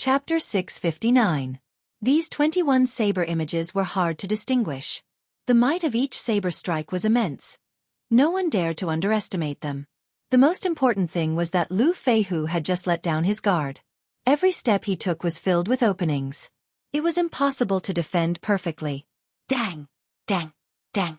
Chapter 659. These 21 saber images were hard to distinguish. The might of each saber strike was immense. No one dared to underestimate them. The most important thing was that Lu Feihu had just let down his guard. Every step he took was filled with openings. It was impossible to defend perfectly. Dang! Dang! Dang!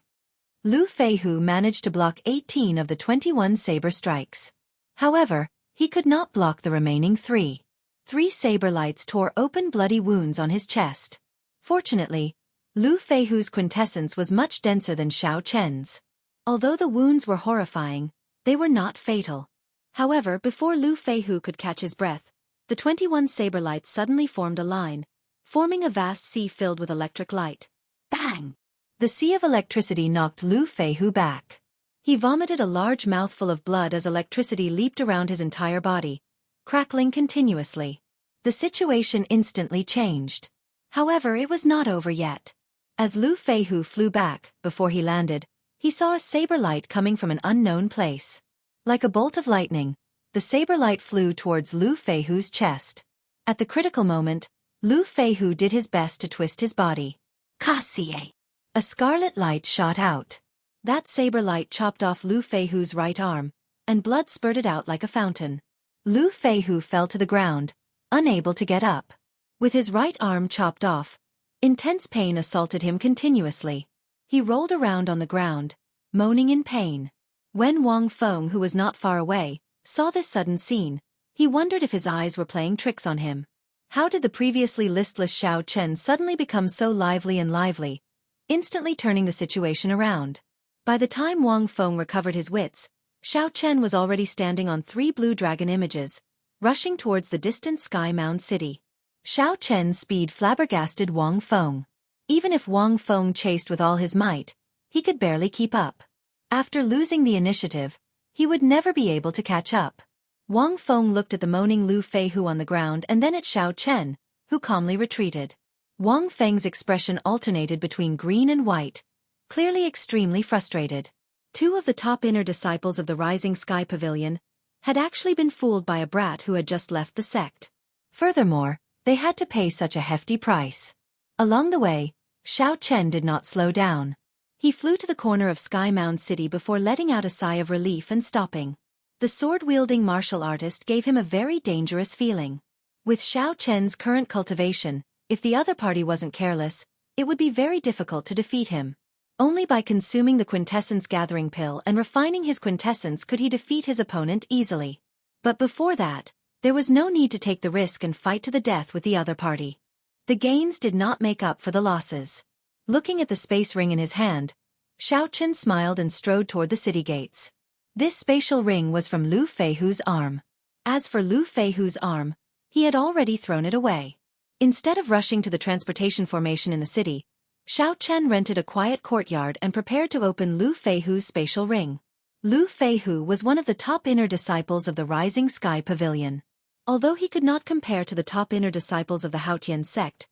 Lu Feihu managed to block 18 of the 21 saber strikes. However, he could not block the remaining 3. 3 saber lights tore open bloody wounds on his chest. Fortunately, Lu Feihu's quintessence was much denser than Xiao Chen's. Although the wounds were horrifying, they were not fatal. However, before Lu Feihu could catch his breath, the 21 saber lights suddenly formed a line, forming a vast sea filled with electric light. Bang! The sea of electricity knocked Lu Feihu back. He vomited a large mouthful of blood as electricity leaped around his entire body, crackling continuously. The situation instantly changed. However, it was not over yet. As Lu Feihu flew back, before he landed, he saw a saber light coming from an unknown place. Like a bolt of lightning, the saber light flew towards Lu Feihu's chest. At the critical moment, Lu Feihu did his best to twist his body. Kasie! A scarlet light shot out. That saber light chopped off Lu Feihu's right arm, and blood spurted out like a fountain. Lu Feihu fell to the ground, unable to get up. With his right arm chopped off, intense pain assaulted him continuously. He rolled around on the ground, moaning in pain. When Wang Feng, who was not far away, saw this sudden scene, he wondered if his eyes were playing tricks on him. How did the previously listless Xiao Chen suddenly become so lively, instantly turning the situation around? By the time Wang Feng recovered his wits, Xiao Chen was already standing on 3 blue dragon images, rushing towards the distant Sky Mound city. Xiao Chen's speed flabbergasted Wang Feng. Even if Wang Feng chased with all his might, he could barely keep up. After losing the initiative, he would never be able to catch up. Wang Feng looked at the moaning Lu Feihu on the ground and then at Xiao Chen, who calmly retreated. Wang Feng's expression alternated between green and white, clearly extremely frustrated. 2 of the top inner disciples of the Rising Sky Pavilion had actually been fooled by a brat who had just left the sect. Furthermore, they had to pay such a hefty price. Along the way, Xiao Chen did not slow down. He flew to the corner of Sky Mound City before letting out a sigh of relief and stopping. The sword-wielding martial artist gave him a very dangerous feeling. With Xiao Chen's current cultivation, if the other party wasn't careless, it would be very difficult to defeat him. Only by consuming the quintessence gathering pill and refining his quintessence could he defeat his opponent easily. But before that, there was no need to take the risk and fight to the death with the other party. The gains did not make up for the losses. Looking at the space ring in his hand, Xiao Chen smiled and strode toward the city gates. This spatial ring was from Lu Feihu's arm. As for Lu Feihu's arm, he had already thrown it away. Instead of rushing to the transportation formation in the city, Xiao Chen rented a quiet courtyard and prepared to open Lu Feihu's spatial ring. Lu Feihu was one of the top inner disciples of the Rising Sky Pavilion. Although he could not compare to the top inner disciples of the Haotian sect,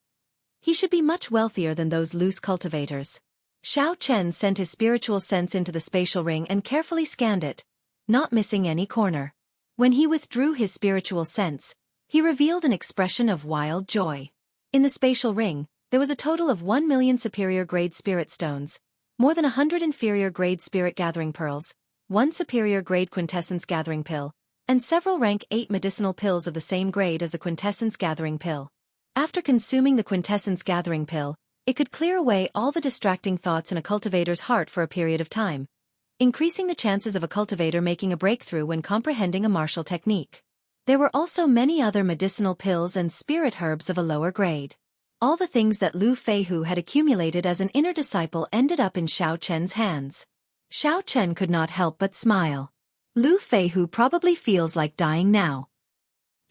he should be much wealthier than those loose cultivators. Xiao Chen sent his spiritual sense into the spatial ring and carefully scanned it, not missing any corner. When he withdrew his spiritual sense, he revealed an expression of wild joy. In the spatial ring, there was a total of 1 million superior-grade spirit stones, more than 100 inferior-grade spirit gathering pearls, 1 superior-grade quintessence gathering pill, and several rank 8 medicinal pills of the same grade as the quintessence gathering pill. After consuming the quintessence gathering pill, it could clear away all the distracting thoughts in a cultivator's heart for a period of time, increasing the chances of a cultivator making a breakthrough when comprehending a martial technique. There were also many other medicinal pills and spirit herbs of a lower grade. All the things that Lu Feihu had accumulated as an inner disciple ended up in Xiao Chen's hands. Xiao Chen could not help but smile. Lu Feihu probably feels like dying now.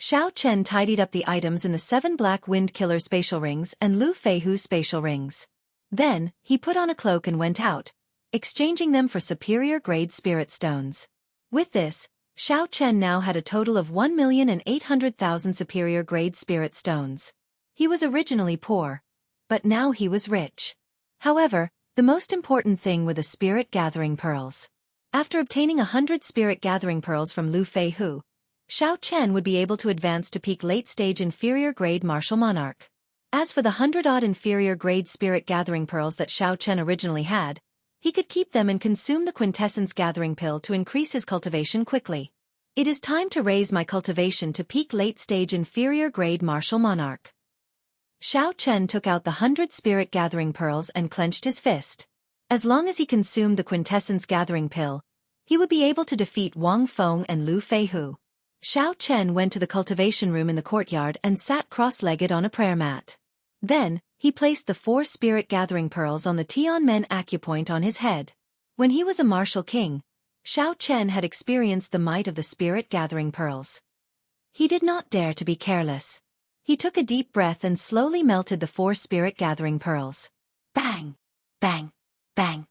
Xiao Chen tidied up the items in the 7 black wind killer spatial rings and Lu Feihu's spatial rings. Then, he put on a cloak and went out, exchanging them for superior-grade spirit stones. With this, Xiao Chen now had a total of 1,800,000 superior-grade spirit stones. He was originally poor, but now he was rich. However, the most important thing were the spirit gathering pearls. After obtaining 100 spirit gathering pearls from Lu Feihu, Xiao Chen would be able to advance to peak late-stage inferior-grade martial monarch. As for the 100-odd inferior-grade spirit gathering pearls that Xiao Chen originally had, he could keep them and consume the quintessence gathering pill to increase his cultivation quickly. It is time to raise my cultivation to peak late-stage inferior-grade martial monarch. Xiao Chen took out the 100 spirit gathering pearls and clenched his fist. As long as he consumed the quintessence gathering pill, he would be able to defeat Wang Feng and Lu Feihu. Xiao Chen went to the cultivation room in the courtyard and sat cross-legged on a prayer mat. Then, he placed the 4 spirit gathering pearls on the Tianmen acupoint on his head. When he was a martial king, Xiao Chen had experienced the might of the spirit gathering pearls. He did not dare to be careless. He took a deep breath and slowly melted the 4 spirit gathering pearls. Bang! Bang! Bang!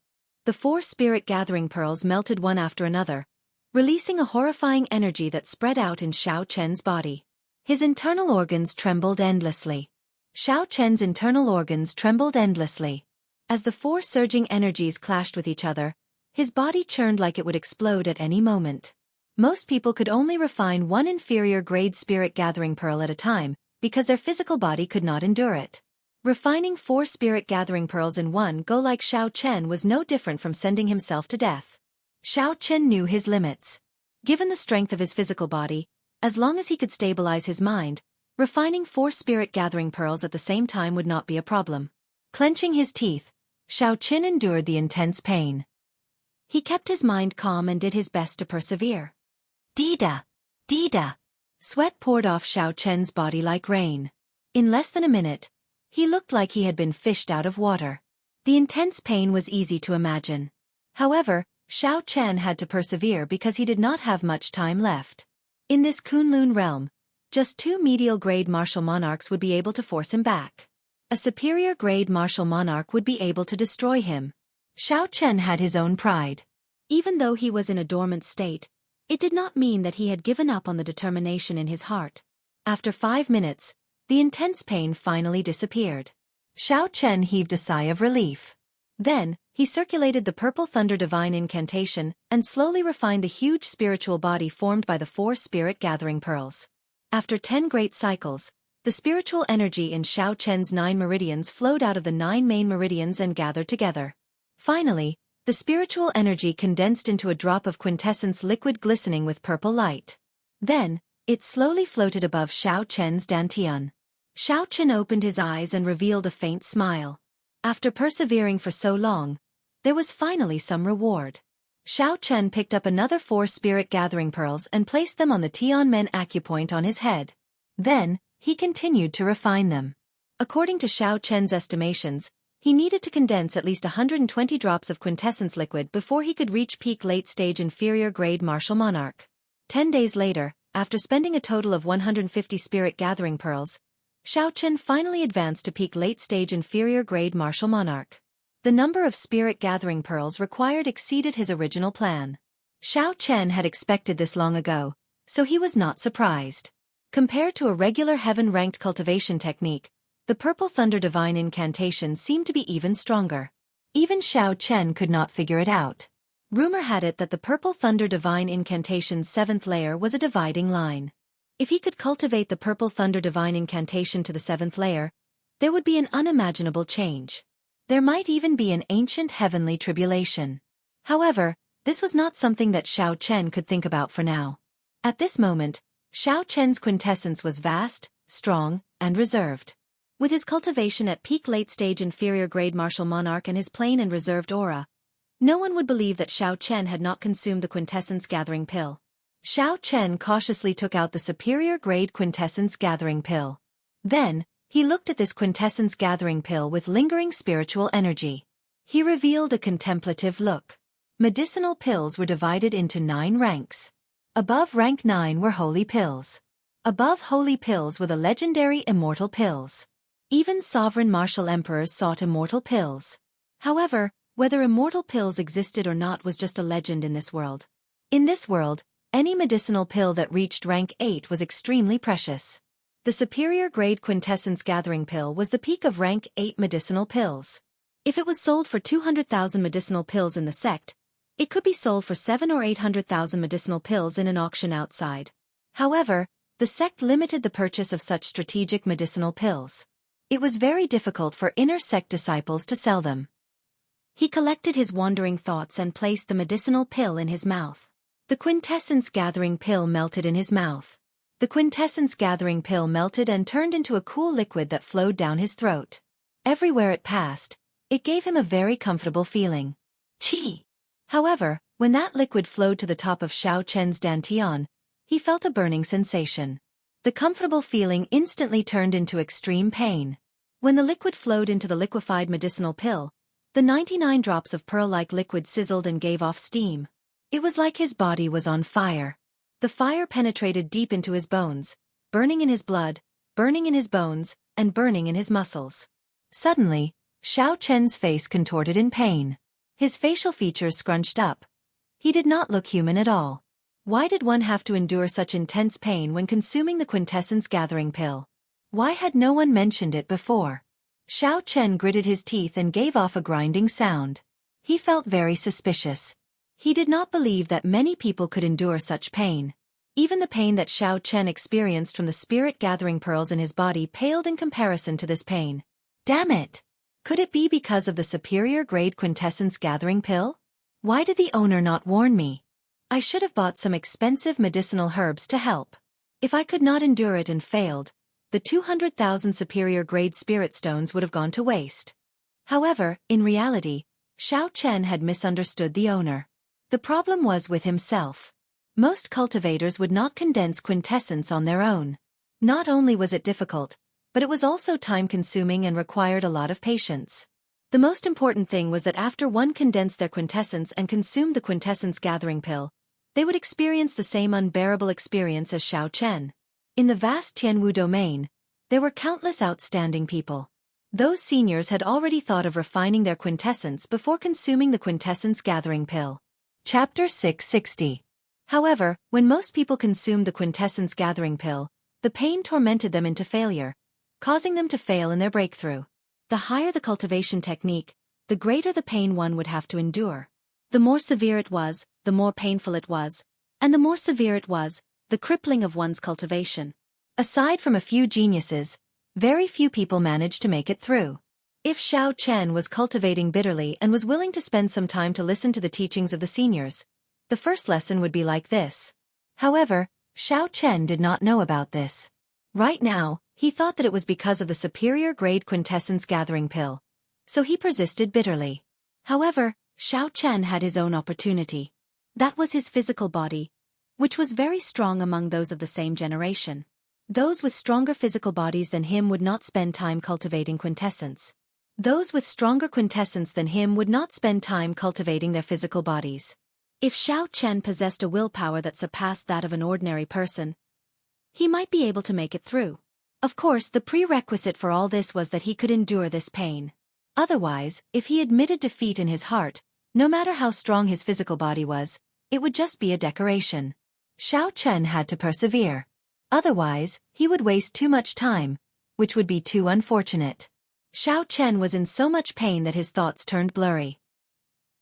The 4 spirit gathering pearls melted one after another, releasing a horrifying energy that spread out in Xiao Chen's body. His internal organs trembled endlessly. Xiao Chen's internal organs trembled endlessly. As the 4 surging energies clashed with each other, his body churned like it would explode at any moment. Most people could only refine 1 inferior-grade spirit gathering pearl at a time, because their physical body could not endure it. Refining 4 spirit gathering pearls in one go like Xiao Chen was no different from sending himself to death. Xiao Chen knew his limits. Given the strength of his physical body, as long as he could stabilize his mind, refining 4 spirit gathering pearls at the same time would not be a problem. Clenching his teeth, Xiao Chen endured the intense pain. He kept his mind calm and did his best to persevere. Dida! Dida! Sweat poured off Xiao Chen's body like rain. In less than a minute, he looked like he had been fished out of water. The intense pain was easy to imagine. However, Xiao Chen had to persevere because he did not have much time left. In this Kunlun realm, just 2 medial-grade martial monarchs would be able to force him back. A superior-grade martial monarch would be able to destroy him. Xiao Chen had his own pride. Even though he was in a dormant state, it did not mean that he had given up on the determination in his heart. After 5 minutes, the intense pain finally disappeared. Xiao Chen heaved a sigh of relief. Then, he circulated the Purple Thunder Divine Incantation and slowly refined the huge spiritual body formed by the 4 spirit gathering pearls. After 10 great cycles, the spiritual energy in Xiao Chen's 9 meridians flowed out of the 9 main meridians and gathered together. Finally, the spiritual energy condensed into a drop of quintessence liquid glistening with purple light. Then, it slowly floated above Xiao Chen's dantian. Xiao Chen opened his eyes and revealed a faint smile. After persevering for so long, there was finally some reward. Xiao Chen picked up another 4 spirit gathering pearls and placed them on the Tianmen acupoint on his head. Then, he continued to refine them. According to Xiao Chen's estimations, he needed to condense at least 120 drops of quintessence liquid before he could reach peak late-stage inferior-grade martial monarch. 10 days later, after spending a total of 150 spirit gathering pearls, Xiao Chen finally advanced to peak late-stage inferior-grade martial monarch. The number of spirit gathering pearls required exceeded his original plan. Xiao Chen had expected this long ago, so he was not surprised. Compared to a regular heaven-ranked cultivation technique, the Purple Thunder Divine Incantation seemed to be even stronger. Even Xiao Chen could not figure it out. Rumor had it that the Purple Thunder Divine Incantation's 7th layer was a dividing line. If he could cultivate the Purple Thunder Divine Incantation to the 7th layer, there would be an unimaginable change. There might even be an ancient heavenly tribulation. However, this was not something that Xiao Chen could think about for now. At this moment, Xiao Chen's quintessence was vast, strong, and reserved. With his cultivation at peak late-stage inferior-grade martial monarch and his plain and reserved aura, no one would believe that Xiao Chen had not consumed the quintessence gathering pill. Xiao Chen cautiously took out the superior-grade quintessence gathering pill. Then, he looked at this quintessence gathering pill with lingering spiritual energy. He revealed a contemplative look. Medicinal pills were divided into 9 ranks. Above rank 9 were holy pills. Above holy pills were the legendary immortal pills. Even sovereign martial emperors sought immortal pills. However, whether immortal pills existed or not was just a legend in this world. In this world, any medicinal pill that reached rank 8 was extremely precious. The superior-grade quintessence gathering pill was the peak of rank 8 medicinal pills. If it was sold for 200,000 medicinal pills in the sect, it could be sold for 700,000 or 800,000 medicinal pills in an auction outside. However, the sect limited the purchase of such strategic medicinal pills. It was very difficult for inner sect disciples to sell them. He collected his wandering thoughts and placed the medicinal pill in his mouth. The quintessence gathering pill melted in his mouth. The quintessence gathering pill melted and turned into a cool liquid that flowed down his throat. Everywhere it passed, it gave him a very comfortable feeling. Qi! However, when that liquid flowed to the top of Xiao Chen's dantian, he felt a burning sensation. The comfortable feeling instantly turned into extreme pain. When the liquid flowed into the liquefied medicinal pill, the 99 drops of pearl-like liquid sizzled and gave off steam. It was like his body was on fire. The fire penetrated deep into his bones, burning in his blood, burning in his bones, and burning in his muscles. Suddenly, Xiao Chen's face contorted in pain. His facial features scrunched up. He did not look human at all. Why did one have to endure such intense pain when consuming the quintessence gathering pill? Why had no one mentioned it before? Xiao Chen gritted his teeth and gave off a grinding sound. He felt very suspicious. He did not believe that many people could endure such pain. Even the pain that Xiao Chen experienced from the spirit-gathering pearls in his body paled in comparison to this pain. Damn it! Could it be because of the superior-grade quintessence-gathering pill? Why did the owner not warn me? I should have bought some expensive medicinal herbs to help. If I could not endure it and failed, the 200,000 superior-grade spirit stones would have gone to waste. However, in reality, Xiao Chen had misunderstood the owner. The problem was with himself. Most cultivators would not condense quintessence on their own. Not only was it difficult, but it was also time-consuming and required a lot of patience. The most important thing was that after one condensed their quintessence and consumed the quintessence gathering pill, they would experience the same unbearable experience as Xiao Chen. In the vast Jianghu domain, there were countless outstanding people. Those seniors had already thought of refining their quintessence before consuming the quintessence gathering pill. Chapter 660. However, when most people consumed the quintessence gathering pill, the pain tormented them into failure, causing them to fail in their breakthrough. The higher the cultivation technique, the greater the pain one would have to endure. The more severe it was, the more painful it was, and the more severe it was, the crippling of one's cultivation. Aside from a few geniuses, very few people managed to make it through. If Xiao Chen was cultivating bitterly and was willing to spend some time to listen to the teachings of the seniors, the first lesson would be like this. However, Xiao Chen did not know about this. Right now, he thought that it was because of the superior-grade quintessence gathering pill, so he persisted bitterly. However, Xiao Chen had his own opportunity. That was his physical body, which was very strong among those of the same generation. Those with stronger physical bodies than him would not spend time cultivating quintessence. Those with stronger quintessence than him would not spend time cultivating their physical bodies. If Xiao Chen possessed a willpower that surpassed that of an ordinary person, he might be able to make it through. Of course, the prerequisite for all this was that he could endure this pain. Otherwise, if he admitted defeat in his heart, no matter how strong his physical body was, it would just be a decoration. Xiao Chen had to persevere. Otherwise, he would waste too much time, which would be too unfortunate. Xiao Chen was in so much pain that his thoughts turned blurry.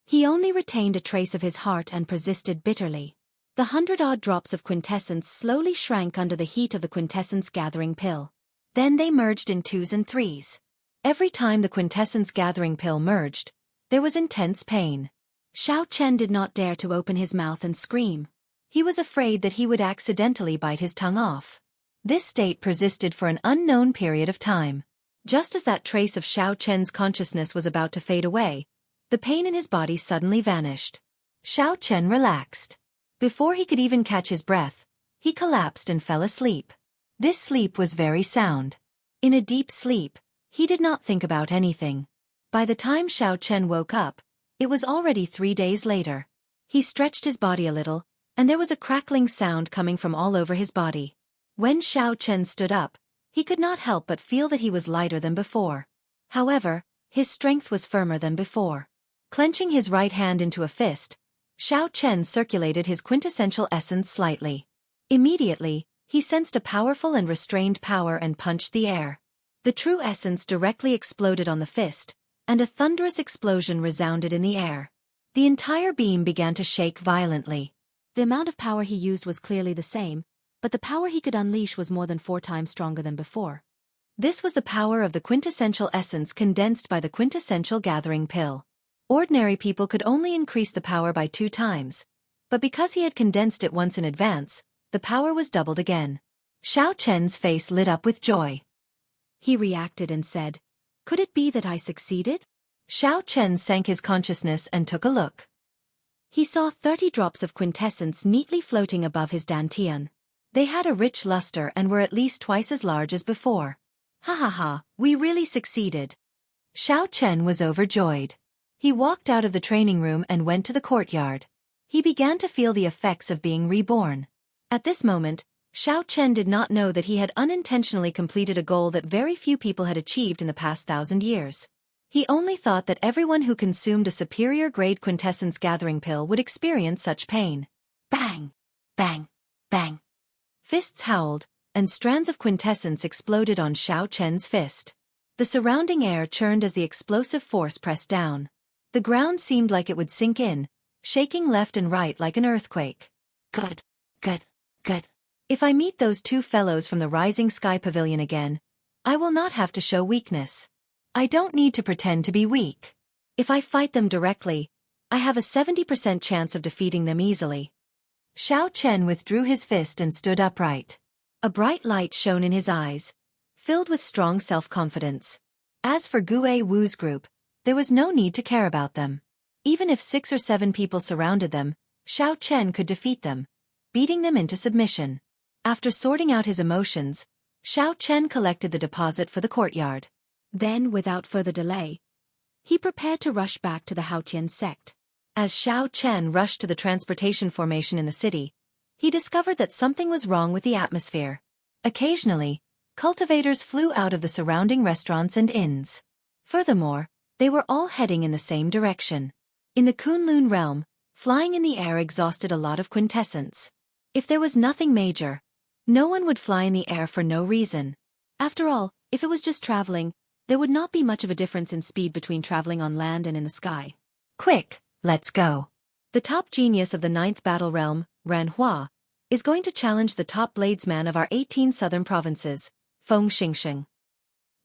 He only retained a trace of his heart and persisted bitterly. The 100-odd drops of quintessence slowly shrank under the heat of the quintessence gathering pill. Then they merged in 2s and 3s. Every time the quintessence gathering pill merged, there was intense pain. Xiao Chen did not dare to open his mouth and scream. He was afraid that he would accidentally bite his tongue off. This state persisted for an unknown period of time. Just as that trace of Xiao Chen's consciousness was about to fade away, the pain in his body suddenly vanished. Xiao Chen relaxed. Before he could even catch his breath, he collapsed and fell asleep. This sleep was very sound. In a deep sleep, he did not think about anything. By the time Xiao Chen woke up, it was already 3 days later. He stretched his body a little, and there was a crackling sound coming from all over his body. When Xiao Chen stood up, he could not help but feel that he was lighter than before. However, his strength was firmer than before. Clenching his right hand into a fist, Xiao Chen circulated his quintessential essence slightly. Immediately, he sensed a powerful and restrained power and punched the air. The true essence directly exploded on the fist, and a thunderous explosion resounded in the air. The entire beam began to shake violently. The amount of power he used was clearly the same, but the power he could unleash was more than 4 times stronger than before. This was the power of the quintessential essence condensed by the quintessential gathering pill. Ordinary people could only increase the power by 2 times, but because he had condensed it once in advance, the power was doubled again. Xiao Chen's face lit up with joy. He reacted and said, "Could it be that I succeeded?" Xiao Chen sank his consciousness and took a look. He saw 30 drops of quintessence neatly floating above his dantian. They had a rich luster and were at least twice as large as before. "Ha ha ha, we really succeeded." Xiao Chen was overjoyed. He walked out of the training room and went to the courtyard. He began to feel the effects of being reborn. At this moment, Xiao Chen did not know that he had unintentionally completed a goal that very few people had achieved in the past 1,000 years. He only thought that everyone who consumed a superior-grade quintessence gathering pill would experience such pain. Bang! Bang! Bang! Fists howled, and strands of quintessence exploded on Xiao Chen's fist. The surrounding air churned as the explosive force pressed down. The ground seemed like it would sink in, shaking left and right like an earthquake. Good, good, good. If I meet those 2 fellows from the Rising Sky Pavilion again, I will not have to show weakness. I don't need to pretend to be weak. If I fight them directly, I have a 70% chance of defeating them easily. Xiao Chen withdrew his fist and stood upright. A bright light shone in his eyes, filled with strong self-confidence. As for Gue Wu's group, there was no need to care about them. Even if 6 or 7 people surrounded them, Xiao Chen could defeat them, beating them into submission. After sorting out his emotions, Xiao Chen collected the deposit for the courtyard. Then, without further delay, he prepared to rush back to the Haotian sect. As Xiao Chen rushed to the transportation formation in the city, he discovered that something was wrong with the atmosphere. Occasionally, cultivators flew out of the surrounding restaurants and inns. Furthermore, they were all heading in the same direction. In the Kunlun realm, flying in the air exhausted a lot of quintessence. If there was nothing major, no one would fly in the air for no reason. After all, if it was just traveling, there would not be much of a difference in speed between traveling on land and in the sky. Quick, let's go. The top genius of the 9th battle realm, Ran Hua, is going to challenge the top bladesman of our 18 southern provinces, Feng Xingxing.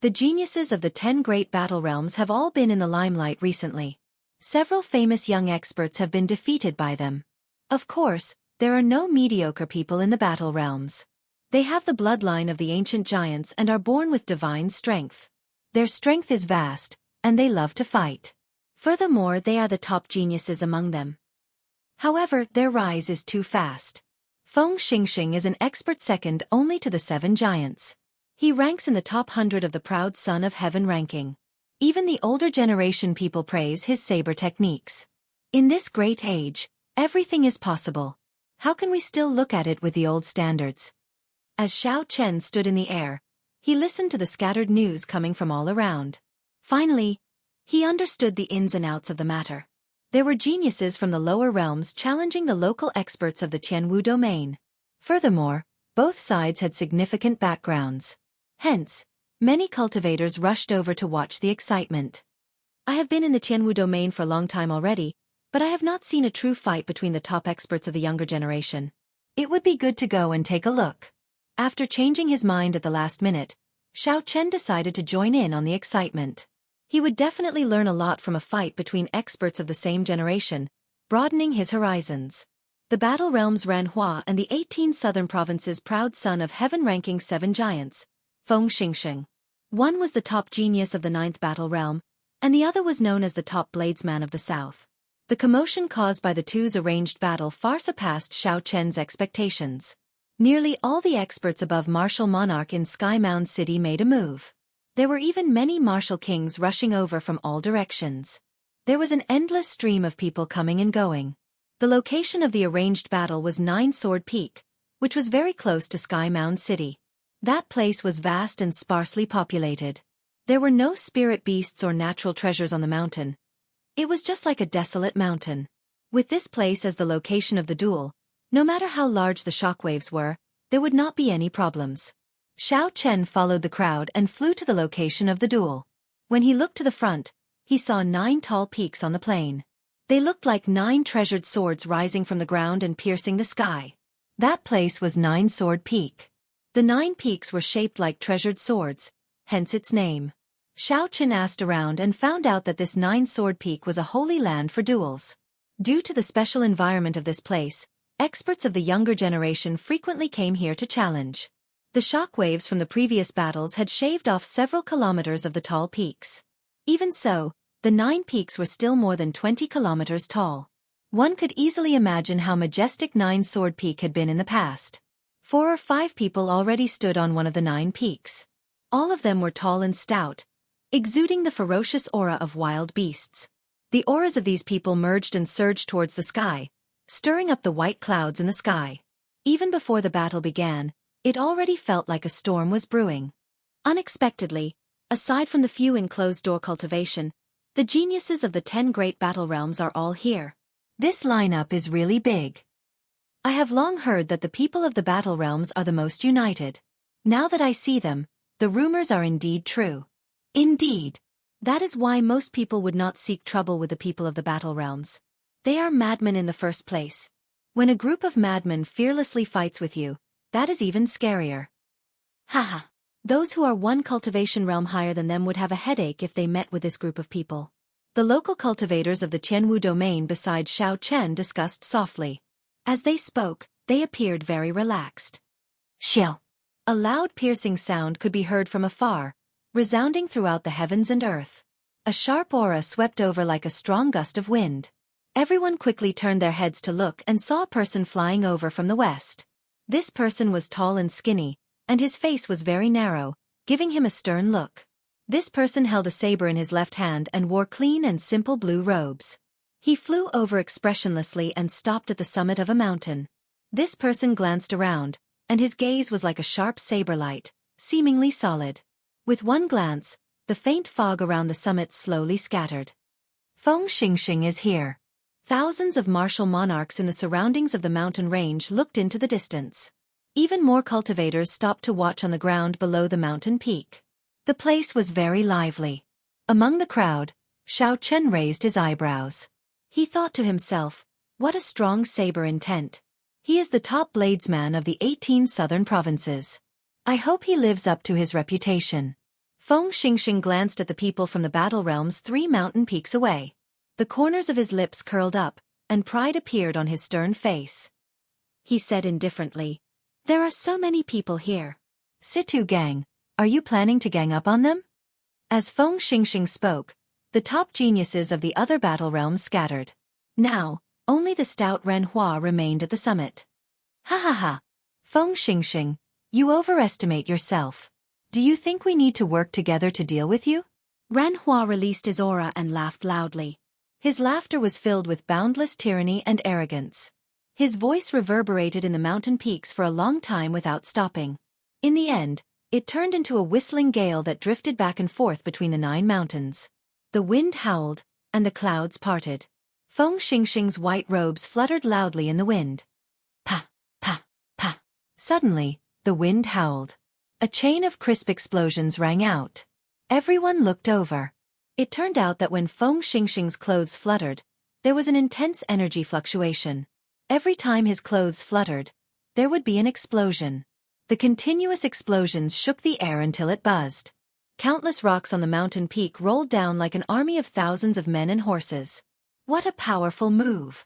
The geniuses of the 10 great battle realms have all been in the limelight recently. Several famous young experts have been defeated by them. Of course, there are no mediocre people in the battle realms. They have the bloodline of the ancient giants and are born with divine strength. Their strength is vast, and they love to fight. Furthermore, they are the top geniuses among them. However, their rise is too fast. Feng Xingxing is an expert second only to the 7 giants. He ranks in the top 100 of the proud son of heaven ranking. Even the older generation people praise his saber techniques. In this great age, everything is possible. How can we still look at it with the old standards? As Xiao Chen stood in the air, he listened to the scattered news coming from all around. Finally, he understood the ins and outs of the matter. There were geniuses from the lower realms challenging the local experts of the Jianghu domain. Furthermore, both sides had significant backgrounds. Hence, many cultivators rushed over to watch the excitement. I have been in the Jianghu domain for a long time already, but I have not seen a true fight between the top experts of the younger generation. It would be good to go and take a look. After changing his mind at the last minute, Xiao Chen decided to join in on the excitement. He would definitely learn a lot from a fight between experts of the same generation, broadening his horizons. The battle realms Ran Hua and the 18 southern provinces' proud son of heaven ranking 7 giants, Feng Xingxing. One was the top genius of the 9th battle realm, and the other was known as the top bladesman of the south. The commotion caused by the two's arranged battle far surpassed Xiao Chen's expectations. Nearly all the experts above Martial Monarch in Sky Mound City made a move. There were even many martial kings rushing over from all directions. There was an endless stream of people coming and going. The location of the arranged battle was 9 Sword Peak, which was very close to Sky Mound City. That place was vast and sparsely populated. There were no spirit beasts or natural treasures on the mountain. It was just like a desolate mountain. With this place as the location of the duel, no matter how large the shockwaves were, there would not be any problems. Xiao Chen followed the crowd and flew to the location of the duel. When he looked to the front, he saw 9 tall peaks on the plain. They looked like 9 treasured swords rising from the ground and piercing the sky. That place was Nine Sword Peak. The 9 peaks were shaped like treasured swords, hence its name. Xiao Qin asked around and found out that this 9 Sword Peak was a holy land for duels. Due to the special environment of this place, experts of the younger generation frequently came here to challenge. The shock waves from the previous battles had shaved off several kilometers of the tall peaks. Even so, the 9 peaks were still more than 20 kilometers tall. One could easily imagine how majestic 9 Sword Peak had been in the past. 4 or 5 people already stood on one of the 9 peaks. All of them were tall and stout, exuding the ferocious aura of wild beasts. The auras of these people merged and surged towards the sky, stirring up the white clouds in the sky. Even before the battle began, it already felt like a storm was brewing. Unexpectedly, aside from the few in closed-door cultivation, the geniuses of the 10 great battle realms are all here. This lineup is really big. I have long heard that the people of the battle realms are the most united. Now that I see them, the rumors are indeed true. Indeed. That is why most people would not seek trouble with the people of the battle realms. They are madmen in the first place. When a group of madmen fearlessly fights with you, that is even scarier. Haha. Those who are one cultivation realm higher than them would have a headache if they met with this group of people. The local cultivators of the Jianghu domain beside Xiao Chen discussed softly. As they spoke, they appeared very relaxed. Xiao. A loud piercing sound could be heard from afar, resounding throughout the heavens and earth. A sharp aura swept over like a strong gust of wind. Everyone quickly turned their heads to look and saw a person flying over from the west. This person was tall and skinny, and his face was very narrow, giving him a stern look. This person held a saber in his left hand and wore clean and simple blue robes. He flew over expressionlessly and stopped at the summit of a mountain. This person glanced around, and his gaze was like a sharp saber light, seemingly solid. With one glance, the faint fog around the summit slowly scattered. Feng Xingxing is here. Thousands of martial monarchs in the surroundings of the mountain range looked into the distance. Even more cultivators stopped to watch on the ground below the mountain peak. The place was very lively. Among the crowd, Xiao Chen raised his eyebrows. He thought to himself, what a strong saber intent. He is the top bladesman of the 18 southern provinces. I hope he lives up to his reputation. Feng Xingxing glanced at the people from the battle realms 3 mountain peaks away. The corners of his lips curled up, and pride appeared on his stern face. He said indifferently, there are so many people here. Situ gang, are you planning to gang up on them? As Feng Xingxing spoke, the top geniuses of the other battle realms scattered. Now, only the stout Ren Hua remained at the summit. Ha ha ha. Feng Xingxing, you overestimate yourself. Do you think we need to work together to deal with you? Ren Hua released his aura and laughed loudly. His laughter was filled with boundless tyranny and arrogance. His voice reverberated in the mountain peaks for a long time without stopping. In the end, it turned into a whistling gale that drifted back and forth between the 9 mountains. The wind howled, and the clouds parted. Feng Xingxing's white robes fluttered loudly in the wind. Pa, pa, pa. Suddenly, the wind howled. A chain of crisp explosions rang out. Everyone looked over. It turned out that when Feng Xingxing's clothes fluttered, there was an intense energy fluctuation. Every time his clothes fluttered, there would be an explosion. The continuous explosions shook the air until it buzzed. Countless rocks on the mountain peak rolled down like an army of thousands of men and horses. What a powerful move!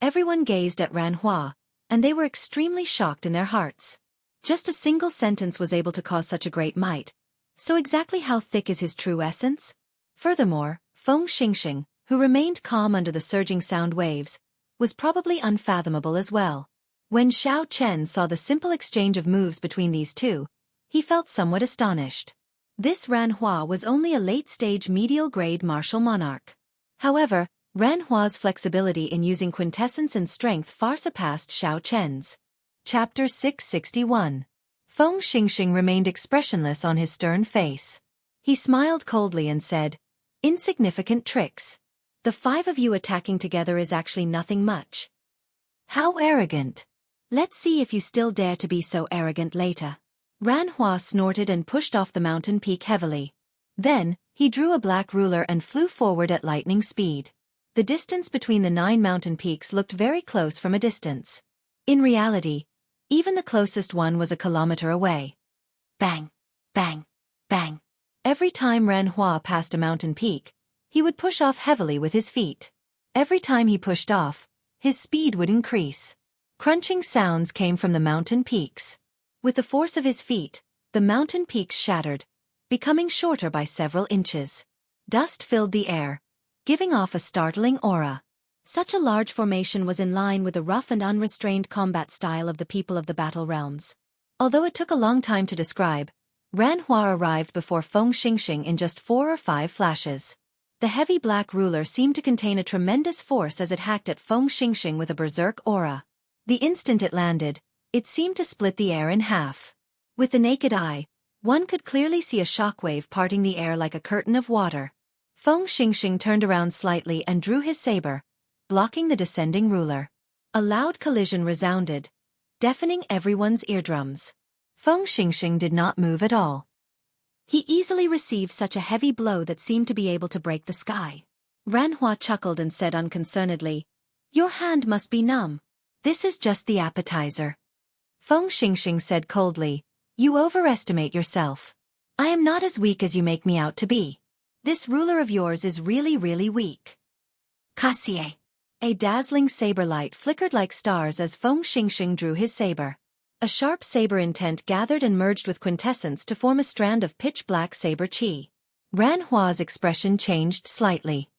Everyone gazed at Ran Hua, and they were extremely shocked in their hearts. Just a single sentence was able to cause such a great might. So exactly how thick is his true essence? Furthermore, Feng Xingxing, who remained calm under the surging sound waves, was probably unfathomable as well. When Xiao Chen saw the simple exchange of moves between these two, he felt somewhat astonished. This Ran Hua was only a late-stage medial-grade martial monarch. However, Ran Hua's flexibility in using quintessence and strength far surpassed Xiao Chen's. Chapter 661. Feng Xingxing remained expressionless on his stern face. He smiled coldly and said, insignificant tricks. The 5 of you attacking together is actually nothing much. How arrogant. Let's see if you still dare to be so arrogant later. Ran Hua snorted and pushed off the mountain peak heavily. Then, he drew a black ruler and flew forward at lightning speed. The distance between the 9 mountain peaks looked very close from a distance. In reality, Even the closest one was a kilometer away. Bang, bang, bang. Every time Ran Hua passed a mountain peak, he would push off heavily with his feet. Every time he pushed off, his speed would increase. Crunching sounds came from the mountain peaks. With the force of his feet, the mountain peaks shattered, becoming shorter by several inches. Dust filled the air, giving off a startling aura. Such a large formation was in line with the rough and unrestrained combat style of the people of the Battle Realms. Although it took a long time to describe, Ran Hua arrived before Feng Xingxing in just 4 or 5 flashes. The heavy black ruler seemed to contain a tremendous force as it hacked at Feng Xingxing with a berserk aura. The instant it landed, it seemed to split the air in half. With the naked eye, one could clearly see a shockwave parting the air like a curtain of water. Feng Xingxing turned around slightly and drew his saber, blocking the descending ruler. A loud collision resounded, deafening everyone's eardrums. Feng Xingxing did not move at all. He easily received such a heavy blow that seemed to be able to break the sky. Ran Hua chuckled and said unconcernedly, "Your hand must be numb. This is just the appetizer." Feng Xingxing said coldly, "You overestimate yourself. I am not as weak as you make me out to be. This ruler of yours is really weak." Kasie. A dazzling saber light flickered like stars as Feng Xingxing drew his saber. A sharp saber intent gathered and merged with quintessence to form a strand of pitch-black saber chi. Ran Hua's expression changed slightly.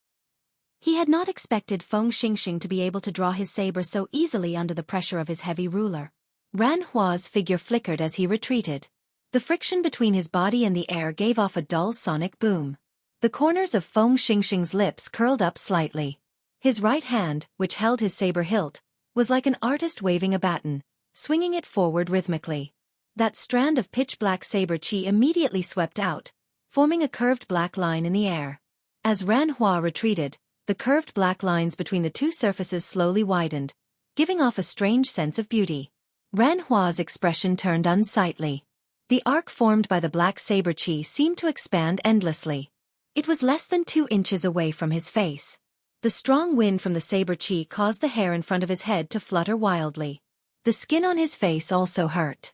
He had not expected Feng Xingxing to be able to draw his saber so easily under the pressure of his heavy ruler. Ran Hua's figure flickered as he retreated. The friction between his body and the air gave off a dull sonic boom. The corners of Feng Xingxing's lips curled up slightly. His right hand, which held his saber hilt, was like an artist waving a baton, swinging it forward rhythmically. That strand of pitch-black saber chi immediately swept out, forming a curved black line in the air. As Ran Hua retreated, the curved black lines between the two surfaces slowly widened, giving off a strange sense of beauty. Ran Hua's expression turned unsightly. The arc formed by the black saber chi seemed to expand endlessly. It was less than 2 inches away from his face. The strong wind from the saber chi caused the hair in front of his head to flutter wildly. The skin on his face also hurt.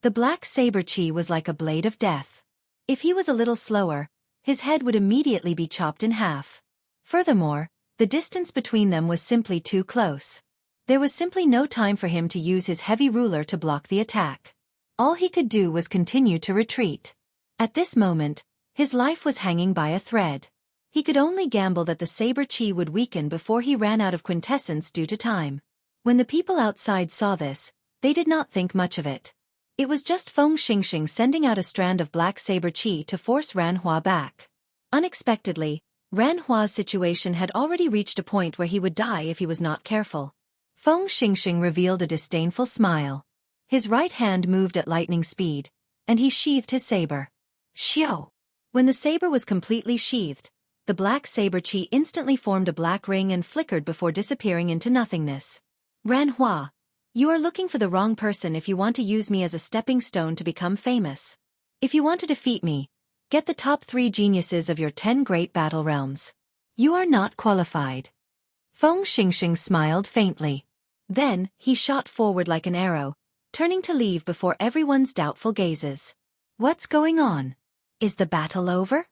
The black saber chi was like a blade of death. If he was a little slower, his head would immediately be chopped in half. Furthermore, the distance between them was simply too close. There was simply no time for him to use his heavy ruler to block the attack. All he could do was continue to retreat. At this moment, his life was hanging by a thread. He could only gamble that the saber chi would weaken before he ran out of quintessence due to time. When the people outside saw this, they did not think much of it. It was just Feng Xingxing sending out a strand of black saber chi to force Ran Hua back. Unexpectedly, Ran Hua's situation had already reached a point where he would die if he was not careful. Feng Xingxing revealed a disdainful smile. His right hand moved at lightning speed, and he sheathed his saber. Xiao! When the saber was completely sheathed, the black saber chi instantly formed a black ring and flickered before disappearing into nothingness. Ran Hua, you are looking for the wrong person if you want to use me as a stepping stone to become famous. If you want to defeat me, get the top 3 geniuses of your 10 great battle realms. You are not qualified. Feng Xingxing smiled faintly. Then, he shot forward like an arrow, turning to leave before everyone's doubtful gazes. What's going on? Is the battle over?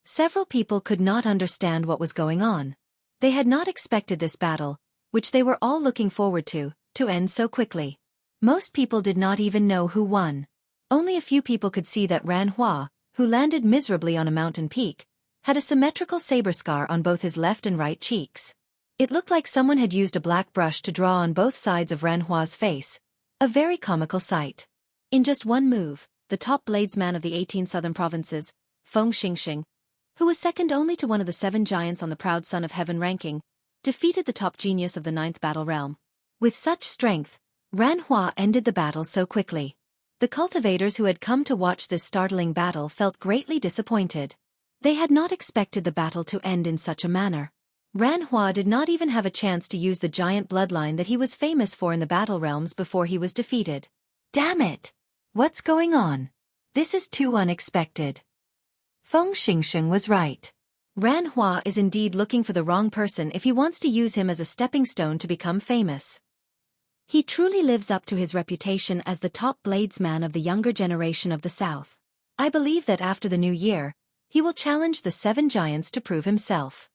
Several people could not understand what was going on. They had not expected this battle, which they were all looking forward to end so quickly. Most people did not even know who won. Only a few people could see that Ran Hua, who landed miserably on a mountain peak, had a symmetrical saber scar on both his left and right cheeks. It looked like someone had used a black brush to draw on both sides of Ran Hua's face, a very comical sight. In just one move, the top bladesman of the 18 southern provinces, Feng Xingxing, who was second only to one of the 7 giants on the Proud Son of Heaven ranking, defeated the top genius of the 9th battle realm. With such strength, Ran Hua ended the battle so quickly. The cultivators who had come to watch this startling battle felt greatly disappointed. They had not expected the battle to end in such a manner. Ran Hua did not even have a chance to use the giant bloodline that he was famous for in the battle realms before he was defeated. Damn it! What's going on? This is too unexpected. Feng Xingxing was right. Ran Hua is indeed looking for the wrong person if he wants to use him as a stepping stone to become famous. He truly lives up to his reputation as the top bladesman of the younger generation of the South. I believe that after the new year, he will challenge the 7 giants to prove himself.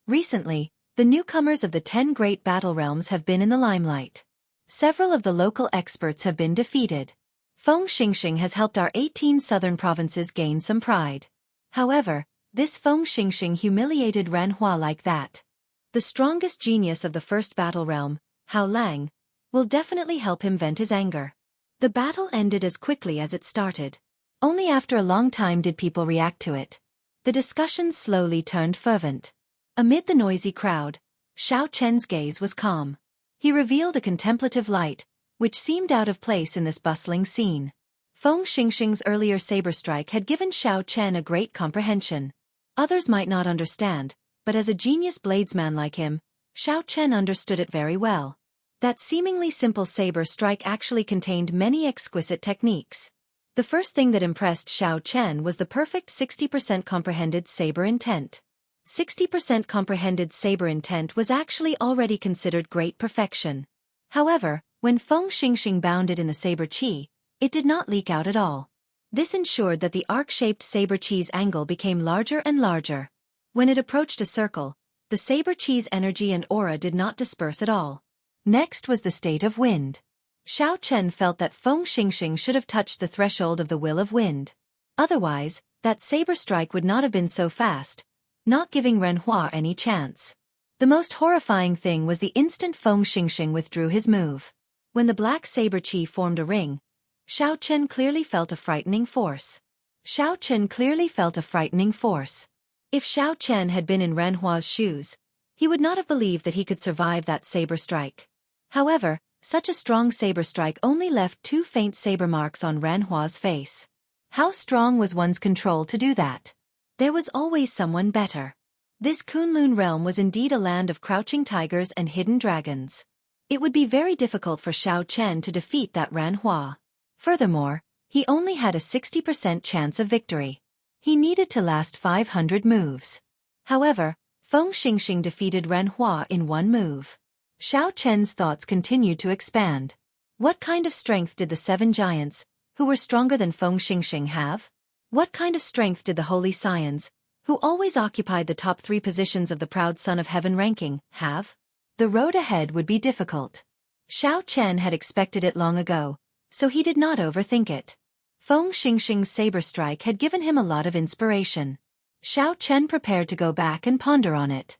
Recently, the newcomers of the 10 great battle realms have been in the limelight. Several of the local experts have been defeated. Feng Xingxing has helped our 18 southern provinces gain some pride. However, this Feng Xingxing humiliated Ran Hua like that. The strongest genius of the first battle realm, Hao Lang, will definitely help him vent his anger. The battle ended as quickly as it started. Only after a long time did people react to it. The discussions slowly turned fervent. Amid the noisy crowd, Xiao Chen's gaze was calm. He revealed a contemplative light, which seemed out of place in this bustling scene. Feng Xingxing's earlier saber strike had given Xiao Chen a great comprehension. Others might not understand, but as a genius bladesman like him, Xiao Chen understood it very well. That seemingly simple saber strike actually contained many exquisite techniques. The first thing that impressed Xiao Chen was the perfect 60% comprehended saber intent. 60% comprehended saber intent was actually already considered great perfection. However, when Feng Xingxing bounded in the saber chi, it did not leak out at all. This ensured that the arc-shaped saber chi's angle became larger and larger. When it approached a circle, the saber chi's energy and aura did not disperse at all. Next was the state of wind. Xiao Chen felt that Feng Xingxing should have touched the threshold of the will of wind. Otherwise, that saber strike would not have been so fast, not giving Ren Hua any chance. The most horrifying thing was the instant Feng Xingxing withdrew his move. When the black saber chi formed a ring, Xiao Chen clearly felt a frightening force. Xiao Chen clearly felt a frightening force. If Xiao Chen had been in Ren Hua's shoes, he would not have believed that he could survive that saber strike. However, such a strong saber strike only left 2 faint saber marks on Ran Hua's face. How strong was one's control to do that? There was always someone better. This Kunlun realm was indeed a land of crouching tigers and hidden dragons. It would be very difficult for Xiao Chen to defeat that Ran Hua. Furthermore, he only had a 60% chance of victory. He needed to last 500 moves. However, Feng Xingxing defeated Ran Hua in 1 move. Xiao Chen's thoughts continued to expand. What kind of strength did the 7 giants, who were stronger than Feng Xingxing, have? What kind of strength did the Holy Scions, who always occupied the top 3 positions of the proud Son of Heaven ranking, have? The road ahead would be difficult. Xiao Chen had expected it long ago, so he did not overthink it. Feng Xingxing's saber strike had given him a lot of inspiration. Xiao Chen prepared to go back and ponder on it.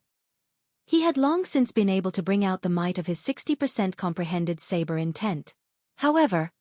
He had long since been able to bring out the might of his 60% comprehended saber intent. However,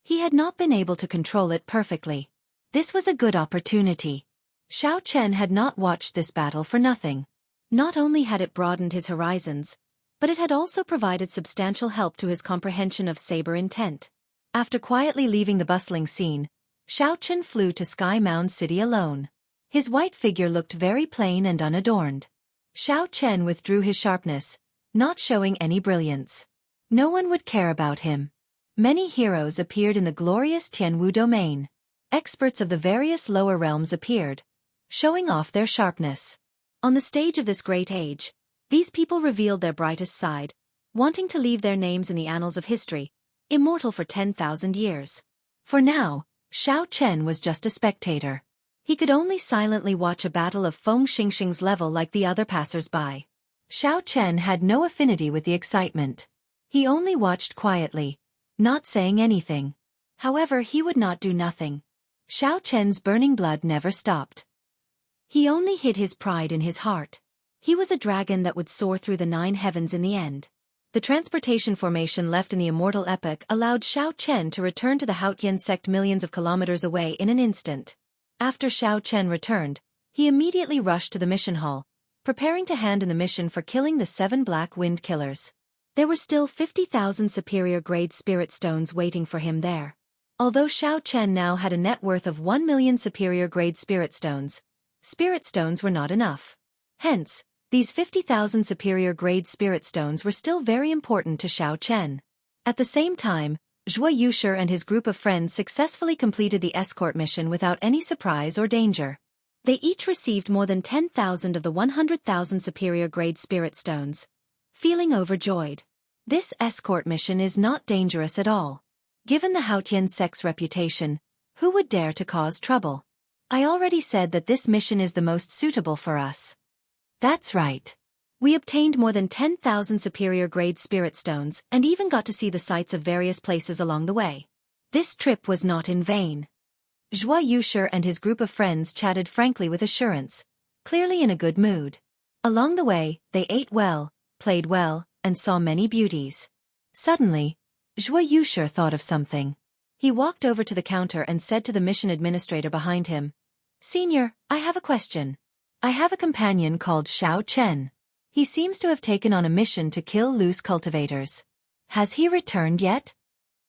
he had not been able to control it perfectly. This was a good opportunity. Xiao Chen had not watched this battle for nothing. Not only had it broadened his horizons, but it had also provided substantial help to his comprehension of saber intent. After quietly leaving the bustling scene, Xiao Chen flew to Sky Mound City alone. His white figure looked very plain and unadorned. Xiao Chen withdrew his sharpness, not showing any brilliance. No one would care about him. Many heroes appeared in the glorious Tianwu domain. Experts of the various lower realms appeared, showing off their sharpness. On the stage of this great age, these people revealed their brightest side, wanting to leave their names in the annals of history, immortal for 10,000 years. For now, Xiao Chen was just a spectator. He could only silently watch a battle of Feng Xingxing's level like the other passers-by. Xiao Chen had no affinity with the excitement. He only watched quietly, not saying anything. However, he would not do nothing. Xiao Chen's burning blood never stopped. He only hid his pride in his heart. He was a dragon that would soar through the 9 heavens in the end. The transportation formation left in the Immortal epoch allowed Xiao Chen to return to the Haotian sect millions of kilometers away in an instant. After Xiao Chen returned, he immediately rushed to the mission hall, preparing to hand in the mission for killing the 7 black wind killers. There were still 50,000 superior-grade spirit stones waiting for him there. Although Xiao Chen now had a net worth of 1 million superior-grade spirit stones were not enough. Hence, these 50,000 superior-grade spirit stones were still very important to Xiao Chen. At the same time, Zhuo Yushi and his group of friends successfully completed the escort mission without any surprise or danger. They each received more than 10,000 of the 100,000 superior-grade spirit stones, feeling overjoyed. This escort mission is not dangerous at all. Given the Haotian sect's reputation, who would dare to cause trouble? I already said that this mission is the most suitable for us. That's right. We obtained more than 10,000 superior-grade spirit stones and even got to see the sights of various places along the way. This trip was not in vain. Wuxia and his group of friends chatted frankly with assurance, clearly in a good mood. Along the way, they ate well, played well, and saw many beauties. Suddenly, Wuxia thought of something. He walked over to the counter and said to the mission administrator behind him, "Senior, I have a question. I have a companion called Xianxia. He seems to have taken on a mission to kill loose cultivators. Has he returned yet?"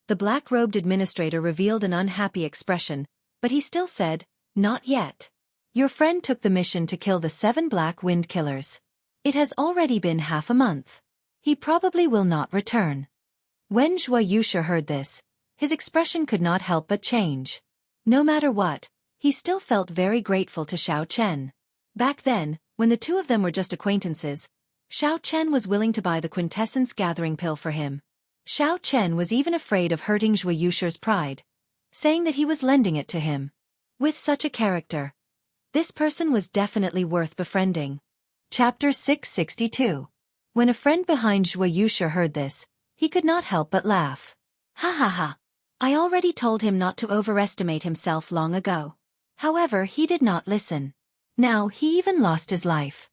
The black-robed administrator revealed an unhappy expression, but he still said, "Not yet. Your friend took the mission to kill the 7 black wind killers. It has already been half a month. He probably will not return." When Wuxia heard this, his expression could not help but change. No matter what, he still felt very grateful to Xianxia. Back then, when the two of them were just acquaintances, Xianxia was willing to buy the quintessence gathering pill for him. Xianxia was even afraid of hurting Wuxia's pride, saying that he was lending it to him. With such a character, this person was definitely worth befriending. Chapter 662. When a friend behind Wuxia heard this, he could not help but laugh. "Ha ha ha. I already told him not to overestimate himself long ago. However, he did not listen. Now he even lost his life.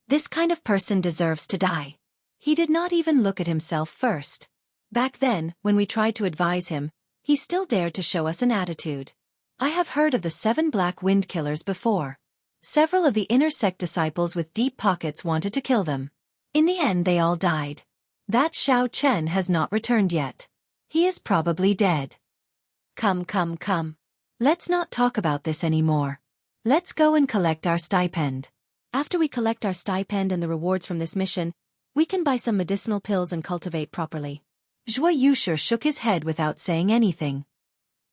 This kind of person deserves to die." He did not even look at himself first. Back then, when we tried to advise him, he still dared to show us an attitude. I have heard of the 7 black wind killers before. Several of the inner sect disciples with deep pockets wanted to kill them. In the end they all died. That Xianxia has not returned yet. He is probably dead. Come. Let's not talk about this anymore. Let's go and collect our stipend. After we collect our stipend and the rewards from this mission, we can buy some medicinal pills and cultivate properly. Wuxia shook his head without saying anything.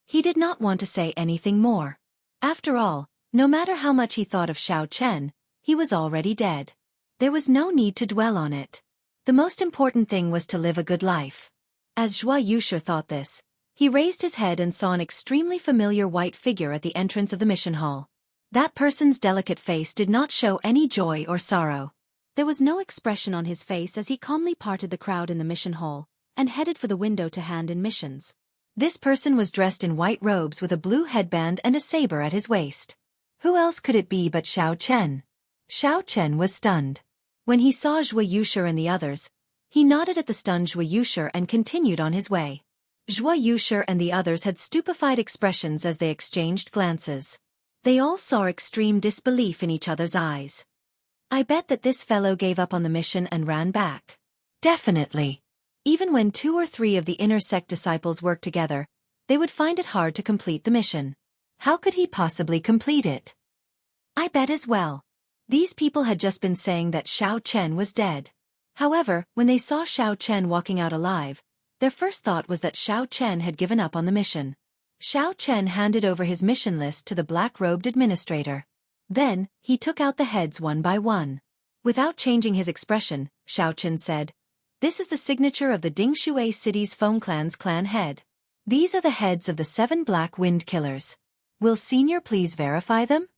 He did not want to say anything more. After all, no matter how much he thought of Xianxia, he was already dead. There was no need to dwell on it. The most important thing was to live a good life. As Wuxia thought this, he raised his head and saw an extremely familiar white figure at the entrance of the mission hall. That person's delicate face did not show any joy or sorrow. There was no expression on his face as he calmly parted the crowd in the mission hall and headed for the window to hand in missions. This person was dressed in white robes with a blue headband and a saber at his waist. Who else could it be but Xianxia? Xianxia was stunned. When he saw Wuxia and the others, he nodded at the stunned Wuxia and continued on his way. Wuxia and the others had stupefied expressions as they exchanged glances. They all saw extreme disbelief in each other's eyes. I bet that this fellow gave up on the mission and ran back. Definitely. Even when 2 or 3 of the inner sect disciples worked together, they would find it hard to complete the mission. How could he possibly complete it? I bet as well. These people had just been saying that Xianxia was dead. However, when they saw Xianxia walking out alive, their first thought was that Xianxia had given up on the mission. Xianxia handed over his mission list to the black-robed administrator. Then, he took out the heads one by one. Without changing his expression, Xianxia said, "This is the signature of the Dingshui city's Foam Clan's clan head. These are the heads of the 7 black wind killers. Will Senior please verify them?"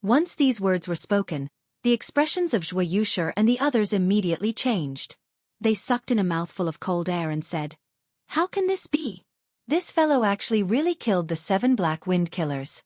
Once these words were spoken, the expressions of Wuxia and the others immediately changed. They sucked in a mouthful of cold air and said, "How can this be? This fellow actually really killed the 7 black wind killers."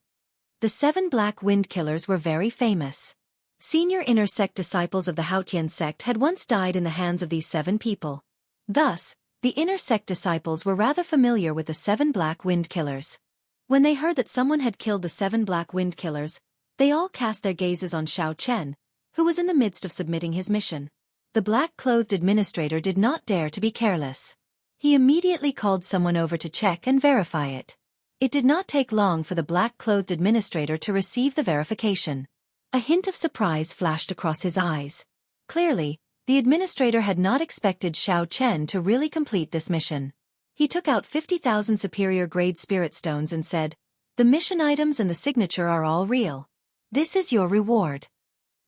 The 7 black wind killers were very famous. Senior inner sect disciples of the Haotian sect had once died in the hands of these 7 people. Thus, the inner sect disciples were rather familiar with the 7 black wind killers. When they heard that someone had killed the 7 black wind killers, they all cast their gazes on Xianxia, who was in the midst of submitting his mission. The black-clothed administrator did not dare to be careless. He immediately called someone over to check and verify it. It did not take long for the black-clothed administrator to receive the verification. A hint of surprise flashed across his eyes. Clearly, the administrator had not expected Xianxia to really complete this mission. He took out 50,000 superior-grade spirit stones and said, "The mission items and the signature are all real. This is your reward."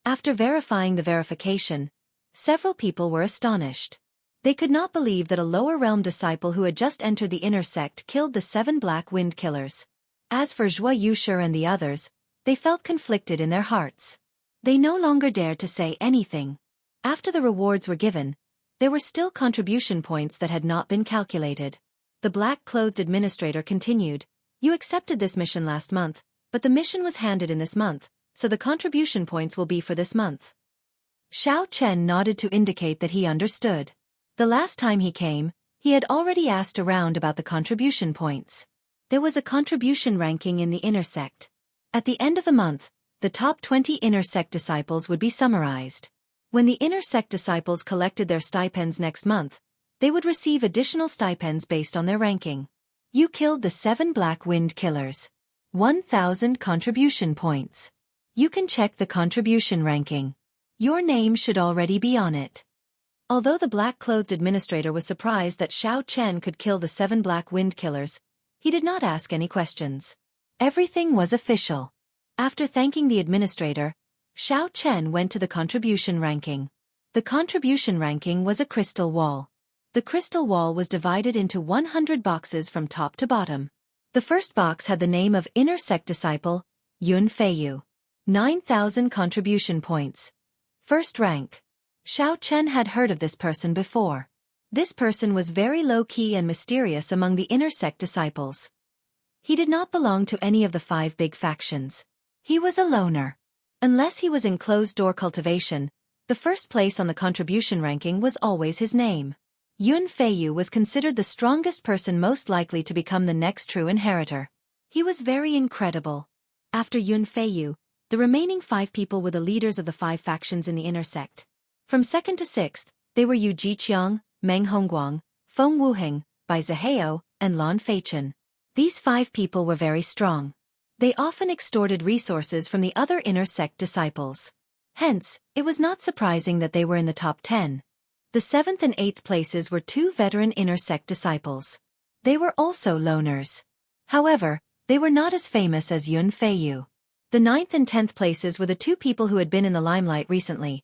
After verifying the verification, several people were astonished. They could not believe that a lower realm disciple who had just entered the inner sect killed the 7 Black Wind Killers. As for Zhuo Yushi and the others, they felt conflicted in their hearts. They no longer dared to say anything. After the rewards were given, there were still contribution points that had not been calculated. The black-clothed administrator continued, "You accepted this mission last month, but the mission was handed in this month, so the contribution points will be for this month." Xiao Chen nodded to indicate that he understood. The last time he came, he had already asked around about the contribution points. There was a contribution ranking in the inner sect. At the end of the month, the top 20 inner sect disciples would be summarized. When the inner sect disciples collected their stipends next month, they would receive additional stipends based on their ranking. You killed the 7 Black Wind Killers. 1,000 contribution points. You can check the contribution ranking. Your name should already be on it. Although the black-clothed administrator was surprised that Xiao Chen could kill the 7 Black Wind Killers, he did not ask any questions. Everything was official. After thanking the administrator, Xiao Chen went to the contribution ranking. The contribution ranking was a crystal wall. The crystal wall was divided into 100 boxes from top to bottom. The first box had the name of Inner Sect Disciple, Yun Feiyu. 9,000 contribution points. First rank. Xiao Chen had heard of this person before. This person was very low-key and mysterious among the inner sect disciples. He did not belong to any of the 5 big factions. He was a loner. Unless he was in closed-door cultivation, the first place on the contribution ranking was always his name. Yun Feiyu was considered the strongest person most likely to become the next true inheritor. He was very incredible. After Yun Feiyu, the remaining 5 people were the leaders of the 5 factions in the inner sect. From 2nd to 6th, they were Yu Jiqiang, Meng Hongguang, Feng Wuheng, Bai Zihao, and Lan Feichen. These 5 people were very strong. They often extorted resources from the other inner sect disciples. Hence, it was not surprising that they were in the top 10. The 7th and 8th places were 2 veteran inner sect disciples. They were also loners. However, they were not as famous as Yun Feiyu. The 9th and 10th places were the 2 people who had been in the limelight recently,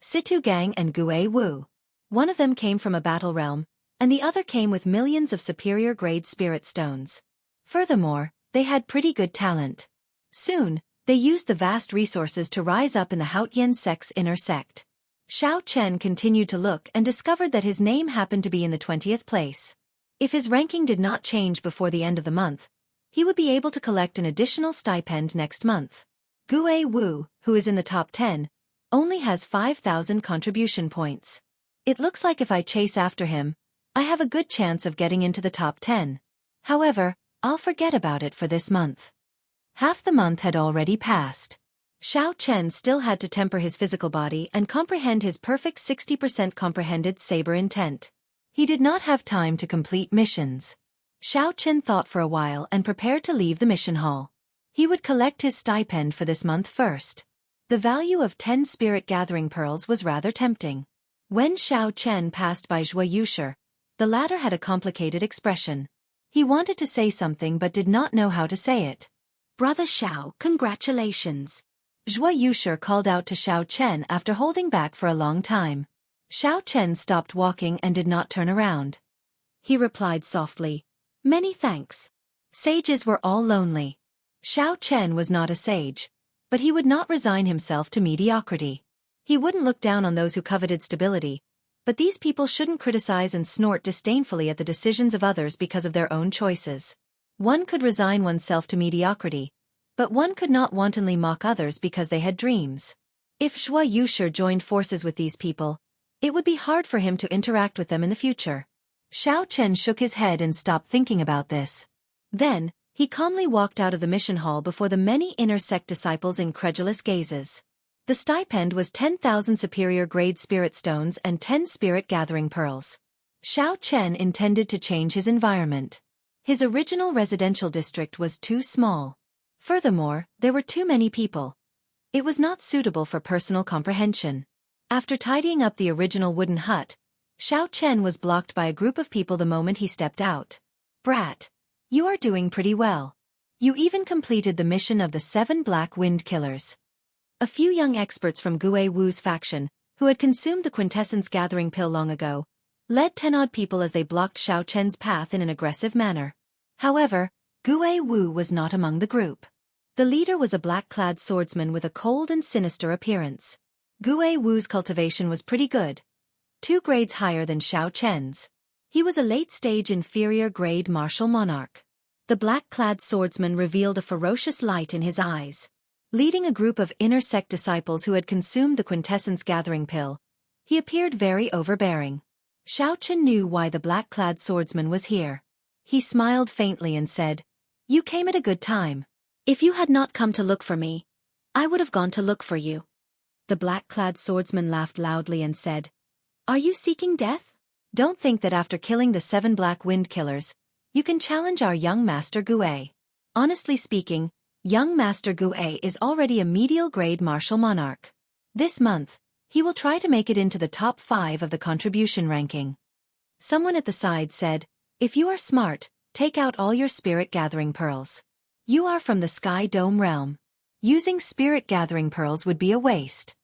Situ Gang and Gue Wu. One of them came from a battle realm, and the other came with millions of superior-grade spirit stones. Furthermore, they had pretty good talent. Soon, they used the vast resources to rise up in the Haotian sect's inner sect. Xiao Chen continued to look and discovered that his name happened to be in the 20th place. If his ranking did not change before the end of the month, he would be able to collect an additional stipend next month. Gue Wu, who is in the top 10, only has 5,000 contribution points. It looks like if I chase after him, I have a good chance of getting into the top 10. However, I'll forget about it for this month. Half the month had already passed. Xiao Chen still had to temper his physical body and comprehend his perfect 60% comprehended saber intent. He did not have time to complete missions. Xiao Chen thought for a while and prepared to leave the mission hall. He would collect his stipend for this month first. The value of 10 spirit gathering pearls was rather tempting. When Xiao Chen passed by Zhuo Yushi, the latter had a complicated expression. He wanted to say something but did not know how to say it. "Brother Xiao, congratulations." Zhuo Yushi called out to Xiao Chen after holding back for a long time. Xiao Chen stopped walking and did not turn around. He replied softly, "Many thanks." Sages were all lonely. Xiao Chen was not a sage, but he would not resign himself to mediocrity. He wouldn't look down on those who coveted stability, but these people shouldn't criticize and snort disdainfully at the decisions of others because of their own choices. One could resign oneself to mediocrity, but one could not wantonly mock others because they had dreams. If Zhuo Yushi joined forces with these people, it would be hard for him to interact with them in the future. Xiao Chen shook his head and stopped thinking about this. Then, he calmly walked out of the mission hall before the many inner sect disciples' incredulous gazes. The stipend was 10,000 superior-grade spirit stones and 10 spirit gathering pearls. Xiao Chen intended to change his environment. His original residential district was too small. Furthermore, there were too many people. It was not suitable for personal comprehension. After tidying up the original wooden hut, Xiao Chen was blocked by a group of people the moment he stepped out. "Brat, you are doing pretty well. You even completed the mission of the 7 Black Wind Killers." A few young experts from Gue Wu's faction, who had consumed the quintessence gathering pill long ago, led 10 odd people as they blocked Xiao Chen's path in an aggressive manner. Gu Wu was not among the group. The leader was a black-clad swordsman with a cold and sinister appearance. Gu Wu's cultivation was pretty good, 2 grades higher than Xiao Chen's. He was a late-stage inferior grade martial monarch. The black-clad swordsman revealed a ferocious light in his eyes. Leading a group of inner sect disciples who had consumed the quintessence gathering pill, he appeared very overbearing. Xiao Chen knew why the black-clad swordsman was here. He smiled faintly and said, "You came at a good time. If you had not come to look for me, I would have gone to look for you." The black-clad swordsman laughed loudly and said, "Are you seeking death? Don't think that after killing the 7 black wind killers, you can challenge our young master Gu. Honestly speaking, young master Gu is already a medial grade martial monarch. This month, he will try to make it into the top 5 of the contribution ranking." Someone at the side said, "If you are smart, take out all your spirit gathering pearls. You are from the Sky Dome realm. Using spirit gathering pearls would be a waste."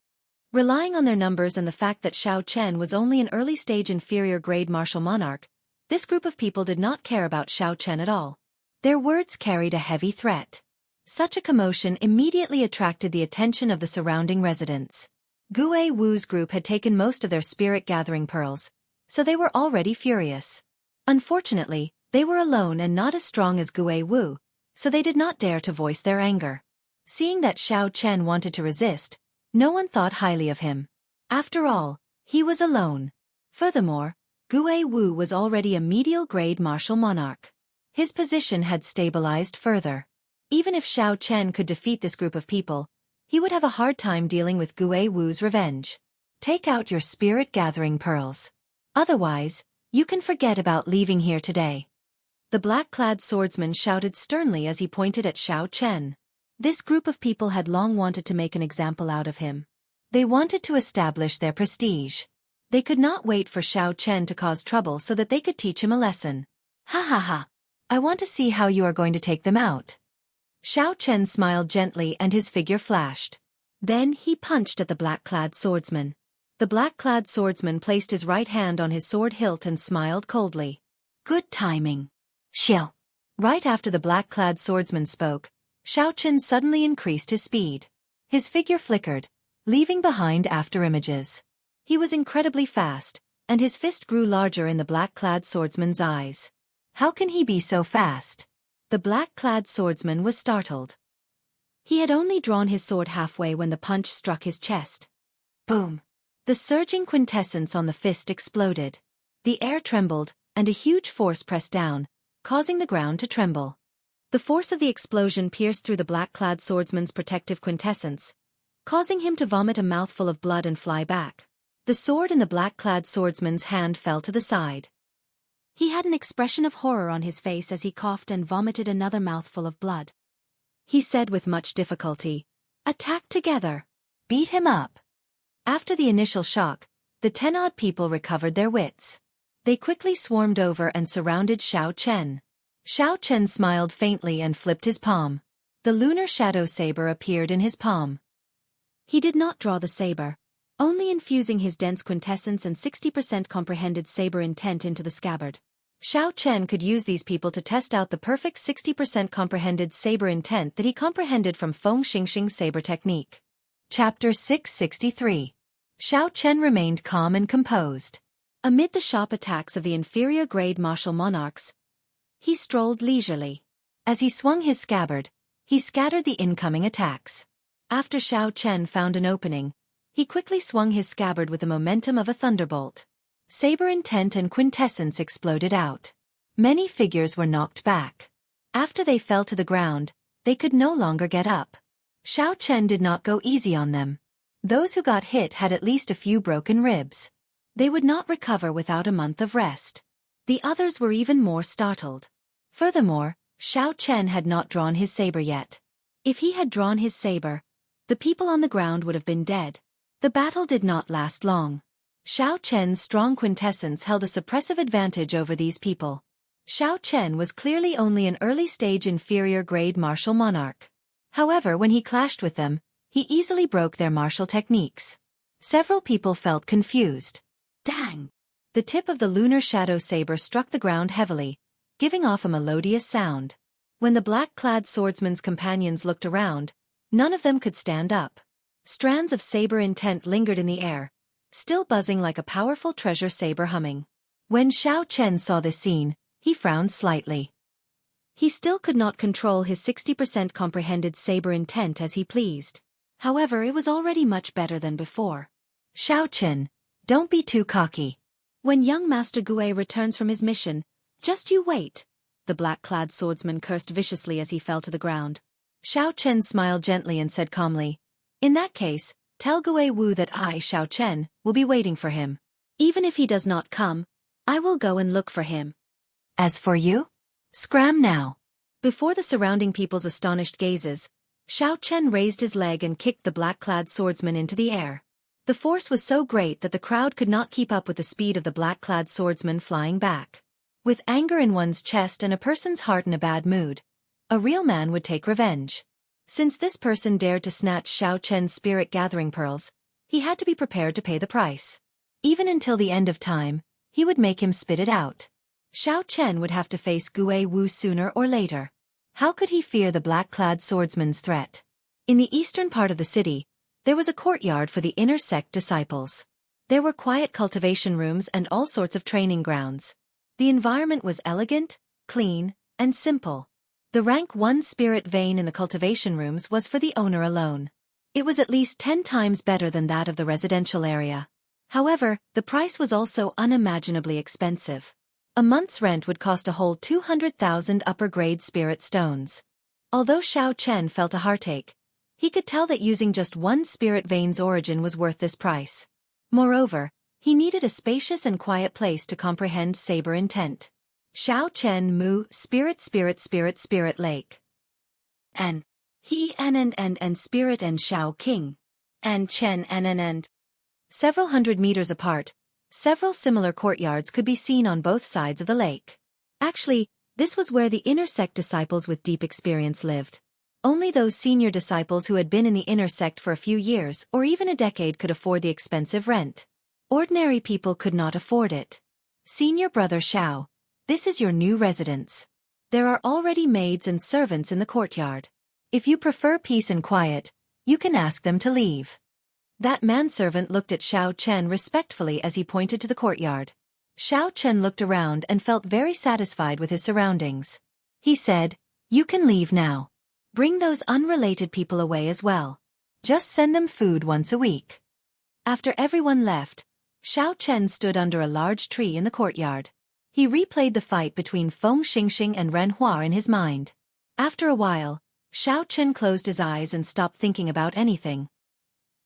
Relying on their numbers and the fact that Xiao Chen was only an early-stage inferior grade martial monarch, this group of people did not care about Xiao Chen at all. Their words carried a heavy threat. Such a commotion immediately attracted the attention of the surrounding residents. Gu Wu's group had taken most of their spirit gathering pearls, so they were already furious. Unfortunately, they were alone and not as strong as Gu Wu, so they did not dare to voice their anger. Seeing that Xiao Chen wanted to resist, no one thought highly of him. After all, he was alone. Furthermore, Gu Wu was already a medial grade martial monarch. His position had stabilized further. Even if Xiao Chen could defeat this group of people, he would have a hard time dealing with Gu Wu's revenge. Take out your spirit gathering pearls. Otherwise, you can forget about leaving here today. The black-clad swordsman shouted sternly as he pointed at Xiao Chen. This group of people had long wanted to make an example out of him. They wanted to establish their prestige. They could not wait for Xiao Chen to cause trouble so that they could teach him a lesson. "Ha ha ha! I want to see how you are going to take them out." Xiao Chen smiled gently and his figure flashed. Then he punched at the black-clad swordsman. The black-clad swordsman placed his right hand on his sword hilt and smiled coldly. "Good timing." Xiao. Right after the black-clad swordsman spoke, Xiao Chen suddenly increased his speed. His figure flickered, leaving behind after images. He was incredibly fast, and his fist grew larger in the black-clad swordsman's eyes. How can he be so fast? The black-clad swordsman was startled. He had only drawn his sword halfway when the punch struck his chest. Boom! The surging quintessence on the fist exploded. The air trembled, and a huge force pressed down, causing the ground to tremble. The force of the explosion pierced through the black-clad swordsman's protective quintessence, causing him to vomit a mouthful of blood and fly back. The sword in the black-clad swordsman's hand fell to the side. He had an expression of horror on his face as he coughed and vomited another mouthful of blood. He said with much difficulty, "Attack together. Beat him up." After the initial shock, the 10-odd people recovered their wits. They quickly swarmed over and surrounded Xiao Chen. Xiao Chen smiled faintly and flipped his palm. The lunar shadow saber appeared in his palm. He did not draw the saber, only infusing his dense quintessence and 60% comprehended saber intent into the scabbard. Xiao Chen could use these people to test out the perfect 60% comprehended saber intent that he comprehended from Feng Xingxing's saber technique. Chapter 663. Xiao Chen remained calm and composed. Amid the sharp attacks of the inferior grade martial monarchs, he strolled leisurely. As he swung his scabbard, he scattered the incoming attacks. After Xiao Chen found an opening, he quickly swung his scabbard with the momentum of a thunderbolt. Saber intent and quintessence exploded out. Many figures were knocked back. After they fell to the ground, they could no longer get up. Xiao Chen did not go easy on them. Those who got hit had at least a few broken ribs. They would not recover without a month of rest. The others were even more startled. Furthermore, Xiao Chen had not drawn his saber yet. If he had drawn his saber, the people on the ground would have been dead. The battle did not last long. Xiao Chen's strong quintessence held a suppressive advantage over these people. Xiao Chen was clearly only an early-stage inferior-grade martial monarch. However, when he clashed with them, he easily broke their martial techniques. Several people felt confused. Dang! The tip of the lunar shadow saber struck the ground heavily, giving off a melodious sound. When the black-clad swordsman's companions looked around, none of them could stand up. Strands of saber intent lingered in the air, still buzzing like a powerful treasure saber humming. When Xiao Chen saw this scene, he frowned slightly. He still could not control his 60% comprehended saber intent as he pleased. However, it was already much better than before. Xiao Chen, don't be too cocky. When young Master Gue returns from his mission, just you wait. The black-clad swordsman cursed viciously as he fell to the ground. Xiao Chen smiled gently and said calmly, "In that case, tell Gue Wu that I, Xiao Chen, will be waiting for him. Even if he does not come, I will go and look for him. As for you? Scram now." Before the surrounding people's astonished gazes, Xiao Chen raised his leg and kicked the black-clad swordsman into the air. The force was so great that the crowd could not keep up with the speed of the black-clad swordsman flying back. With anger in one's chest and a person's heart in a bad mood, a real man would take revenge. Since this person dared to snatch Xiao Chen's spirit-gathering pearls, he had to be prepared to pay the price. Even until the end of time, he would make him spit it out. Xiao Chen would have to face Gue Wu sooner or later. How could he fear the black-clad swordsman's threat? In the eastern part of the city, there was a courtyard for the inner sect disciples. There were quiet cultivation rooms and all sorts of training grounds. The environment was elegant, clean, and simple. The rank 1 spirit vein in the cultivation rooms was for the owner alone. It was at least 10 times better than that of the residential area. However, the price was also unimaginably expensive. A month's rent would cost a whole 200,000 upper-grade spirit stones. Although Xiao Chen felt a heartache, he could tell that using just 1 spirit vein's origin was worth this price. Moreover, he needed a spacious and quiet place to comprehend saber intent. Xiao Chen Mu Spirit Lake. And He and Spirit and Xiao King. And Chen and. Several hundred meters apart, several similar courtyards could be seen on both sides of the lake. Actually, this was where the inner sect disciples with deep experience lived. Only those senior disciples who had been in the inner sect for a few years or even a decade could afford the expensive rent. Ordinary people could not afford it. Senior Brother Xiao, this is your new residence. There are already maids and servants in the courtyard. If you prefer peace and quiet, you can ask them to leave. That manservant looked at Xiao Chen respectfully as he pointed to the courtyard. Xiao Chen looked around and felt very satisfied with his surroundings. He said, "You can leave now. Bring those unrelated people away as well. Just send them food once a week." After everyone left, Xiao Chen stood under a large tree in the courtyard. He replayed the fight between Feng Xingxing and Ren Hua in his mind. After a while, Xiao Chen closed his eyes and stopped thinking about anything.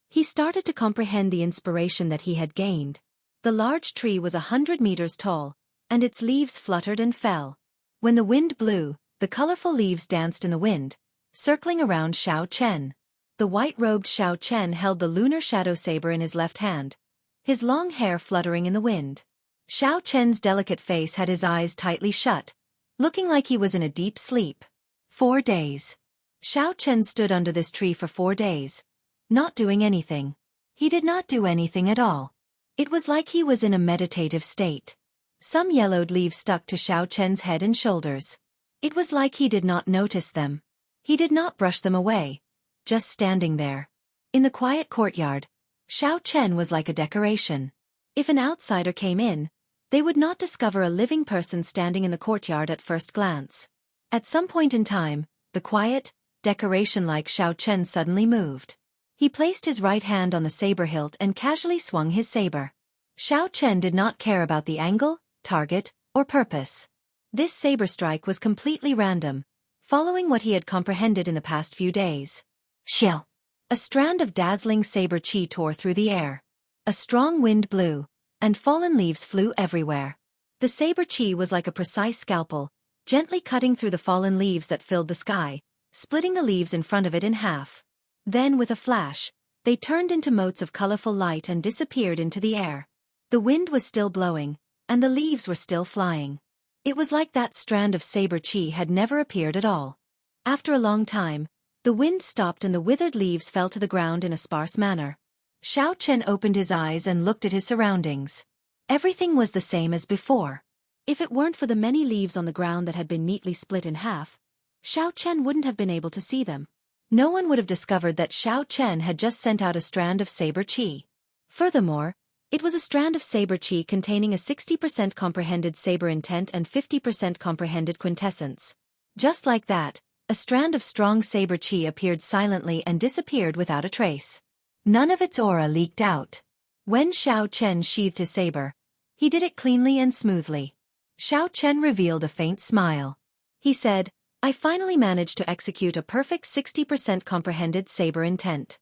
He started to comprehend the inspiration that he had gained. The large tree was 100 meters tall, and its leaves fluttered and fell. When the wind blew, the colorful leaves danced in the wind, circling around Xiao Chen. The white-robed Xiao Chen held the lunar shadow saber in his left hand, his long hair fluttering in the wind. Xiao Chen's delicate face had his eyes tightly shut, looking like he was in a deep sleep. 4 days. Xiao Chen stood under this tree for 4 days, not doing anything. He did not do anything at all. It was like he was in a meditative state. Some yellowed leaves stuck to Xiao Chen's head and shoulders. It was like he did not notice them. He did not brush them away, just standing there. In the quiet courtyard, Xiao Chen was like a decoration. If an outsider came in, they would not discover a living person standing in the courtyard at first glance. At some point in time, the quiet, decoration-like Xiao Chen suddenly moved. He placed his right hand on the saber hilt and casually swung his saber. Xiao Chen did not care about the angle, target, or purpose. This saber strike was completely random, following what he had comprehended in the past few days. Xiao! A strand of dazzling saber chi tore through the air. A strong wind blew, and fallen leaves flew everywhere. The saber chi was like a precise scalpel, gently cutting through the fallen leaves that filled the sky, splitting the leaves in front of it in half. Then with a flash, they turned into motes of colorful light and disappeared into the air. The wind was still blowing, and the leaves were still flying. It was like that strand of saber chi had never appeared at all. After a long time, the wind stopped and the withered leaves fell to the ground in a sparse manner. Xiao Chen opened his eyes and looked at his surroundings. Everything was the same as before. If it weren't for the many leaves on the ground that had been neatly split in half, Xiao Chen wouldn't have been able to see them. No one would have discovered that Xiao Chen had just sent out a strand of saber qi. Furthermore, it was a strand of saber qi containing a 60% comprehended saber intent and 50% comprehended quintessence. Just like that, a strand of strong saber qi appeared silently and disappeared without a trace. None of its aura leaked out. When Xiao Chen sheathed his saber, he did it cleanly and smoothly. Xiao Chen revealed a faint smile. He said, "I finally managed to execute a perfect 60% comprehended saber intent.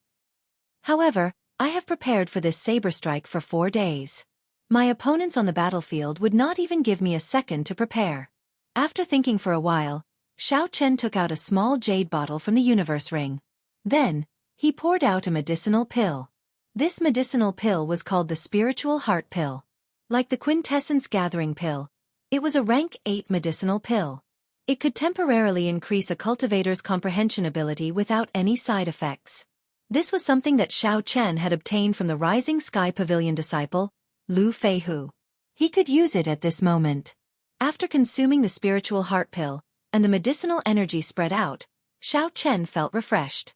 However, I have prepared for this saber strike for 4 days. My opponents on the battlefield would not even give me a second to prepare." After thinking for a while, Xiao Chen took out a small jade bottle from the universe ring. Then, he poured out a medicinal pill. This medicinal pill was called the spiritual heart pill. Like the quintessence gathering pill, it was a rank 8 medicinal pill. It could temporarily increase a cultivator's comprehension ability without any side effects. This was something that Xiao Chen had obtained from the Rising Sky Pavilion disciple, Lu Feihu. He could use it at this moment. After consuming the spiritual heart pill, and the medicinal energy spread out, Xiao Chen felt refreshed.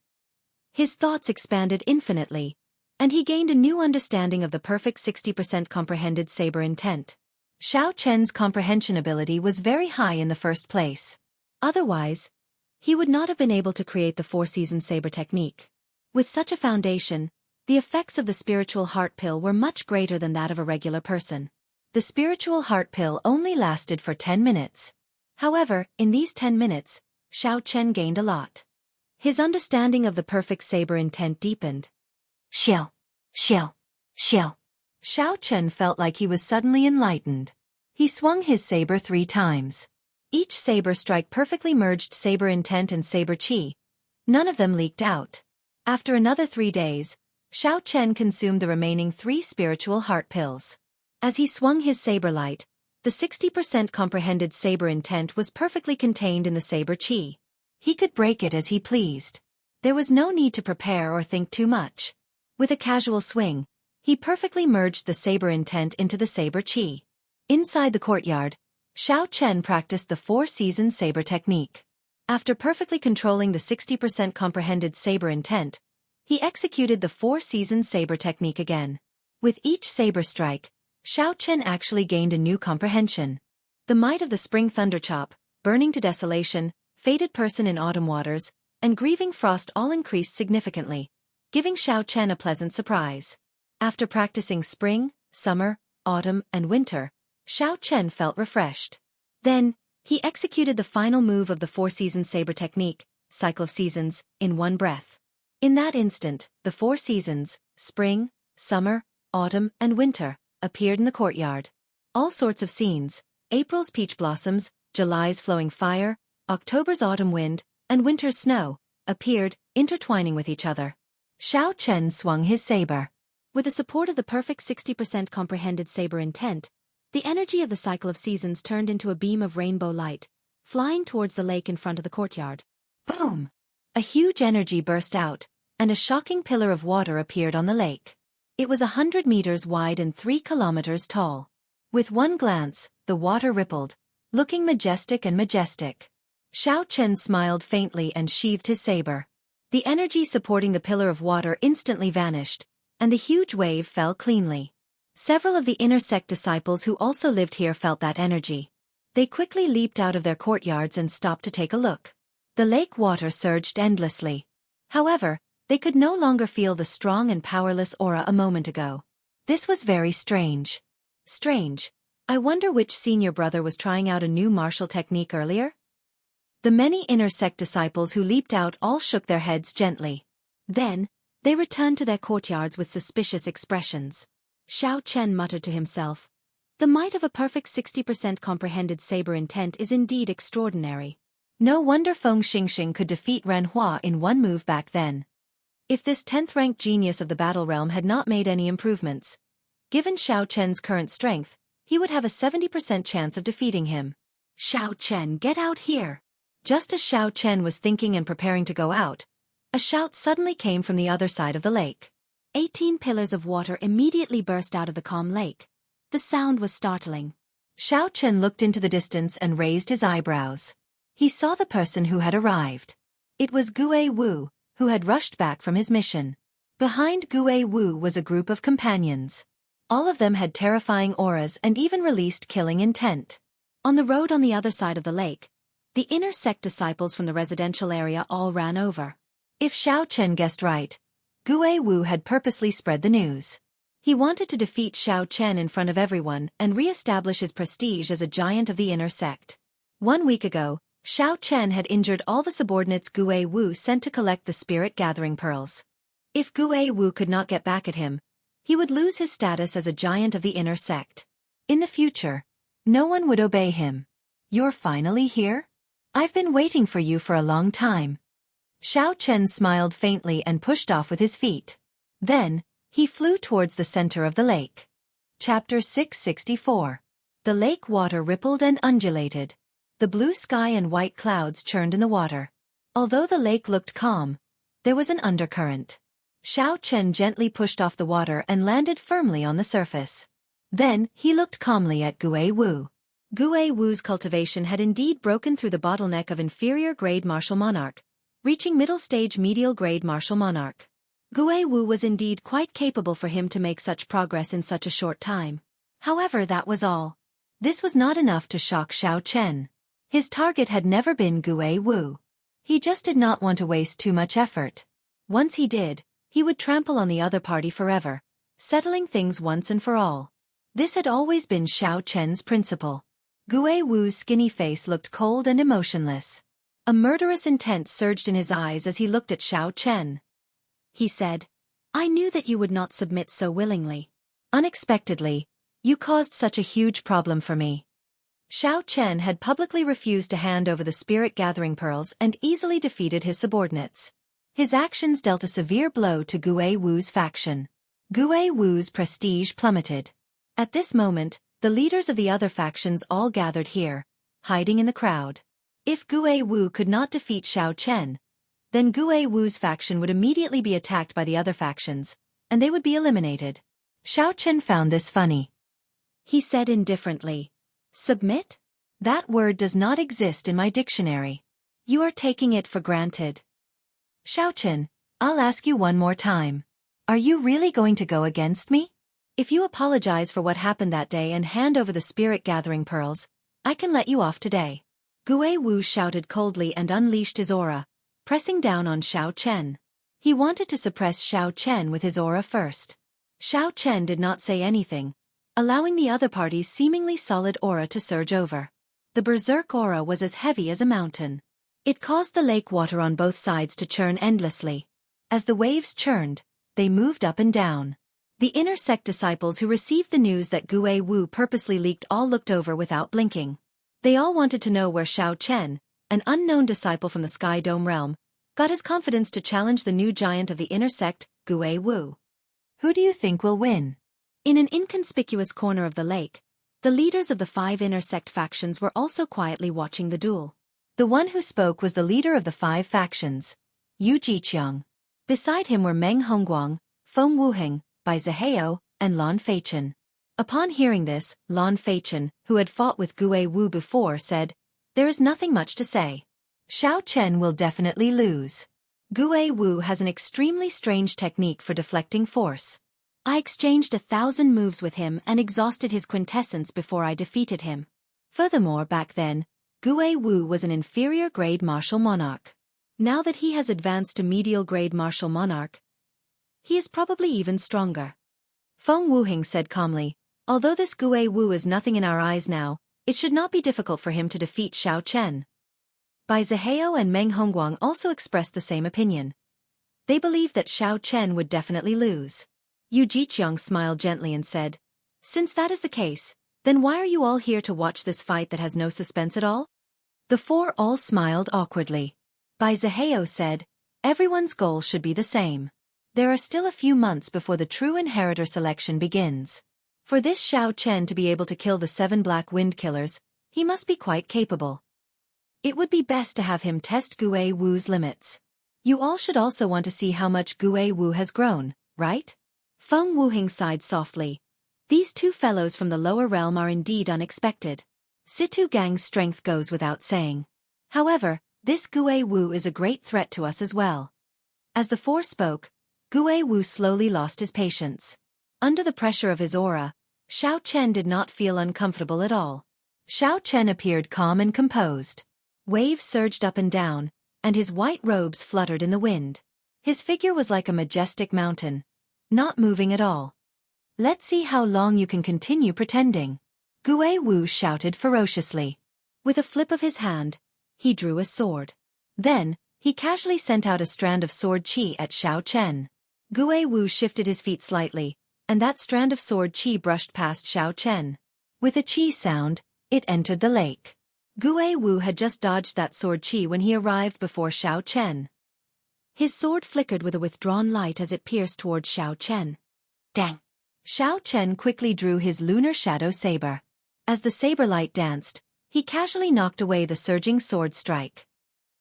His thoughts expanded infinitely, and he gained a new understanding of the perfect 60% comprehended saber intent. Xiao Chen's comprehension ability was very high in the first place. Otherwise, he would not have been able to create the 4-season saber technique. With such a foundation, the effects of the spiritual heart pill were much greater than that of a regular person. The spiritual heart pill only lasted for 10 minutes. However, in these 10 minutes, Xiao Chen gained a lot. His understanding of the perfect saber intent deepened. Xiao, xiao, xiao. Xiao Chen felt like he was suddenly enlightened. He swung his saber 3 times. Each saber strike perfectly merged saber intent and saber qi. None of them leaked out. After another 3 days, Xiao Chen consumed the remaining 3 spiritual heart pills. As he swung his saber light, the 60% comprehended saber intent was perfectly contained in the saber qi. He could break it as he pleased. There was no need to prepare or think too much. With a casual swing, he perfectly merged the saber intent into the saber qi. Inside the courtyard, Xiao Chen practiced the 4-season saber technique. After perfectly controlling the 60% comprehended saber intent, he executed the 4-season saber technique again. With each saber strike, Xiao Chen actually gained a new comprehension. The might of the spring thunderchop, burning to desolation, fated person in autumn waters, and grieving frost all increased significantly, giving Xiao Chen a pleasant surprise. After practicing spring, summer, autumn, and winter, Xiao Chen felt refreshed. Then, he executed the final move of the 4-season saber technique, cycle of seasons, in one breath. In that instant, the 4 seasons, spring, summer, autumn, and winter, appeared in the courtyard. All sorts of scenes, April's peach blossoms, July's flowing fire, October's autumn wind, and winter's snow, appeared, intertwining with each other. Xiao Chen swung his saber. With the support of the perfect 60% comprehended saber intent, the energy of the cycle of seasons turned into a beam of rainbow light, flying towards the lake in front of the courtyard. Boom! A huge energy burst out, and a shocking pillar of water appeared on the lake. It was 100 meters wide and 3 kilometers tall. With one glance, the water rippled, looking majestic and majestic. Xiao Chen smiled faintly and sheathed his saber. The energy supporting the pillar of water instantly vanished, and the huge wave fell cleanly. Several of the inner sect disciples who also lived here felt that energy. They quickly leaped out of their courtyards and stopped to take a look. The lake water surged endlessly. However, they could no longer feel the strong and powerless aura a moment ago. This was very strange. Strange. I wonder which senior brother was trying out a new martial technique earlier? The many inner sect disciples who leaped out all shook their heads gently. Then, they returned to their courtyards with suspicious expressions. Xiao Chen muttered to himself, "The might of a perfect 60% comprehended saber intent is indeed extraordinary. No wonder Feng Xingxing could defeat Ren Hua in one move back then." If this 10th-ranked genius of the battle realm had not made any improvements, given Xiao Chen's current strength, he would have a 70% chance of defeating him. "Xiao Chen, get out here!" Just as Xiao Chen was thinking and preparing to go out, a shout suddenly came from the other side of the lake. 18 pillars of water immediately burst out of the calm lake. The The sound was startling. Xiao Chen looked into the distance and raised his eyebrows. He saw the person who had arrived. It was Gue Wu, who had rushed back from his mission. Behind Gue Wu was a group of companions. All of them had terrifying auras and even released killing intent. On the road on the other side of the lake, the inner sect disciples from the residential area all ran over. If Xiao Chen guessed right, Gue Wu had purposely spread the news. He wanted to defeat Xiao Chen in front of everyone and re-establish his prestige as a giant of the inner sect. 1 week ago, Xiao Chen had injured all the subordinates Gue Wu sent to collect the spirit-gathering pearls. If Gue Wu could not get back at him, he would lose his status as a giant of the inner sect. In the future, no one would obey him. You're finally here? I've been waiting for you for a long time. Xiao Chen smiled faintly and pushed off with his feet. Then, he flew towards the center of the lake. Chapter 664. The lake water rippled and undulated. The blue sky and white clouds churned in the water. Although the lake looked calm, there was an undercurrent. Xiao Chen gently pushed off the water and landed firmly on the surface. Then, he looked calmly at Gue Wu. Gue Wu's cultivation had indeed broken through the bottleneck of inferior-grade martial monarch, reaching middle-stage medial-grade martial monarch. Gue Wu was indeed quite capable for him to make such progress in such a short time. However, that was all. This was not enough to shock Xiao Chen. His target had never been Gue Wu. He just did not want to waste too much effort. Once he did, he would trample on the other party forever, settling things once and for all. This had always been Xiao Chen's principle. Gue Wu's skinny face looked cold and emotionless. A murderous intent surged in his eyes as he looked at Xiao Chen. He said, "I knew that you would not submit so willingly. Unexpectedly, you caused such a huge problem for me." Xiao Chen had publicly refused to hand over the spirit-gathering pearls and easily defeated his subordinates. His actions dealt a severe blow to Gue Wu's faction. Gue Wu's prestige plummeted. At this moment, the leaders of the other factions all gathered here, hiding in the crowd. If Gue Wu could not defeat Xiao Chen, then Gue Wu's faction would immediately be attacked by the other factions, and they would be eliminated. Xiao Chen found this funny. He said indifferently, "Submit? That word does not exist in my dictionary. You are taking it for granted." Xiao Chen, I'll ask you one more time. Are you really going to go against me? If you apologize for what happened that day and hand over the spirit-gathering pearls, I can let you off today. Gue Wu shouted coldly and unleashed his aura, pressing down on Xiao Chen. He wanted to suppress Xiao Chen with his aura first. Xiao Chen did not say anything, allowing the other party's seemingly solid aura to surge over. The berserk aura was as heavy as a mountain. It caused the lake water on both sides to churn endlessly. As the waves churned, they moved up and down. The inner sect disciples who received the news that Gue Wu purposely leaked all looked over without blinking. They all wanted to know where Xiao Chen, an unknown disciple from the Sky Dome realm, got his confidence to challenge the new giant of the inner sect, Gue Wu. Who do you think will win? In an inconspicuous corner of the lake, the leaders of the 5 inner sect factions were also quietly watching the duel. The one who spoke was the leader of the 5 factions, Yu Jiqiang. Beside him were Meng Hongguang, Feng Wuheng, Bai Zihao, and Lan Feichen. Upon hearing this, Lan Feichen, who had fought with Gue Wu before, said, "There is nothing much to say. Xiao Chen will definitely lose. Gue Wu has an extremely strange technique for deflecting force. I exchanged 1,000 moves with him and exhausted his quintessence before I defeated him. Furthermore, back then, Gue Wu was an inferior-grade martial monarch. Now that he has advanced to medial-grade martial monarch, he is probably even stronger." Feng Wuheng said calmly, "Although this Gue Wu is nothing in our eyes now, it should not be difficult for him to defeat Xiao Chen." Bai Zihao and Meng Hongguang also expressed the same opinion. They believed that Xiao Chen would definitely lose. Yu Jiqiang smiled gently and said, "Since that is the case, then why are you all here to watch this fight that has no suspense at all?" The 4 all smiled awkwardly. Bai Zihao said, "Everyone's goal should be the same. There are still a few months before the true inheritor selection begins. For this Xiao Chen to be able to kill the 7 black wind killers, he must be quite capable. It would be best to have him test Gue Wu's limits. You all should also want to see how much Gue Wu has grown, right?" Feng Wuheng sighed softly. These two fellows from the lower realm are indeed unexpected. Situ Gang's strength goes without saying. However, this Gue Wu is a great threat to us as well. As the four spoke, Gue Wu slowly lost his patience. Under the pressure of his aura, Xiao Chen did not feel uncomfortable at all. Xiao Chen appeared calm and composed. Waves surged up and down, and his white robes fluttered in the wind. His figure was like a majestic mountain, not moving at all. Let's see how long you can continue pretending. Gue Wu shouted ferociously. With a flip of his hand, he drew a sword. Then, he casually sent out a strand of sword qi at Xiao Chen. Gue Wu shifted his feet slightly, and that strand of sword qi brushed past Xiao Chen. With a qi sound, it entered the lake. Gue Wu had just dodged that sword qi when he arrived before Xiao Chen. His sword flickered with a withdrawn light as it pierced toward Xiao Chen. Dang! Xiao Chen quickly drew his lunar shadow saber. As the saber light danced, he casually knocked away the surging sword strike.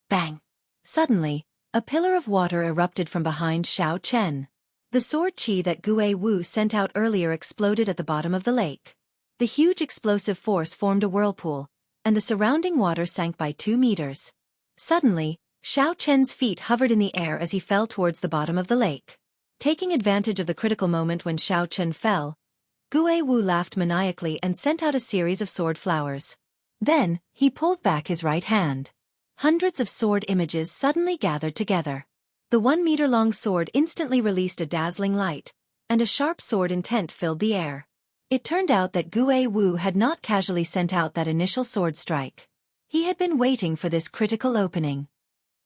Bang! Suddenly, a pillar of water erupted from behind Xiao Chen. The sword qi that Gue Wu sent out earlier exploded at the bottom of the lake. The huge explosive force formed a whirlpool, and the surrounding water sank by 2 meters. Suddenly, Xiao Chen's feet hovered in the air as he fell towards the bottom of the lake. Taking advantage of the critical moment when Xiao Chen fell, Gue Wu laughed maniacally and sent out a series of sword flowers. Then, he pulled back his right hand. Hundreds of sword images suddenly gathered together. The 1-meter-long sword instantly released a dazzling light, and a sharp sword intent filled the air. It turned out that Gue Wu had not casually sent out that initial sword strike. He had been waiting for this critical opening.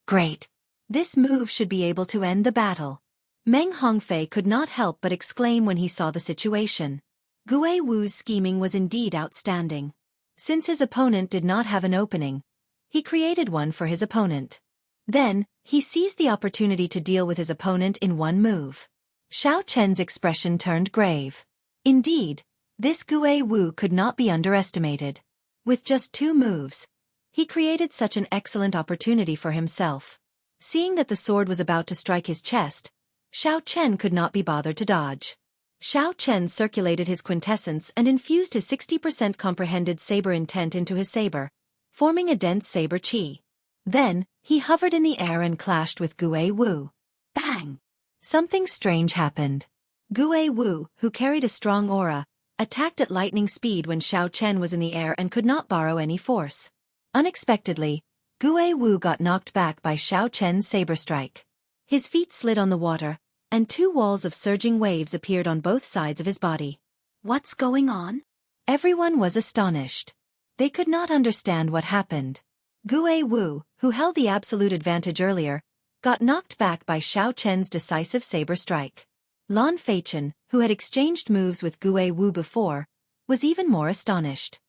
Great! This move should be able to end the battle. Meng Hongfei could not help but exclaim when he saw the situation. Gue Wu's scheming was indeed outstanding. Since his opponent did not have an opening, he created one for his opponent. Then, he seized the opportunity to deal with his opponent in one move. Xiao Chen's expression turned grave. Indeed, this Gue Wu could not be underestimated. With just 2 moves, he created such an excellent opportunity for himself. Seeing that the sword was about to strike his chest, Xiao Chen could not be bothered to dodge. Xiao Chen circulated his quintessence and infused his 60% comprehended saber intent into his saber, forming a dense saber qi. Then, he hovered in the air and clashed with Gue Wu. Bang! Something strange happened. Gue Wu, who carried a strong aura, attacked at lightning speed when Xiao Chen was in the air and could not borrow any force. Unexpectedly, Gue Wu got knocked back by Xiao Chen's saber strike. His feet slid on the water, and 2 walls of surging waves appeared on both sides of his body. What's going on? Everyone was astonished. They could not understand what happened. Gue Wu, who held the absolute advantage earlier, got knocked back by Xiao Chen's decisive saber strike. Lan Feichen, who had exchanged moves with Gue Wu before, was even more astonished.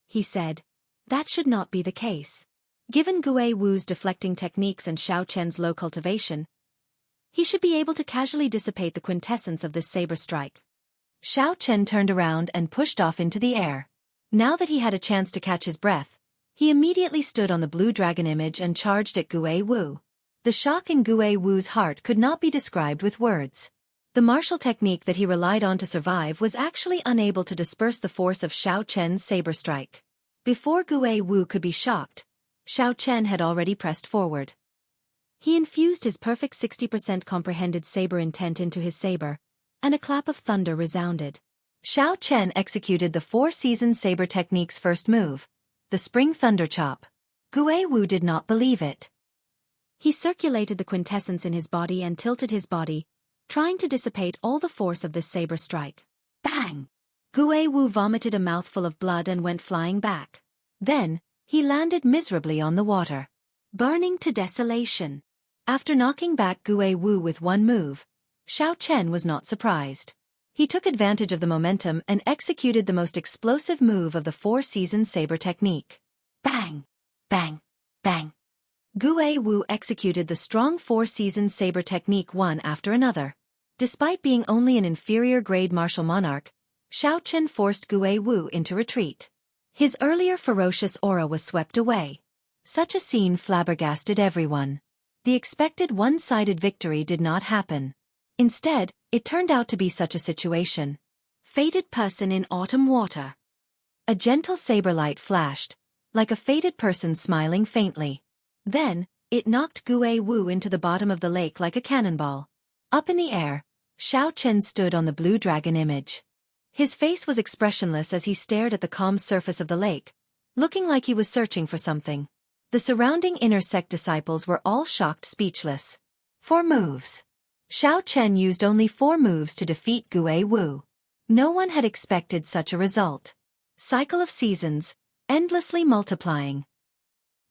He said, "That should not be the case. Given Gue Wu's deflecting techniques and Xiao Chen's low cultivation, he should be able to casually dissipate the quintessence of this saber strike." Xiao Chen turned around and pushed off into the air. Now that he had a chance to catch his breath, he immediately stood on the blue dragon image and charged at Gue Wu. The shock in Gue Wu's heart could not be described with words. The martial technique that he relied on to survive was actually unable to disperse the force of Xiao Chen's saber strike. Before Gue Wu could be shocked, Xiao Chen had already pressed forward. He infused his perfect 60% comprehended saber intent into his saber, and a clap of thunder resounded. Xiao Chen executed the 4-season saber technique's first move, the spring thunder chop. Gue Wu did not believe it. He circulated the quintessence in his body and tilted his body, trying to dissipate all the force of this saber strike. Bang! Gue Wu vomited a mouthful of blood and went flying back. Then, he landed miserably on the water, burning to desolation. After knocking back Gue Wu with one move, Xiao Chen was not surprised. He took advantage of the momentum and executed the most explosive move of the 4-season saber technique. Bang! Bang! Bang! Gue Wu executed the strong 4-season saber technique one after another. Despite being only an inferior-grade martial monarch, Xiao Chen forced Gue Wu into retreat. His earlier ferocious aura was swept away. Such a scene flabbergasted everyone. The expected one-sided victory did not happen. Instead, it turned out to be such a situation. Fated person in autumn water. A gentle saber light flashed, like a fated person smiling faintly. Then, it knocked Gue Wu into the bottom of the lake like a cannonball. Up in the air, Xiao Chen stood on the blue dragon image. His face was expressionless as he stared at the calm surface of the lake, looking like he was searching for something. The surrounding inner sect disciples were all shocked speechless. 4 moves. Xiao Chen used only 4 moves to defeat Gue Wu. No one had expected such a result. Cycle of seasons, endlessly multiplying.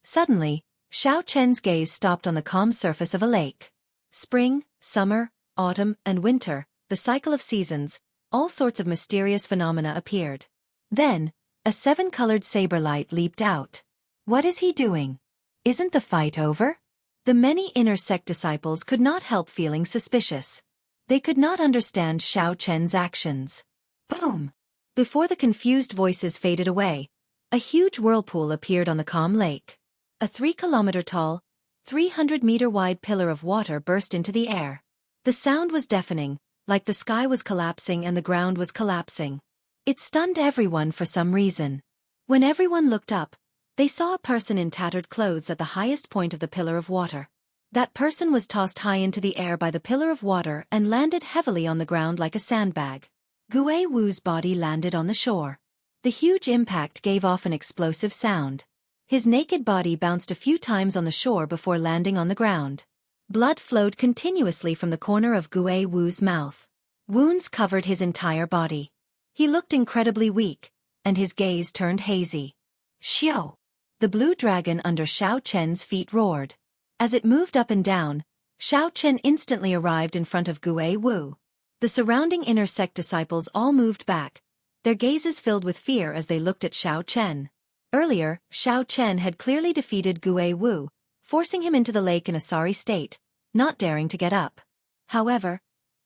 Suddenly, Xiao Chen's gaze stopped on the calm surface of a lake. Spring, summer, autumn, and winter, the cycle of seasons, all sorts of mysterious phenomena appeared. Then, a 7-colored saber light leaped out. What is he doing? Isn't the fight over? The many inner sect disciples could not help feeling suspicious. They could not understand Xiao Chen's actions. Boom! Before the confused voices faded away, a huge whirlpool appeared on the calm lake. A 3-kilometer-tall, 300-meter-wide pillar of water burst into the air. The sound was deafening, like the sky was collapsing and the ground was collapsing. It stunned everyone for some reason. When everyone looked up, they saw a person in tattered clothes at the highest point of the pillar of water. That person was tossed high into the air by the pillar of water and landed heavily on the ground like a sandbag. Gue Wu's body landed on the shore. The huge impact gave off an explosive sound. His naked body bounced a few times on the shore before landing on the ground. Blood flowed continuously from the corner of Gue Wu's mouth. Wounds covered his entire body. He looked incredibly weak, and his gaze turned hazy. Xiao! The blue dragon under Xiao Chen's feet roared. As it moved up and down, Xiao Chen instantly arrived in front of Gue Wu. The surrounding inner sect disciples all moved back, their gazes filled with fear as they looked at Xiao Chen. Earlier, Xiao Chen had clearly defeated Gue Wu, forcing him into the lake in a sorry state, not daring to get up. However,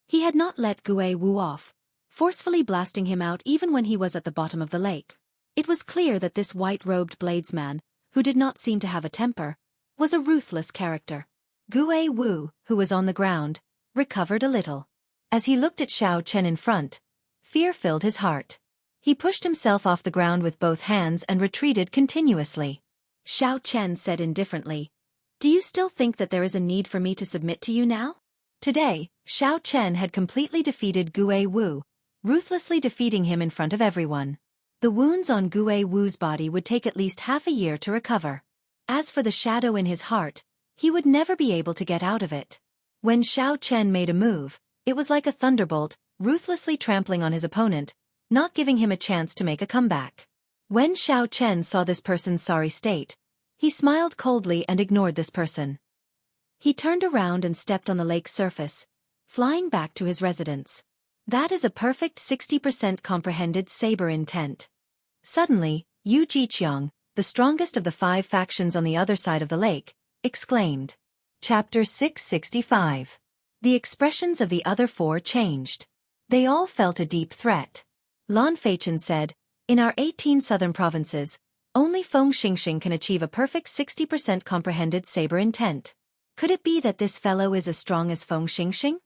he had not let Gue Wu off, forcefully blasting him out even when he was at the bottom of the lake. It was clear that this white-robed bladesman, who did not seem to have a temper, was a ruthless character. Gue Wu, who was on the ground, recovered a little. As he looked at Xiao Chen in front, fear filled his heart. He pushed himself off the ground with both hands and retreated continuously. Xiao Chen said indifferently, "Do you still think that there is a need for me to submit to you now?" Today, Xiao Chen had completely defeated Gue Wu, ruthlessly defeating him in front of everyone. The wounds on Gue Wu's body would take at least half a year to recover. As for the shadow in his heart, he would never be able to get out of it. When Xiao Chen made a move, it was like a thunderbolt, ruthlessly trampling on his opponent, not giving him a chance to make a comeback. When Xiao Chen saw this person's sorry state, he smiled coldly and ignored this person. He turned around and stepped on the lake's surface, flying back to his residence. That is a perfect 60% comprehended saber intent. Suddenly, Yu Jiqiang, the strongest of the 5 factions on the other side of the lake, exclaimed. Chapter 665. The expressions of the other 4 changed. They all felt a deep threat. Lan Feichen said, "In our 18 southern provinces, only Feng Xingxing can achieve a perfect 60% comprehended saber intent. Could it be that this fellow is as strong as Feng Xingxing?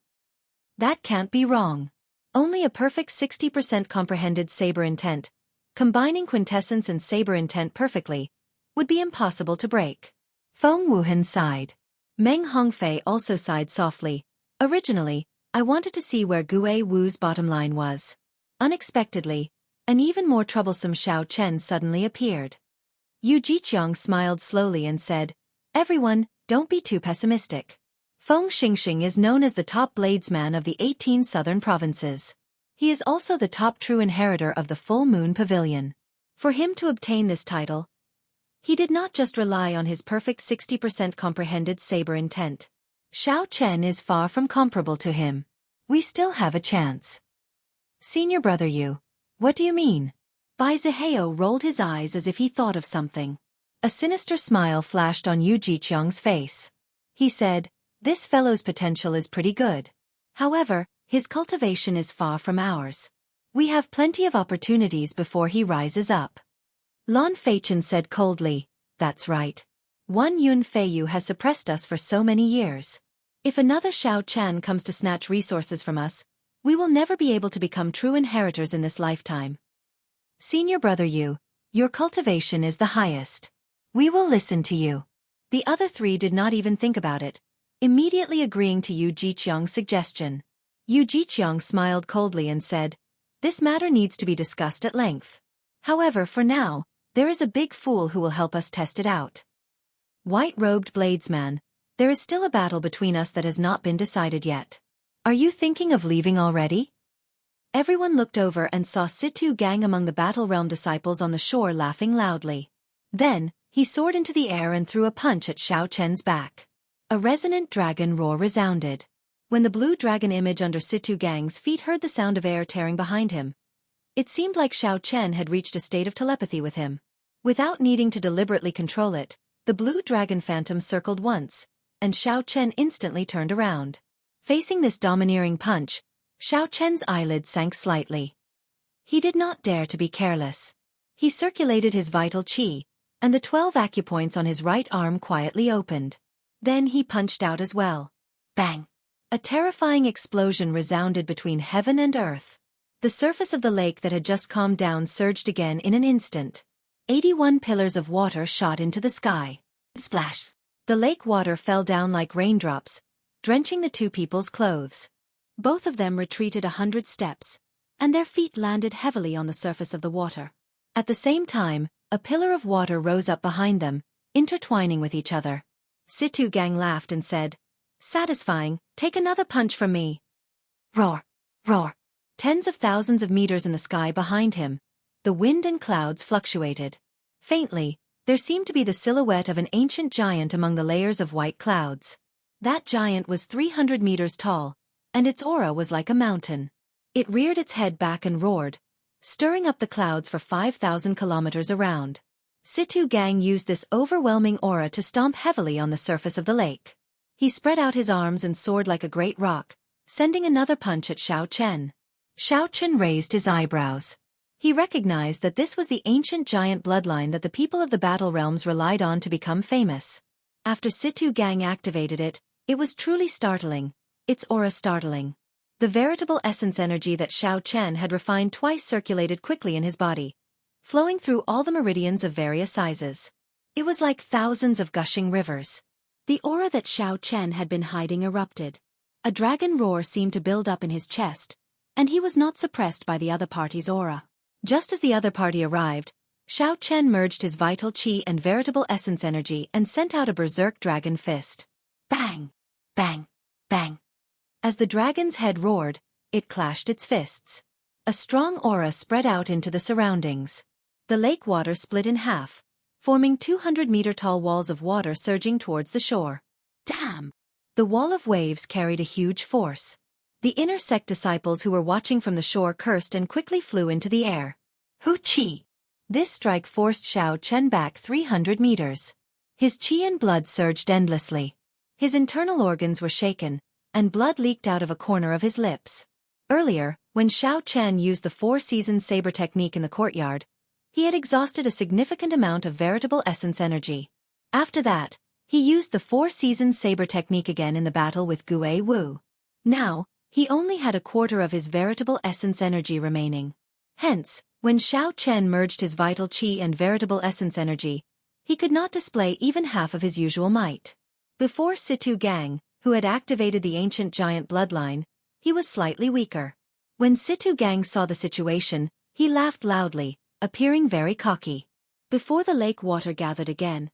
That can't be wrong. Only a perfect 60% comprehended saber intent, combining quintessence and saber intent perfectly, would be impossible to break." Feng Wuhan sighed. Meng Hongfei also sighed softly. "Originally, I wanted to see where Gue Wu's bottom line was." Unexpectedly, an even more troublesome Xiao Chen suddenly appeared. Yu Jiqiang smiled slowly and said, "Everyone, don't be too pessimistic. Feng Xingxing is known as the top bladesman of the 18 southern provinces. He is also the top true inheritor of the Full Moon Pavilion. For him to obtain this title, he did not just rely on his perfect 60% comprehended saber intent. Xiao Chen is far from comparable to him. We still have a chance." "Senior brother Yu, what do you mean?" Bai Zihao rolled his eyes as if he thought of something. A sinister smile flashed on Yu Jiqiang's face. He said, "This fellow's potential is pretty good. However, his cultivation is far from ours. We have plenty of opportunities before he rises up." Lan Feichen said coldly, "That's right. One Yun Feiyu has suppressed us for so many years. If another Xiao Chan comes to snatch resources from us, We will never be able to become true inheritors in this lifetime. Senior brother Yu, your cultivation is the highest. We will listen to you. The other three did not even think about it, immediately agreeing to Yu Jiqiang's suggestion. Yu Jiqiang smiled coldly and said, "This matter needs to be discussed at length. However, for now, there is a big fool who will help us test it out. White-robed bladesman, there is still a battle between us that has not been decided yet. Are you thinking of leaving already?" Everyone looked over and saw Situ Gang among the Battle Realm disciples on the shore laughing loudly. Then, he soared into the air and threw a punch at Xiao Chen's back. A resonant dragon roar resounded. When the blue dragon image under Situ Gang's feet heard the sound of air tearing behind him, it seemed like Xiao Chen had reached a state of telepathy with him. Without needing to deliberately control it, the blue dragon phantom circled once, and Xiao Chen instantly turned around. Facing this domineering punch, Xiao Chen's eyelids sank slightly. He did not dare to be careless. He circulated his vital qi, and the 12 acupoints on his right arm quietly opened. Then he punched out as well. Bang! A terrifying explosion resounded between heaven and earth. The surface of the lake that had just calmed down surged again in an instant. 81 pillars of water shot into the sky. Splash! The lake water fell down like raindrops, drenching the two people's clothes. Both of them retreated 100 steps, and their feet landed heavily on the surface of the water. At the same time, a pillar of water rose up behind them, intertwining with each other. Situ Gang laughed and said, "Satisfying, take another punch from me." Roar! Roar! Tens of thousands of meters in the sky behind him, the wind and clouds fluctuated. Faintly, there seemed to be the silhouette of an ancient giant among the layers of white clouds. That giant was 300 meters tall, and its aura was like a mountain. It reared its head back and roared, stirring up the clouds for 5,000 kilometers around. Situ Gang used this overwhelming aura to stomp heavily on the surface of the lake. He spread out his arms and soared like a great rock, sending another punch at Xiao Chen. Xiao Chen raised his eyebrows. He recognized that this was the ancient giant bloodline that the people of the Battle Realms relied on to become famous. After Situ Gang activated it, it was truly startling, its aura startling. The veritable essence energy that Xiao Chen had refined twice circulated quickly in his body, flowing through all the meridians of various sizes. It was like thousands of gushing rivers. The aura that Xiao Chen had been hiding erupted. A dragon roar seemed to build up in his chest, and he was not suppressed by the other party's aura. Just as the other party arrived, Xiao Chen merged his vital qi and veritable essence energy and sent out a berserk dragon fist. Bang! Bang! Bang! As the dragon's head roared, it clashed its fists. A strong aura spread out into the surroundings. The lake water split in half, forming 200-meter-tall walls of water surging towards the shore. Damn! The wall of waves carried a huge force. The inner sect disciples who were watching from the shore cursed and quickly flew into the air. Hu Qi! This strike forced Xiao Chen back 300 meters. His qi and blood surged endlessly. His internal organs were shaken, and blood leaked out of a corner of his lips. Earlier, when Xiao Chen used the four-seasons saber technique in the courtyard, he had exhausted a significant amount of veritable essence energy. After that, he used the four-seasons saber technique again in the battle with Gue Wu. Now, he only had a quarter of his veritable essence energy remaining. Hence, when Xiao Chen merged his vital qi and veritable essence energy, he could not display even half of his usual might. Before Situ Gang, who had activated the ancient giant bloodline, he was slightly weaker. When Situ Gang saw the situation, he laughed loudly, appearing very cocky. Before the lake water gathered again,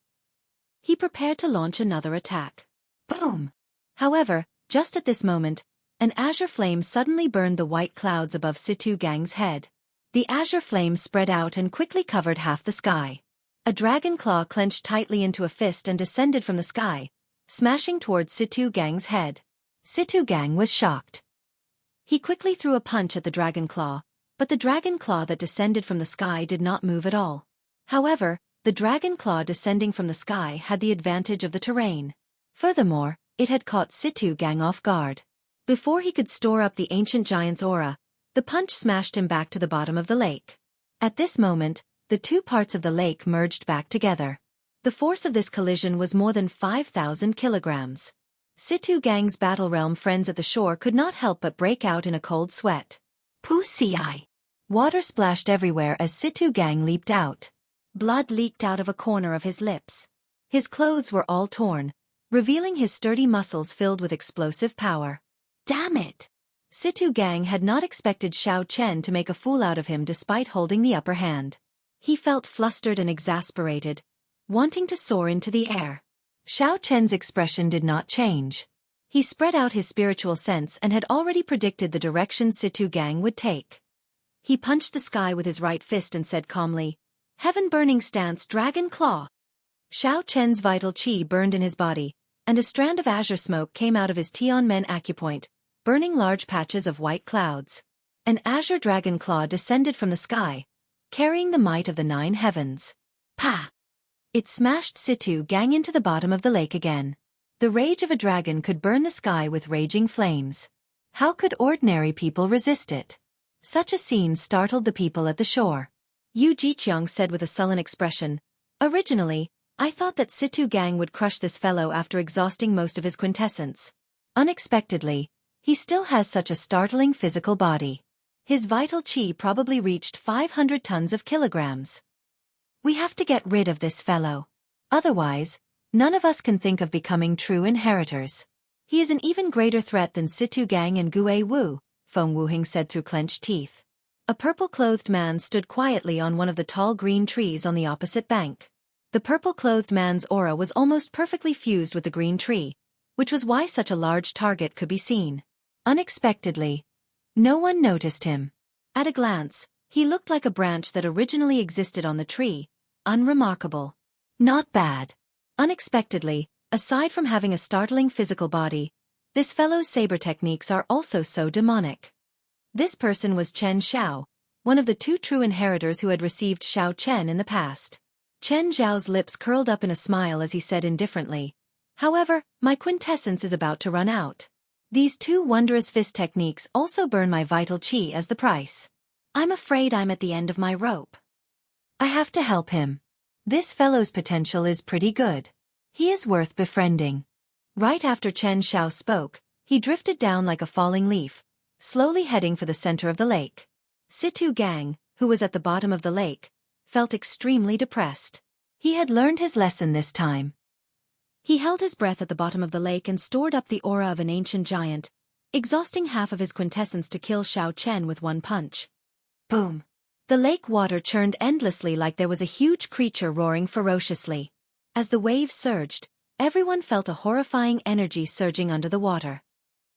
he prepared to launch another attack. Boom! However, just at this moment, an azure flame suddenly burned the white clouds above Situ Gang's head. The azure flame spread out and quickly covered half the sky. A dragon claw clenched tightly into a fist and descended from the sky, smashing towards Situ Gang's head. Situ Gang was shocked. He quickly threw a punch at the dragon claw, but the dragon claw that descended from the sky did not move at all. However, the dragon claw descending from the sky had the advantage of the terrain. Furthermore, it had caught Situ Gang off guard. Before he could store up the ancient giant's aura, the punch smashed him back to the bottom of the lake. At this moment, the two parts of the lake merged back together. The force of this collision was more than 5,000 kilograms. Situ Gang's Battle Realm friends at the shore could not help but break out in a cold sweat. Pussy. Water splashed everywhere as Situ Gang leaped out. Blood leaked out of a corner of his lips. His clothes were all torn, revealing his sturdy muscles filled with explosive power. Damn it! Situ Gang had not expected Xiao Chen to make a fool out of him despite holding the upper hand. He felt flustered and exasperated, wanting to soar into the air. Xiao Chen's expression did not change. He spread out his spiritual sense and had already predicted the direction Situ Gang would take. He punched the sky with his right fist and said calmly, "Heaven-burning stance, Dragon Claw." Xiao Chen's vital qi burned in his body, and a strand of azure smoke came out of his Tianmen acupoint, burning large patches of white clouds. An azure dragon claw descended from the sky, carrying the might of the 9 heavens. Pa! It smashed Situ Gang into the bottom of the lake again. The rage of a dragon could burn the sky with raging flames. How could ordinary people resist it? Such a scene startled the people at the shore. Yu Jiqiang said with a sullen expression, "Originally, I thought that Situ Gang would crush this fellow after exhausting most of his quintessence. Unexpectedly, he still has such a startling physical body. His vital qi probably reached 500 tons of kilograms. We have to get rid of this fellow. Otherwise, none of us can think of becoming true inheritors. He is an even greater threat than Situ Gang and Gue Wu," Feng Wuhing said through clenched teeth. A purple-clothed man stood quietly on one of the tall green trees on the opposite bank. The purple-clothed man's aura was almost perfectly fused with the green tree, which was why such a large target could be seen. Unexpectedly, no one noticed him. At a glance, he looked like a branch that originally existed on the tree, unremarkable. Not bad. Unexpectedly, aside from having a startling physical body, this fellow's saber techniques are also so demonic. This person was Chen Xiao, one of the 2 true inheritors who had received Xiao Chen in the past. Chen Zhao's lips curled up in a smile as he said indifferently, "However, my quintessence is about to run out. These 2 wondrous fist techniques also burn my vital qi as the price. I'm afraid I'm at the end of my rope. I have to help him. This fellow's potential is pretty good. He is worth befriending." Right after Chen Xiao spoke, he drifted down like a falling leaf, slowly heading for the center of the lake. Situ Gang, who was at the bottom of the lake, felt extremely depressed. He had learned his lesson this time. He held his breath at the bottom of the lake and stored up the aura of an ancient giant, exhausting half of his quintessence to kill Xiao Chen with one punch. Boom! The lake water churned endlessly like there was a huge creature roaring ferociously. As the waves surged, everyone felt a horrifying energy surging under the water.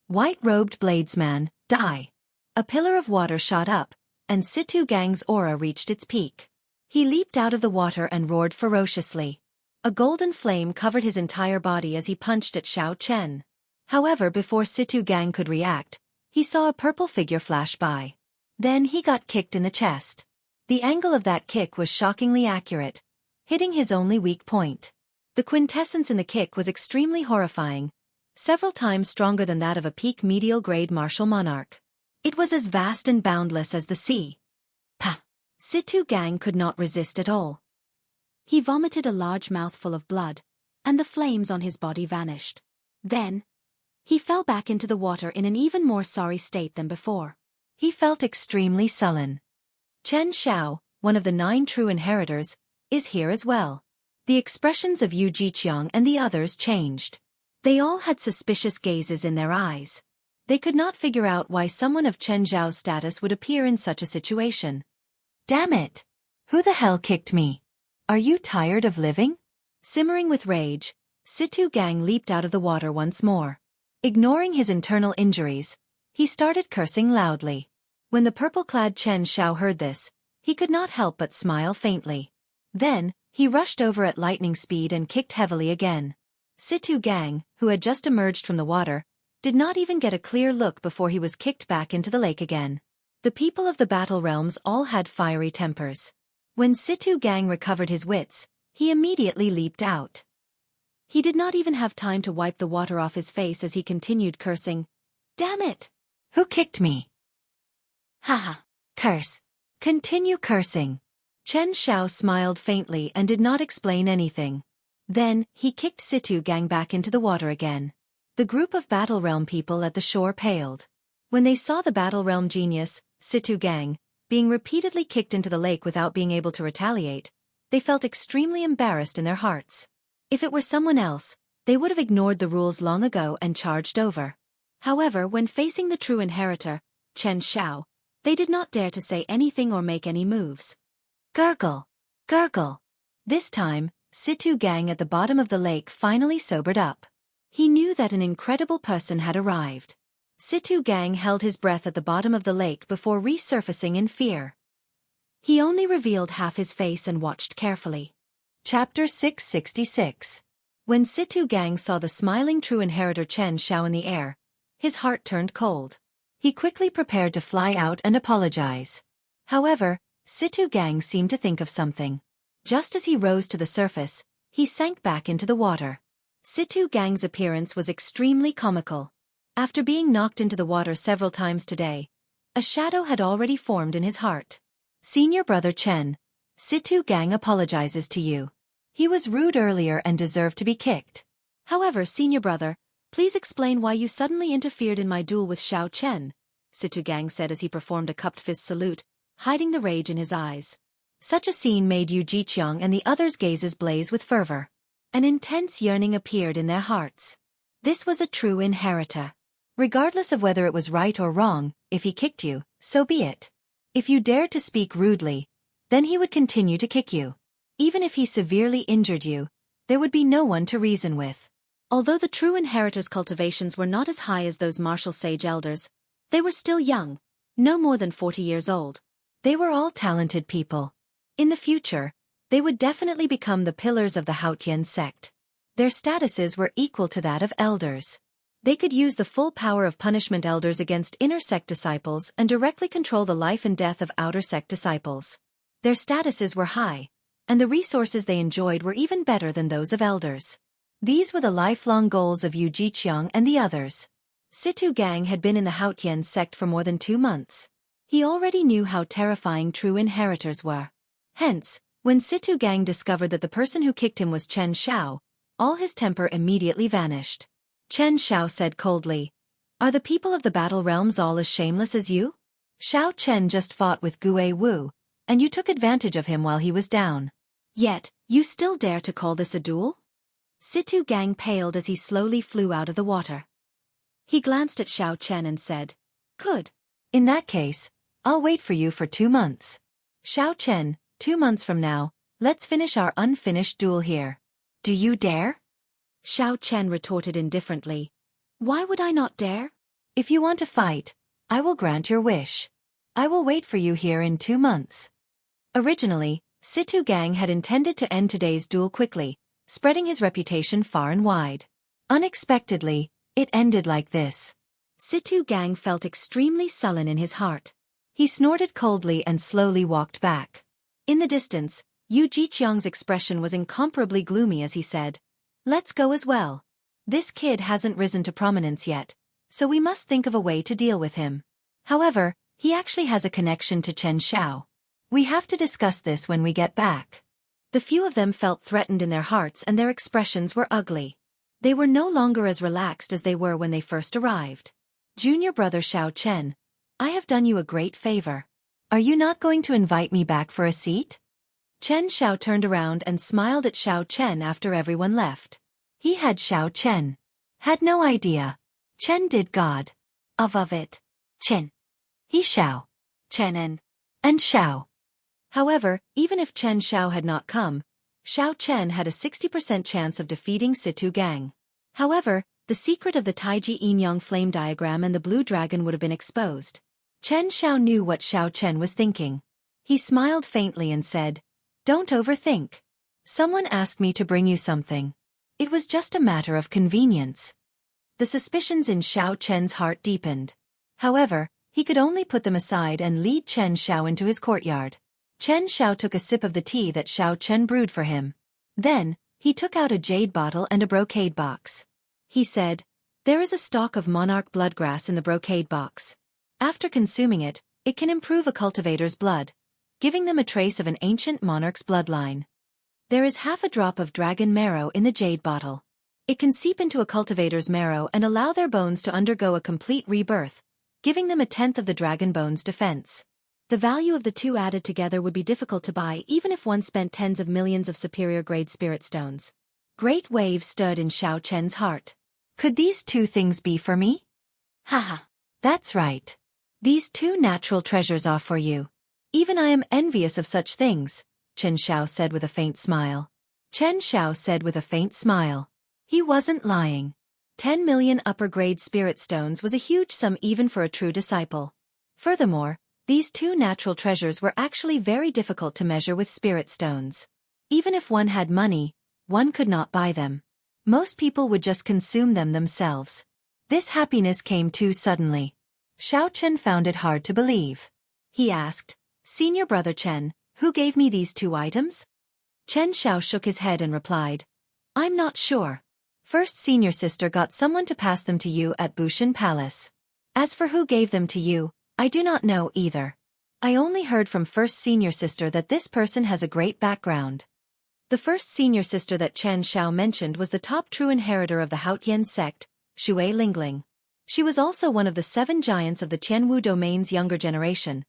White-robed bladesman, die! A pillar of water shot up, and Situ Gang's aura reached its peak. He leaped out of the water and roared ferociously. A golden flame covered his entire body as he punched at Xiao Chen. However, before Situ Gang could react, he saw a purple figure flash by. Then he got kicked in the chest. The angle of that kick was shockingly accurate, hitting his only weak point. The quintessence in the kick was extremely horrifying, several times stronger than that of a peak medial-grade martial monarch. It was as vast and boundless as the sea. Pah! Situ Gang could not resist at all. He vomited a large mouthful of blood, and the flames on his body vanished. Then, he fell back into the water in an even more sorry state than before. He felt extremely sullen. Chen Xiao, one of the 9 true inheritors, is here as well. The expressions of Yu Jiqiang and the others changed. They all had suspicious gazes in their eyes. They could not figure out why someone of Chen Zhao's status would appear in such a situation. Damn it! Who the hell kicked me? Are you tired of living? Simmering with rage, Situ Gang leaped out of the water once more. Ignoring his internal injuries, he started cursing loudly. When the purple-clad Chen Xiao heard this, he could not help but smile faintly. Then, he rushed over at lightning speed and kicked heavily again. Situ Gang, who had just emerged from the water, did not even get a clear look before he was kicked back into the lake again. The people of the battle realms all had fiery tempers. When Situ Gang recovered his wits, he immediately leaped out. He did not even have time to wipe the water off his face as he continued cursing. Damn it! Who kicked me? Haha! Curse! Continue cursing. Chen Xiao smiled faintly and did not explain anything. Then, he kicked Situ Gang back into the water again. The group of Battle Realm people at the shore paled. When they saw the Battle Realm genius, Situ Gang, being repeatedly kicked into the lake without being able to retaliate, they felt extremely embarrassed in their hearts. If it were someone else, they would have ignored the rules long ago and charged over. However, when facing the true inheritor, Chen Xiao, they did not dare to say anything or make any moves. Gurgle! Gurgle! This time, Situ Gang at the bottom of the lake finally sobered up. He knew that an incredible person had arrived. Situ Gang held his breath at the bottom of the lake before resurfacing in fear. He only revealed half his face and watched carefully. Chapter 666. When Situ Gang saw the smiling true inheritor Chen Xiao in the air, his heart turned cold. He quickly prepared to fly out and apologize. However, Situ Gang seemed to think of something. Just as he rose to the surface, he sank back into the water. Situ Gang's appearance was extremely comical. After being knocked into the water several times today, a shadow had already formed in his heart. Senior brother Chen, Situ Gang apologizes to you. He was rude earlier and deserved to be kicked. However, senior brother, please explain why you suddenly interfered in my duel with Xiao Chen, Situ Gang said as he performed a cupped fist salute, hiding the rage in his eyes. Such a scene made Yu Jiqiang and the others' gazes blaze with fervor. An intense yearning appeared in their hearts. This was a true inheritor. Regardless of whether it was right or wrong, if he kicked you, so be it. If you dared to speak rudely, then he would continue to kick you. Even if he severely injured you, there would be no one to reason with. Although the true inheritors' cultivations were not as high as those martial sage elders, they were still young, no more than 40 years old. They were all talented people. In the future, they would definitely become the pillars of the Haotian sect. Their statuses were equal to that of elders. They could use the full power of punishment elders against inner sect disciples and directly control the life and death of outer sect disciples. Their statuses were high, and the resources they enjoyed were even better than those of elders. These were the lifelong goals of Yu Jiqiang and the others. Situ Gang had been in the Haotian sect for more than 2 months. He already knew how terrifying true inheritors were. Hence, when Situ Gang discovered that the person who kicked him was Chen Xiao, all his temper immediately vanished. Chen Xiao said coldly, "Are the people of the Battle Realms all as shameless as you? Xiao Chen just fought with Gue Wu, and you took advantage of him while he was down. Yet, you still dare to call this a duel?" Situ Gang paled as he slowly flew out of the water. He glanced at Xiao Chen and said, "Good. In that case, I'll wait for you for 2 months. Xiao Chen, 2 months from now, let's finish our unfinished duel here. Do you dare?" Xiao Chen retorted indifferently, "Why would I not dare? If you want to fight, I will grant your wish. I will wait for you here in 2 months." Originally, Situ Gang had intended to end today's duel quickly, spreading his reputation far and wide. Unexpectedly, it ended like this. Situ Gang felt extremely sullen in his heart. He snorted coldly and slowly walked back. In the distance, Yu Jiqiang's expression was incomparably gloomy as he said, "Let's go as well. This kid hasn't risen to prominence yet, so we must think of a way to deal with him. However, he actually has a connection to Chen Xiao. We have to discuss this when we get back." The few of them felt threatened in their hearts and their expressions were ugly. They were no longer as relaxed as they were when they first arrived. "Junior brother Xiao Chen, I have done you a great favor. Are you not going to invite me back for a seat?" Chen Xiao turned around and smiled at Xiao Chen after everyone left. He had Xiao Chen. Had no idea. Chen did God. Of it. Chen. He Xiao. Chen and Xiao. However, even if Chen Xiao had not come, Xiao Chen had a 60% chance of defeating Situ Gang. However, the secret of the Taiji Yin-Yang flame diagram and the blue dragon would have been exposed. Chen Xiao knew what Xiao Chen was thinking. He smiled faintly and said, "Don't overthink. Someone asked me to bring you something. It was just a matter of convenience." The suspicions in Xiao Chen's heart deepened. However, he could only put them aside and lead Chen Xiao into his courtyard. Chen Xiao took a sip of the tea that Xiao Chen brewed for him. Then, he took out a jade bottle and a brocade box. He said, "There is a stalk of monarch bloodgrass in the brocade box. After consuming it, it can improve a cultivator's blood, giving them a trace of an ancient monarch's bloodline. There is half a drop of dragon marrow in the jade bottle. It can seep into a cultivator's marrow and allow their bones to undergo a complete rebirth, giving them a tenth of the dragon bone's defense. The value of the two added together would be difficult to buy even if one spent tens of millions of superior-grade spirit stones. Great waves stood in Xiao Chen's heart. Could these two things be for me? Haha. That's right. These two natural treasures are for you. Even I am envious of such things, Chen Xiao said with a faint smile. Chen Xiao said with a faint smile. He wasn't lying. 10 million upper-grade spirit stones was a huge sum even for a true disciple. Furthermore, these two natural treasures were actually very difficult to measure with spirit stones. Even if one had money, one could not buy them. Most people would just consume them themselves. This happiness came too suddenly. Xiao Chen found it hard to believe. He asked, "Senior brother Chen, who gave me these two items?" Chen Xiao shook his head and replied, "I'm not sure. First senior sister got someone to pass them to you at Bushin Palace. As for who gave them to you, I do not know either. I only heard from first senior sister that this person has a great background." The first senior sister that Chen Xiao mentioned was the top true inheritor of the Haotian sect, Xue Lingling. She was also one of the 7 giants of the Jianghu domain's younger generation,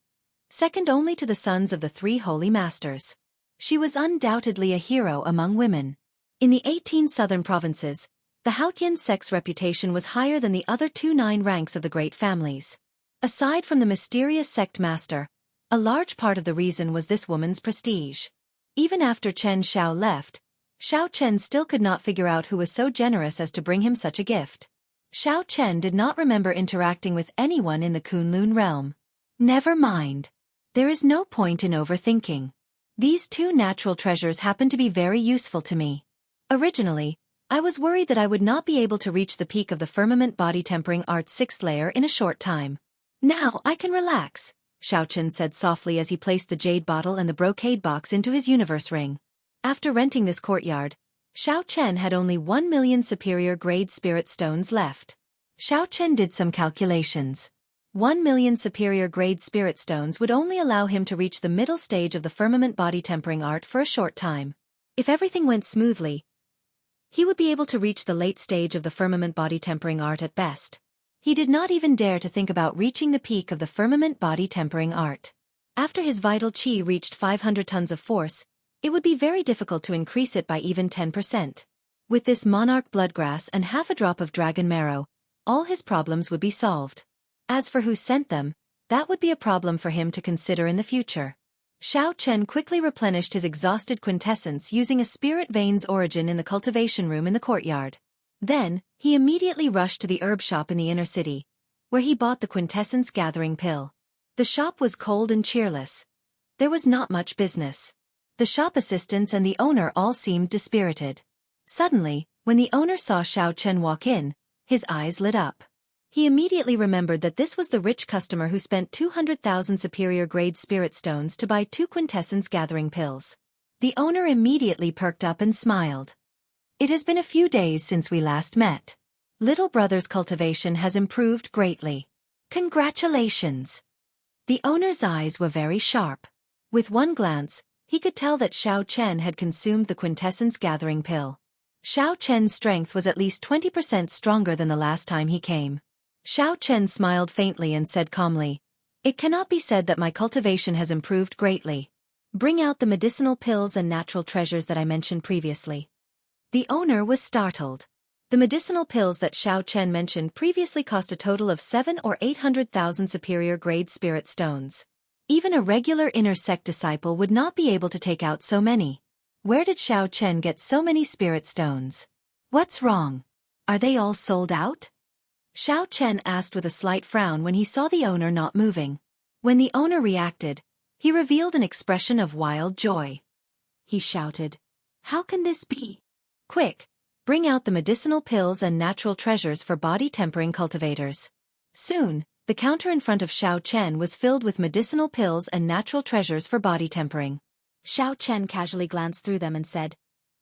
second only to the sons of the 3 holy masters. She was undoubtedly a hero among women. In the 18 southern provinces, the Haotian sect's reputation was higher than the other 9 ranks of the great families. Aside from the mysterious sect master, a large part of the reason was this woman's prestige. Even after Chen Xiao left, Xiao Chen still could not figure out who was so generous as to bring him such a gift. Xiao Chen did not remember interacting with anyone in the Kunlun realm. Never mind. There is no point in overthinking. These two natural treasures happen to be very useful to me. Originally, I was worried that I would not be able to reach the peak of the firmament body tempering art's 6th layer in a short time. Now I can relax, Xiao Chen said softly as he placed the jade bottle and the brocade box into his universe ring. After renting this courtyard, Xiao Chen had only 1 million superior-grade spirit stones left. Xiao Chen did some calculations. 1 million superior-grade spirit stones would only allow him to reach the middle stage of the firmament body tempering art for a short time. If everything went smoothly, he would be able to reach the late stage of the firmament body tempering art at best. He did not even dare to think about reaching the peak of the firmament body tempering art. After his vital qi reached 500 tons of force, it would be very difficult to increase it by even 10%. With this monarch bloodgrass and half a drop of dragon marrow, all his problems would be solved. As for who sent them, that would be a problem for him to consider in the future. Xiao Chen quickly replenished his exhausted quintessence using a spirit vein's origin in the cultivation room in the courtyard. Then, he immediately rushed to the herb shop in the inner city, where he bought the quintessence gathering pill. The shop was cold and cheerless. There was not much business. The shop assistants and the owner all seemed dispirited. Suddenly, when the owner saw Xiao Chen walk in, his eyes lit up. He immediately remembered that this was the rich customer who spent 200,000 superior-grade spirit stones to buy 2 quintessence gathering pills. The owner immediately perked up and smiled. "It has been a few days since we last met. Little brother's cultivation has improved greatly. Congratulations." The owner's eyes were very sharp. With one glance, he could tell that Xiao Chen had consumed the quintessence gathering pill. Xiao Chen's strength was at least 20% stronger than the last time he came. Xiao Chen smiled faintly and said calmly, "It cannot be said that my cultivation has improved greatly. Bring out the medicinal pills and natural treasures that I mentioned previously." The owner was startled. The medicinal pills that Xiao Chen mentioned previously cost a total of 7 or 800,000 superior-grade spirit stones. Even a regular inner sect disciple would not be able to take out so many. Where did Xiao Chen get so many spirit stones? What's wrong? Are they all sold out? Xiao Chen asked with a slight frown when he saw the owner not moving. When the owner reacted, he revealed an expression of wild joy. He shouted, "How can this be? Quick, bring out the medicinal pills and natural treasures for body tempering cultivators." Soon, the counter in front of Xiao Chen was filled with medicinal pills and natural treasures for body tempering. Xiao Chen casually glanced through them and said,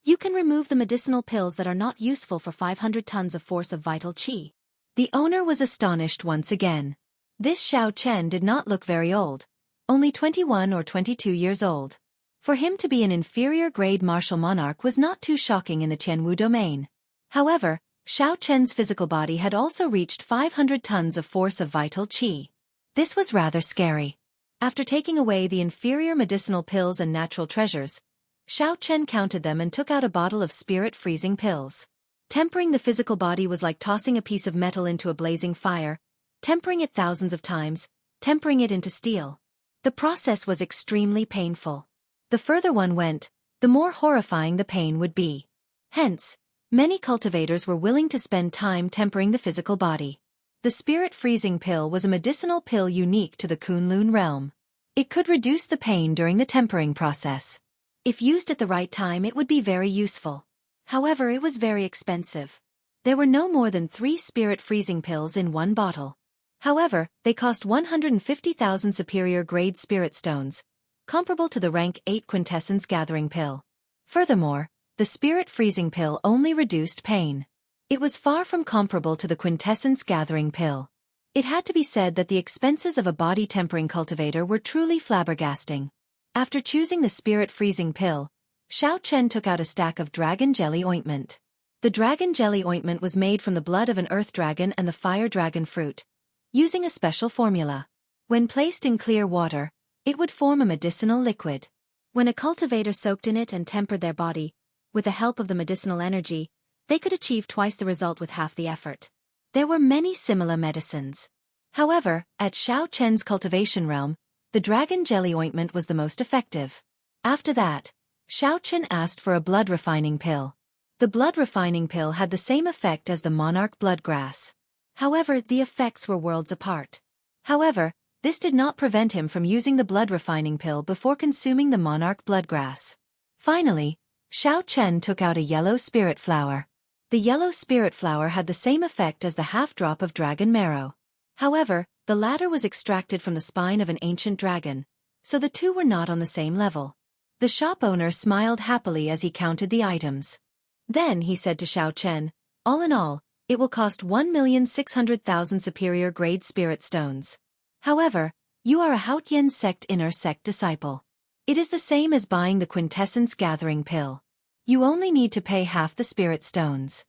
"You can remove the medicinal pills that are not useful for 500 tons of force of vital qi." The owner was astonished once again. This Xiao Chen did not look very old, only 21 or 22 years old. For him to be an inferior-grade martial monarch was not too shocking in the Tianwu domain. However, Xiao Chen's physical body had also reached 500 tons of force of vital qi. This was rather scary. After taking away the inferior medicinal pills and natural treasures, Xiao Chen counted them and took out a bottle of spirit-freezing pills. Tempering the physical body was like tossing a piece of metal into a blazing fire, tempering it thousands of times, tempering it into steel. The process was extremely painful. The further one went, the more horrifying the pain would be. Hence, many cultivators were willing to spend time tempering the physical body. The spirit-freezing pill was a medicinal pill unique to the Kunlun realm. It could reduce the pain during the tempering process. If used at the right time, it would be very useful. However, it was very expensive. There were no more than 3 spirit-freezing pills in one bottle. However, they cost 150,000 superior-grade spirit stones, comparable to the rank 8 quintessence gathering pill. Furthermore, the spirit-freezing pill only reduced pain. It was far from comparable to the quintessence gathering pill. It had to be said that the expenses of a body tempering cultivator were truly flabbergasting. After choosing the spirit-freezing pill, Xiao Chen took out a stack of dragon jelly ointment. The dragon jelly ointment was made from the blood of an earth dragon and the fire dragon fruit, using a special formula. When placed in clear water, it would form a medicinal liquid. When a cultivator soaked in it and tempered their body, with the help of the medicinal energy, they could achieve twice the result with half the effort. There were many similar medicines. However, at Xiao Chen's cultivation realm, the dragon jelly ointment was the most effective. After that, Xiao Chen asked for a blood refining pill. The blood refining pill had the same effect as the monarch blood grass. However, the effects were worlds apart. However, this did not prevent him from using the blood refining pill before consuming the monarch blood grass. Finally, Xiao Chen took out a yellow spirit flower. The yellow spirit flower had the same effect as the half-drop of dragon marrow. However, the latter was extracted from the spine of an ancient dragon, so the two were not on the same level. The shop owner smiled happily as he counted the items. Then he said to Xiao Chen, "All in all, it will cost 1,600,000 superior-grade spirit stones. However, you are a Haotian sect inner sect disciple. It is the same as buying the quintessence gathering pill. You only need to pay half the spirit stones."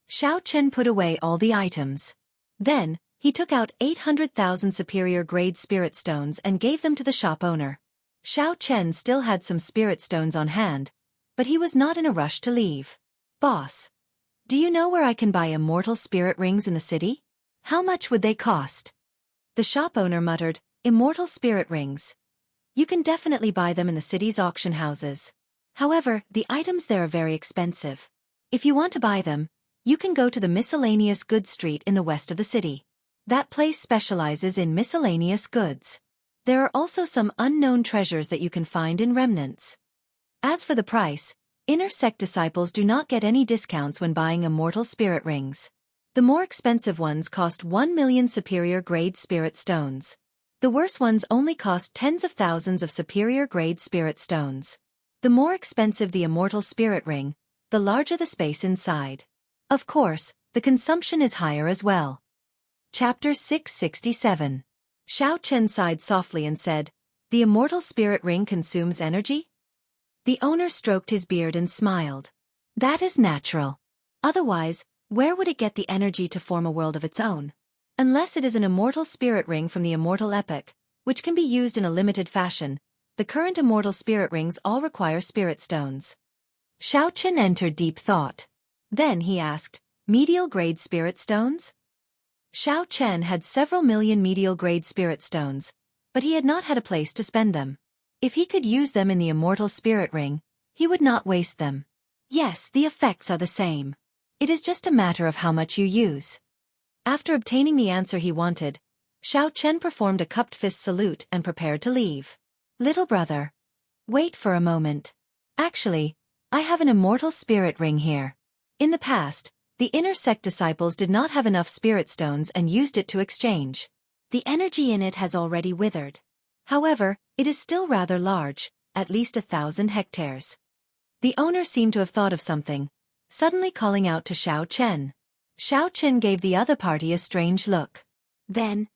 Xiao Chen put away all the items. Then, he took out 800,000 superior-grade spirit stones and gave them to the shop owner. Xiao Chen still had some spirit stones on hand, but he was not in a rush to leave. "Boss, do you know where I can buy immortal spirit rings in the city? How much would they cost?" The shop owner muttered, "Immortal spirit rings. You can definitely buy them in the city's auction houses. However, the items there are very expensive. If you want to buy them, you can go to the miscellaneous goods street in the west of the city. That place specializes in miscellaneous goods. There are also some unknown treasures that you can find in remnants. As for the price, inner sect disciples do not get any discounts when buying immortal spirit rings. The more expensive ones cost 1 million superior-grade spirit stones. The worse ones only cost tens of thousands of superior-grade spirit stones. The more expensive the immortal spirit ring, the larger the space inside. Of course, the consumption is higher as well." Chapter 667. Xiao Chen sighed softly and said, "The immortal spirit ring consumes energy?" The owner stroked his beard and smiled. "That is natural. Otherwise, where would it get the energy to form a world of its own? Unless it is an immortal spirit ring from the immortal epoch, which can be used in a limited fashion. The current immortal spirit rings all require spirit stones." Xiao Chen entered deep thought. Then he asked, "Medial-grade spirit stones?" Xiao Chen had several million medial-grade spirit stones, but he had not had a place to spend them. If he could use them in the immortal spirit ring, he would not waste them. Yes, the effects are the same. It is just a matter of how much you use. After obtaining the answer he wanted, Xiao Chen performed a cupped fist salute and prepared to leave. "Little brother, wait for a moment. Actually, I have an immortal spirit ring here." In the past, the inner sect disciples did not have enough spirit stones and used it to exchange. The energy in it has already withered. However, it is still rather large, at least 1,000 hectares. The owner seemed to have thought of something, suddenly calling out to Xiao Chen. Xiao Chen gave the other party a strange look. Then,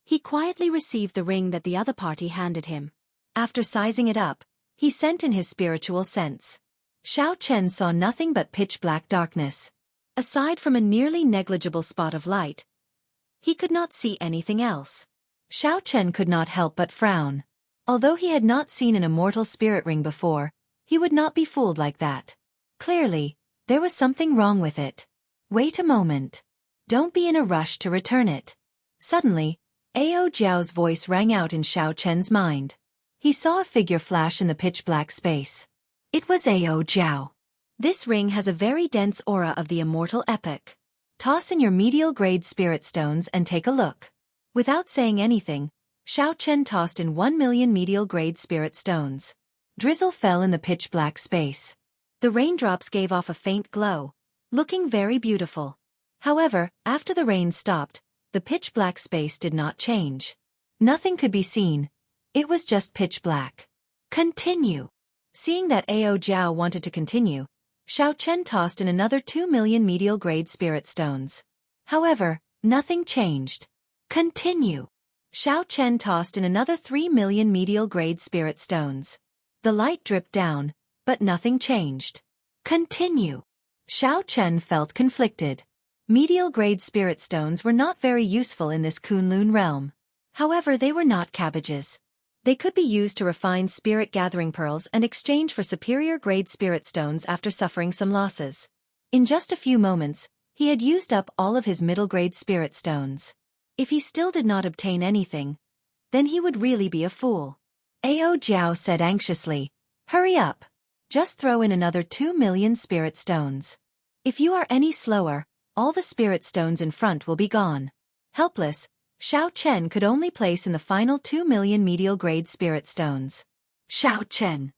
he quietly received the ring that the other party handed him. After sizing it up, he sent in his spiritual sense. Xiao Chen saw nothing but pitch-black darkness. Aside from a nearly negligible spot of light, he could not see anything else. Xiao Chen could not help but frown. Although he had not seen an immortal spirit ring before, he would not be fooled like that. Clearly, there was something wrong with it. Wait a moment. Don't be in a rush to return it. Suddenly, Ao Jiao's voice rang out in Xiao Chen's mind. He saw a figure flash in the pitch-black space. It was Ao Jiao. This ring has a very dense aura of the immortal epic. Toss in your medial-grade spirit stones and take a look. Without saying anything, Xiao Chen tossed in 1,000,000 medial-grade spirit stones. Drizzle fell in the pitch-black space. The raindrops gave off a faint glow, looking very beautiful. However, after the rain stopped, the pitch-black space did not change. Nothing could be seen. It was just pitch-black. Continue. Seeing that Ao Jiao wanted to continue, Xiao Chen tossed in another 2,000,000 medial-grade spirit stones. However, nothing changed. Continue. Xiao Chen tossed in another 3,000,000 medial-grade spirit stones. The light dripped down, but nothing changed. Continue. Xiao Chen felt conflicted. Medial-grade spirit stones were not very useful in this Kunlun realm. However, they were not cabbages. They could be used to refine spirit-gathering pearls and exchange for superior-grade spirit stones after suffering some losses. In just a few moments, he had used up all of his middle-grade spirit stones. If he still did not obtain anything, then he would really be a fool. Ao Jiao said anxiously, "Hurry up. Just throw in another 2,000,000 spirit stones. If you are any slower, all the spirit stones in front will be gone." Helpless, Xiao Chen could only place in the final 2,000,000 medial-grade spirit stones. Xiao Chen.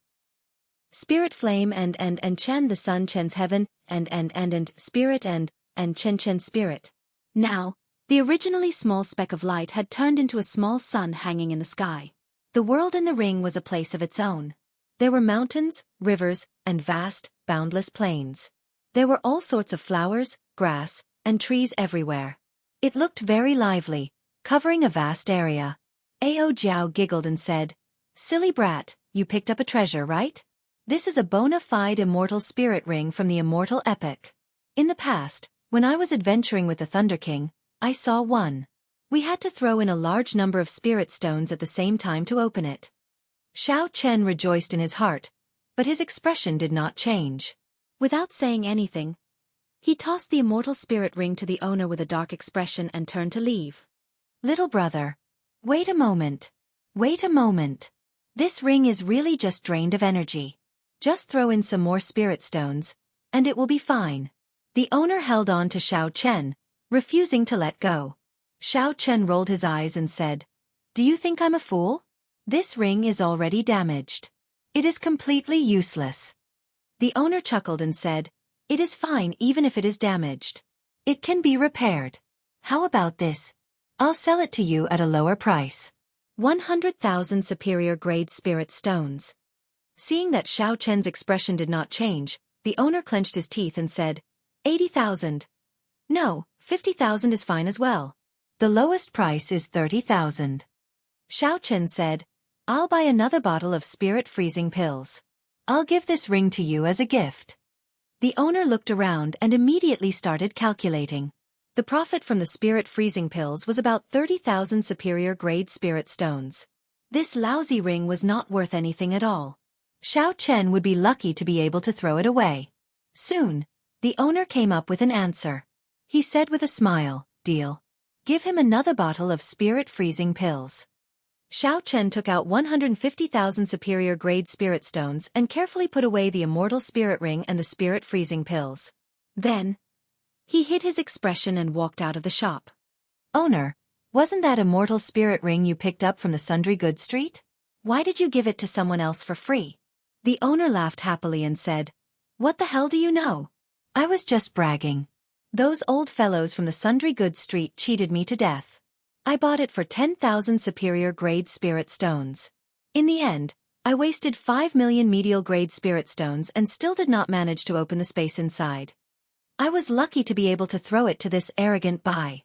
Spirit flame and Chen the sun Chen's heaven and spirit and Chen spirit. Now, the originally small speck of light had turned into a small sun hanging in the sky. The world in the ring was a place of its own. There were mountains, rivers, and vast, boundless plains. There were all sorts of flowers, grass, and trees everywhere. It looked very lively, covering a vast area. Ao Jiao giggled and said, "Silly brat, you picked up a treasure, right? This is a bona fide immortal spirit ring from the immortal epic. In the past, when I was adventuring with the Thunder King, I saw one. We had to throw in a large number of spirit stones at the same time to open it." Xiao Chen rejoiced in his heart, but his expression did not change. Without saying anything, he tossed the immortal spirit ring to the owner with a dark expression and turned to leave. "Little brother, wait a moment. Wait a moment. This ring is really just drained of energy. Just throw in some more spirit stones, and it will be fine." The owner held on to Xiao Chen, refusing to let go. Xiao Chen rolled his eyes and said, "Do you think I'm a fool? This ring is already damaged. It is completely useless." The owner chuckled and said, "It is fine even if it is damaged. It can be repaired. How about this? I'll sell it to you at a lower price. 100,000 superior-grade spirit stones." Seeing that Xiao Chen's expression did not change, the owner clenched his teeth and said, 80,000. "No, 50,000 is fine as well. The lowest price is 30,000. Xiao Chen said, "I'll buy another bottle of spirit freezing pills. I'll give this ring to you as a gift." The owner looked around and immediately started calculating. The profit from the spirit freezing pills was about 30,000 superior-grade spirit stones. This lousy ring was not worth anything at all. Xiao Chen would be lucky to be able to throw it away. Soon, the owner came up with an answer. He said with a smile, "Deal. Give him another bottle of spirit freezing pills." Xiao Chen took out 150,000 superior-grade spirit stones and carefully put away the immortal spirit ring and the spirit freezing pills. Then, he hid his expression and walked out of the shop. "Owner, wasn't that immortal spirit ring you picked up from the Sundry Goods Street? Why did you give it to someone else for free?" The owner laughed happily and said, "What the hell do you know? I was just bragging. Those old fellows from the Sundry Goods Street cheated me to death. I bought it for 10,000 superior-grade spirit stones. In the end, I wasted 5,000,000 medial-grade spirit stones and still did not manage to open the space inside. I was lucky to be able to throw it to this arrogant buy."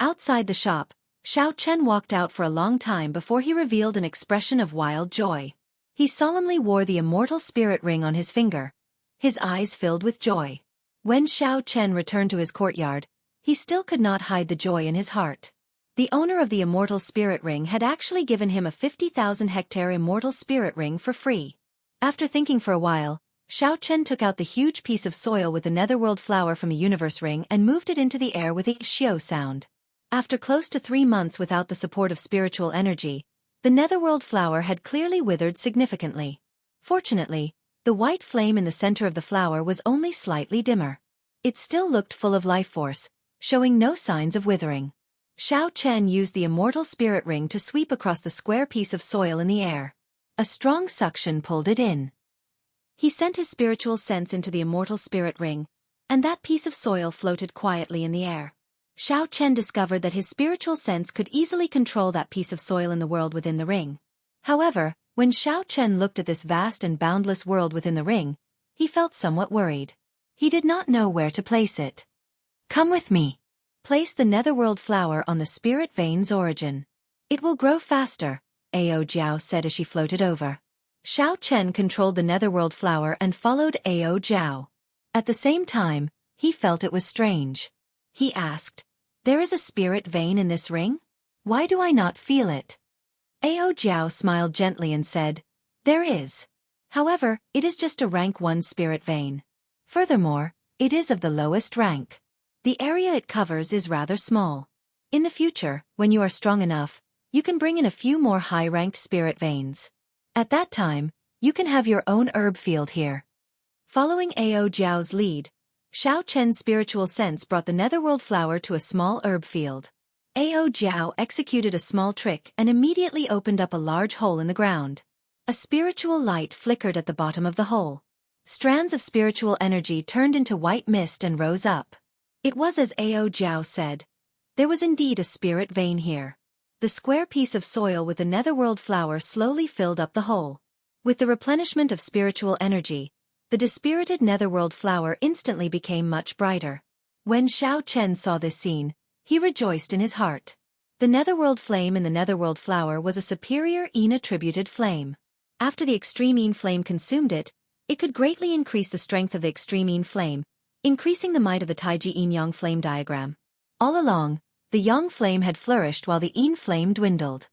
Outside the shop, Xiao Chen walked out for a long time before he revealed an expression of wild joy. He solemnly wore the immortal spirit ring on his finger. His eyes filled with joy. When Xiao Chen returned to his courtyard, he still could not hide the joy in his heart. The owner of the Immortal Spirit Ring had actually given him a 50,000-hectare Immortal Spirit Ring for free. After thinking for a while, Xiao Chen took out the huge piece of soil with the Netherworld flower from a universe ring and moved it into the air with a xiao sound. After close to 3 months without the support of spiritual energy, the Netherworld flower had clearly withered significantly. Fortunately, the white flame in the center of the flower was only slightly dimmer. It still looked full of life force, showing no signs of withering. Xiao Chen used the Immortal Spirit Ring to sweep across the square piece of soil in the air. A strong suction pulled it in. He sent his spiritual sense into the Immortal Spirit Ring, and that piece of soil floated quietly in the air. Xiao Chen discovered that his spiritual sense could easily control that piece of soil in the world within the ring. However, when Xiao Chen looked at this vast and boundless world within the ring, he felt somewhat worried. He did not know where to place it. Come with me. Place the Netherworld flower on the spirit vein's origin. It will grow faster, Ao Jiao said as she floated over. Xiao Chen controlled the Netherworld flower and followed Ao Jiao. At the same time, he felt it was strange. He asked, "There is a spirit vein in this ring? Why do I not feel it?" Ao Jiao smiled gently and said, "There is. However, it is just a rank 1 spirit vein. Furthermore, it is of the lowest rank. The area it covers is rather small. In the future, when you are strong enough, you can bring in a few more high-ranked spirit veins. At that time, you can have your own herb field here." Following Ao Jiao's lead, Xiao Chen's spiritual sense brought the Netherworld flower to a small herb field. Ao Jiao executed a small trick and immediately opened up a large hole in the ground. A spiritual light flickered at the bottom of the hole. Strands of spiritual energy turned into white mist and rose up. It was as Ao Jiao said. There was indeed a spirit vein here. The square piece of soil with the Netherworld flower slowly filled up the hole. With the replenishment of spiritual energy, the dispirited Netherworld flower instantly became much brighter. When Xiao Chen saw this scene, he rejoiced in his heart. The Netherworld flame in the Netherworld flower was a superior Yin-attributed flame. After the extreme Yin flame consumed it, it could greatly increase the strength of the extreme Yin flame, increasing the might of the Taiji Yin-Yang flame diagram. All along, the Yang flame had flourished while the Yin flame dwindled.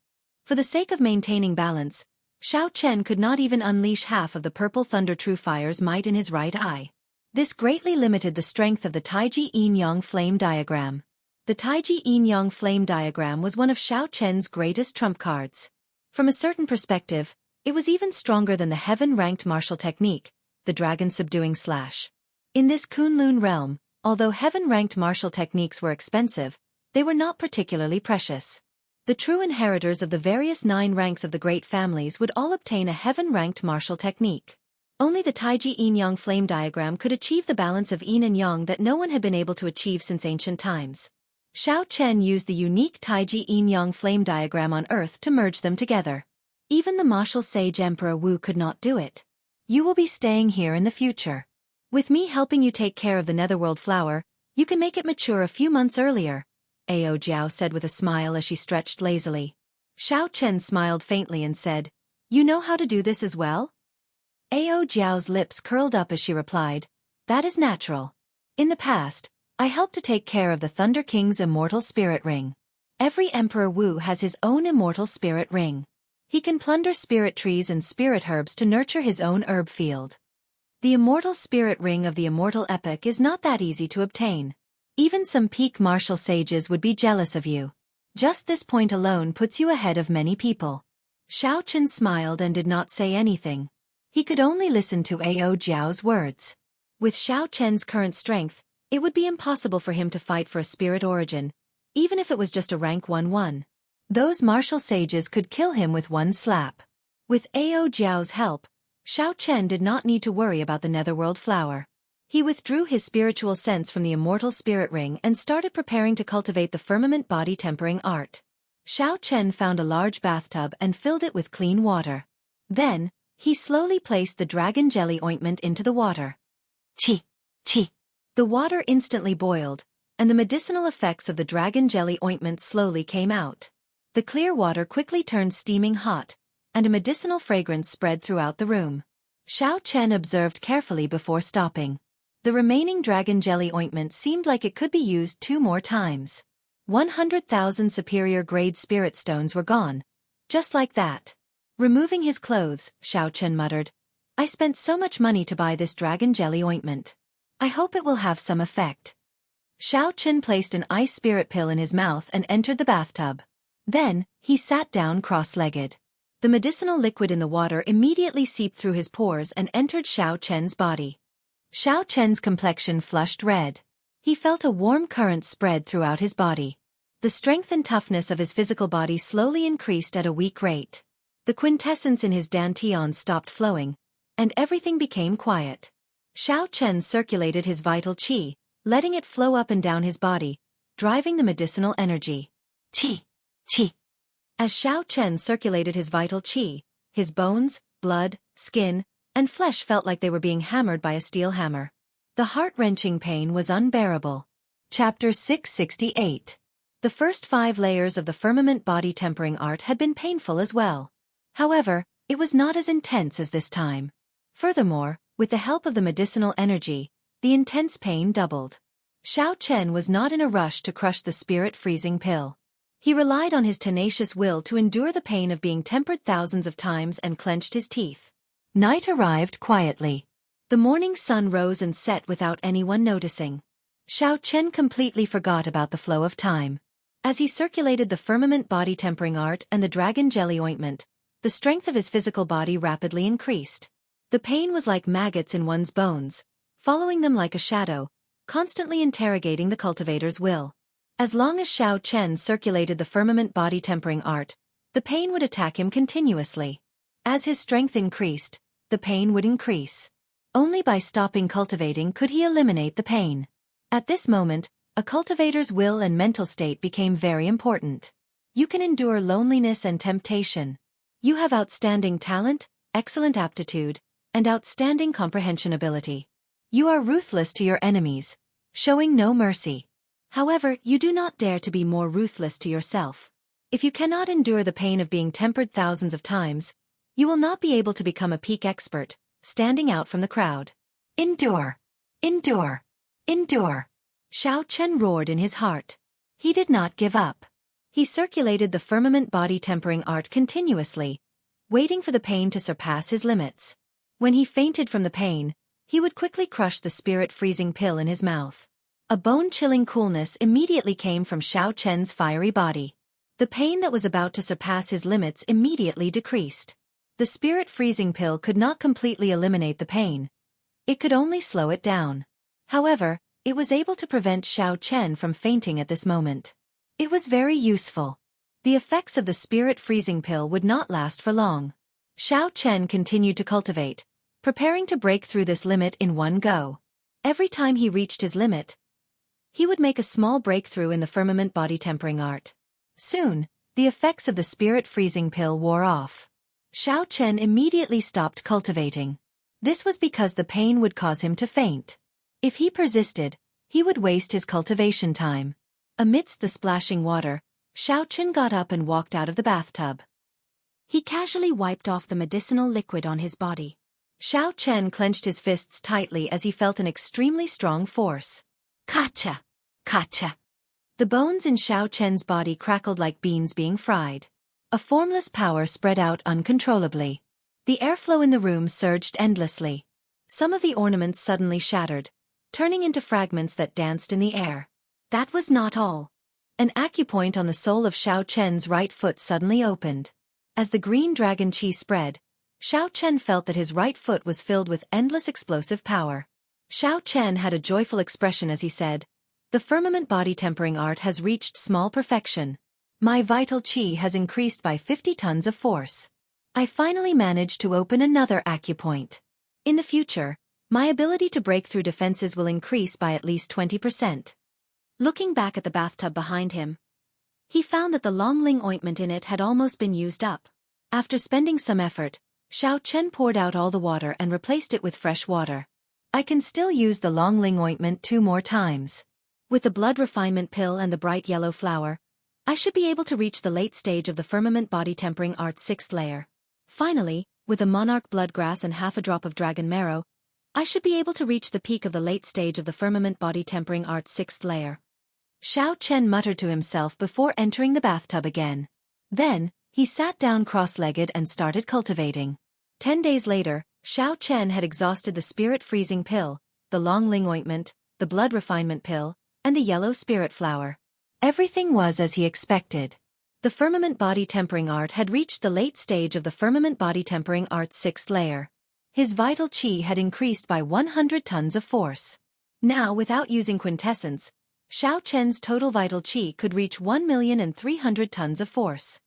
For the sake of maintaining balance, Xiao Chen could not even unleash half of the purple thunder true fire's might in his right eye. This greatly limited the strength of the Taiji Yin-Yang flame diagram. The Taiji Yin-Yang flame diagram was one of Xiao Chen's greatest trump cards. From a certain perspective, it was even stronger than the heaven-ranked martial technique, the dragon subduing slash. In this Kunlun realm, although heaven-ranked martial techniques were expensive, they were not particularly precious. The true inheritors of the various 9 ranks of the great families would all obtain a heaven-ranked martial technique. Only the Taiji Yin-Yang flame diagram could achieve the balance of Yin and Yang that no one had been able to achieve since ancient times. Xiao Chen used the unique Taiji Yin-Yang flame diagram on Earth to merge them together. Even the martial sage Emperor Wu could not do it. You will be staying here in the future. With me helping you take care of the Netherworld flower, you can make it mature a few months earlier, Ao Jiao said with a smile as she stretched lazily. Xiao Chen smiled faintly and said, "You know how to do this as well?" Ao Jiao's lips curled up as she replied, "That is natural. In the past, I helped to take care of the Thunder King's Immortal Spirit Ring. Every Emperor Wu has his own Immortal Spirit Ring. He can plunder spirit trees and spirit herbs to nurture his own herb field. The Immortal Spirit Ring of the Immortal Epic is not that easy to obtain. Even some peak martial sages would be jealous of you. Just this point alone puts you ahead of many people." Xiao Chen smiled and did not say anything. He could only listen to Ao Jiao's words. With Xiao Chen's current strength, it would be impossible for him to fight for a spirit origin, even if it was just a rank 1-1. Those martial sages could kill him with one slap. With Ao Jiao's help, Xiao Chen did not need to worry about the Netherworld flower. He withdrew his spiritual sense from the Immortal Spirit Ring and started preparing to cultivate the firmament body tempering art. Xiao Chen found a large bathtub and filled it with clean water. Then, he slowly placed the dragon jelly ointment into the water. Chi! Chi! The water instantly boiled, and the medicinal effects of the dragon jelly ointment slowly came out. The clear water quickly turned steaming hot, and a medicinal fragrance spread throughout the room. Xiao Chen observed carefully before stopping. The remaining dragon jelly ointment seemed like it could be used 2 more times. 100,000 superior grade spirit stones were gone. Just like that. Removing his clothes, Xiao muttered. I spent so much money to buy this dragon jelly ointment. I hope it will have some effect. Xiao placed an ice spirit pill in his mouth and entered the bathtub. Then, he sat down cross-legged. The medicinal liquid in the water immediately seeped through his pores and entered Xiao body. Xiao complexion flushed red. He felt a warm current spread throughout his body. The strength and toughness of his physical body slowly increased at a weak rate. The quintessence in his dantian stopped flowing, and everything became quiet. Xiao circulated his vital qi, letting it flow up and down his body, driving the medicinal energy. Qi. Qi. As Xiao circulated his vital qi, his bones, blood, skin, and flesh felt like they were being hammered by a steel hammer. The heart-wrenching pain was unbearable. Chapter 668. The first 5 layers of the firmament body tempering art had been painful as well. However, it was not as intense as this time. Furthermore, with the help of the medicinal energy, the intense pain doubled. Xiao was not in a rush to crush the spirit freezing pill. He relied on his tenacious will to endure the pain of being tempered thousands of times and clenched his teeth. Night arrived quietly. The morning sun rose and set without anyone noticing. Xiao completely forgot about the flow of time. As he circulated the firmament body tempering art and the dragon jelly ointment, the strength of his physical body rapidly increased. The pain was like maggots in one's bones, following them like a shadow, constantly interrogating the cultivator's will. As long as Xiao circulated the firmament body tempering art, the pain would attack him continuously. As his strength increased, the pain would increase. Only by stopping cultivating could he eliminate the pain. At this moment, a cultivator's will and mental state became very important. You can endure loneliness and temptation. You have outstanding talent, excellent aptitude, and outstanding comprehension ability. You are ruthless to your enemies, showing no mercy. However, you do not dare to be more ruthless to yourself. If you cannot endure the pain of being tempered thousands of times, you will not be able to become a peak expert, standing out from the crowd. Endure! Endure! Endure! Xiao roared in his heart. He did not give up. He circulated the firmament body tempering art continuously, waiting for the pain to surpass his limits. When he fainted from the pain, he would quickly crush the spirit freezing pill in his mouth. A bone-chilling coolness immediately came from Xiao fiery body. The pain that was about to surpass his limits immediately decreased. The spirit freezing pill could not completely eliminate the pain. It could only slow it down. However, it was able to prevent Xiao from fainting at this moment. It was very useful. The effects of the spirit freezing pill would not last for long. Xiao continued to cultivate, preparing to break through this limit in one go. Every time he reached his limit, he would make a small breakthrough in the firmament body tempering art. Soon, the effects of the spirit freezing pill wore off. Xiao immediately stopped cultivating. This was because the pain would cause him to faint. If he persisted, he would waste his cultivation time. Amidst the splashing water, Xiao got up and walked out of the bathtub. He casually wiped off the medicinal liquid on his body. Xiao clenched his fists tightly as he felt an extremely strong force. Kacha! Kacha! The bones in Xiao body crackled like beans being fried. A formless power spread out uncontrollably. The airflow in the room surged endlessly. Some of the ornaments suddenly shattered, turning into fragments that danced in the air. That was not all. An acupoint on the sole of Xiao right foot suddenly opened. As the green dragon qi spread, Xiao felt that his right foot was filled with endless explosive power. Xiao had a joyful expression as he said, "The firmament body tempering art has reached small perfection. My vital qi has increased by 50 tons of force. I finally managed to open another acupoint. In the future, my ability to break through defenses will increase by at least 20%. Looking back at the bathtub behind him, he found that the Longling ointment in it had almost been used up. After spending some effort, Xiao poured out all the water and replaced it with fresh water. I can still use the Longling ointment 2 more times. With the blood refinement pill and the bright yellow flower, I should be able to reach the late stage of the firmament body tempering art's 6th layer. Finally, with a monarch bloodgrass and half a drop of dragon marrow, I should be able to reach the peak of the late stage of the firmament body tempering art's 6th layer. Xiao Chen muttered to himself before entering the bathtub again. Then, he sat down cross-legged and started cultivating. 10 days later, Xiao Chen had exhausted the spirit freezing pill, the long ling ointment, the blood refinement pill, and the yellow spirit flower. Everything was as he expected. The firmament body tempering art had reached the late stage of the firmament body tempering art's 6th layer. His vital qi had increased by 100 tons of force. Now, without using quintessence, Xiao Chen's total vital qi could reach 1,300,000 tons of force.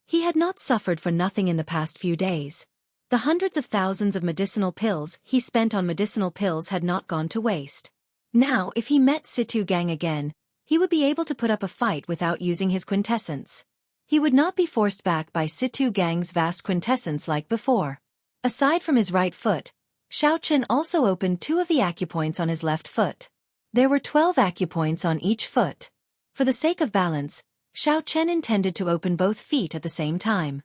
He had not suffered for nothing in the past few days. The hundreds of thousands of medicinal pills he spent on medicinal pills had not gone to waste. Now, if he met Situ Gang again, he would be able to put up a fight without using his quintessence. He would not be forced back by Situ Gang's vast quintessence like before. Aside from his right foot, Xiao Chen also opened 2 of the acupoints on his left foot. There were 12 acupoints on each foot. For the sake of balance, Xiao Chen intended to open both feet at the same time.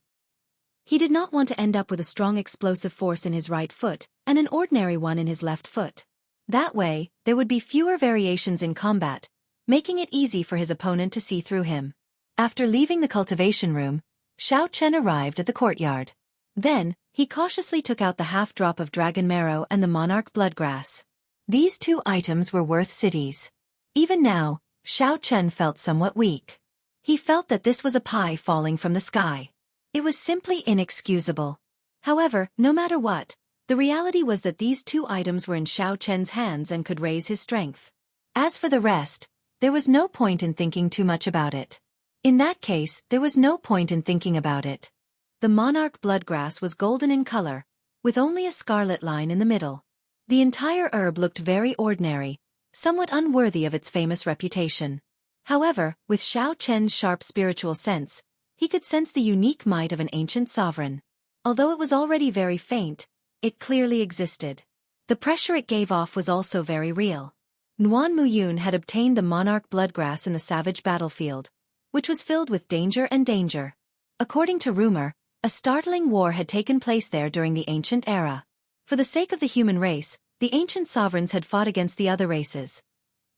He did not want to end up with a strong explosive force in his right foot and an ordinary one in his left foot. That way, there would be fewer variations in combat, making it easy for his opponent to see through him. After leaving the cultivation room, Xiao Chen arrived at the courtyard. Then, he cautiously took out the half-drop of dragon marrow and the monarch bloodgrass. These 2 items were worth cities. Even now, Xiao Chen felt somewhat weak. He felt that this was a pie falling from the sky. It was simply inexcusable. However, no matter what, the reality was that these 2 items were in Xiao Chen's hands and could raise his strength. As for the rest, there was no point in thinking too much about it. In that case, there was no point in thinking about it. The monarch bloodgrass was golden in color, with only a scarlet line in the middle. The entire herb looked very ordinary, somewhat unworthy of its famous reputation. However, with Xiao Chen's sharp spiritual sense, he could sense the unique might of an ancient sovereign. Although it was already very faint, it clearly existed. The pressure it gave off was also very real. Nuan Muyun had obtained the monarch bloodgrass in the savage battlefield, which was filled with danger and danger. According to rumor, a startling war had taken place there during the ancient era. For the sake of the human race, the ancient sovereigns had fought against the other races.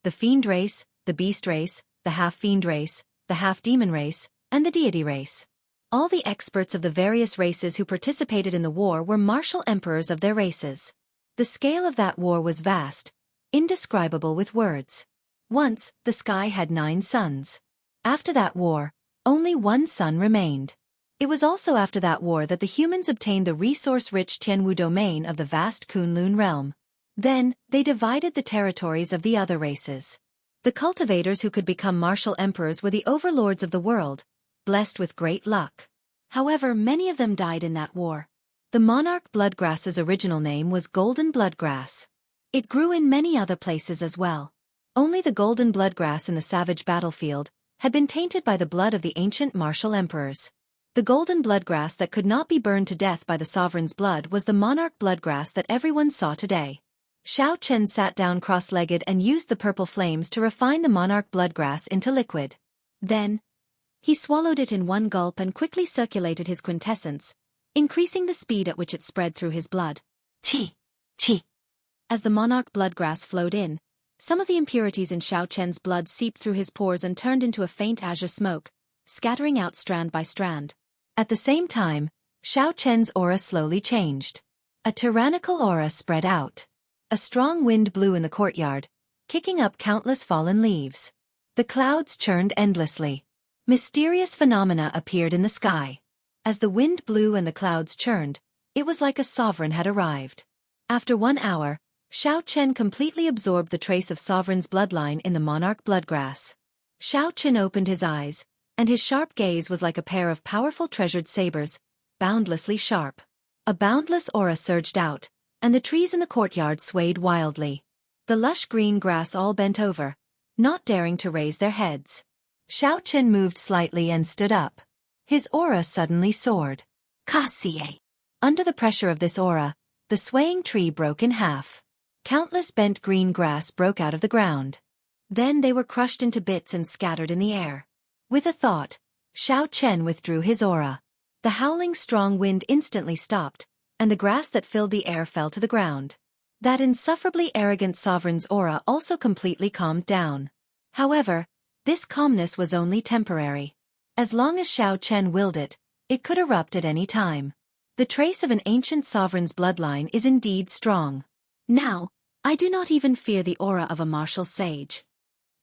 The fiend race, the beast race, the half-fiend race, the half-demon race, and the deity race. All the experts of the various races who participated in the war were martial emperors of their races. The scale of that war was vast, indescribable with words. Once, the sky had 9 suns. After that war, only 1 sun remained. It was also after that war that the humans obtained the resource-rich Tianwu domain of the vast Kunlun realm. Then, they divided the territories of the other races. The cultivators who could become martial emperors were the overlords of the world, blessed with great luck. However, many of them died in that war. The monarch bloodgrass's original name was golden bloodgrass. It grew in many other places as well. Only the golden bloodgrass in the savage battlefield had been tainted by the blood of the ancient martial emperors. The golden bloodgrass that could not be burned to death by the sovereign's blood was the monarch bloodgrass that everyone saw today. Xiao Chen sat down cross-legged and used the purple flames to refine the monarch bloodgrass into liquid. Then, he swallowed it in one gulp and quickly circulated his quintessence, increasing the speed at which it spread through his blood. Qi! Qi! As the monarch bloodgrass flowed in, some of the impurities in Xiao Chen's blood seeped through his pores and turned into a faint azure smoke, scattering out strand by strand. At the same time, Xiao Chen's aura slowly changed. A tyrannical aura spread out. A strong wind blew in the courtyard, kicking up countless fallen leaves. The clouds churned endlessly. Mysterious phenomena appeared in the sky. As the wind blew and the clouds churned, it was like a sovereign had arrived. After 1 hour, Xiao Chen completely absorbed the trace of sovereign's bloodline in the monarch bloodgrass. Xiao Chen opened his eyes, and his sharp gaze was like a pair of powerful treasured sabers, boundlessly sharp. A boundless aura surged out, and the trees in the courtyard swayed wildly. The lush green grass all bent over, not daring to raise their heads. Xiao Chen moved slightly and stood up. His aura suddenly soared. Kasie! Under the pressure of this aura, the swaying tree broke in half. Countless bent green grass broke out of the ground. Then they were crushed into bits and scattered in the air. With a thought, Xiao Chen withdrew his aura. The howling strong wind instantly stopped, and the grass that filled the air fell to the ground. That insufferably arrogant sovereign's aura also completely calmed down. However, this calmness was only temporary. As long as Xiao Chen willed it, it could erupt at any time. The trace of an ancient sovereign's bloodline is indeed strong. Now, I do not even fear the aura of a martial sage.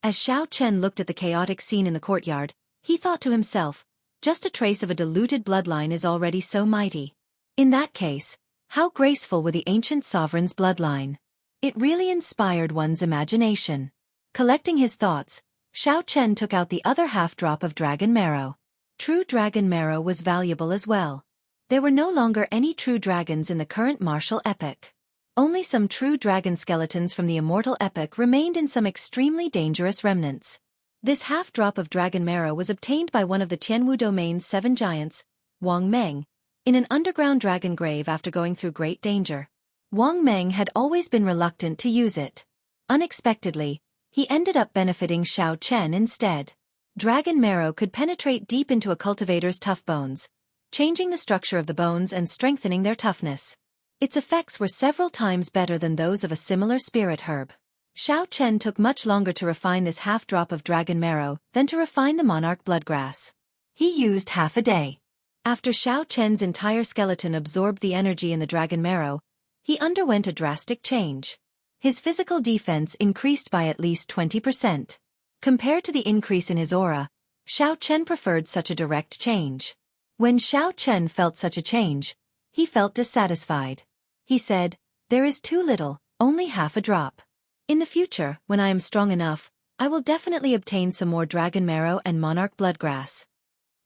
As Xiao Chen looked at the chaotic scene in the courtyard, he thought to himself, just a trace of a diluted bloodline is already so mighty. In that case, how graceful were the ancient sovereign's bloodline? It really inspired one's imagination. Collecting his thoughts, Xiao Chen took out the other half-drop of dragon marrow. True dragon marrow was valuable as well. There were no longer any true dragons in the current martial epoch. Only some true dragon skeletons from the Immortal epoch remained in some extremely dangerous remnants. This half-drop of dragon marrow was obtained by one of the Jianghu domain's 7 giants, Wang Meng, in an underground dragon grave after going through great danger. Wang Meng had always been reluctant to use it. Unexpectedly, he ended up benefiting Xiao Chen instead. Dragon marrow could penetrate deep into a cultivator's tough bones, changing the structure of the bones and strengthening their toughness. Its effects were several times better than those of a similar spirit herb. Xiao Chen took much longer to refine this half-drop of dragon marrow than to refine the monarch bloodgrass. He used half a day. After Xiao Chen's entire skeleton absorbed the energy in the dragon marrow, he underwent a drastic change. His physical defense increased by at least 20%. Compared to the increase in his aura, Xiao Chen preferred such a direct change. When Xiao Chen felt such a change, he felt dissatisfied. He said, "There is too little, only half a drop. In the future, when I am strong enough, I will definitely obtain some more dragon marrow and monarch bloodgrass."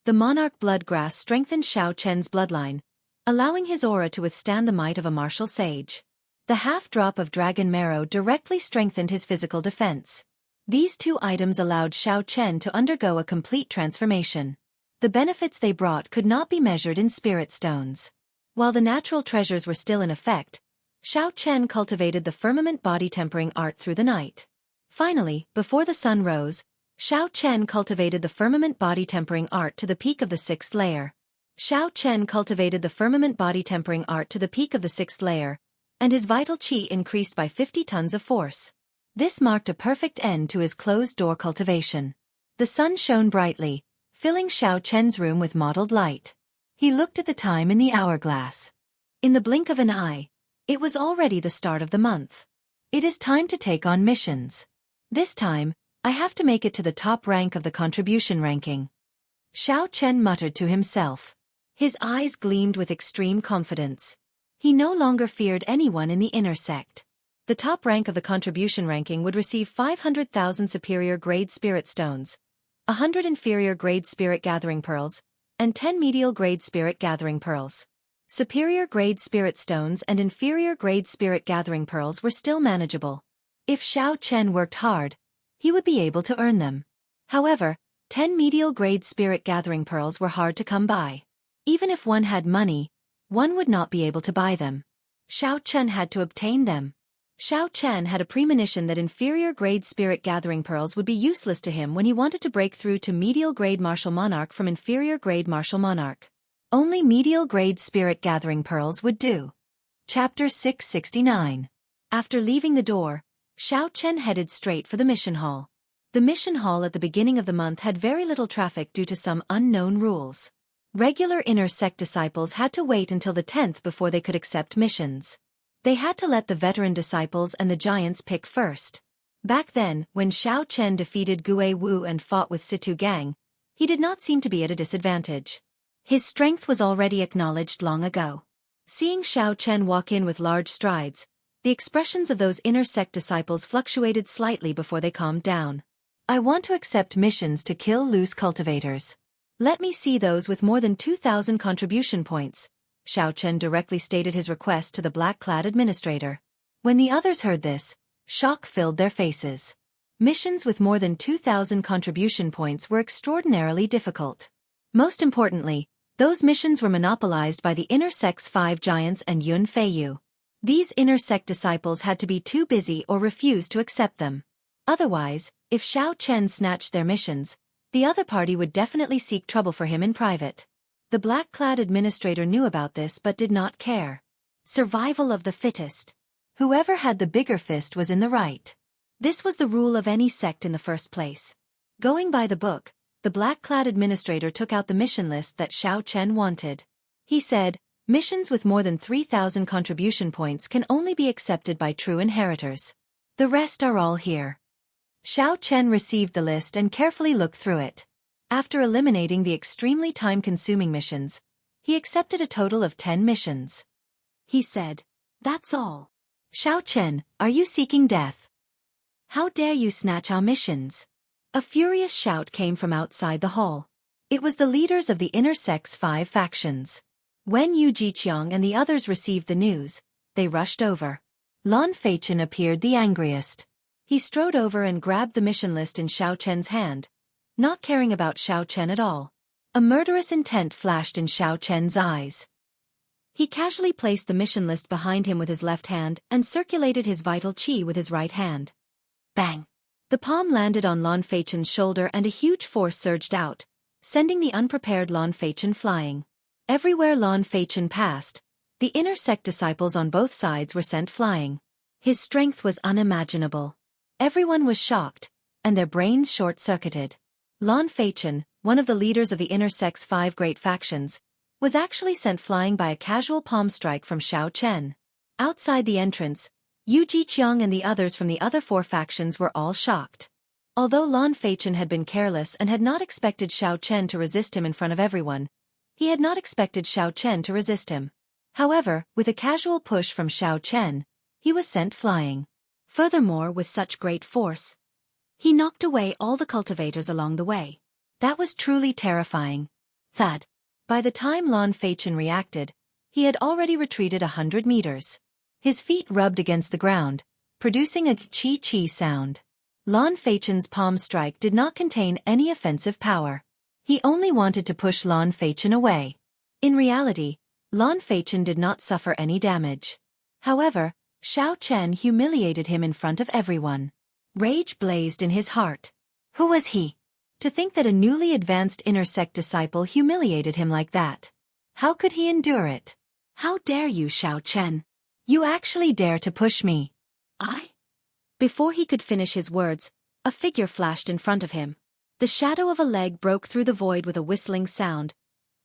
The monarch bloodgrass strengthened Xiao Chen's bloodline, allowing his aura to withstand the might of a martial sage. The half-drop of dragon marrow directly strengthened his physical defense. These 2 items allowed Xiao Chen to undergo a complete transformation. The benefits they brought could not be measured in spirit stones. While the natural treasures were still in effect, Xiao Chen cultivated the firmament body-tempering art through the night. Finally, before the sun rose, Xiao Chen cultivated the firmament body-tempering art to the peak of the 6th layer. Xiao Chen cultivated the firmament body-tempering art to the peak of the 6th layer, and his vital qi increased by 50 tons of force. This marked a perfect end to his closed-door cultivation. The sun shone brightly, filling Xiao Chen's room with mottled light. He looked at the time in the hourglass. In the blink of an eye, it was already the start of the month. It is time to take on missions. This time, I have to make it to the top rank of the contribution ranking. Xiao Chen muttered to himself. His eyes gleamed with extreme confidence. He no longer feared anyone in the inner sect. The top rank of the contribution ranking would receive 500,000 superior grade spirit stones, 100 inferior grade spirit gathering pearls, and 10 medial grade spirit gathering pearls. Superior grade spirit stones and inferior grade spirit gathering pearls were still manageable. If Xiao Chen worked hard, he would be able to earn them. However, 10 medial grade spirit gathering pearls were hard to come by. Even if one had money, one would not be able to buy them. Xiao Chen had to obtain them. Xiao Chen had a premonition that inferior grade spirit gathering pearls would be useless to him when he wanted to break through to medial grade martial monarch from inferior grade martial monarch. Only medial grade spirit gathering pearls would do. Chapter 669. After leaving the door, Xiao Chen headed straight for the mission hall. The mission hall at the beginning of the month had very little traffic due to some unknown rules. Regular inner sect disciples had to wait until the 10th before they could accept missions. They had to let the veteran disciples and the giants pick first. Back then, when Xiao Chen defeated Gue Wu and fought with Situ Gang, he did not seem to be at a disadvantage. His strength was already acknowledged long ago. Seeing Xiao Chen walk in with large strides, the expressions of those inner sect disciples fluctuated slightly before they calmed down. "I want to accept missions to kill loose cultivators. Let me see those with more than 2,000 contribution points," Xiao Chen directly stated his request to the black-clad administrator. When the others heard this, shock filled their faces. Missions with more than 2,000 contribution points were extraordinarily difficult. Most importantly, those missions were monopolized by the inner sect's 5 giants and Yun Feiyu. These inner sect disciples had to be too busy or refuse to accept them. Otherwise, if Xiao Chen snatched their missions, the other party would definitely seek trouble for him in private. The black-clad administrator knew about this but did not care. Survival of the fittest. Whoever had the bigger fist was in the right. This was the rule of any sect in the first place. Going by the book, the black-clad administrator took out the mission list that Xiao Chen wanted. He said, missions with more than 3,000 contribution points can only be accepted by true inheritors. The rest are all here. Xiao Chen received the list and carefully looked through it. After eliminating the extremely time-consuming missions, he accepted a total of 10 missions. He said, "That's all." "Xiao Chen, are you seeking death? How dare you snatch our missions?" A furious shout came from outside the hall. It was the leaders of the inner sect's 5 factions. When Yu Jiqiang and the others received the news, they rushed over. Lan Feichen appeared the angriest. He strode over and grabbed the mission list in Xiao Chen's hand, not caring about Xiao Chen at all. A murderous intent flashed in Xiao Chen's eyes. He casually placed the mission list behind him with his left hand and circulated his vital qi with his right hand. Bang! The palm landed on Lan Feichen's shoulder and a huge force surged out, sending the unprepared Lan Feichen flying. Everywhere Lan Feichen passed, the inner sect disciples on both sides were sent flying. His strength was unimaginable. Everyone was shocked, and their brains short-circuited. Lan Feichen, one of the leaders of the inner sect's 5 great factions, was actually sent flying by a casual palm strike from Xiao Chen. Outside the entrance, Yu Jiqiang and the others from the other 4 factions were all shocked. Although Lan Feichen had been careless and had not expected Xiao Chen to resist him in front of everyone, he had not expected Xiao Chen to resist him. However, with a casual push from Xiao Chen, he was sent flying. Furthermore, with such great force, he knocked away all the cultivators along the way. That was truly terrifying. Thud. By the time Lan Feichen reacted, he had already retreated 100 meters. His feet rubbed against the ground, producing a chi-chi sound. Lan Feichen's palm strike did not contain any offensive power. He only wanted to push Lan Feichen away. In reality, Lan Feichen did not suffer any damage. However, Xiao Chen humiliated him in front of everyone. Rage blazed in his heart. Who was he? To think that a newly advanced inner sect disciple humiliated him like that. How could he endure it? How dare you, Xiao Chen? You actually dare to push me. I? Before he could finish his words, a figure flashed in front of him. The shadow of a leg broke through the void with a whistling sound,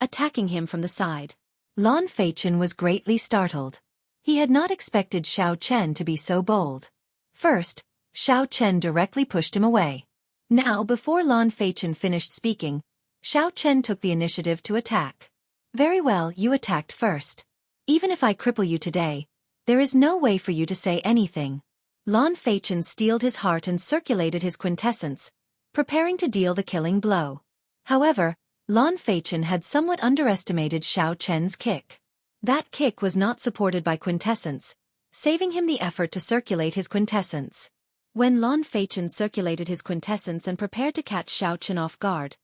attacking him from the side. Lan Feichen was greatly startled. He had not expected Xiao Chen to be so bold. First, Xiao Chen directly pushed him away. Now, before Lan Feichen finished speaking, Xiao Chen took the initiative to attack. Very well, you attacked first. Even if I cripple you today, there is no way for you to say anything. Lan Feichen steeled his heart and circulated his quintessence, preparing to deal the killing blow. However, Lan Feichen had somewhat underestimated Xiao Chen's kick. That kick was not supported by quintessence, saving him the effort to circulate his quintessence. When Lan Feichen circulated his quintessence and prepared to catch Xiao Chen off guard,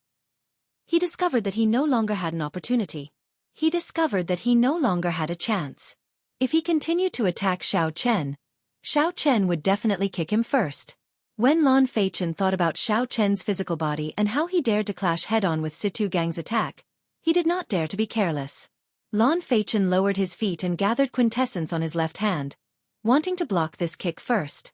he discovered that he no longer had an opportunity. He discovered that he no longer had a chance. If he continued to attack Xiao Chen would definitely kick him first. When Lan Feichen thought about Xiao Chen's physical body and how he dared to clash head-on with Situ Gang's attack, he did not dare to be careless. Lan Feichen lowered his feet and gathered quintessence on his left hand, wanting to block this kick first.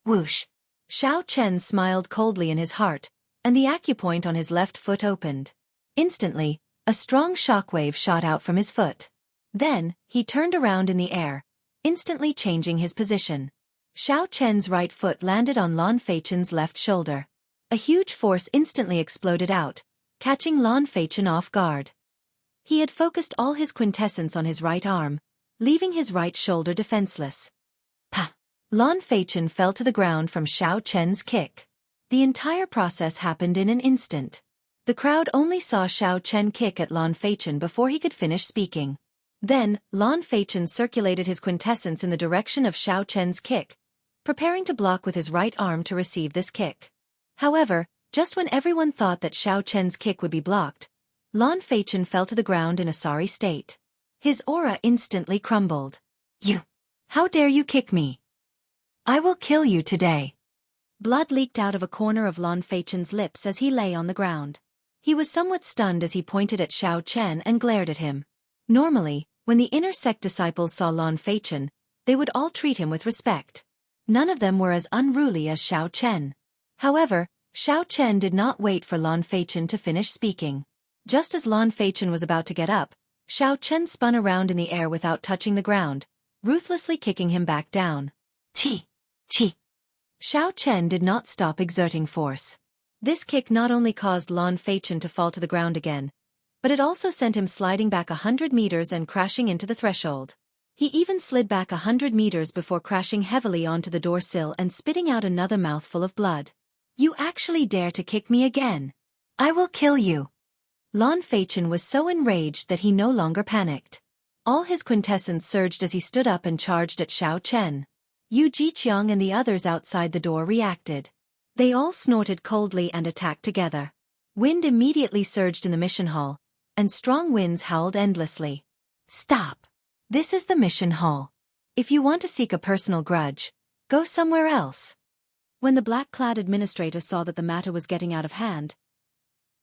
Whoosh! Xiao Chen smiled coldly in his heart, and the acupoint on his left foot opened. Instantly, a strong shockwave shot out from his foot. Then, he turned around in the air, instantly changing his position. Xiao Chen's right foot landed on Lan Feichen's left shoulder. A huge force instantly exploded out, catching Lan Feichen off guard. He had focused all his quintessence on his right arm, leaving his right shoulder defenseless. Pa! Lan Feichen fell to the ground from Xiao Chen's kick. The entire process happened in an instant. The crowd only saw Xiao Chen kick at Lan Feichen before he could finish speaking. Then, Lan Feichen circulated his quintessence in the direction of Xiao Chen's kick, preparing to block with his right arm to receive this kick. However, just when everyone thought that Xiao Chen's kick would be blocked, Lan Feichen fell to the ground in a sorry state. His aura instantly crumbled. You! How dare you kick me? I will kill you today. Blood leaked out of a corner of Lan Feichen's lips as he lay on the ground. He was somewhat stunned as he pointed at Xiao Chen and glared at him. Normally, when the inner sect disciples saw Lan Feichen, they would all treat him with respect. None of them were as unruly as Xiao Chen. However, Xiao Chen did not wait for Lan Feichen to finish speaking. Just as Lan Feichen was about to get up, Xiao Chen spun around in the air without touching the ground, ruthlessly kicking him back down. Chi! Chi! Xiao Chen did not stop exerting force. This kick not only caused Lan Feichen to fall to the ground again, but it also sent him sliding back 100 meters and crashing into the threshold. He even slid back 100 meters before crashing heavily onto the door sill and spitting out another mouthful of blood. You actually dare to kick me again? I will kill you. Lan Feichen was so enraged that he no longer panicked. All his quintessence surged as he stood up and charged at Xiao Chen. Yu Jiqiang and the others outside the door reacted. They all snorted coldly and attacked together. Wind immediately surged in the mission hall, and strong winds howled endlessly. Stop! This is the mission hall. If you want to seek a personal grudge, go somewhere else. When the black-clad administrator saw that the matter was getting out of hand,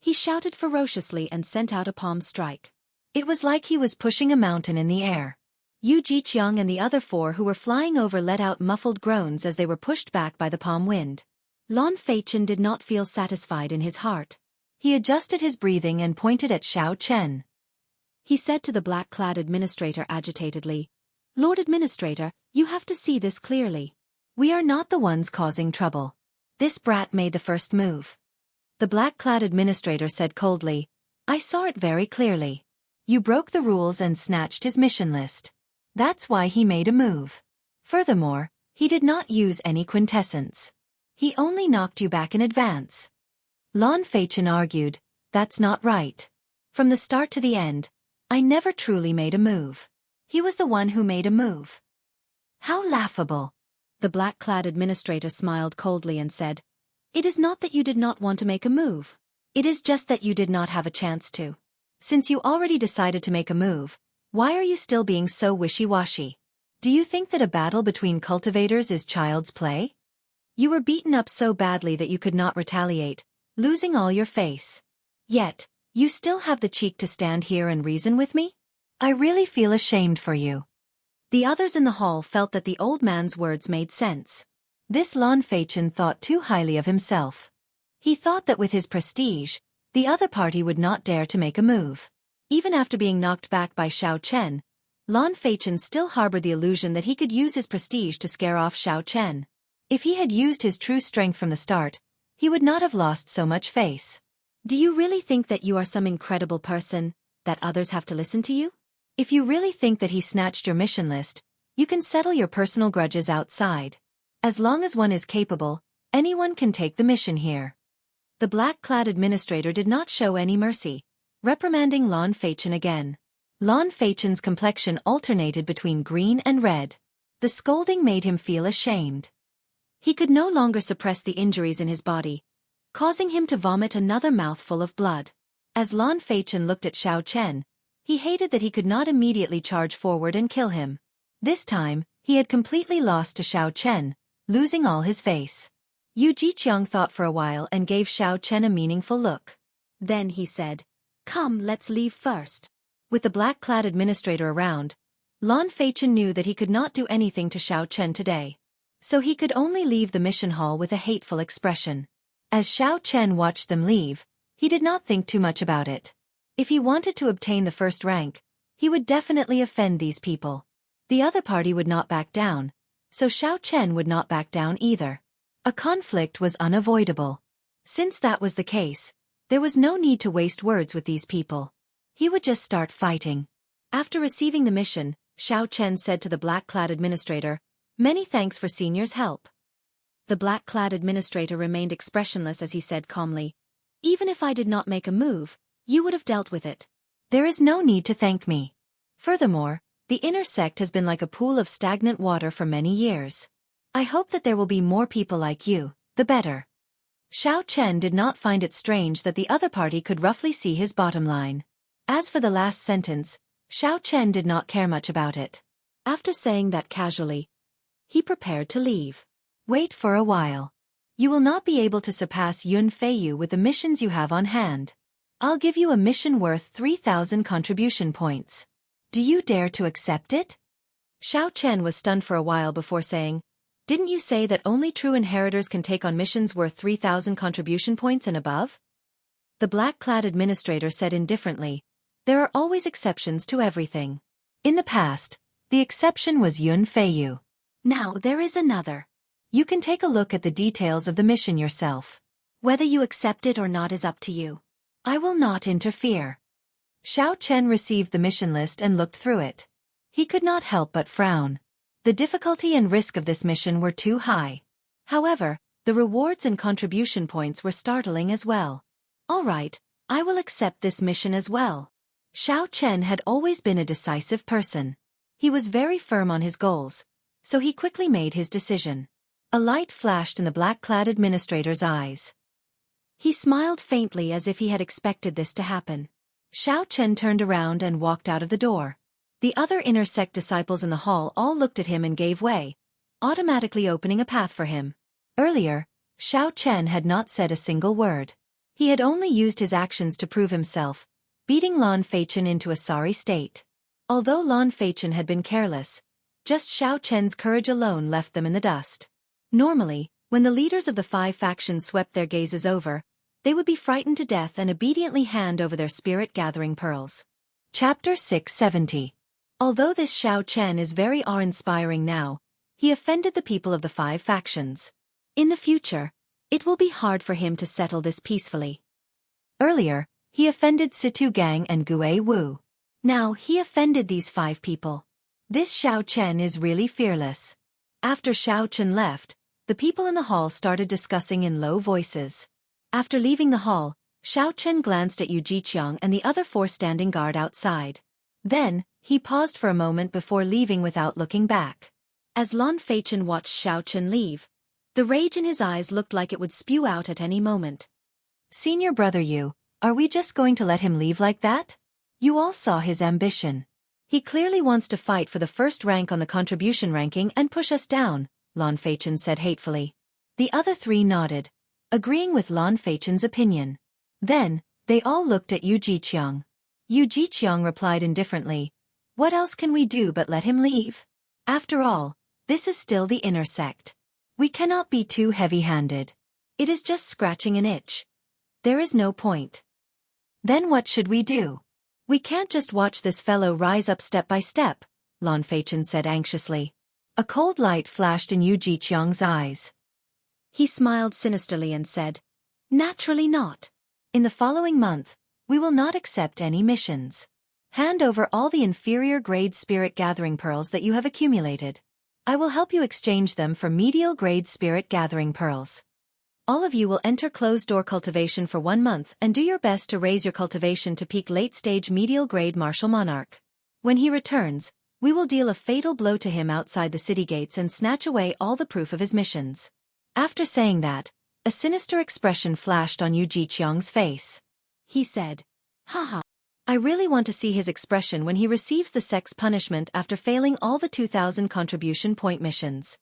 he shouted ferociously and sent out a palm strike. It was like he was pushing a mountain in the air. Yu Jiqiang and the other 4 who were flying over let out muffled groans as they were pushed back by the palm wind. Lan Feichen did not feel satisfied in his heart. He adjusted his breathing and pointed at Xiao Chen. He said to the black-clad administrator agitatedly, Lord Administrator, you have to see this clearly. We are not the ones causing trouble. This brat made the first move. The black-clad administrator said coldly, I saw it very clearly. You broke the rules and snatched his mission list. That's why he made a move. Furthermore, he did not use any quintessence. He only knocked you back in advance. Lan Feichen argued, that's not right. From the start to the end, I never truly made a move. He was the one who made a move. How laughable. The black-clad administrator smiled coldly and said, It is not that you did not want to make a move. It is just that you did not have a chance to. Since you already decided to make a move, why are you still being so wishy-washy? Do you think that a battle between cultivators is child's play? You were beaten up so badly that you could not retaliate, losing all your face. Yet, you still have the cheek to stand here and reason with me? I really feel ashamed for you. The others in the hall felt that the old man's words made sense. This Lan Feichen thought too highly of himself. He thought that with his prestige, the other party would not dare to make a move. Even after being knocked back by Xiao Chen, Lan Feichen still harbored the illusion that he could use his prestige to scare off Xiao Chen. If he had used his true strength from the start, he would not have lost so much face. Do you really think that you are some incredible person, that others have to listen to you? If you really think that he snatched your mission list, you can settle your personal grudges outside. As long as one is capable, anyone can take the mission here. The black-clad administrator did not show any mercy, reprimanding Lan Feichen again. Lan Feichen's complexion alternated between green and red. The scolding made him feel ashamed. He could no longer suppress the injuries in his body, causing him to vomit another mouthful of blood. As Lan Feichen looked at Xiao Chen, he hated that he could not immediately charge forward and kill him. This time, he had completely lost to Xiao Chen, losing all his face. Yu Jiqiang thought for a while and gave Xiao Chen a meaningful look. Then he said, Come, let's leave first. With the black-clad administrator around, Lan Feichen knew that he could not do anything to Xiao Chen today. So he could only leave the mission hall with a hateful expression. As Xiao Chen watched them leave, he did not think too much about it. If he wanted to obtain the first rank, he would definitely offend these people. The other party would not back down, so Xiao Chen would not back down either. A conflict was unavoidable. Since that was the case, there was no need to waste words with these people. He would just start fighting. After receiving the mission, Xiao Chen said to the black-clad administrator, Many thanks for Senior's help. The black-clad administrator remained expressionless as he said calmly, Even if I did not make a move, you would have dealt with it. There is no need to thank me. Furthermore, the inner sect has been like a pool of stagnant water for many years. I hope that there will be more people like you, the better. Xiao Chen did not find it strange that the other party could roughly see his bottom line. As for the last sentence, Xiao Chen did not care much about it. After saying that casually, he prepared to leave. Wait for a while. You will not be able to surpass Yun Feiyu with the missions you have on hand. I'll give you a mission worth 3,000 contribution points. Do you dare to accept it? Xiao Chen was stunned for a while before saying, "Didn't you say that only true inheritors can take on missions worth 3,000 contribution points and above?" The black-clad administrator said indifferently, "There are always exceptions to everything. In the past, the exception was Yun Feiyu. Now there is another. You can take a look at the details of the mission yourself. Whether you accept it or not is up to you. I will not interfere." Xiao Chen received the mission list and looked through it. He could not help but frown. The difficulty and risk of this mission were too high. However, the rewards and contribution points were startling as well. "All right, I will accept this mission as well." Xiao Chen had always been a decisive person. He was very firm on his goals, so he quickly made his decision. A light flashed in the black-clad administrator's eyes. He smiled faintly as if he had expected this to happen. Xiao Chen turned around and walked out of the door. The other inner sect disciples in the hall all looked at him and gave way, automatically opening a path for him. Earlier, Xiao Chen had not said a single word. He had only used his actions to prove himself, beating Lan Feichen into a sorry state. Although Lan Feichen had been careless, just Xiao Chen's courage alone left them in the dust. Normally, when the leaders of the 5 factions swept their gazes over, they would be frightened to death and obediently hand over their spirit-gathering pearls. Chapter 670. Although this Xiao Chen is very awe-inspiring now, he offended the people of the 5 factions. In the future, it will be hard for him to settle this peacefully. Earlier, he offended Situ Gang and Gue Wu. Now he offended these 5 people. This Xiao Chen is really fearless. After Xiao Chen left, the people in the hall started discussing in low voices. After leaving the hall, Xiao Chen glanced at Yu Jiqiang and the other 4 standing guard outside. Then, he paused for a moment before leaving without looking back. As Lan Feichen watched Xiao Chen leave, the rage in his eyes looked like it would spew out at any moment. "Senior brother Yu, are we just going to let him leave like that? You all saw his ambition. He clearly wants to fight for the first rank on the contribution ranking and push us down," Lan Feichen said hatefully. The other 3 nodded, agreeing with Lan Feichen's opinion. Then, they all looked at Yu Jiqiang. Yu Jiqiang replied indifferently, "What else can we do but let him leave? After all, this is still the inner sect. We cannot be too heavy-handed. It is just scratching an itch. There is no point." "Then what should we do? We can't just watch this fellow rise up step by step," Lan Feichen said anxiously. A cold light flashed in Yu Jiqiang's eyes. He smiled sinisterly and said, "Naturally not. In the following month, we will not accept any missions. Hand over all the inferior grade spirit gathering pearls that you have accumulated. I will help you exchange them for medial grade spirit gathering pearls. All of you will enter closed-door cultivation for 1 month and do your best to raise your cultivation to peak late-stage medial grade martial monarch. When he returns, we will deal a fatal blow to him outside the city gates and snatch away all the proof of his missions." After saying that, a sinister expression flashed on Yu Jiqiang's face. He said, "Haha. I really want to see his expression when he receives the sect's punishment after failing all the 2,000 contribution point missions."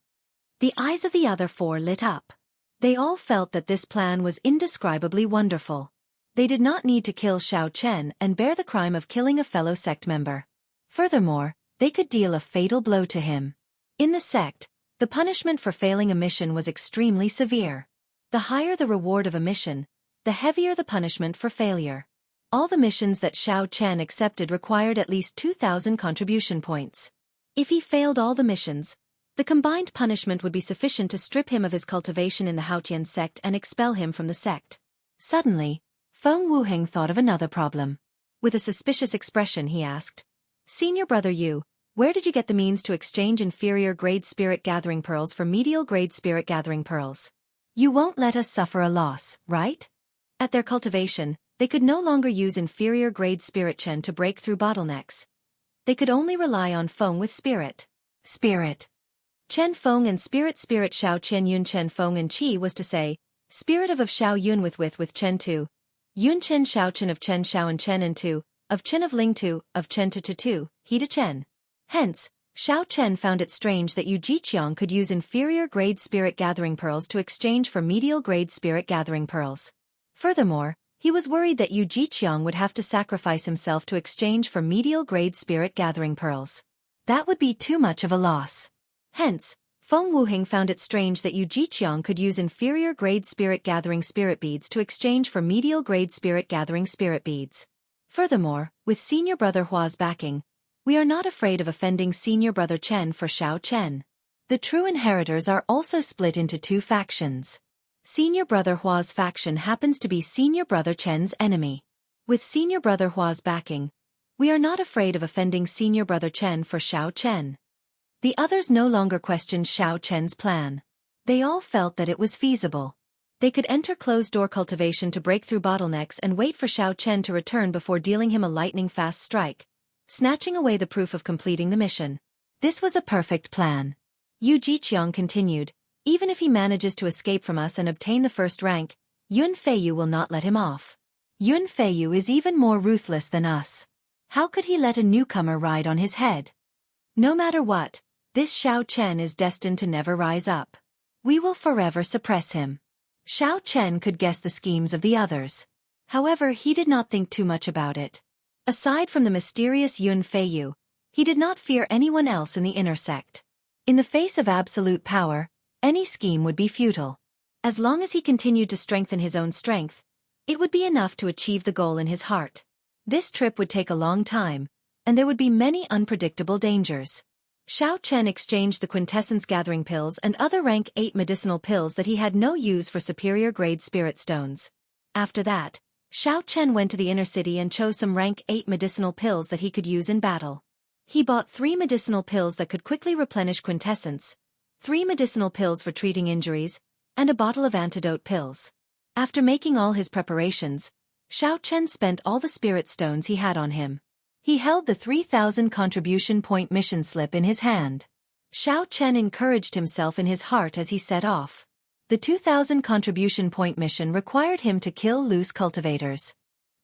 The eyes of the other 4 lit up. They all felt that this plan was indescribably wonderful. They did not need to kill Xiao Chen and bear the crime of killing a fellow sect member. Furthermore, they could deal a fatal blow to him. In the sect, the punishment for failing a mission was extremely severe. The higher the reward of a mission, the heavier the punishment for failure. All the missions that Xiao Chen accepted required at least 2,000 contribution points. If he failed all the missions, the combined punishment would be sufficient to strip him of his cultivation in the Haotian sect and expel him from the sect. Suddenly, Feng Wuheng thought of another problem. With a suspicious expression he asked, "Senior brother Yu, where did you get the means to exchange inferior grade spirit gathering pearls for medial grade spirit gathering pearls? You won't let us suffer a loss, right?" At their cultivation, they could no longer use inferior grade spirit chen to break through bottlenecks. They could only rely on Feng with spirit. Chen Feng and spirit Xiao Chen Yun Chen Feng and Qi was to say, spirit of Xiao Yun with Chen Tu, Yun Chen Xiao Chen of Chen Xiao and Chen and Tu, of Chen of Ling Tu, of Chen Tu, he to Chen. Hence, Xiao Chen found it strange that Yu Jiqiang could use inferior grade spirit gathering pearls to exchange for medial grade spirit gathering pearls. Furthermore, he was worried that Yu Jiqiang would have to sacrifice himself to exchange for medial grade spirit gathering pearls. That would be too much of a loss. Hence, Feng Wuheng found it strange that Yu Jiqiang could use inferior-grade spirit-gathering spirit beads to exchange for medial-grade spirit-gathering spirit beads. Furthermore, with senior brother Hua's backing, we are not afraid of offending senior brother Chen for Xiao Chen. The true inheritors are also split into two factions. Senior brother Hua's faction happens to be senior brother Chen's enemy. With senior brother Hua's backing, we are not afraid of offending senior brother Chen for Xiao Chen. The others no longer questioned Xiao Chen's plan. They all felt that it was feasible. They could enter closed-door cultivation to break through bottlenecks and wait for Xiao Chen to return before dealing him a lightning-fast strike, snatching away the proof of completing the mission. This was a perfect plan. Yu Jiqiang continued, even if he manages to escape from us and obtain the first rank, Yun Feiyu will not let him off. Yun Feiyu is even more ruthless than us. How could he let a newcomer ride on his head? No matter what, this Xiao Chen is destined to never rise up. We will forever suppress him. Xiao Chen could guess the schemes of the others. However, he did not think too much about it. Aside from the mysterious Yun Feiyu, he did not fear anyone else in the inner sect. In the face of absolute power, any scheme would be futile. As long as he continued to strengthen his own strength, it would be enough to achieve the goal in his heart. This trip would take a long time, and there would be many unpredictable dangers. Xiao Chen exchanged the quintessence gathering pills and other rank 8 medicinal pills that he had no use for superior grade spirit stones. After that, Xiao Chen went to the inner city and chose some rank 8 medicinal pills that he could use in battle. He bought 3 medicinal pills that could quickly replenish quintessence, 3 medicinal pills for treating injuries, and a bottle of antidote pills. After making all his preparations, Xiao Chen spent all the spirit stones he had on him. He held the 3,000 contribution point mission slip in his hand. Xiao Chen encouraged himself in his heart as he set off. The 2,000 contribution point mission required him to kill loose cultivators.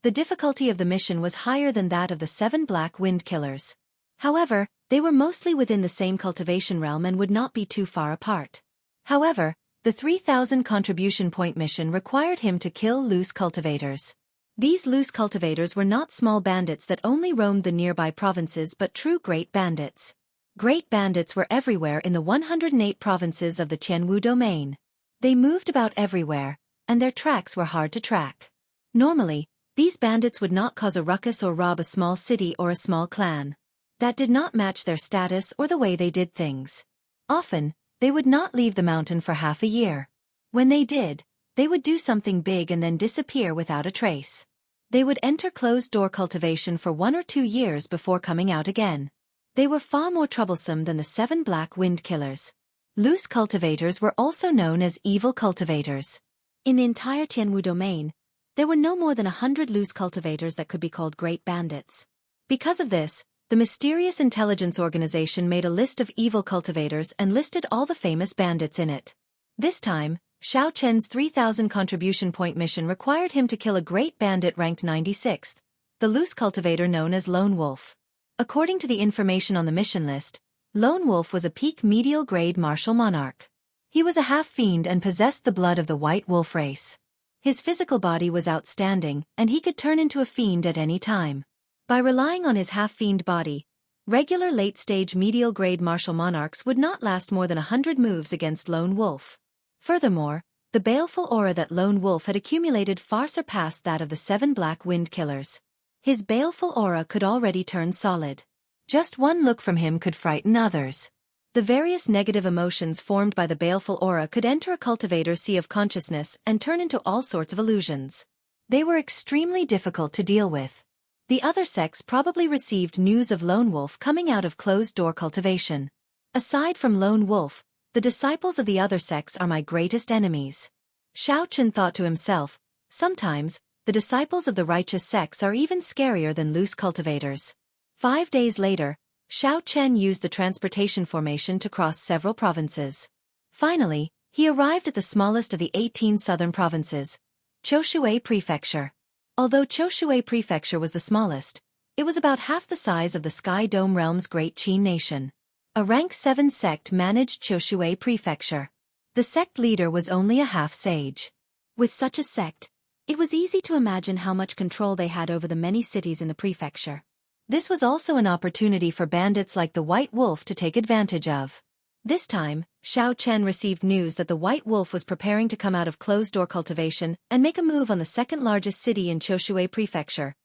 The difficulty of the mission was higher than that of the 7 black wind killers. However, they were mostly within the same cultivation realm and would not be too far apart. However, the 3,000 contribution point mission required him to kill loose cultivators. These loose cultivators were not small bandits that only roamed the nearby provinces but true great bandits. Great bandits were everywhere in the 108 provinces of the Jianghu domain. They moved about everywhere, and their tracks were hard to track. Normally, these bandits would not cause a ruckus or rob a small city or a small clan. That did not match their status or the way they did things. Often, they would not leave the mountain for half a year. When they did, they would do something big and then disappear without a trace. They would enter closed-door cultivation for 1 or 2 years before coming out again. They were far more troublesome than the 7 black wind killers. Loose cultivators were also known as evil cultivators. In the entire Jianghu domain, there were no more than 100 loose cultivators that could be called great bandits. Because of this, the mysterious intelligence organization made a list of evil cultivators and listed all the famous bandits in it. This time, Xiao Chen's 3,000 contribution point mission required him to kill a great bandit ranked 96th, the loose cultivator known as Lone Wolf. According to the information on the mission list, Lone Wolf was a peak medial grade martial monarch. He was a half-fiend and possessed the blood of the white wolf race. His physical body was outstanding, and he could turn into a fiend at any time. By relying on his half-fiend body, regular late-stage medial grade martial monarchs would not last more than 100 moves against Lone Wolf. Furthermore, the baleful aura that Lone Wolf had accumulated far surpassed that of the 7 black wind killers. His baleful aura could already turn solid. Just one look from him could frighten others. The various negative emotions formed by the baleful aura could enter a cultivator's sea of consciousness and turn into all sorts of illusions. They were extremely difficult to deal with. The other sects probably received news of Lone Wolf coming out of closed-door cultivation. Aside from Lone Wolf, the disciples of the other sects are my greatest enemies. Xiao Chen thought to himself, sometimes, the disciples of the righteous sects are even scarier than loose cultivators. 5 days later, Xiao Chen used the transportation formation to cross several provinces. Finally, he arrived at the smallest of the 18 southern provinces, Qiushui Prefecture. Although Qiushui Prefecture was the smallest, it was about half the size of the Sky Dome Realm's Great Qin Nation. A rank 7 sect managed Qiushui Prefecture. The sect leader was only a half-sage. With such a sect, it was easy to imagine how much control they had over the many cities in the prefecture. This was also an opportunity for bandits like the White Wolf to take advantage of. This time, Xiao Chen received news that the White Wolf was preparing to come out of closed-door cultivation and make a move on the second-largest city in Choshui Prefecture,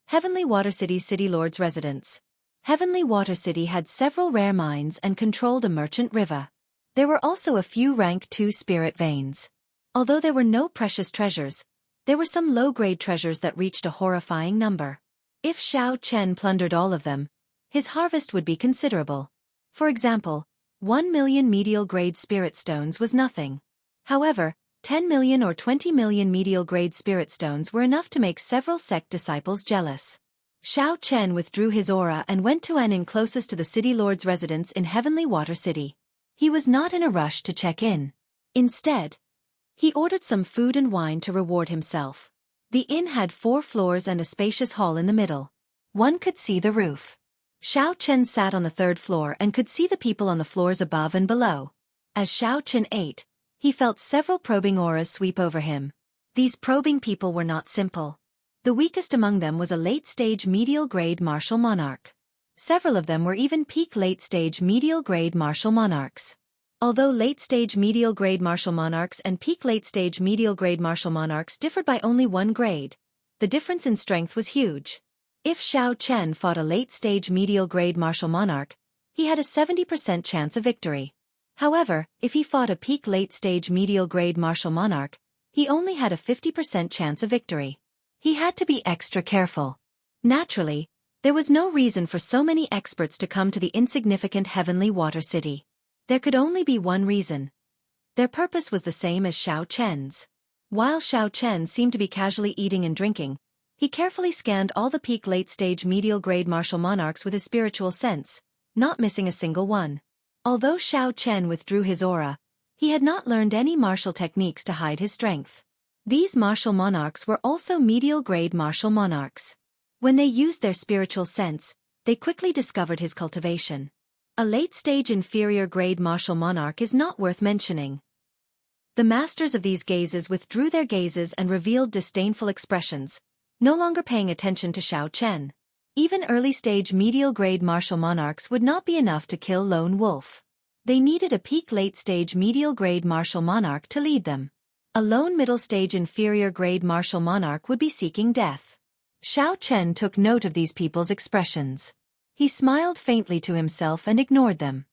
Heavenly Water City's city lord's residence. Heavenly Water City had several rare mines and controlled a merchant river. There were also a few rank 2 spirit veins. Although there were no precious treasures, there were some low-grade treasures that reached a horrifying number. If Xiao Chen plundered all of them, his harvest would be considerable. For example, 1 million medial-grade spirit stones was nothing. However, 10 million or 20 million medial-grade spirit stones were enough to make several sect disciples jealous. Xiao Chen withdrew his aura and went to an inn closest to the city lord's residence in Heavenly Water City. He was not in a rush to check in. Instead, he ordered some food and wine to reward himself. The inn had 4 floors and a spacious hall in the middle. One could see the roof. Xiao Chen sat on the 3rd floor and could see the people on the floors above and below. As Xiao Chen ate, he felt several probing auras sweep over him. These probing people were not simple. The weakest among them was a late-stage medial-grade martial monarch. Several of them were even peak late-stage medial-grade martial monarchs. Although late-stage medial-grade martial monarchs and peak late-stage medial-grade martial monarchs differed by only 1 grade, the difference in strength was huge. If Xiao Chen fought a late-stage medial-grade martial monarch, he had a 70% chance of victory. However, if he fought a peak late-stage medial-grade martial monarch, he only had a 50% chance of victory. He had to be extra careful. Naturally, there was no reason for so many experts to come to the insignificant Heavenly Water City. There could only be one reason. Their purpose was the same as Xiao Chen's. While Xiao Chen seemed to be casually eating and drinking, he carefully scanned all the peak late-stage medial-grade martial monarchs with his spiritual sense, not missing a single one. Although Xiao Chen withdrew his aura, he had not learned any martial techniques to hide his strength. These martial monarchs were also medial-grade martial monarchs. When they used their spiritual sense, they quickly discovered his cultivation. A late-stage inferior-grade martial monarch is not worth mentioning. The masters of these gazes withdrew their gazes and revealed disdainful expressions, no longer paying attention to Xiao Chen. Even early-stage medial-grade martial monarchs would not be enough to kill Lone Wolf. They needed a peak late-stage medial-grade martial monarch to lead them. A lone middle-stage inferior-grade martial monarch would be seeking death. Xiao Chen took note of these people's expressions. He smiled faintly to himself and ignored them.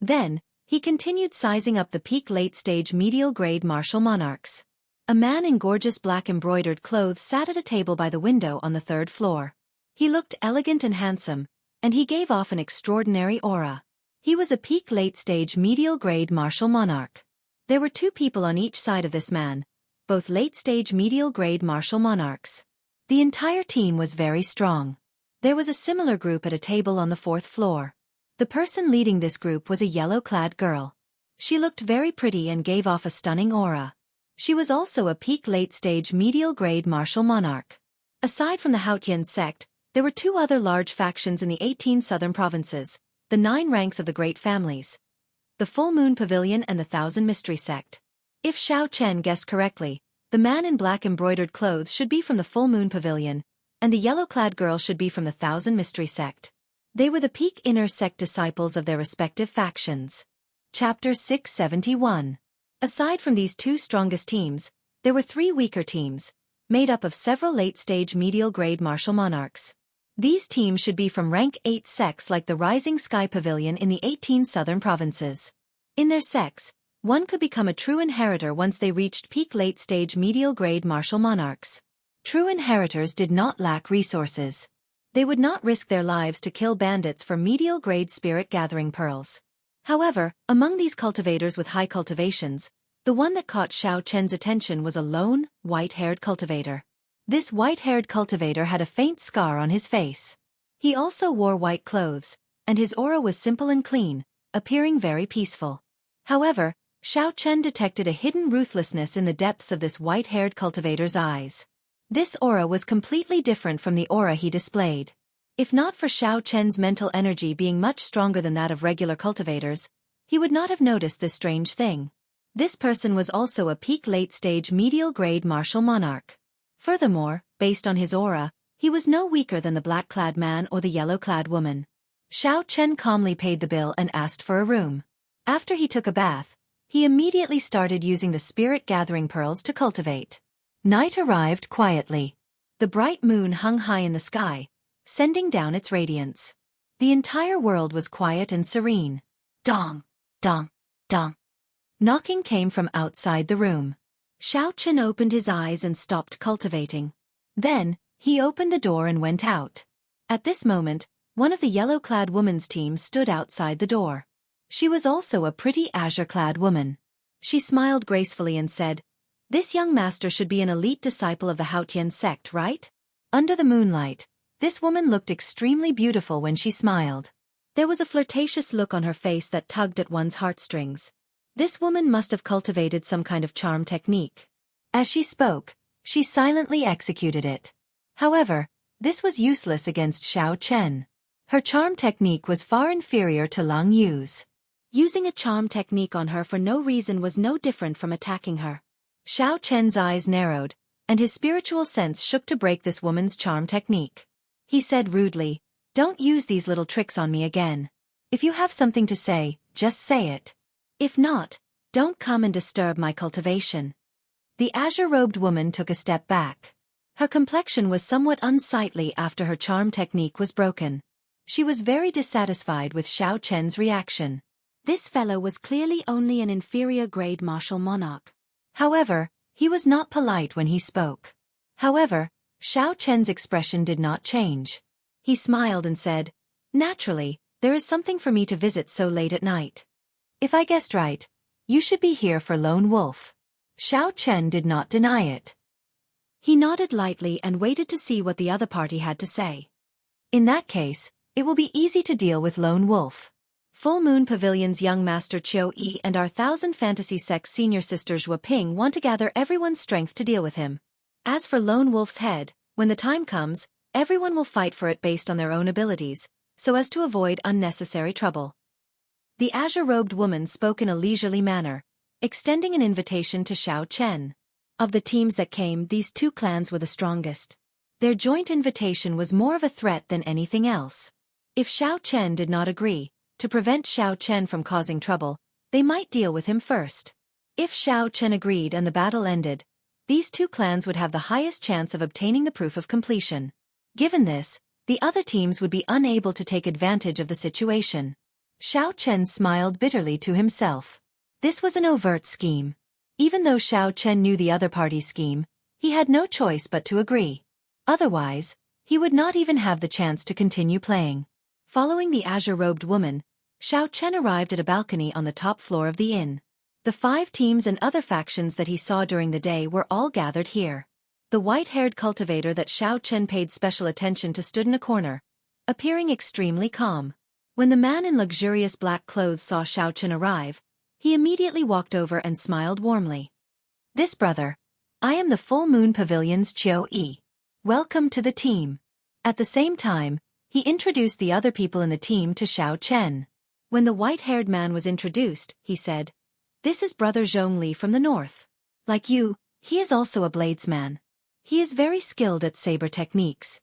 Then, he continued sizing up the peak late-stage medial-grade martial monarchs. A man in gorgeous black embroidered clothes sat at a table by the window on the 3rd floor. He looked elegant and handsome, and he gave off an extraordinary aura. He was a peak late-stage medial-grade martial monarch. There were 2 people on each side of this man, both late-stage medial-grade martial monarchs. The entire team was very strong. There was a similar group at a table on the 4th floor. The person leading this group was a yellow-clad girl. She looked very pretty and gave off a stunning aura. She was also a peak late-stage medial-grade martial monarch. Aside from the Haotian sect, there were 2 other large factions in the 18 southern provinces, the 9 ranks of the Great Families, the Full Moon Pavilion and the Thousand Mystery Sect. If Xiao Chen guessed correctly, the man in black embroidered clothes should be from the Full Moon Pavilion, and the yellow-clad girl should be from the Thousand Mystery Sect. They were the peak inner sect disciples of their respective factions. Chapter 671. Aside from these 2 strongest teams, there were 3 weaker teams, made up of several late-stage medial-grade martial monarchs. These teams should be from rank 8 sects like the Rising Sky Pavilion in the 18 southern provinces. In their sects, one could become a true inheritor once they reached peak late-stage medial-grade martial monarchs. True inheritors did not lack resources. They would not risk their lives to kill bandits for medial-grade spirit-gathering pearls. However, among these cultivators with high cultivations, the one that caught Xiao Chen's attention was a lone, white-haired cultivator. This white-haired cultivator had a faint scar on his face. He also wore white clothes, and his aura was simple and clean, appearing very peaceful. However, Xiao Chen detected a hidden ruthlessness in the depths of this white-haired cultivator's eyes. This aura was completely different from the aura he displayed. If not for Xiao Chen's mental energy being much stronger than that of regular cultivators, he would not have noticed this strange thing. This person was also a peak late-stage medial-grade martial monarch. Furthermore, based on his aura, He was no weaker than the black-clad man or the yellow-clad woman. Xiao Chen calmly paid the bill and asked for a room. After he took a bath, he immediately started using the spirit-gathering pearls to cultivate. Night arrived quietly. The bright moon hung high in the sky, sending down its radiance. The entire world was quiet and serene. Dong, dong, dong. Knocking came from outside the room. Xiao Chen opened his eyes and stopped cultivating. Then, he opened the door and went out. At this moment, one of the yellow-clad woman's team stood outside the door. She was also a pretty azure-clad woman. She smiled gracefully and said, "This young master should be an elite disciple of the Haotian sect, right?" Under the moonlight, this woman looked extremely beautiful when she smiled. There was a flirtatious look on her face that tugged at one's heartstrings. This woman must have cultivated some kind of charm technique. As she spoke, she silently executed it. However, this was useless against Xiao Chen. Her charm technique was far inferior to Lang Yu's. Using a charm technique on her for no reason was no different from attacking her. Xiao Chen's eyes narrowed, and his spiritual sense shook to break this woman's charm technique. He said rudely, "Don't use these little tricks on me again. If you have something to say, just say it. If not, don't come and disturb my cultivation." The azure-robed woman took a step back. Her complexion was somewhat unsightly after her charm technique was broken. She was very dissatisfied with Xiao Chen's reaction. This fellow was clearly only an inferior-grade martial monarch. However, he was not polite when he spoke. However, Xiao Chen's expression did not change. He smiled and said, "Naturally, there is something for me to visit so late at night. If I guessed right, you should be here for Lone Wolf." Xiao Chen did not deny it. He nodded lightly and waited to see what the other party had to say. In that case, it will be easy to deal with Lone Wolf. Full Moon Pavilion's young master Qiu Yi and our Thousand Fantasy Sect's senior sister Zhua Ping want to gather everyone's strength to deal with him. As for Lone Wolf's head, when the time comes, everyone will fight for it based on their own abilities, so as to avoid unnecessary trouble. The azure-robed woman spoke in a leisurely manner, extending an invitation to Xiao Chen. Of the teams that came, these two clans were the strongest. Their joint invitation was more of a threat than anything else. If Xiao Chen did not agree, to prevent Xiao Chen from causing trouble, they might deal with him first. If Xiao Chen agreed and the battle ended, these two clans would have the highest chance of obtaining the proof of completion. Given this, the other teams would be unable to take advantage of the situation. Xiao Chen smiled bitterly to himself. This was an overt scheme. Even though Xiao Chen knew the other party's scheme, he had no choice but to agree. Otherwise, he would not even have the chance to continue playing. Following the azure-robed woman, Xiao Chen arrived at a balcony on the top floor of the inn. The 5 teams and other factions that he saw during the day were all gathered here. The white-haired cultivator that Xiao Chen paid special attention to stood in a corner, appearing extremely calm. When the man in luxurious black clothes saw Xiao Chen arrive, he immediately walked over and smiled warmly. "This brother, I am the Full Moon Pavilion's Qiu Yi. Welcome to the team." At the same time, he introduced the other people in the team to Xiao Chen. When the white-haired man was introduced, he said, "This is Brother Zhongli from the north. Like you, he is also a bladesman. He is very skilled at saber techniques."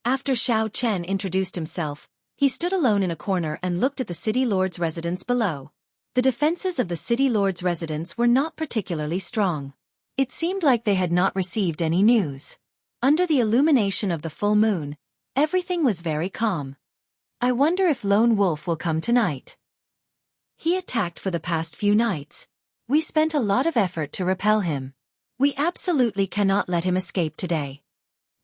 After Xiao Chen introduced himself, he stood alone in a corner and looked at the city lord's residence below. The defenses of the city lord's residence were not particularly strong. It seemed like they had not received any news. Under the illumination of the full moon, everything was very calm. "I wonder if Lone Wolf will come tonight. He attacked for the past few nights. We spent a lot of effort to repel him. We absolutely cannot let him escape today."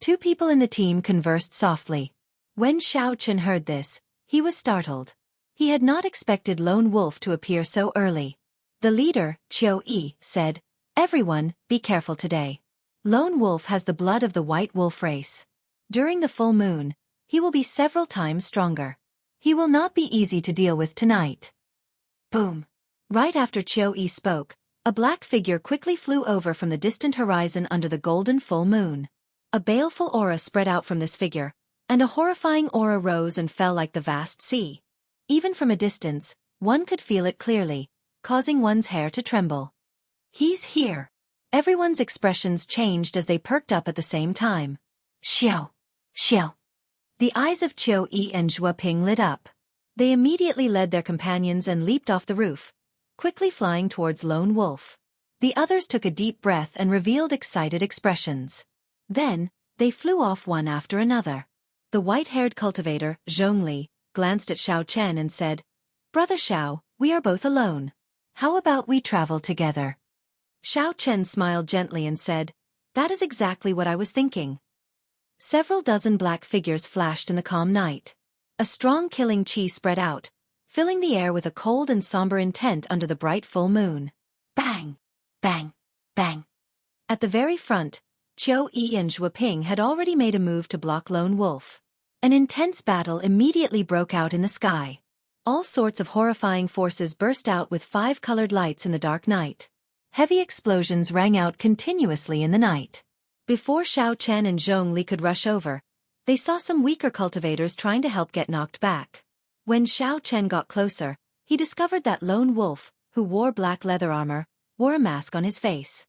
2 people in the team conversed softly. When Xiao Chen heard this, he was startled. He had not expected Lone Wolf to appear so early. The leader, Qiu Yi, said, "Everyone, be careful today. Lone Wolf has the blood of the white wolf race. During the full moon, he will be several times stronger. He will not be easy to deal with tonight." Boom! Right after Qiu Yi spoke, a black figure quickly flew over from the distant horizon under the golden full moon. A baleful aura spread out from this figure, and a horrifying aura rose and fell like the vast sea. Even from a distance, one could feel it clearly, causing one's hair to tremble. "He's here." Everyone's expressions changed as they perked up at the same time. "Xiao! Xiao. The eyes of Qiu Yi and Zhuo Ping lit up. They immediately led their companions and leaped off the roof, quickly flying towards Lone Wolf. The others took a deep breath and revealed excited expressions. Then, they flew off one after another. The white-haired cultivator, Zhongli, glanced at Xiao Chen and said, "Brother Xiao, we are both alone. How about we travel together?" Xiao Chen smiled gently and said, "That is exactly what I was thinking." Several dozen black figures flashed in the calm night. A strong killing chi spread out, filling the air with a cold and somber intent under the bright full moon. Bang! Bang! Bang! At the very front, Qiu Yi and Zhuo Ping had already made a move to block Lone Wolf. An intense battle immediately broke out in the sky. All sorts of horrifying forces burst out with 5-colored lights in the dark night. Heavy explosions rang out continuously in the night. Before Xiao Chen and Zhong Li could rush over, they saw some weaker cultivators trying to help get knocked back. When Xiao Chen got closer, he discovered that Lone Wolf, who wore black leather armor, wore a mask on his face.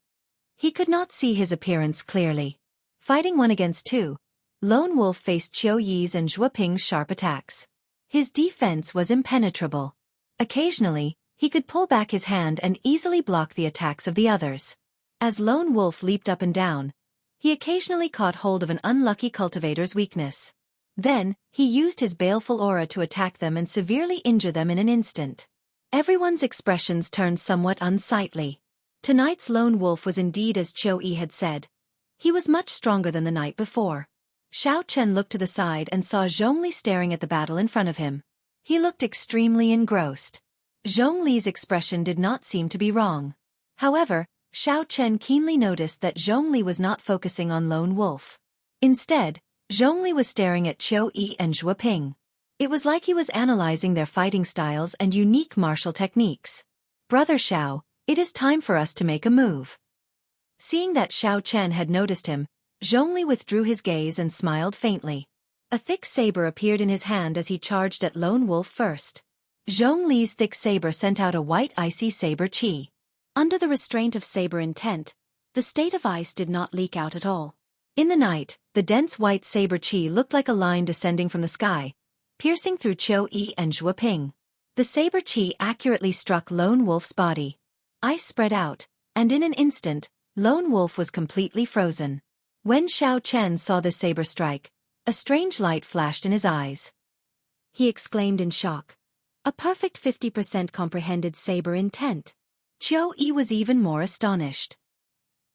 He could not see his appearance clearly. Fighting 1 against 2, Lone Wolf faced Qiu Yi's and Zhuo Ping's sharp attacks. His defense was impenetrable. Occasionally, he could pull back his hand and easily block the attacks of the others. As Lone Wolf leaped up and down, he occasionally caught hold of an unlucky cultivator's weakness. Then, he used his baleful aura to attack them and severely injure them in an instant. Everyone's expressions turned somewhat unsightly. Tonight's Lone Wolf was indeed as Qiu Yi had said. He was much stronger than the night before. Xiao Chen looked to the side and saw Zhongli staring at the battle in front of him. He looked extremely engrossed. Zhongli's expression did not seem to be wrong. However, Xiao Chen keenly noticed that Zhongli was not focusing on Lone Wolf. Instead, Zhongli was staring at Qiu Yi and Zhuo Ping. It was like he was analyzing their fighting styles and unique martial techniques. "Brother Xiao, it is time for us to make a move." Seeing that Xiao Chen had noticed him, Zhongli withdrew his gaze and smiled faintly. A thick saber appeared in his hand as he charged at Lone Wolf first. Zhongli's thick saber sent out a white icy saber chi. Under the restraint of saber intent, the state of ice did not leak out at all. In the night, the dense white saber chi looked like a line descending from the sky, piercing through Qiu Yi and Zhuo Ping. The saber chi accurately struck Lone Wolf's body. Ice spread out, and in an instant, Lone Wolf was completely frozen. When Xiao Chen saw the saber strike, a strange light flashed in his eyes. He exclaimed in shock. A perfect 50% comprehended saber intent. Qiu Yi was even more astonished.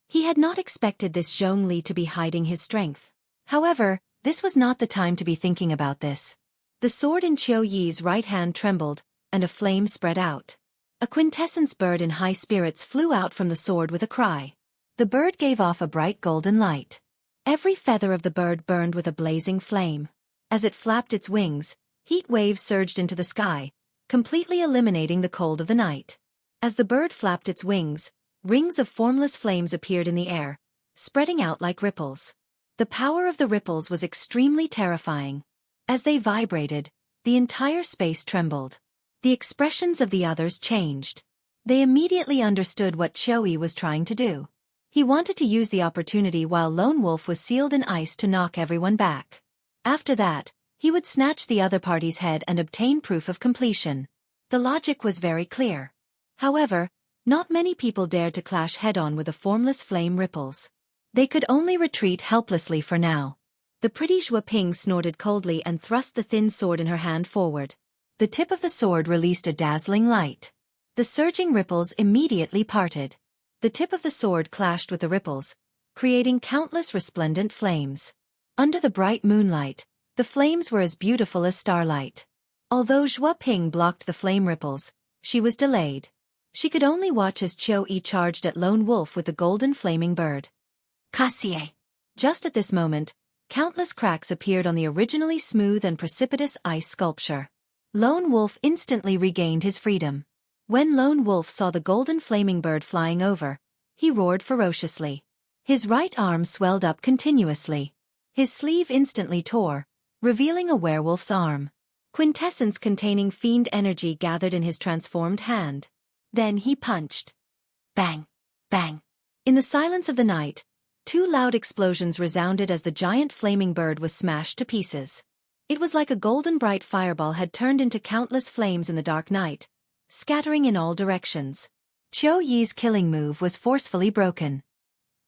He had not expected this Zhongli to be hiding his strength. However, this was not the time to be thinking about this. The sword in Qiu Yi's right hand trembled, and a flame spread out. A quintessence bird in high spirits flew out from the sword with a cry. The bird gave off a bright golden light. Every feather of the bird burned with a blazing flame. As it flapped its wings, heat waves surged into the sky, completely eliminating the cold of the night. As the bird flapped its wings, rings of formless flames appeared in the air, spreading out like ripples. The power of the ripples was extremely terrifying. As they vibrated, the entire space trembled. The expressions of the others changed. They immediately understood what Qiu Yi was trying to do. He wanted to use the opportunity while Lone Wolf was sealed in ice to knock everyone back. After that, he would snatch the other party's head and obtain proof of completion. The logic was very clear. However, not many people dared to clash head-on with the formless flame ripples. They could only retreat helplessly for now. The pretty Zhuo Ping snorted coldly and thrust the thin sword in her hand forward. The tip of the sword released a dazzling light. The surging ripples immediately parted. The tip of the sword clashed with the ripples, creating countless resplendent flames. Under the bright moonlight, the flames were as beautiful as starlight. Although Zhuo Ping blocked the flame ripples, she was delayed. She could only watch as Qiu Yi charged at Lone Wolf with the golden flaming bird. Cassie! Just at this moment, countless cracks appeared on the originally smooth and precipitous ice sculpture. Lone Wolf instantly regained his freedom. When Lone Wolf saw the golden flaming bird flying over, he roared ferociously. His right arm swelled up continuously. His sleeve instantly tore, revealing a werewolf's arm. Quintessence containing fiend energy gathered in his transformed hand. Then he punched. Bang! Bang! In the silence of the night, Two loud explosions resounded as the giant flaming bird was smashed to pieces. It was like a golden bright fireball had turned into countless flames in the dark night, scattering in all directions. Qiu Yi's killing move was forcefully broken.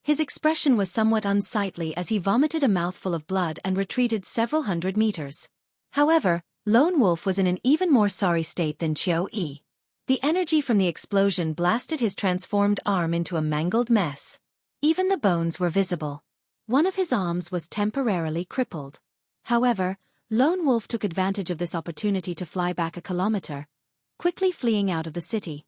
His expression was somewhat unsightly as he vomited a mouthful of blood and retreated several hundred meters. However, Lone Wolf was in an even more sorry state than Qiu Yi. The energy from the explosion blasted his transformed arm into a mangled mess. Even the bones were visible. One of his arms was temporarily crippled. However, Lone Wolf took advantage of this opportunity to fly back a kilometer, quickly fleeing out of the city.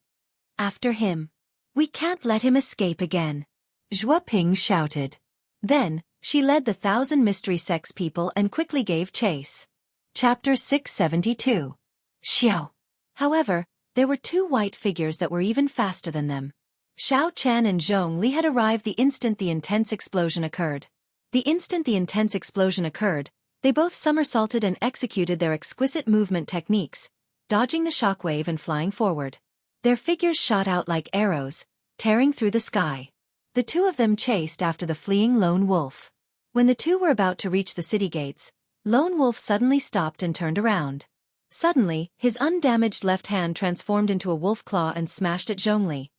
After him. We can't let him escape again, Zhuo Ping shouted. Then, she led the 1,000 mystery sex people and quickly gave chase. Chapter 672. Xiao. However, there were two white figures that were even faster than them. Xiao Chen and Zhong Li had arrived the instant the intense explosion occurred. The instant the intense explosion occurred, they both somersaulted and executed their exquisite movement techniques, dodging the shockwave and flying forward. Their figures shot out like arrows, tearing through the sky. The two of them chased after the fleeing Lone Wolf. When the two were about to reach the city gates, Lone Wolf suddenly stopped and turned around. Suddenly, his undamaged left hand transformed into a wolf claw and smashed at Zhongli.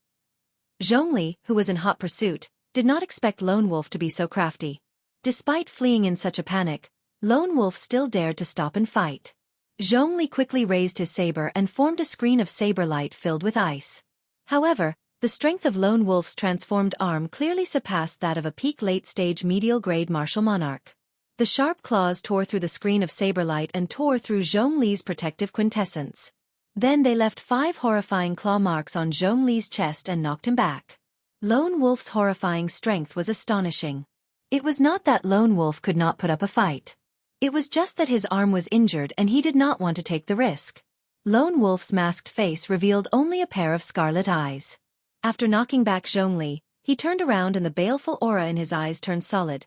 Zhongli, who was in hot pursuit, did not expect Lone Wolf to be so crafty. Despite fleeing in such a panic, Lone Wolf still dared to stop and fight. Zhongli quickly raised his saber and formed a screen of saber light filled with ice. However, the strength of Lone Wolf's transformed arm clearly surpassed that of a peak late-stage medial-grade martial monarch. The sharp claws tore through the screen of saber light and tore through Zhongli's protective quintessence. Then they left 5 horrifying claw marks on Zhongli's chest and knocked him back. Lone Wolf's horrifying strength was astonishing. It was not that Lone Wolf could not put up a fight. It was just that his arm was injured and he did not want to take the risk. Lone Wolf's masked face revealed only a pair of scarlet eyes. After knocking back Zhongli, he turned around and the baleful aura in his eyes turned solid,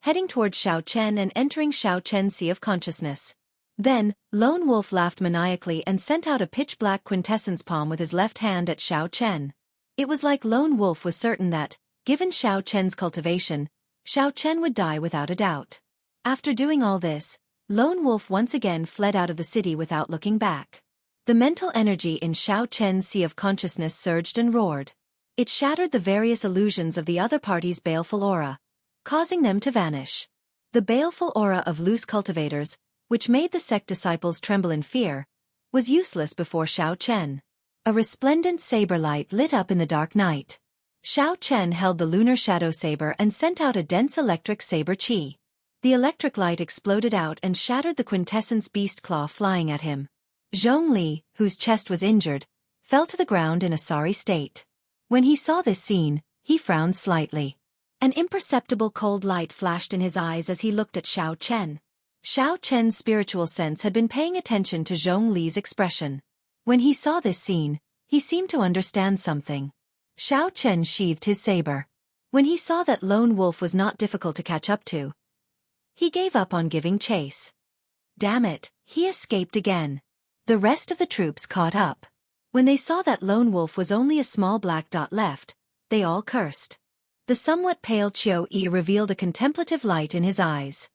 heading toward Xiao Chen and entering Xiao Chen's sea of consciousness. Then, Lone Wolf laughed maniacally and sent out a pitch-black quintessence palm with his left hand at Xiao Chen. It was like Lone Wolf was certain that, given Xiao Chen's cultivation, Xiao Chen would die without a doubt. After doing all this, Lone Wolf once again fled out of the city without looking back. The mental energy in Xiao Chen's sea of consciousness surged and roared. It shattered the various illusions of the other party's baleful aura, causing them to vanish. The baleful aura of loose cultivators, which made the sect disciples tremble in fear, was useless before Xiao Chen. A resplendent saber light lit up in the dark night. Xiao Chen held the lunar shadow saber and sent out a dense electric saber chi. The electric light exploded out and shattered the quintessence beast claw flying at him. Zhongli, whose chest was injured, fell to the ground in a sorry state. When he saw this scene, he frowned slightly. An imperceptible cold light flashed in his eyes as he looked at Xiao Chen. Xiao Chen's spiritual sense had been paying attention to Zhongli's expression. When he saw this scene, he seemed to understand something. Xiao Chen sheathed his saber. When he saw that Lone Wolf was not difficult to catch up to, he gave up on giving chase. Damn it, he escaped again. The rest of the troops caught up. When they saw that Lone Wolf was only a small black dot left, they all cursed. The somewhat pale Qiu Yi revealed a contemplative light in his eyes.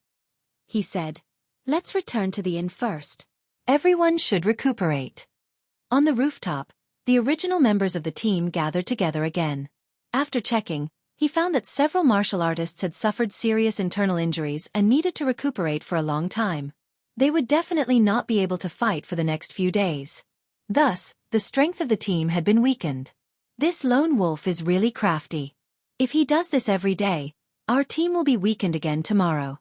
He said, "Let's return to the inn first. Everyone should recuperate." On the rooftop, the original members of the team gathered together again. After checking, he found that several martial artists had suffered serious internal injuries and needed to recuperate for a long time. They would definitely not be able to fight for the next few days. Thus, the strength of the team had been weakened. This Lone Wolf is really crafty. If he does this every day, our team will be weakened again tomorrow.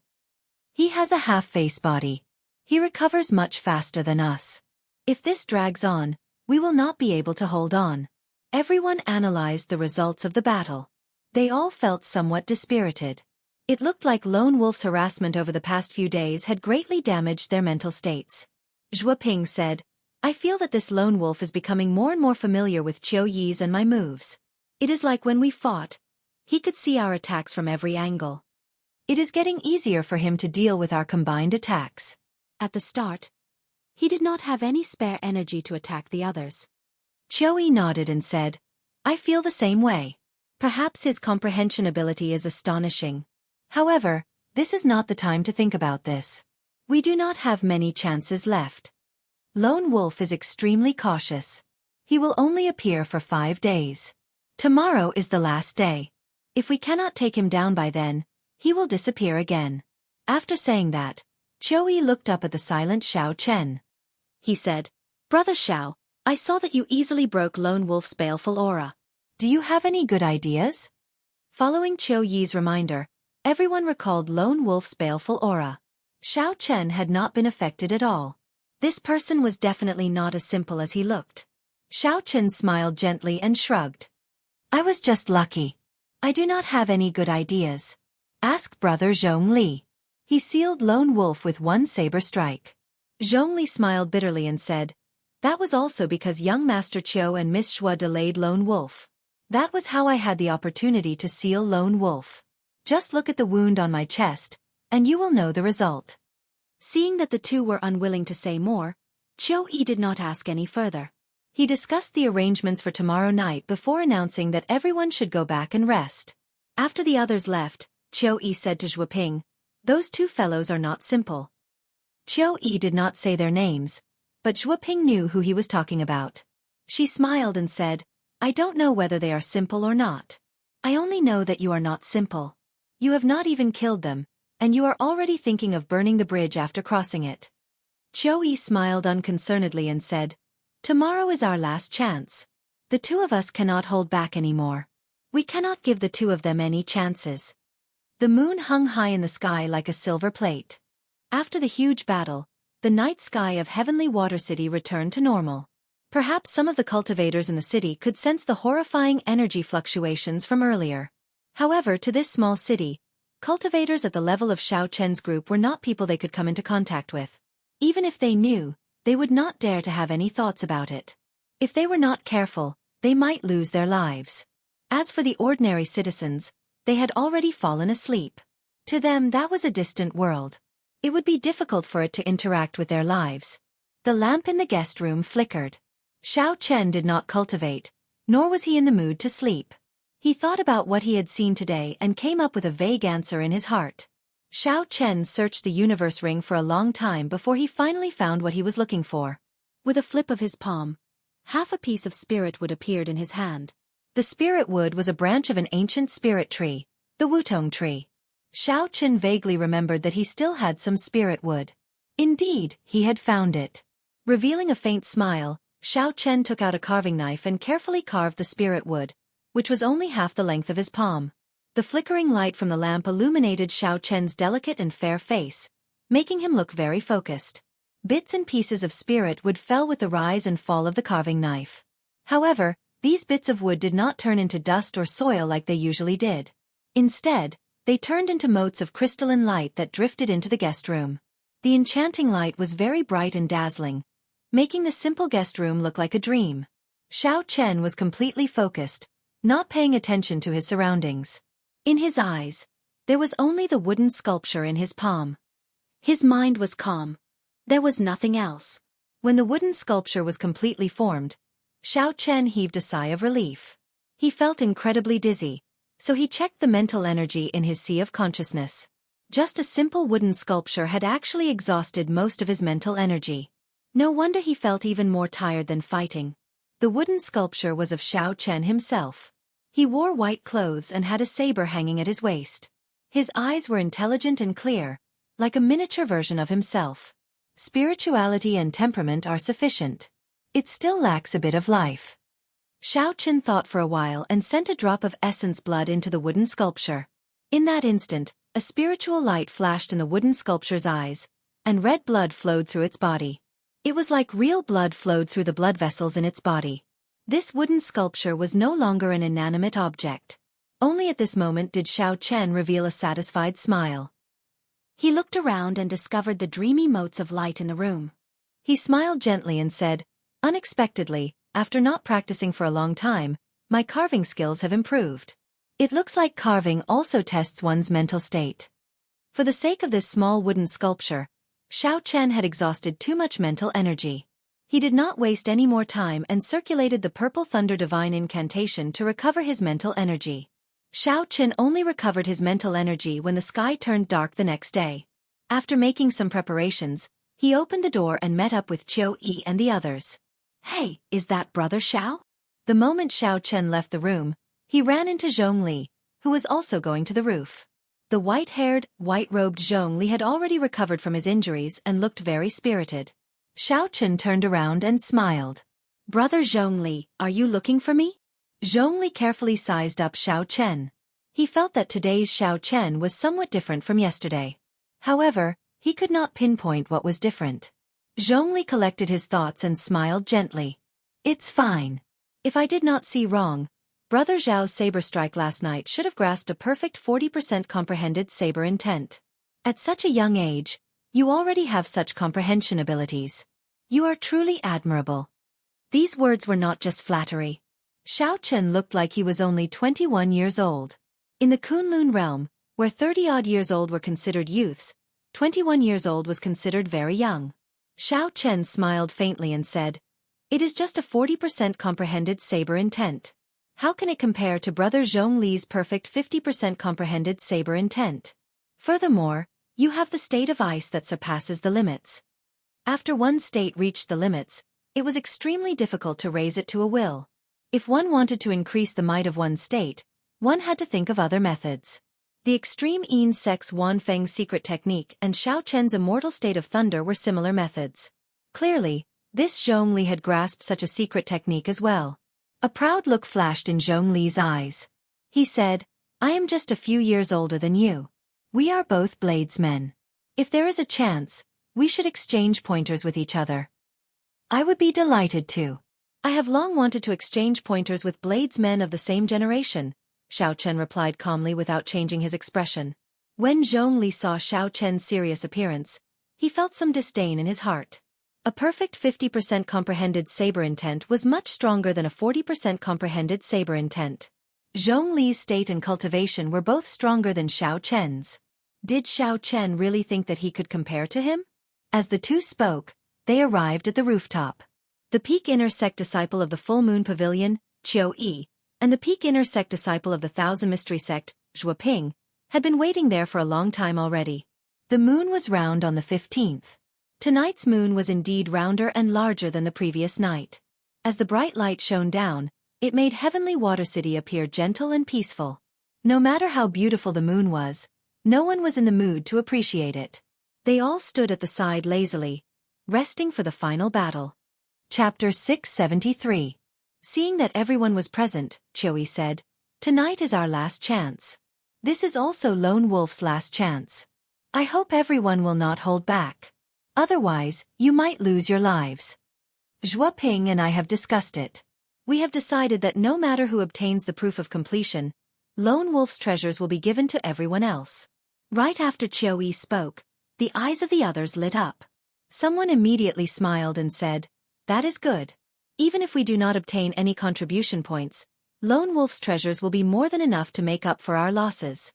He has a half-face body. He recovers much faster than us. If this drags on, we will not be able to hold on. Everyone analyzed the results of the battle. They all felt somewhat dispirited. It looked like Lone Wolf's harassment over the past few days had greatly damaged their mental states. Zhuo Ping said, "I feel that this Lone Wolf is becoming more and more familiar with Qiu Yi's and my moves. It is like when we fought. He could see our attacks from every angle. It is getting easier for him to deal with our combined attacks. At the start, he did not have any spare energy to attack the others." Qiu Yi nodded and said, "I feel the same way. Perhaps his comprehension ability is astonishing. However, this is not the time to think about this. We do not have many chances left. Lone Wolf is extremely cautious. He will only appear for 5 days. Tomorrow is the last day. If we cannot take him down by then, he will disappear again. After saying that, Qiu looked up at the silent Xiao Chen. He said, "Brother Xiao, I saw that you easily broke Lone Wolf's baleful aura. Do you have any good ideas?" Following Qiu Yi's reminder, everyone recalled Lone Wolf's baleful aura. Xiao Chen had not been affected at all. This person was definitely not as simple as he looked. Xiao Chen smiled gently and shrugged. "I was just lucky. I do not have any good ideas. Ask Brother Zhongli." He sealed Lone Wolf with one saber strike. Zhongli smiled bitterly and said, "That was also because young Master Qiu and Miss Shuo delayed Lone Wolf. That was how I had the opportunity to seal Lone Wolf. Just look at the wound on my chest, and you will know the result." Seeing that the two were unwilling to say more, Qiu Yi did not ask any further. He discussed the arrangements for tomorrow night before announcing that everyone should go back and rest. After the others left, Qiu Yi said to Zhuo Ping, "Those two fellows are not simple." Qiu Yi did not say their names, but Zhuo Ping knew who he was talking about. She smiled and said, "I don't know whether they are simple or not. I only know that you are not simple. You have not even killed them, and you are already thinking of burning the bridge after crossing it." Qiu Yi smiled unconcernedly and said, "Tomorrow is our last chance. The two of us cannot hold back anymore. We cannot give the two of them any chances." The moon hung high in the sky like a silver plate. After the huge battle, the night sky of Heavenly Water City returned to normal. Perhaps some of the cultivators in the city could sense the horrifying energy fluctuations from earlier. However, to this small city, cultivators at the level of Xiao Chen's group were not people they could come into contact with. Even if they knew, they would not dare to have any thoughts about it. If they were not careful, they might lose their lives. As for the ordinary citizens, they had already fallen asleep. To them that was a distant world. It would be difficult for it to interact with their lives. The lamp in the guest room flickered. Xiao Chen did not cultivate, nor was he in the mood to sleep. He thought about what he had seen today and came up with a vague answer in his heart. Xiao Chen searched the universe ring for a long time before he finally found what he was looking for. With a flip of his palm, half a piece of spirit wood appeared in his hand. The spirit wood was a branch of an ancient spirit tree, the Wutong tree. Xiao Chen vaguely remembered that he still had some spirit wood. Indeed, he had found it. Revealing a faint smile, Xiao Chen took out a carving knife and carefully carved the spirit wood, which was only half the length of his palm. The flickering light from the lamp illuminated Xiao Chen's delicate and fair face, making him look very focused. Bits and pieces of spirit wood fell with the rise and fall of the carving knife. However, these bits of wood did not turn into dust or soil like they usually did. Instead, they turned into motes of crystalline light that drifted into the guest room. The enchanting light was very bright and dazzling, making the simple guest room look like a dream. Xiao Chen was completely focused, not paying attention to his surroundings. In his eyes, there was only the wooden sculpture in his palm. His mind was calm. There was nothing else. When the wooden sculpture was completely formed, Xiao Chen heaved a sigh of relief. He felt incredibly dizzy, so he checked the mental energy in his sea of consciousness. Just a simple wooden sculpture had actually exhausted most of his mental energy. No wonder he felt even more tired than fighting. The wooden sculpture was of Xiao Chen himself. He wore white clothes and had a saber hanging at his waist. His eyes were intelligent and clear, like a miniature version of himself. Spirituality and temperament are sufficient. It still lacks a bit of life. Xiao Chen thought for a while and sent a drop of essence blood into the wooden sculpture. In that instant, a spiritual light flashed in the wooden sculpture's eyes, and red blood flowed through its body. It was like real blood flowed through the blood vessels in its body. This wooden sculpture was no longer an inanimate object. Only at this moment did Xiao Chen reveal a satisfied smile. He looked around and discovered the dreamy motes of light in the room. He smiled gently and said, "Unexpectedly, after not practicing for a long time, my carving skills have improved. It looks like carving also tests one's mental state." For the sake of this small wooden sculpture, Xiao Chen had exhausted too much mental energy. He did not waste any more time and circulated the Purple Thunder Divine Incantation to recover his mental energy. Xiao Chen only recovered his mental energy when the sky turned dark the next day. After making some preparations, he opened the door and met up with Qiu Yi and the others. "Hey, is that Brother Xiao?" The moment Xiao Chen left the room, he ran into Zhong Li, who was also going to the roof. The white-haired, white-robed Zhong Li had already recovered from his injuries and looked very spirited. Xiao Chen turned around and smiled. "Brother Zhong Li, are you looking for me?" Zhong Li carefully sized up Xiao Chen. He felt that today's Xiao Chen was somewhat different from yesterday. However, he could not pinpoint what was different. Zhong Li collected his thoughts and smiled gently. "It's fine. If I did not see wrong, Brother Zhao's saber strike last night should have grasped a perfect 40% comprehended saber intent. At such a young age, you already have such comprehension abilities. You are truly admirable." These words were not just flattery. Xiao Chen looked like he was only 21 years old. In the Kunlun realm, where 30-odd years old were considered youths, 21 years old was considered very young. Xiao Chen smiled faintly and said, "It is just a 40% comprehended saber intent. How can it compare to Brother Zhong Li's perfect 50% comprehended saber intent? Furthermore, you have the state of ice that surpasses the limits." After one state reached the limits, it was extremely difficult to raise it to a will. If one wanted to increase the might of one's state, one had to think of other methods. The extreme Yin Sex Wanfeng's secret technique and Xiao Chen's immortal state of thunder were similar methods. Clearly, this Zhong Li had grasped such a secret technique as well. A proud look flashed in Zhong Li's eyes. He said, "I am just a few years older than you. We are both bladesmen. If there is a chance, we should exchange pointers with each other." "I would be delighted to. I have long wanted to exchange pointers with bladesmen of the same generation," Xiao Chen replied calmly without changing his expression. When Zhong Li saw Xiao Chen's serious appearance, he felt some disdain in his heart. A perfect 50% comprehended saber intent was much stronger than a 40% comprehended saber intent. Zhong Li's state and cultivation were both stronger than Xiao Chen's. Did Xiao Chen really think that he could compare to him? As the two spoke, they arrived at the rooftop. The peak inner sect disciple of the Full Moon Pavilion, Qiu Yi, and the peak inner sect disciple of the Thousand Mystery Sect, Zhuo Ping, had been waiting there for a long time already. The moon was round on the 15th. Tonight's moon was indeed rounder and larger than the previous night. As the bright light shone down, it made heavenly Water City appear gentle and peaceful. No matter how beautiful the moon was, no one was in the mood to appreciate it. They all stood at the side lazily, resting for the final battle. Chapter 673. Seeing that everyone was present, Qiu said, "Tonight is our last chance. This is also Lone Wolf's last chance. I hope everyone will not hold back. Otherwise, you might lose your lives. Zhuo Ping and I have discussed it. We have decided that no matter who obtains the proof of completion, Lone Wolf's treasures will be given to everyone else." Right after Qiu spoke, the eyes of the others lit up. Someone immediately smiled and said, "That is good. Even if we do not obtain any contribution points, Lone Wolf's treasures will be more than enough to make up for our losses."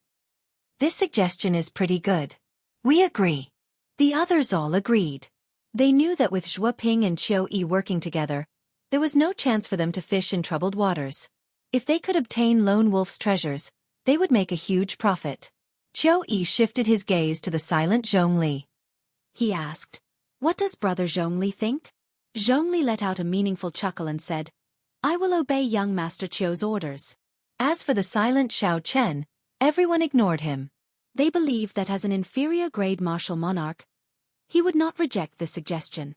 "This suggestion is pretty good. We agree." The others all agreed. They knew that with Zhuo Ping and Qiu Yi working together, there was no chance for them to fish in troubled waters. If they could obtain Lone Wolf's treasures, they would make a huge profit. Qiu Yi shifted his gaze to the silent Zhong Li. He asked, "What does Brother Zhong Li think?" Zhong Li let out a meaningful chuckle and said, "I will obey young Master Qiu's orders." As for the silent Xiao Chen, everyone ignored him. They believed that as an inferior grade martial monarch, he would not reject this suggestion.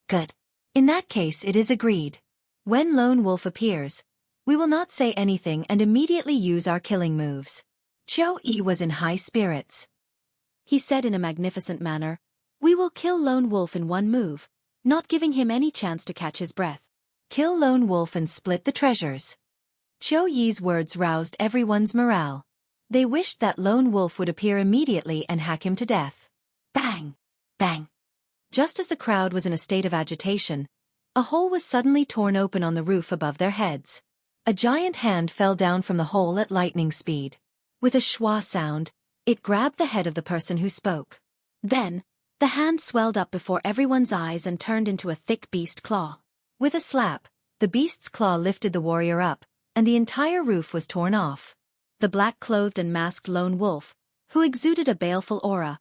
"Good. In that case it is agreed. When Lone Wolf appears, we will not say anything and immediately use our killing moves." Qiu Yi was in high spirits. He said in a magnificent manner, "We will kill Lone Wolf in one move, not giving him any chance to catch his breath. Kill Lone Wolf and split the treasures." Qiu Yi's words roused everyone's morale. They wished that Lone Wolf would appear immediately and hack him to death. Bang! Bang! Just as the crowd was in a state of agitation, a hole was suddenly torn open on the roof above their heads. A giant hand fell down from the hole at lightning speed. With a schwa sound, it grabbed the head of the person who spoke. Then, the hand swelled up before everyone's eyes and turned into a thick beast claw. With a slap, the beast's claw lifted the warrior up, and the entire roof was torn off. The black-clothed and masked lone wolf, who exuded a baleful aura,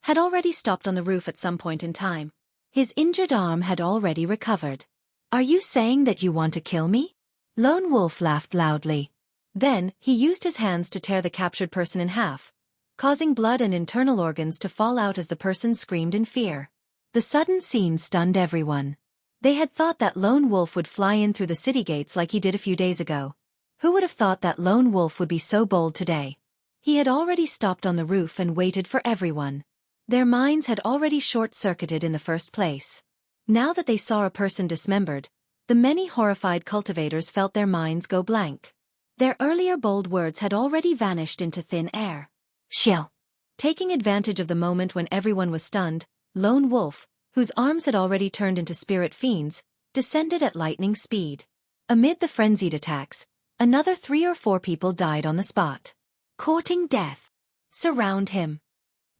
had already stopped on the roof at some point in time. His injured arm had already recovered. "Are you saying that you want to kill me?" Lone Wolf laughed loudly. Then, he used his hands to tear the captured person in half, causing blood and internal organs to fall out as the person screamed in fear. The sudden scene stunned everyone. They had thought that Lone Wolf would fly in through the city gates like he did a few days ago. Who would have thought that Lone Wolf would be so bold today? He had already stopped on the roof and waited for everyone. Their minds had already short-circuited in the first place. Now that they saw a person dismembered, the many horrified cultivators felt their minds go blank. Their earlier bold words had already vanished into thin air. Xiao. Taking advantage of the moment when everyone was stunned, Lone Wolf, whose arms had already turned into spirit fiends, descended at lightning speed. Amid the frenzied attacks, another 3 or 4 people died on the spot. Courting death. Surround him.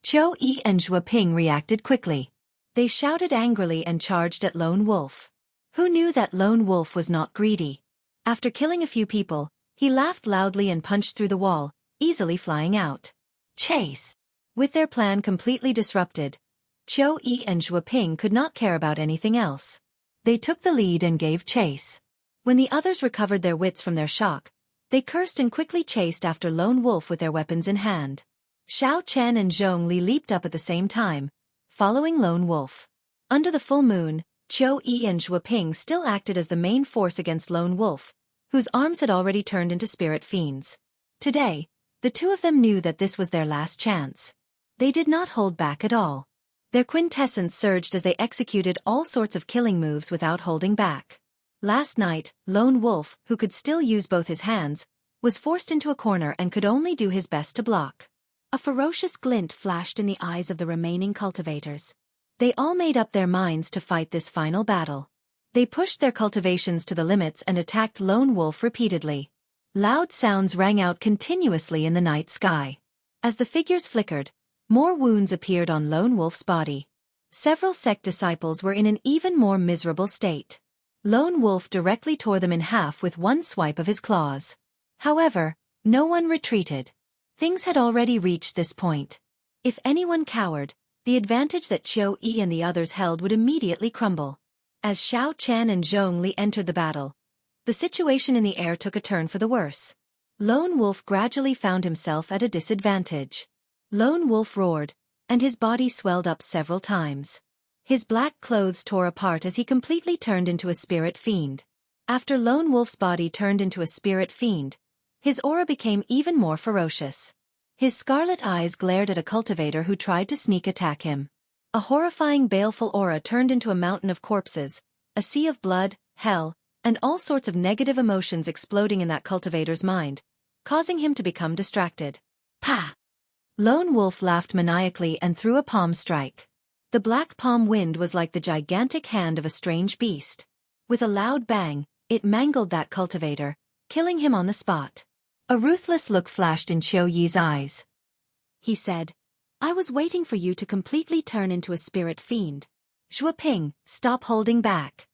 Qiu Yi and Zhuo Ping reacted quickly. They shouted angrily and charged at Lone Wolf. Who knew that Lone Wolf was not greedy? After killing a few people, he laughed loudly and punched through the wall, easily flying out. Chase. With their plan completely disrupted, Qiu Yi and Zhuo Ping could not care about anything else. They took the lead and gave chase. When the others recovered their wits from their shock, they cursed and quickly chased after Lone Wolf with their weapons in hand. Xiao Chen and Zhong Li leaped up at the same time, following Lone Wolf. Under the full moon, Qiu Yi and Zhuo Ping still acted as the main force against Lone Wolf, whose arms had already turned into spirit fiends. Today, the two of them knew that this was their last chance. They did not hold back at all. Their quintessence surged as they executed all sorts of killing moves without holding back. Last night, Lone Wolf, who could still use both his hands, was forced into a corner and could only do his best to block. A ferocious glint flashed in the eyes of the remaining cultivators. They all made up their minds to fight this final battle. They pushed their cultivations to the limits and attacked Lone Wolf repeatedly. Loud sounds rang out continuously in the night sky. As the figures flickered, more wounds appeared on Lone Wolf's body. Several sect disciples were in an even more miserable state. Lone Wolf directly tore them in half with one swipe of his claws. However, no one retreated. Things had already reached this point. If anyone cowered, the advantage that Qiu Yi and the others held would immediately crumble. As Xiao Chen and Zhong Li entered the battle, the situation in the air took a turn for the worse. Lone Wolf gradually found himself at a disadvantage. Lone Wolf roared, and his body swelled up several times. His black clothes tore apart as he completely turned into a spirit fiend. After Lone Wolf's body turned into a spirit fiend, his aura became even more ferocious. His scarlet eyes glared at a cultivator who tried to sneak attack him. A horrifying baleful aura turned into a mountain of corpses, a sea of blood, hell, and all sorts of negative emotions exploding in that cultivator's mind, causing him to become distracted. Pa! Lone Wolf laughed maniacally and threw a palm strike. The black palm wind was like the gigantic hand of a strange beast. With a loud bang, it mangled that cultivator, killing him on the spot. A ruthless look flashed in Qiu Yi's eyes. He said, "I was waiting for you to completely turn into a spirit fiend. Zhuo Ping, stop holding back."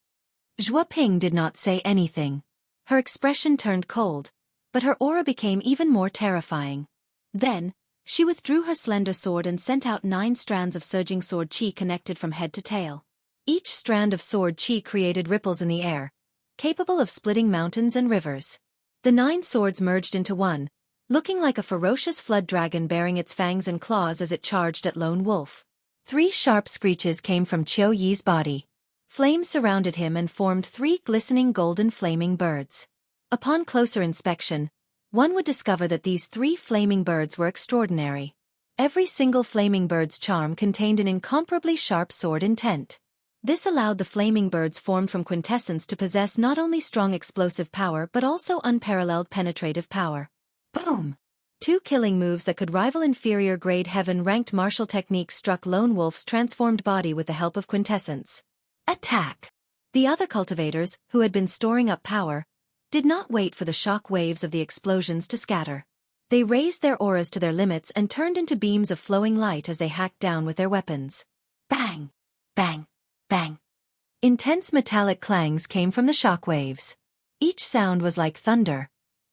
Zhuo Ping did not say anything. Her expression turned cold, but her aura became even more terrifying. Then, she withdrew her slender sword and sent out 9 strands of surging sword chi connected from head to tail. Each strand of sword chi created ripples in the air, capable of splitting mountains and rivers. The 9 swords merged into one, looking like a ferocious flood dragon bearing its fangs and claws as it charged at Lone Wolf. 3 sharp screeches came from Qiu Yi's body. Flames surrounded him and formed 3 glistening golden flaming birds. Upon closer inspection, one would discover that these 3 flaming birds were extraordinary. Every single flaming bird's charm contained an incomparably sharp sword intent. This allowed the flaming birds formed from quintessence to possess not only strong explosive power but also unparalleled penetrative power. Boom! 2 killing moves that could rival inferior-grade heaven-ranked martial techniques struck Lone Wolf's transformed body with the help of quintessence. Attack! The other cultivators, who had been storing up power, did not wait for the shock waves of the explosions to scatter. They raised their auras to their limits and turned into beams of flowing light as they hacked down with their weapons. Bang! Bang! Bang! Intense metallic clangs came from the shock waves. Each sound was like thunder,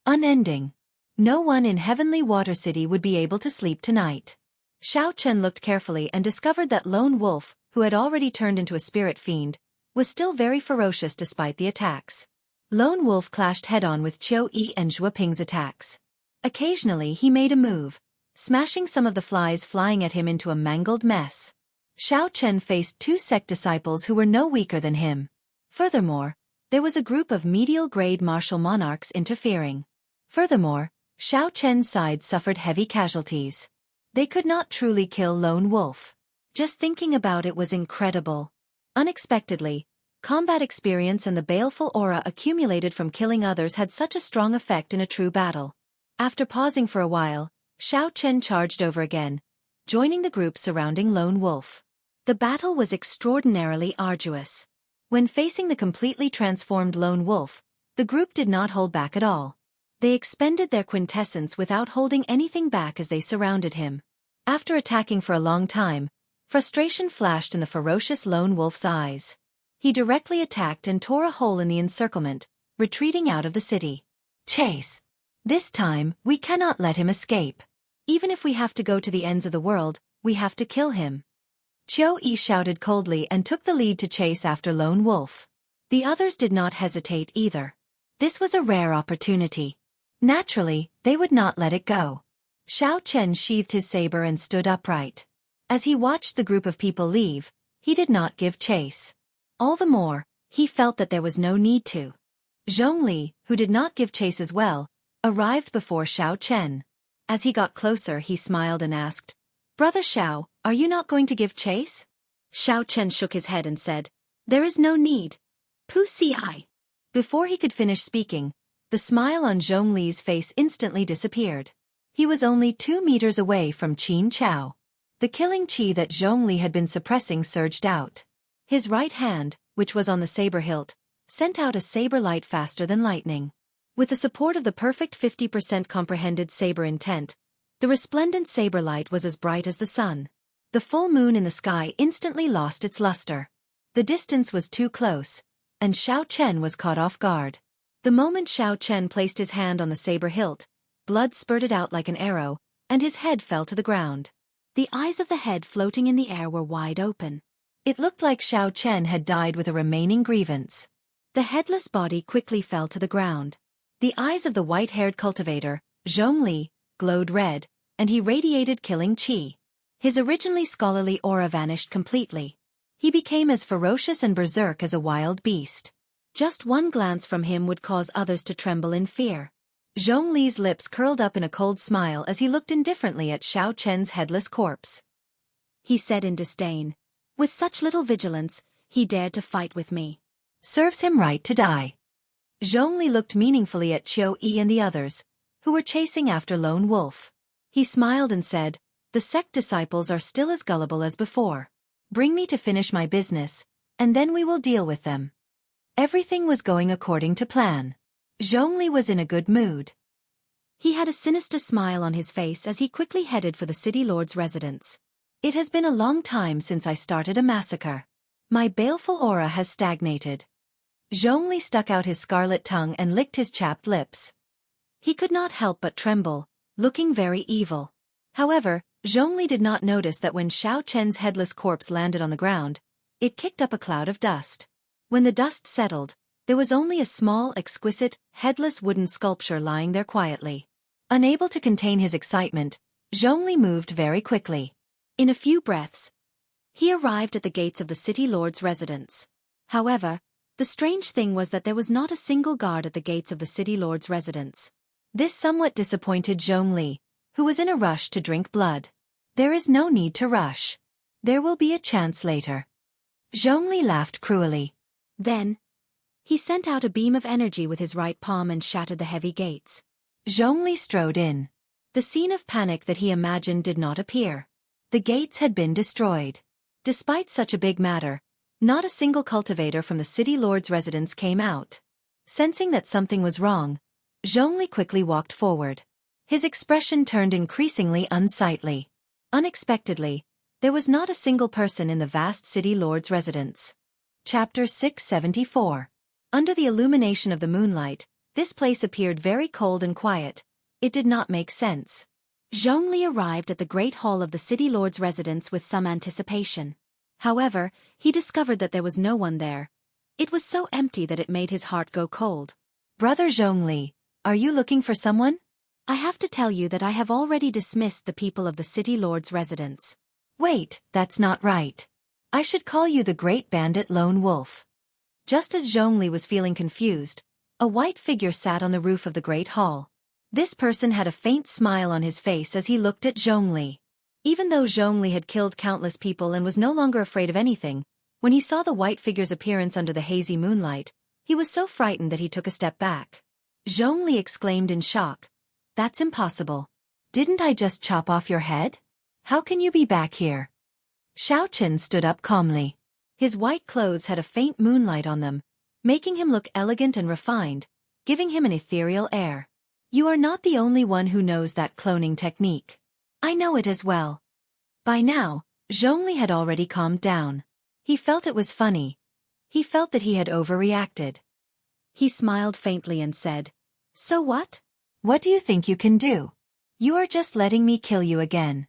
unending. No one in Heavenly Water City would be able to sleep tonight. Xiao Chen looked carefully and discovered that Lone Wolf, who had already turned into a spirit fiend, was still very ferocious despite the attacks. Lone Wolf clashed head-on with Qiu Yi and Zhuo Ping's attacks. Occasionally he made a move, smashing some of the flies flying at him into a mangled mess. Xiao Chen faced 2 sect disciples who were no weaker than him. Furthermore, there was a group of medial-grade martial monarchs interfering. Furthermore, Xiao Chen's side suffered heavy casualties. They could not truly kill Lone Wolf. Just thinking about it was incredible. Unexpectedly, combat experience and the baleful aura accumulated from killing others had such a strong effect in a true battle. After pausing for a while, Xiao Chen charged over again, joining the group surrounding Lone Wolf. The battle was extraordinarily arduous. When facing the completely transformed Lone Wolf, the group did not hold back at all. They expended their quintessence without holding anything back as they surrounded him. After attacking for a long time, frustration flashed in the ferocious Lone Wolf's eyes. He directly attacked and tore a hole in the encirclement, retreating out of the city. Chase! This time, we cannot let him escape. Even if we have to go to the ends of the world, we have to kill him. Qiu Yi shouted coldly and took the lead to chase after Lone Wolf. The others did not hesitate either. This was a rare opportunity. Naturally, they would not let it go. Xiao Chen sheathed his saber and stood upright. As he watched the group of people leave, he did not give chase. All the more, he felt that there was no need to. Zhongli, who did not give chase as well, arrived before Xiao Chen. As he got closer, he smiled and asked, "Brother Xiao, are you not going to give chase?" Xiao Chen shook his head and said, "There is no need. Pu Si." Before he could finish speaking, the smile on Zhongli's face instantly disappeared. He was only 2 meters away from Qin Chao. The killing qi that Zhongli had been suppressing surged out. His right hand, which was on the saber hilt, sent out a saber light faster than lightning. With the support of the perfect 50% comprehended saber intent, the resplendent saber light was as bright as the sun. The full moon in the sky instantly lost its luster. The distance was too close, and Xiao Chen was caught off guard. The moment Xiao Chen placed his hand on the saber hilt, blood spurted out like an arrow, and his head fell to the ground. The eyes of the head floating in the air were wide open. It looked like Xiao Chen had died with a remaining grievance. The headless body quickly fell to the ground. The eyes of the white-haired cultivator, Zhongli, glowed red, and he radiated killing qi. His originally scholarly aura vanished completely. He became as ferocious and berserk as a wild beast. Just one glance from him would cause others to tremble in fear. Zhongli's lips curled up in a cold smile as he looked indifferently at Xiao Chen's headless corpse. He said in disdain, "With such little vigilance, he dared to fight with me. Serves him right to die." Zhongli looked meaningfully at Qiu Yi and the others, who were chasing after Lone Wolf. He smiled and said, "The sect disciples are still as gullible as before. Bring me to finish my business, and then we will deal with them." Everything was going according to plan. Zhongli was in a good mood. He had a sinister smile on his face as he quickly headed for the city lord's residence. "It has been a long time since I started a massacre. My baleful aura has stagnated." Zhongli stuck out his scarlet tongue and licked his chapped lips. He could not help but tremble, looking very evil. However, Zhongli did not notice that when Xiao Chen's headless corpse landed on the ground, it kicked up a cloud of dust. When the dust settled, there was only a small, exquisite, headless wooden sculpture lying there quietly. Unable to contain his excitement, Zhongli moved very quickly. In a few breaths, he arrived at the gates of the city lord's residence. However, the strange thing was that there was not a single guard at the gates of the city lord's residence. This somewhat disappointed Zhongli, who was in a rush to drink blood. "There is no need to rush. There will be a chance later." Zhongli laughed cruelly. Then, he sent out a beam of energy with his right palm and shattered the heavy gates. Zhongli strode in. The scene of panic that he imagined did not appear. The gates had been destroyed. Despite such a big matter, not a single cultivator from the city lord's residence came out. Sensing that something was wrong, Zhongli quickly walked forward. His expression turned increasingly unsightly. Unexpectedly, there was not a single person in the vast city lord's residence. Chapter 674. Under the illumination of the moonlight, this place appeared very cold and quiet. It did not make sense. Zhongli arrived at the great hall of the city lord's residence with some anticipation. However, he discovered that there was no one there. It was so empty that it made his heart go cold. Brother Zhongli, are you looking for someone? I have to tell you that I have already dismissed the people of the city lord's residence. Wait, that's not right. I should call you the great bandit lone wolf. Just as Zhongli was feeling confused, a white figure sat on the roof of the great hall. This person had a faint smile on his face as he looked at Zhongli. Even though Zhongli had killed countless people and was no longer afraid of anything, when he saw the white figure's appearance under the hazy moonlight, he was so frightened that he took a step back. Zhongli exclaimed in shock, "That's impossible. Didn't I just chop off your head? How can you be back here?" Xiaochen stood up calmly. His white clothes had a faint moonlight on them, making him look elegant and refined, giving him an ethereal air. "You are not the only one who knows that cloning technique. I know it as well." By now, Zhongli had already calmed down. He felt it was funny. He felt that he had overreacted. He smiled faintly and said, "So what? What do you think you can do? You are just letting me kill you again."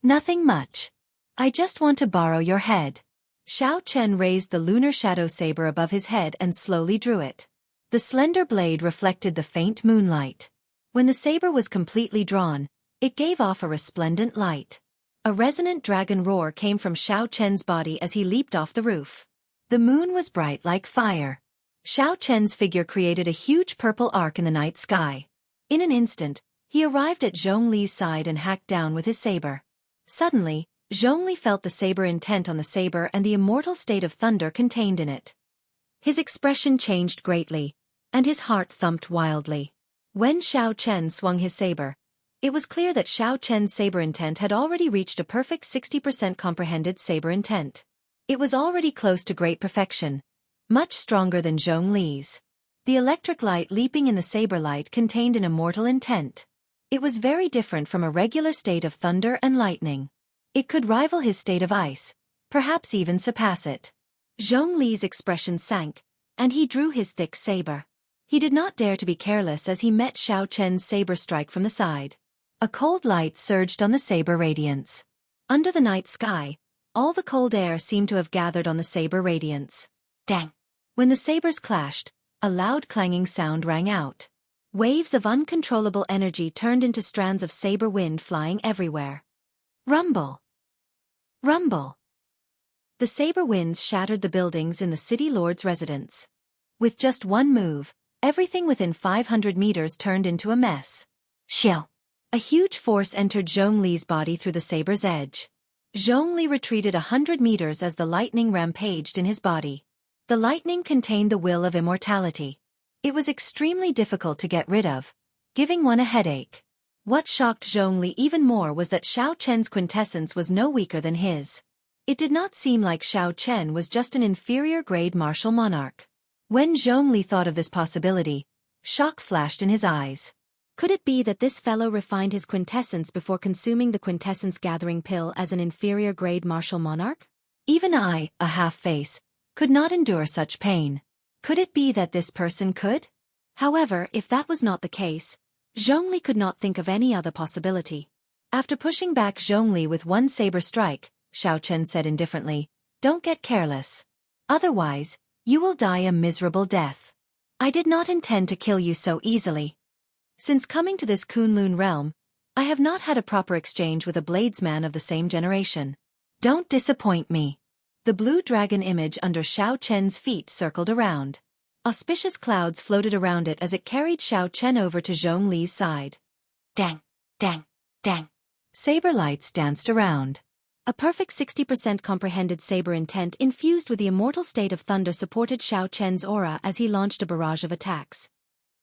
"Nothing much. I just want to borrow your head." Xiao Chen raised the lunar shadow saber above his head and slowly drew it. The slender blade reflected the faint moonlight. When the saber was completely drawn, it gave off a resplendent light. A resonant dragon roar came from Xiao Chen's body as he leaped off the roof. The moon was bright like fire. Xiao Chen's figure created a huge purple arc in the night sky. In an instant, he arrived at Zhongli's side and hacked down with his saber. Suddenly, Zhongli felt the saber intent on the saber and the immortal state of thunder contained in it. His expression changed greatly, and his heart thumped wildly. When Xiao Chen swung his saber, it was clear that Xiao Chen's saber intent had already reached a perfect 60% comprehended saber intent. It was already close to great perfection, much stronger than Zhongli's. The electric light leaping in the saber light contained an immortal intent. It was very different from a regular state of thunder and lightning. It could rival his state of ice, perhaps even surpass it. Zhongli's expression sank, and he drew his thick saber. He did not dare to be careless as he met Xiao Chen's saber strike from the side. A cold light surged on the saber radiance. Under the night sky, all the cold air seemed to have gathered on the saber radiance. Dang! When the sabers clashed, a loud clanging sound rang out. Waves of uncontrollable energy turned into strands of saber wind flying everywhere. Rumble! Rumble! The saber winds shattered the buildings in the city lord's residence. With just one move, everything within 500 meters turned into a mess. Xiao! A huge force entered Zhongli's body through the saber's edge. Zhongli retreated 100 meters as the lightning rampaged in his body. The lightning contained the will of immortality. It was extremely difficult to get rid of, giving one a headache. What shocked Zhongli even more was that Xiao Chen's quintessence was no weaker than his. It did not seem like Xiao Chen was just an inferior-grade martial monarch. When Zhongli thought of this possibility, shock flashed in his eyes. Could it be that this fellow refined his quintessence before consuming the quintessence-gathering pill as an inferior-grade martial monarch? Even I, a half-face, could not endure such pain. Could it be that this person could? However, if that was not the case, Zhongli could not think of any other possibility. After pushing back Zhongli with one saber strike, Xiao Chen said indifferently, "Don't get careless. Otherwise, you will die a miserable death. I did not intend to kill you so easily. Since coming to this Kunlun realm, I have not had a proper exchange with a bladesman of the same generation. Don't disappoint me." The blue dragon image under Xiao Chen's feet circled around. Auspicious clouds floated around it as it carried Xiao Chen over to Zhongli's side. Dang, dang, dang. Saber lights danced around. A perfect 60% comprehended saber intent infused with the immortal state of thunder supported Xiao Chen's aura as he launched a barrage of attacks.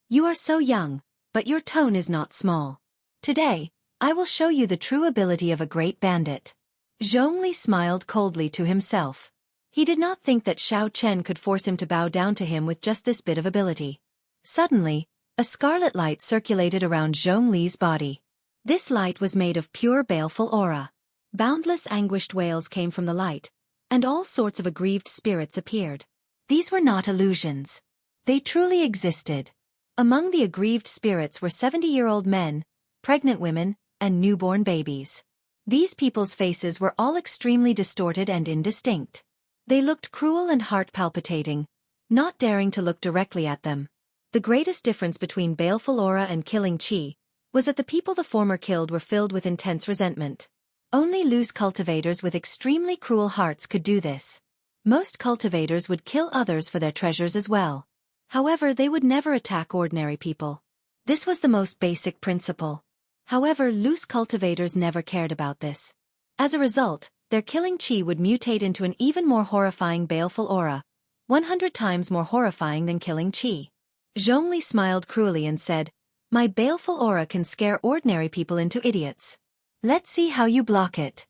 "You are so young, but your tone is not small. Today, I will show you the true ability of a great bandit." Zhongli smiled coldly to himself. He did not think that Xiao Chen could force him to bow down to him with just this bit of ability. Suddenly, a scarlet light circulated around Zhongli's body. This light was made of pure baleful aura. Boundless anguished wails came from the light, and all sorts of aggrieved spirits appeared. These were not illusions. They truly existed. Among the aggrieved spirits were 70-year-old men, pregnant women, and newborn babies. These people's faces were all extremely distorted and indistinct. They looked cruel and heart-palpitating, not daring to look directly at them. The greatest difference between baleful aura and killing chi was that the people the former killed were filled with intense resentment. Only loose cultivators with extremely cruel hearts could do this. Most cultivators would kill others for their treasures as well. However, they would never attack ordinary people. This was the most basic principle. However, loose cultivators never cared about this. As a result, their killing chi would mutate into an even more horrifying baleful aura, 100 times more horrifying than killing chi. Zhongli smiled cruelly and said, "My baleful aura can scare ordinary people into idiots. Let's see how you block it."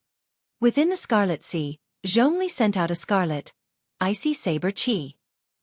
Within the Scarlet Sea, Zhongli sent out a scarlet, icy saber chi.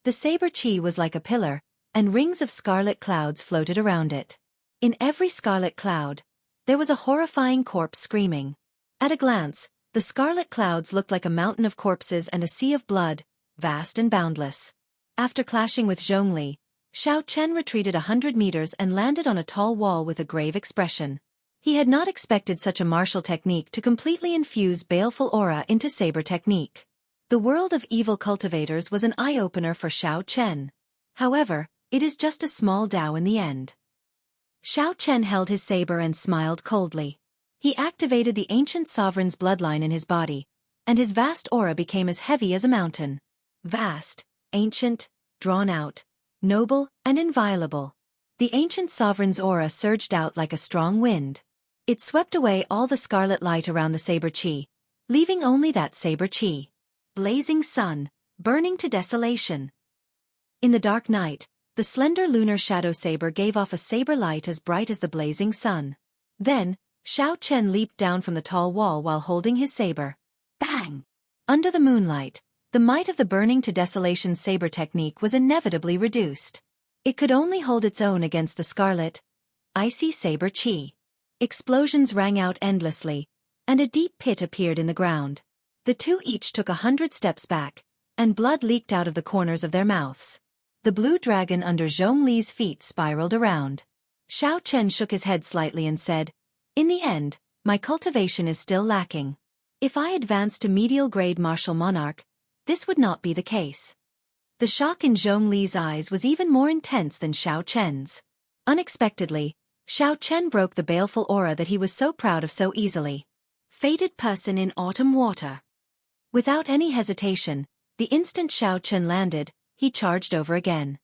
The saber chi was like a pillar, and rings of scarlet clouds floated around it. In every scarlet cloud, there was a horrifying corpse screaming. At a glance, the scarlet clouds looked like a mountain of corpses and a sea of blood, vast and boundless. After clashing with Zhongli, Xiao Chen retreated 100 meters and landed on a tall wall with a grave expression. He had not expected such a martial technique to completely infuse baleful aura into saber technique. The world of evil cultivators was an eye-opener for Xiao Chen. However, it is just a small Dao in the end. Xiao Chen held his saber and smiled coldly. He activated the ancient sovereign's bloodline in his body, and his vast aura became as heavy as a mountain. Vast, ancient, drawn out, noble, and inviolable. The ancient sovereign's aura surged out like a strong wind. It swept away all the scarlet light around the saber chi, leaving only that saber chi. Blazing sun, burning to desolation. In the dark night, the slender lunar shadow saber gave off a saber light as bright as the blazing sun. Then, Xiao Chen leaped down from the tall wall while holding his saber. Bang! Under the moonlight, the might of the burning to desolation saber technique was inevitably reduced. It could only hold its own against the scarlet, icy saber chi. Explosions rang out endlessly, and a deep pit appeared in the ground. The two each took 100 steps back, and blood leaked out of the corners of their mouths. The blue dragon under Zhongli's feet spiraled around. Xiao Chen shook his head slightly and said, "In the end, my cultivation is still lacking. If I advance to medial grade martial monarch, this would not be the case." The shock in Zhongli's eyes was even more intense than Xiao Chen's. Unexpectedly, Xiao Chen broke the baleful aura that he was so proud of so easily. Fated person in autumn water. Without any hesitation, the instant Xiao Chen landed, he charged over again.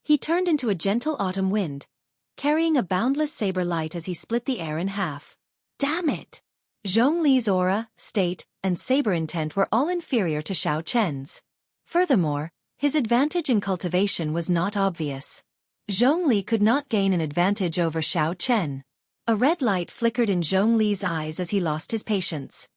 He turned into a gentle autumn wind, carrying a boundless saber light as he split the air in half. Damn it! Zhongli's aura, state, and saber intent were all inferior to Xiao Chen's. Furthermore, his advantage in cultivation was not obvious. Zhongli could not gain an advantage over Xiao Chen. A red light flickered in Zhongli's eyes as he lost his patience.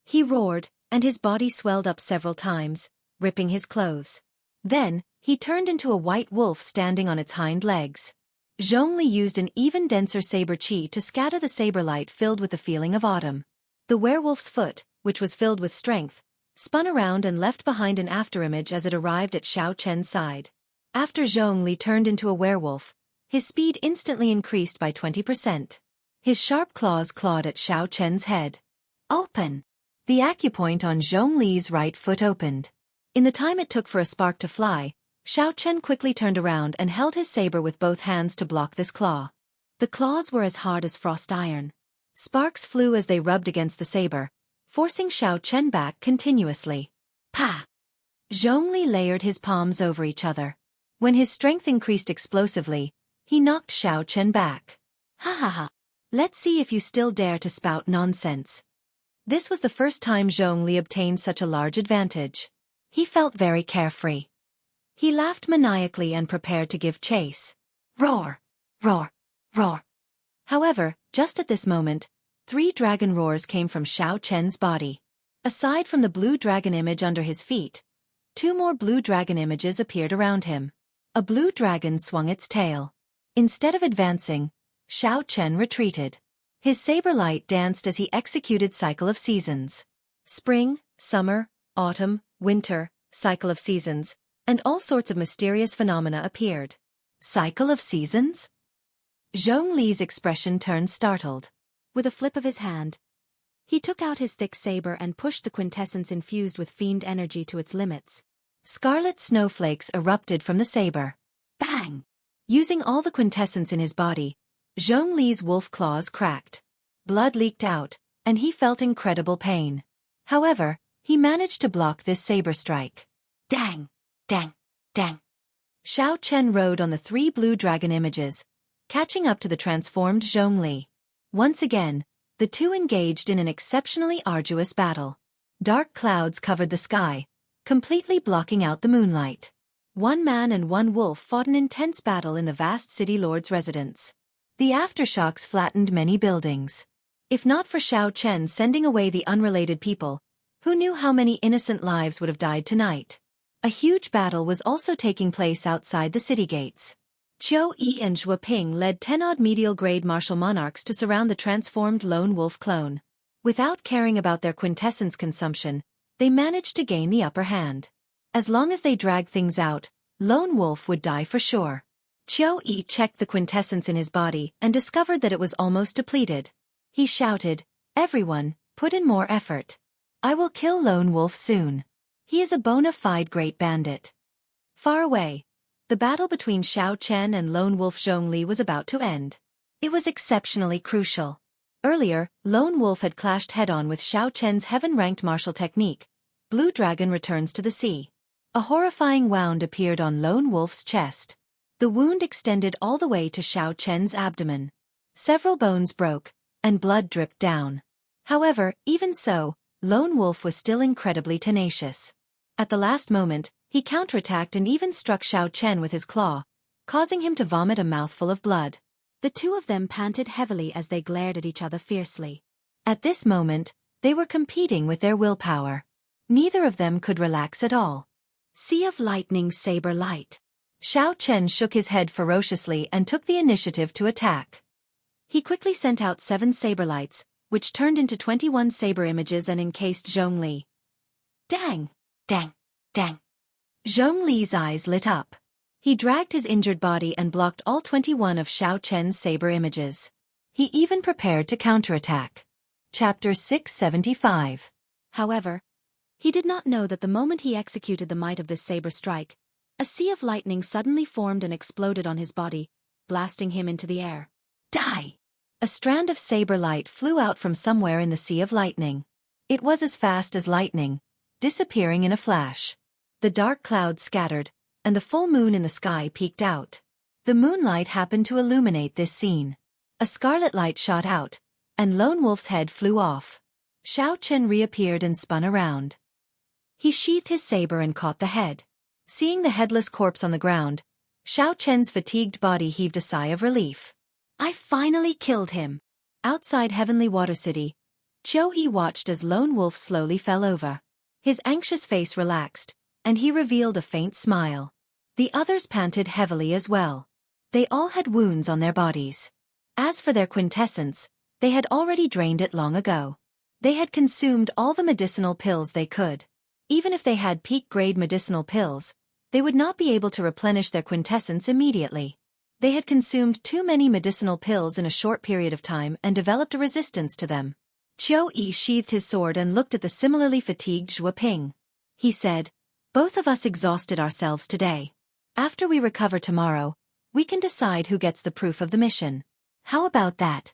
He roared, and his body swelled up several times, ripping his clothes. Then, he turned into a white wolf standing on its hind legs. Zhongli used an even denser saber chi to scatter the saber light filled with the feeling of autumn. The werewolf's foot, which was filled with strength, spun around and left behind an afterimage as it arrived at Xiao Chen's side. After Zhongli turned into a werewolf, his speed instantly increased by 20%. His sharp claws clawed at Xiao Chen's head. Open! The acupoint on Zhongli's right foot opened. In the time it took for a spark to fly, Xiao Chen quickly turned around and held his saber with both hands to block this claw. The claws were as hard as frost iron. Sparks flew as they rubbed against the saber, forcing Xiao Chen back continuously. Pa! Zhongli layered his palms over each other. When his strength increased explosively, he knocked Xiao Chen back. Ha ha ha! Let's see if you still dare to spout nonsense. This was the first time Zhongli obtained such a large advantage. He felt very carefree. He laughed maniacally and prepared to give chase. Roar! Roar! Roar! However, just at this moment, 3 dragon roars came from Xiao Chen's body. Aside from the blue dragon image under his feet, 2 more blue dragon images appeared around him. A blue dragon swung its tail. Instead of advancing, Xiao Chen retreated. His saber light danced as he executed cycle of seasons. Spring, summer, autumn, winter, cycle of seasons, and all sorts of mysterious phenomena appeared. Cycle of seasons? Zhongli's expression turned startled. With a flip of his hand, he took out his thick saber and pushed the quintessence infused with fiend energy to its limits. Scarlet snowflakes erupted from the saber. Bang! Using all the quintessence in his body, Zhongli's wolf claws cracked. Blood leaked out, and he felt incredible pain. However, he managed to block this saber strike. Dang! Dang! Dang! Xiao Chen rode on the 3 blue dragon images, catching up to the transformed Zhongli. Once again, the two engaged in an exceptionally arduous battle. Dark clouds covered the sky, completely blocking out the moonlight. One man and one wolf fought an intense battle in the vast city lord's residence. The aftershocks flattened many buildings. If not for Xiao Chen sending away the unrelated people, who knew how many innocent lives would have died tonight? A huge battle was also taking place outside the city gates. Qiu Yi and Zhuo Ping led 10-odd medial-grade martial monarchs to surround the transformed lone wolf clone. Without caring about their quintessence consumption, they managed to gain the upper hand. As long as they dragged things out, lone wolf would die for sure. Qiu Yi checked the quintessence in his body and discovered that it was almost depleted. He shouted, "Everyone, put in more effort. I will kill Lone Wolf soon. He is a bona fide great bandit." Far away, the battle between Xiao Chen and Lone Wolf Zhongli was about to end. It was exceptionally crucial. Earlier, Lone Wolf had clashed head-on with Xiao Chen's heaven-ranked martial technique. Blue Dragon returns to the sea. A horrifying wound appeared on Lone Wolf's chest. The wound extended all the way to Xiao Chen's abdomen. Several bones broke, and blood dripped down. However, even so, Lone Wolf was still incredibly tenacious. At the last moment, he counterattacked and even struck Xiao Chen with his claw, causing him to vomit a mouthful of blood. The two of them panted heavily as they glared at each other fiercely. At this moment, they were competing with their willpower. Neither of them could relax at all. Sea of Lightning Saber Light. Xiao Chen shook his head ferociously and took the initiative to attack. He quickly sent out 7 saber lights, which turned into 21 saber images and encased Zhongli. Dang! Dang! Dang! Zhongli's eyes lit up. He dragged his injured body and blocked all 21 of Xiao Chen's saber images. He even prepared to counterattack. Chapter 675. However, he did not know that the moment he executed the might of this saber strike, a sea of lightning suddenly formed and exploded on his body, blasting him into the air. Die! A strand of saber light flew out from somewhere in the sea of lightning. It was as fast as lightning, disappearing in a flash. The dark clouds scattered, and the full moon in the sky peeked out. The moonlight happened to illuminate this scene. A scarlet light shot out, and Lone Wolf's head flew off. Xiao Chen reappeared and spun around. He sheathed his saber and caught the head. Seeing the headless corpse on the ground, Xiao Chen's fatigued body heaved a sigh of relief. I finally killed him. Outside Heavenly Water City, Qiu Yi watched as Lone Wolf slowly fell over. His anxious face relaxed, and he revealed a faint smile. The others panted heavily as well. They all had wounds on their bodies. As for their quintessence, they had already drained it long ago. They had consumed all the medicinal pills they could. Even if they had peak-grade medicinal pills, they would not be able to replenish their quintessence immediately. They had consumed too many medicinal pills in a short period of time and developed a resistance to them. Qiu Yi sheathed his sword and looked at the similarly fatigued Zhuo Ping. He said, "Both of us exhausted ourselves today. After we recover tomorrow, we can decide who gets the proof of the mission. How about that?"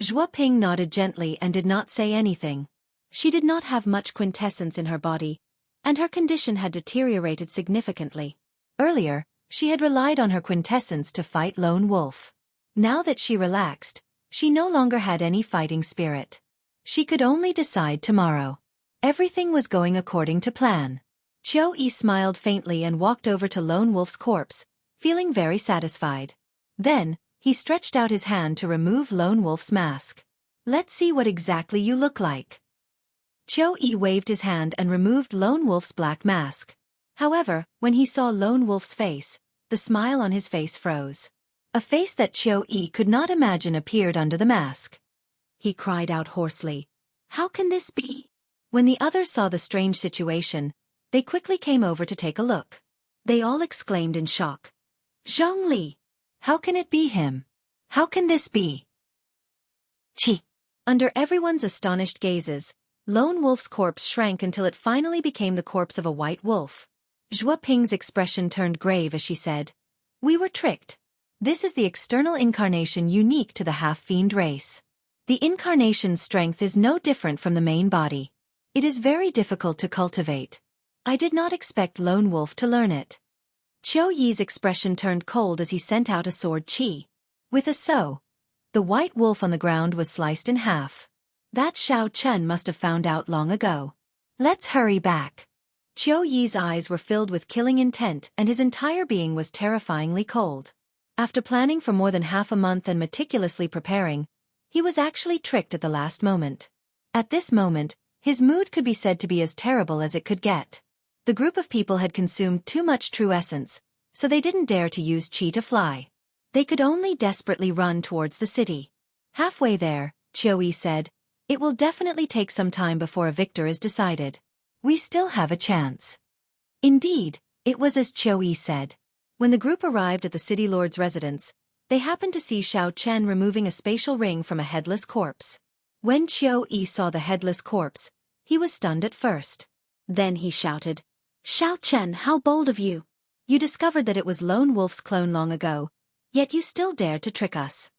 Zhuo Ping nodded gently and did not say anything. She did not have much quintessence in her body, and her condition had deteriorated significantly. Earlier, she had relied on her quintessence to fight Lone Wolf. Now that she relaxed, she no longer had any fighting spirit. She could only decide tomorrow. Everything was going according to plan. Qiu Yi smiled faintly and walked over to Lone Wolf's corpse, feeling very satisfied. Then, he stretched out his hand to remove Lone Wolf's mask. "Let's see what exactly you look like." Qiu Yi waved his hand and removed Lone Wolf's black mask. However, when he saw Lone Wolf's face, the smile on his face froze. A face that Qiu Yi could not imagine appeared under the mask. He cried out hoarsely, "How can this be?" When the others saw the strange situation, they quickly came over to take a look. They all exclaimed in shock. Zhongli! How can it be him? How can this be? Chi! Under everyone's astonished gazes, Lone Wolf's corpse shrank until it finally became the corpse of a white wolf. Zhua Ping's expression turned grave as she said, "We were tricked. This is the external incarnation unique to the half-fiend race. The incarnation's strength is no different from the main body. It is very difficult to cultivate. I did not expect Lone Wolf to learn it." Qiu Yi's expression turned cold as he sent out a sword chi. With a so, the white wolf on the ground was sliced in half. That Xiao Chen must have found out long ago. Let's hurry back. Qiu Yi's eyes were filled with killing intent and his entire being was terrifyingly cold. After planning for more than half a month and meticulously preparing, he was actually tricked at the last moment. At this moment, his mood could be said to be as terrible as it could get. The group of people had consumed too much true essence, so they didn't dare to use chi to fly. They could only desperately run towards the city. Halfway there, Qiu Yi said, "It will definitely take some time before a victor is decided. We still have a chance." Indeed, it was as Qiu Yi said. When the group arrived at the city lord's residence, they happened to see Xiao Chen removing a spatial ring from a headless corpse. When Qiu Yi saw the headless corpse, he was stunned at first. Then he shouted, "Xiao Chen, how bold of you! You discovered that it was Lone Wolf's clone long ago, yet you still dared to trick us."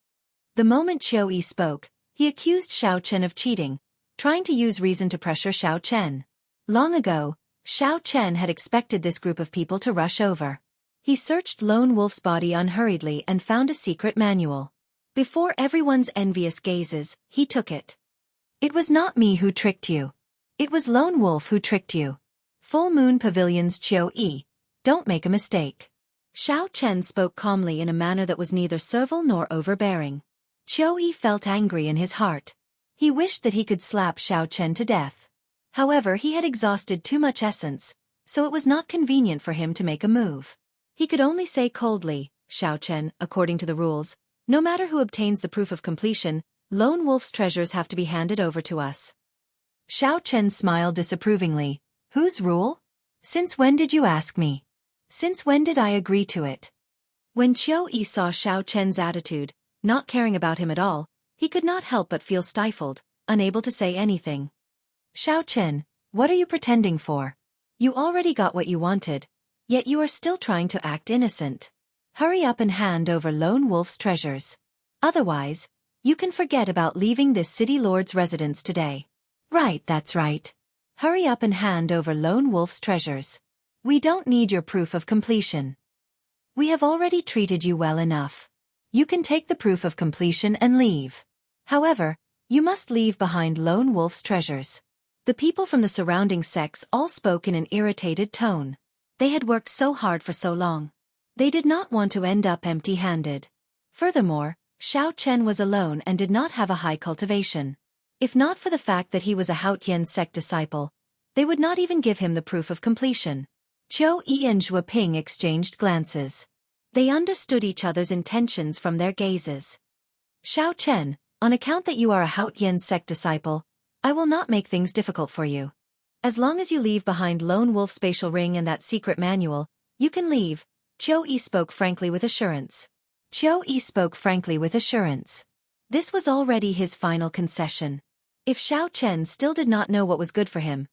The moment Qiu Yi spoke, he accused Xiao Chen of cheating, trying to use reason to pressure Xiao Chen. Long ago, Xiao Chen had expected this group of people to rush over. He searched Lone Wolf's body unhurriedly and found a secret manual. Before everyone's envious gazes, he took it. "It was not me who tricked you. It was Lone Wolf who tricked you. Full Moon Pavilion's Qiu Yi, don't make a mistake." Xiao Chen spoke calmly in a manner that was neither servile nor overbearing. Qiu Yi felt angry in his heart. He wished that he could slap Xiao Chen to death. However, he had exhausted too much essence, so it was not convenient for him to make a move. He could only say coldly, "Xiao Chen, according to the rules, no matter who obtains the proof of completion, Lone Wolf's treasures have to be handed over to us." Xiao Chen smiled disapprovingly. "Whose rule? Since when did you ask me? Since when did I agree to it?" When Qiu Yi saw Xiao Chen's attitude, not caring about him at all, he could not help but feel stifled, unable to say anything. "Xiao Chen, what are you pretending for? You already got what you wanted, yet you are still trying to act innocent. Hurry up and hand over Lone Wolf's treasures. Otherwise, you can forget about leaving this city lord's residence today." "Right, that's right. Hurry up and hand over Lone Wolf's treasures. We don't need your proof of completion. We have already treated you well enough. You can take the proof of completion and leave. However, you must leave behind Lone Wolf's treasures." The people from the surrounding sects all spoke in an irritated tone. They had worked so hard for so long. They did not want to end up empty-handed. Furthermore, Xiao Chen was alone and did not have a high cultivation. If not for the fact that he was a Haotian sect disciple, they would not even give him the proof of completion. Qiu Yi and Zhua Ping exchanged glances. They understood each other's intentions from their gazes. "Xiao Chen, on account that you are a Haotian sect disciple, I will not make things difficult for you. As long as you leave behind Lone Wolf's spatial ring and that secret manual, you can leave." Qiu Yi spoke frankly with assurance. This was already his final concession. If Xiao Chen still did not know what was good for him,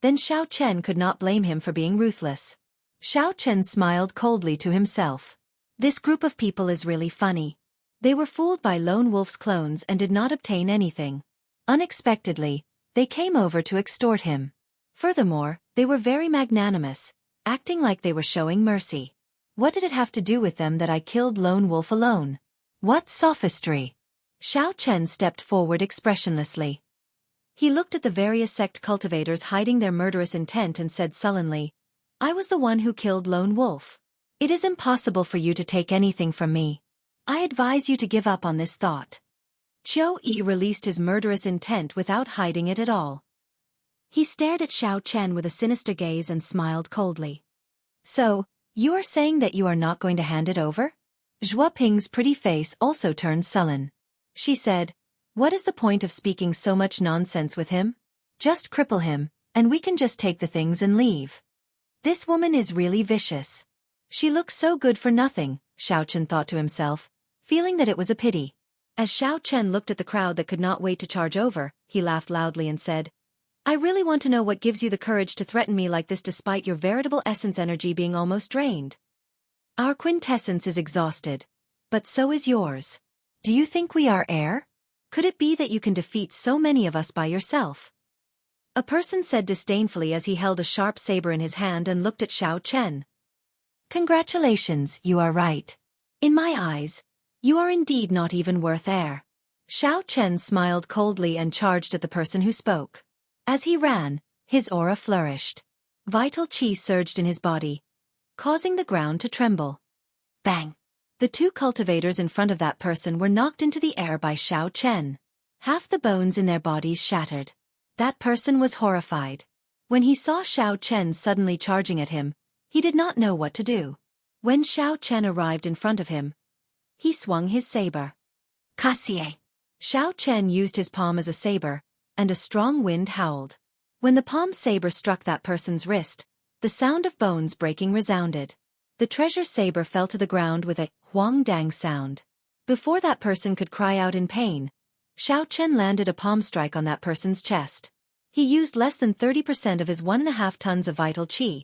then Xiao Chen could not blame him for being ruthless. Xiao Chen smiled coldly to himself. This group of people is really funny. They were fooled by Lone Wolf's clones and did not obtain anything. Unexpectedly, they came over to extort him. Furthermore, they were very magnanimous, acting like they were showing mercy. What did it have to do with them that I killed Lone Wolf alone? What sophistry! Xiao Chen stepped forward expressionlessly. He looked at the various sect cultivators hiding their murderous intent and said sullenly, "I was the one who killed Lone Wolf. It is impossible for you to take anything from me. I advise you to give up on this thought." Qiu Yi released his murderous intent without hiding it at all. He stared at Xiao Chen with a sinister gaze and smiled coldly. "So, you are saying that you are not going to hand it over?" Zhua Ping's pretty face also turned sullen. She said, "What is the point of speaking so much nonsense with him? Just cripple him, and we can just take the things and leave." This woman is really vicious. She looks so good for nothing, Xiao Chen thought to himself, feeling that it was a pity. As Xiao Chen looked at the crowd that could not wait to charge over, he laughed loudly and said, I really want to know what gives you the courage to threaten me like this despite your veritable essence energy being almost drained. Our quintessence is exhausted, but so is yours. Do you think we are air? Could it be that you can defeat so many of us by yourself? A person said disdainfully as he held a sharp saber in his hand and looked at Xiao Chen. Congratulations, you are right. In my eyes, you are indeed not even worth air. Xiao Chen smiled coldly and charged at the person who spoke. As he ran, his aura flourished. Vital qi surged in his body, causing the ground to tremble. Bang! The two cultivators in front of that person were knocked into the air by Xiao Chen. Half the bones in their bodies shattered. That person was horrified. When he saw Xiao Chen suddenly charging at him, he did not know what to do. When Xiao Chen arrived in front of him, he swung his saber. Kasie! Xiao Chen used his palm as a saber, and a strong wind howled. When the palm saber struck that person's wrist, the sound of bones breaking resounded. The treasure saber fell to the ground with a huang dang sound. Before that person could cry out in pain, Xiao Chen landed a palm strike on that person's chest. He used less than 30% of his 1.5 tons of vital qi,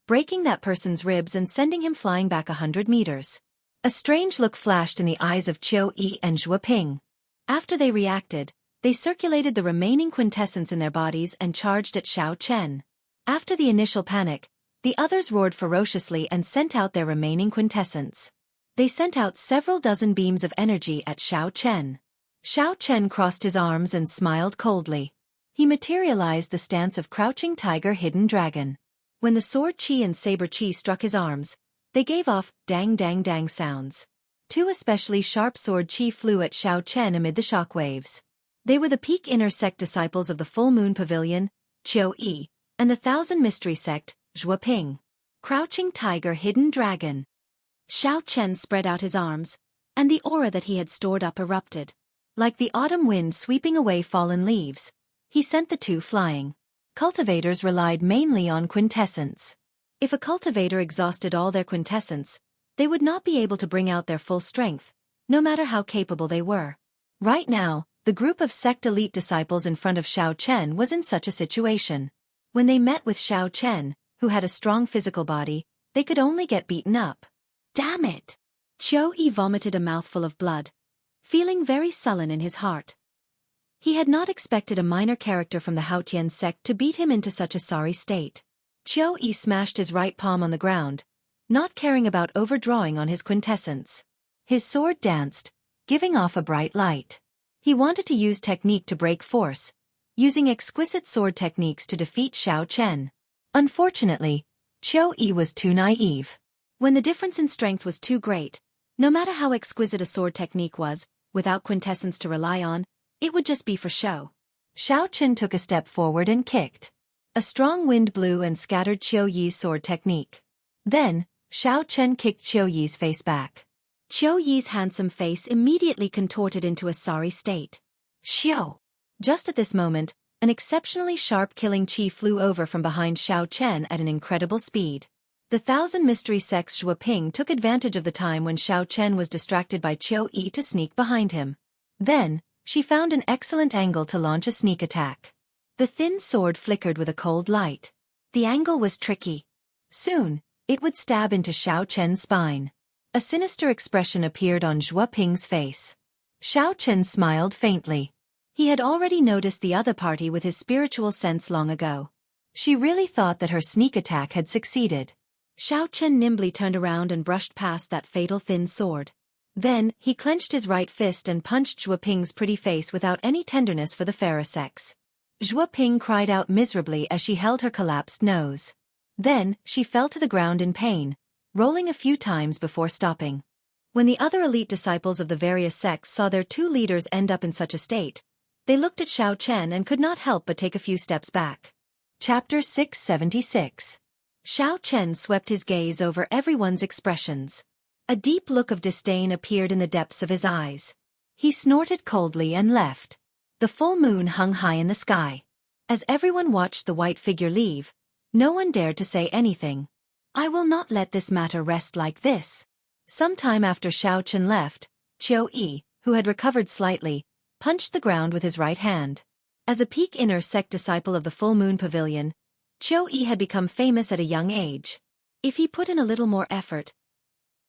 breaking that person's ribs and sending him flying back 100 meters. A strange look flashed in the eyes of Qiu Yi and Zhuo Ping. After they reacted, they circulated the remaining quintessence in their bodies and charged at Xiao Chen. After the initial panic, the others roared ferociously and sent out their remaining quintessence. They sent out several dozen beams of energy at Xiao Chen. Xiao Chen crossed his arms and smiled coldly. He materialized the stance of crouching tiger hidden dragon. When the sword qi and saber qi struck his arms, they gave off dang dang dang sounds. Two especially sharp sword qi flew at Xiao Chen amid the shockwaves. They were the peak inner sect disciples of the full moon pavilion, Qiu Yi, and the thousand mystery sect, Zhuo Ping. Crouching tiger hidden dragon. Xiao Chen spread out his arms, and the aura that he had stored up erupted. Like the autumn wind sweeping away fallen leaves, he sent the two flying. Cultivators relied mainly on quintessence. If a cultivator exhausted all their quintessence, they would not be able to bring out their full strength, no matter how capable they were. Right now, the group of sect elite disciples in front of Xiao Chen was in such a situation. When they met with Xiao Chen, who had a strong physical body, they could only get beaten up. Damn it! Qiu Yi vomited a mouthful of blood, feeling very sullen in his heart. He had not expected a minor character from the Haotian sect to beat him into such a sorry state. Qiu Yi smashed his right palm on the ground, not caring about overdrawing on his quintessence. His sword danced, giving off a bright light. He wanted to use technique to break force, using exquisite sword techniques to defeat Xiao Chen. Unfortunately, Qiu Yi was too naive. When the difference in strength was too great, no matter how exquisite a sword technique was, without quintessence to rely on, it would just be for show. Xiao Chen took a step forward and kicked. A strong wind blew and scattered Qiu Yi's sword technique. Then, Xiao Chen kicked Qiu Yi's face back. Qiu Yi's handsome face immediately contorted into a sorry state. Xiao! Just at this moment, an exceptionally sharp killing qi flew over from behind Xiao Chen at an incredible speed. The thousand mystery sects Zhuo Ping took advantage of the time when Xiao Chen was distracted by Qiu Yi to sneak behind him. Then, she found an excellent angle to launch a sneak attack. The thin sword flickered with a cold light. The angle was tricky. Soon, it would stab into Xiao Chen's spine. A sinister expression appeared on Zhuo Ping's face. Xiao Chen smiled faintly. He had already noticed the other party with his spiritual sense long ago. She really thought that her sneak attack had succeeded. Xiao Chen nimbly turned around and brushed past that fatal thin sword. Then, he clenched his right fist and punched Zhuo Ping's pretty face without any tenderness for the fairer sex. Zhuo Ping cried out miserably as she held her collapsed nose. Then, she fell to the ground in pain, rolling a few times before stopping. When the other elite disciples of the various sects saw their two leaders end up in such a state, they looked at Xiao Chen and could not help but take a few steps back. Chapter 676. Xiao Chen swept his gaze over everyone's expressions. A deep look of disdain appeared in the depths of his eyes. He snorted coldly and left. The full moon hung high in the sky. As everyone watched the white figure leave, no one dared to say anything. I will not let this matter rest like this. Sometime after Xiao Chen left, Qiu Yi, who had recovered slightly, punched the ground with his right hand. As a peak inner sect disciple of the Full Moon Pavilion, Qiu Yi had become famous at a young age. If he put in a little more effort,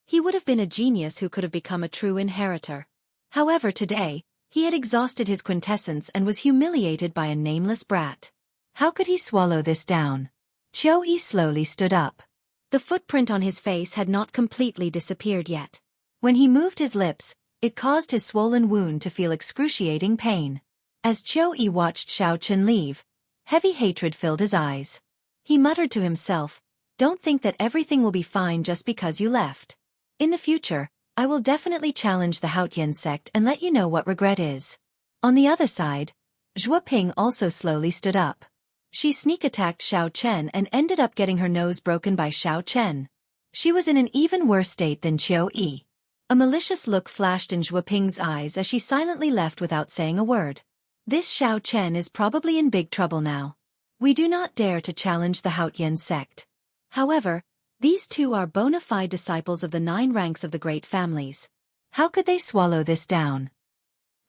he would have been a genius who could have become a true inheritor. However, today, he had exhausted his quintessence and was humiliated by a nameless brat. How could he swallow this down? Qiu Yi slowly stood up. The footprint on his face had not completely disappeared yet. When he moved his lips, it caused his swollen wound to feel excruciating pain. As Qiu Yi watched Xiao Chen leave, heavy hatred filled his eyes. He muttered to himself, "Don't think that everything will be fine just because you left. In the future, I will definitely challenge the Haotian sect and let you know what regret is." On the other side, Zhuo Ping also slowly stood up. She sneak-attacked Xiao Chen and ended up getting her nose broken by Xiao Chen. She was in an even worse state than Qiu Yi. A malicious look flashed in Zhuo Ping's eyes as she silently left without saying a word. This Xiao Chen is probably in big trouble now. We do not dare to challenge the Haotian sect. However, these two are bona fide disciples of the 9 ranks of the great families. How could they swallow this down?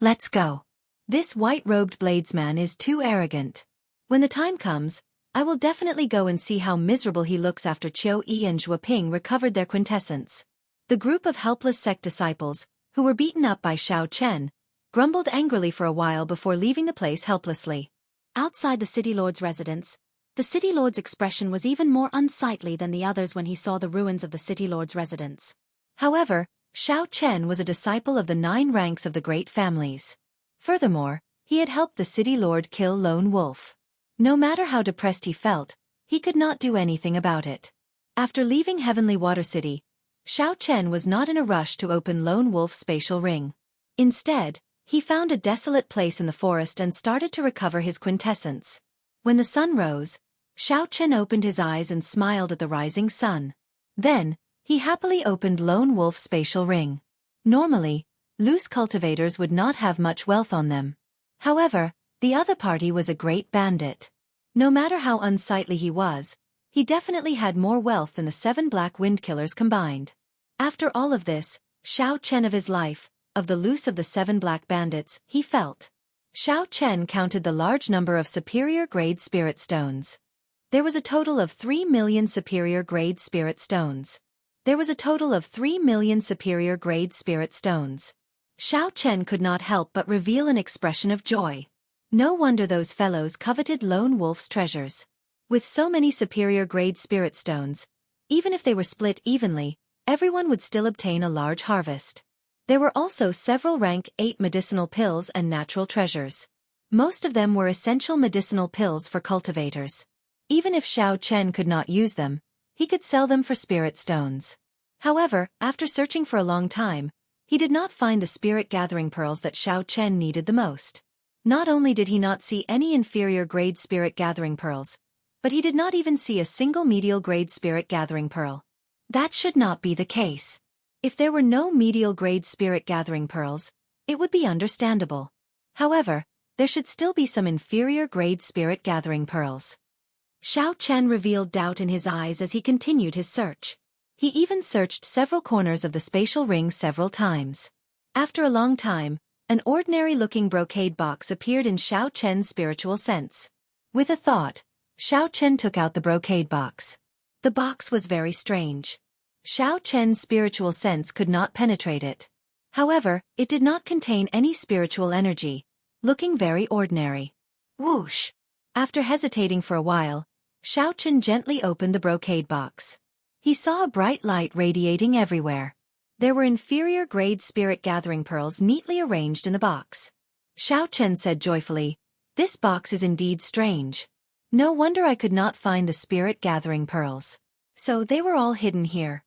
Let's go. This white-robed bladesman is too arrogant. When the time comes, I will definitely go and see how miserable he looks after Qiu Yi and Zhuo Ping recovered their quintessence. The group of helpless sect disciples, who were beaten up by Xiao Chen, grumbled angrily for a while before leaving the place helplessly. Outside the city lord's residence, the city lord's expression was even more unsightly than the others when he saw the ruins of the city lord's residence. However, Xiao Chen was a disciple of the 9 ranks of the great families. Furthermore, he had helped the city lord kill Lone Wolf. No matter how depressed he felt, he could not do anything about it. After leaving Heavenly Water City, Xiao Chen was not in a rush to open Lone Wolf's spatial ring. Instead, he found a desolate place in the forest and started to recover his quintessence. When the sun rose, Xiao Chen opened his eyes and smiled at the rising sun. Then, he happily opened Lone Wolf's spatial ring. Normally, loose cultivators would not have much wealth on them. However, the other party was a great bandit. No matter how unsightly he was, he definitely had more wealth than the 7 black wind killers combined. After all of this, Xiao Chen of his life, of the loose of the 7 black bandits, he felt. Xiao Chen counted the large number of superior-grade spirit stones. There was a total of 3 million superior-grade spirit stones. There was a total of 3 million superior-grade spirit stones. Xiao Chen could not help but reveal an expression of joy. No wonder those fellows coveted Lone Wolf's treasures. With so many superior-grade spirit stones, even if they were split evenly, everyone would still obtain a large harvest. There were also several rank 8 medicinal pills and natural treasures. Most of them were essential medicinal pills for cultivators. Even if Xiao Chen could not use them, he could sell them for spirit stones. However, after searching for a long time, he did not find the spirit-gathering pearls that Xiao Chen needed the most. Not only did he not see any inferior-grade spirit-gathering pearls, but he did not even see a single medial-grade spirit-gathering pearl. That should not be the case. If there were no medial-grade spirit-gathering pearls, it would be understandable. However, there should still be some inferior-grade spirit-gathering pearls. Xiao Chen revealed doubt in his eyes as he continued his search. He even searched several corners of the spatial ring several times. After a long time, an ordinary-looking brocade box appeared in Xiao Chen's spiritual sense. With a thought, Xiao Chen took out the brocade box. The box was very strange. Xiao Chen's spiritual sense could not penetrate it. However, it did not contain any spiritual energy, looking very ordinary. Whoosh! After hesitating for a while, Xiao Chen gently opened the brocade box. He saw a bright light radiating everywhere. There were inferior-grade spirit-gathering pearls neatly arranged in the box. Xiao Chen said joyfully, "This box is indeed strange. No wonder I could not find the spirit-gathering pearls. So they were all hidden here."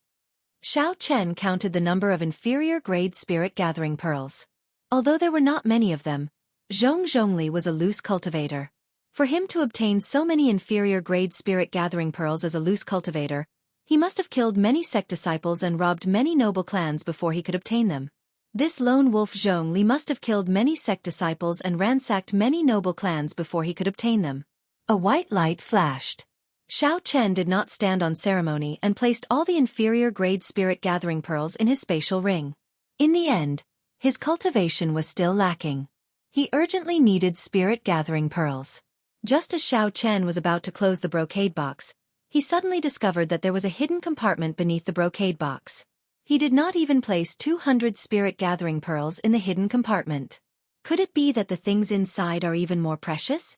Xiao Chen counted the number of inferior-grade spirit-gathering pearls. Although there were not many of them, Zhong Zhongli was a loose cultivator. For him to obtain so many inferior-grade spirit-gathering pearls as a loose cultivator, he must have killed many sect disciples and robbed many noble clans before he could obtain them. This lone wolf Zhongli must have killed many sect disciples and ransacked many noble clans before he could obtain them. A white light flashed. Xiao Chen did not stand on ceremony and placed all the inferior grade spirit gathering pearls in his spatial ring. In the end, his cultivation was still lacking. He urgently needed spirit gathering pearls. Just as Xiao Chen was about to close the brocade box, he suddenly discovered that there was a hidden compartment beneath the brocade box. He did not even place 200 spirit gathering pearls in the hidden compartment. Could it be that the things inside are even more precious?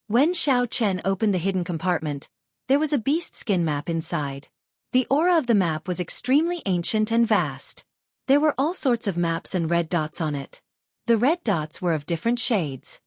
When Xiao Chen opened the hidden compartment, there was a beast skin map inside. The aura of the map was extremely ancient and vast. There were all sorts of maps and red dots on it. The red dots were of different shades.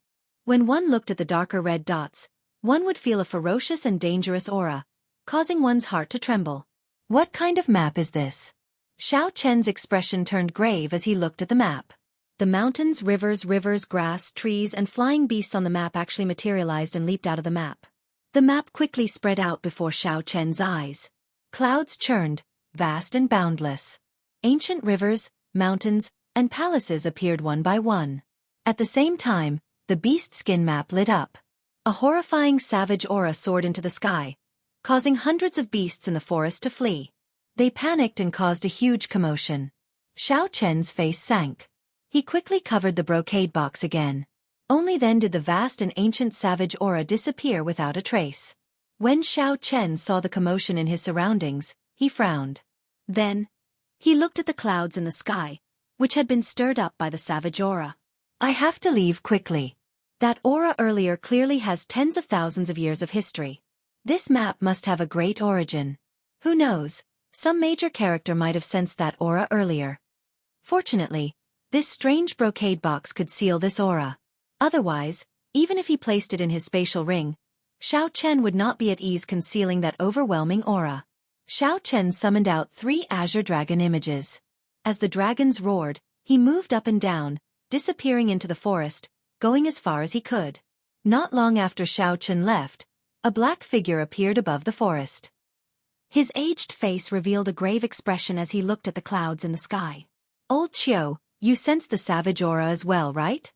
When one looked at the darker red dots, one would feel a ferocious and dangerous aura, causing one's heart to tremble. What kind of map is this? Xiao Chen's expression turned grave as he looked at the map. The mountains, rivers, grass, trees, and flying beasts on the map actually materialized and leaped out of the map. The map quickly spread out before Xiao Chen's eyes. Clouds churned, vast and boundless. Ancient rivers, mountains, and palaces appeared one by one. At the same time, the beast skin map lit up. A horrifying savage aura soared into the sky, causing hundreds of beasts in the forest to flee. They panicked and caused a huge commotion. Xiao Chen's face sank. He quickly covered the brocade box again. Only then did the vast and ancient savage aura disappear without a trace. When Xiao Chen saw the commotion in his surroundings, he frowned. Then, he looked at the clouds in the sky, which had been stirred up by the savage aura. I have to leave quickly. That aura earlier clearly has tens of thousands of years of history. This map must have a great origin. Who knows, some major character might have sensed that aura earlier. Fortunately, this strange brocade box could seal this aura. Otherwise, even if he placed it in his spatial ring, Xiao Chen would not be at ease concealing that overwhelming aura. Xiao Chen summoned out 3 azure dragon images. As the dragons roared, he moved up and down, disappearing into the forest, going as far as he could. Not long after Xiao Chen left, a black figure appeared above the forest. His aged face revealed a grave expression as he looked at the clouds in the sky. Old Qiu, you sense the savage aura as well, right?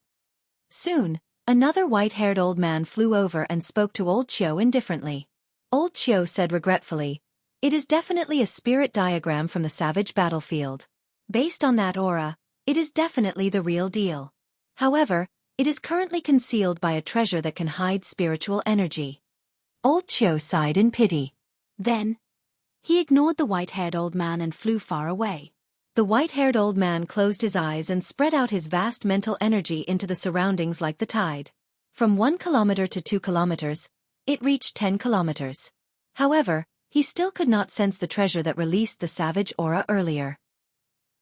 Soon, another white-haired old man flew over and spoke to Old Qiu indifferently. Old Qiu said regretfully, "It is definitely a spirit diagram from the savage battlefield. Based on that aura, it is definitely the real deal. However, it is currently concealed by a treasure that can hide spiritual energy." Old Qiu sighed in pity. Then, he ignored the white-haired old man and flew far away. The white-haired old man closed his eyes and spread out his vast mental energy into the surroundings like the tide. From 1 kilometer to 2 kilometers, it reached 10 kilometers. However, he still could not sense the treasure that released the savage aura earlier.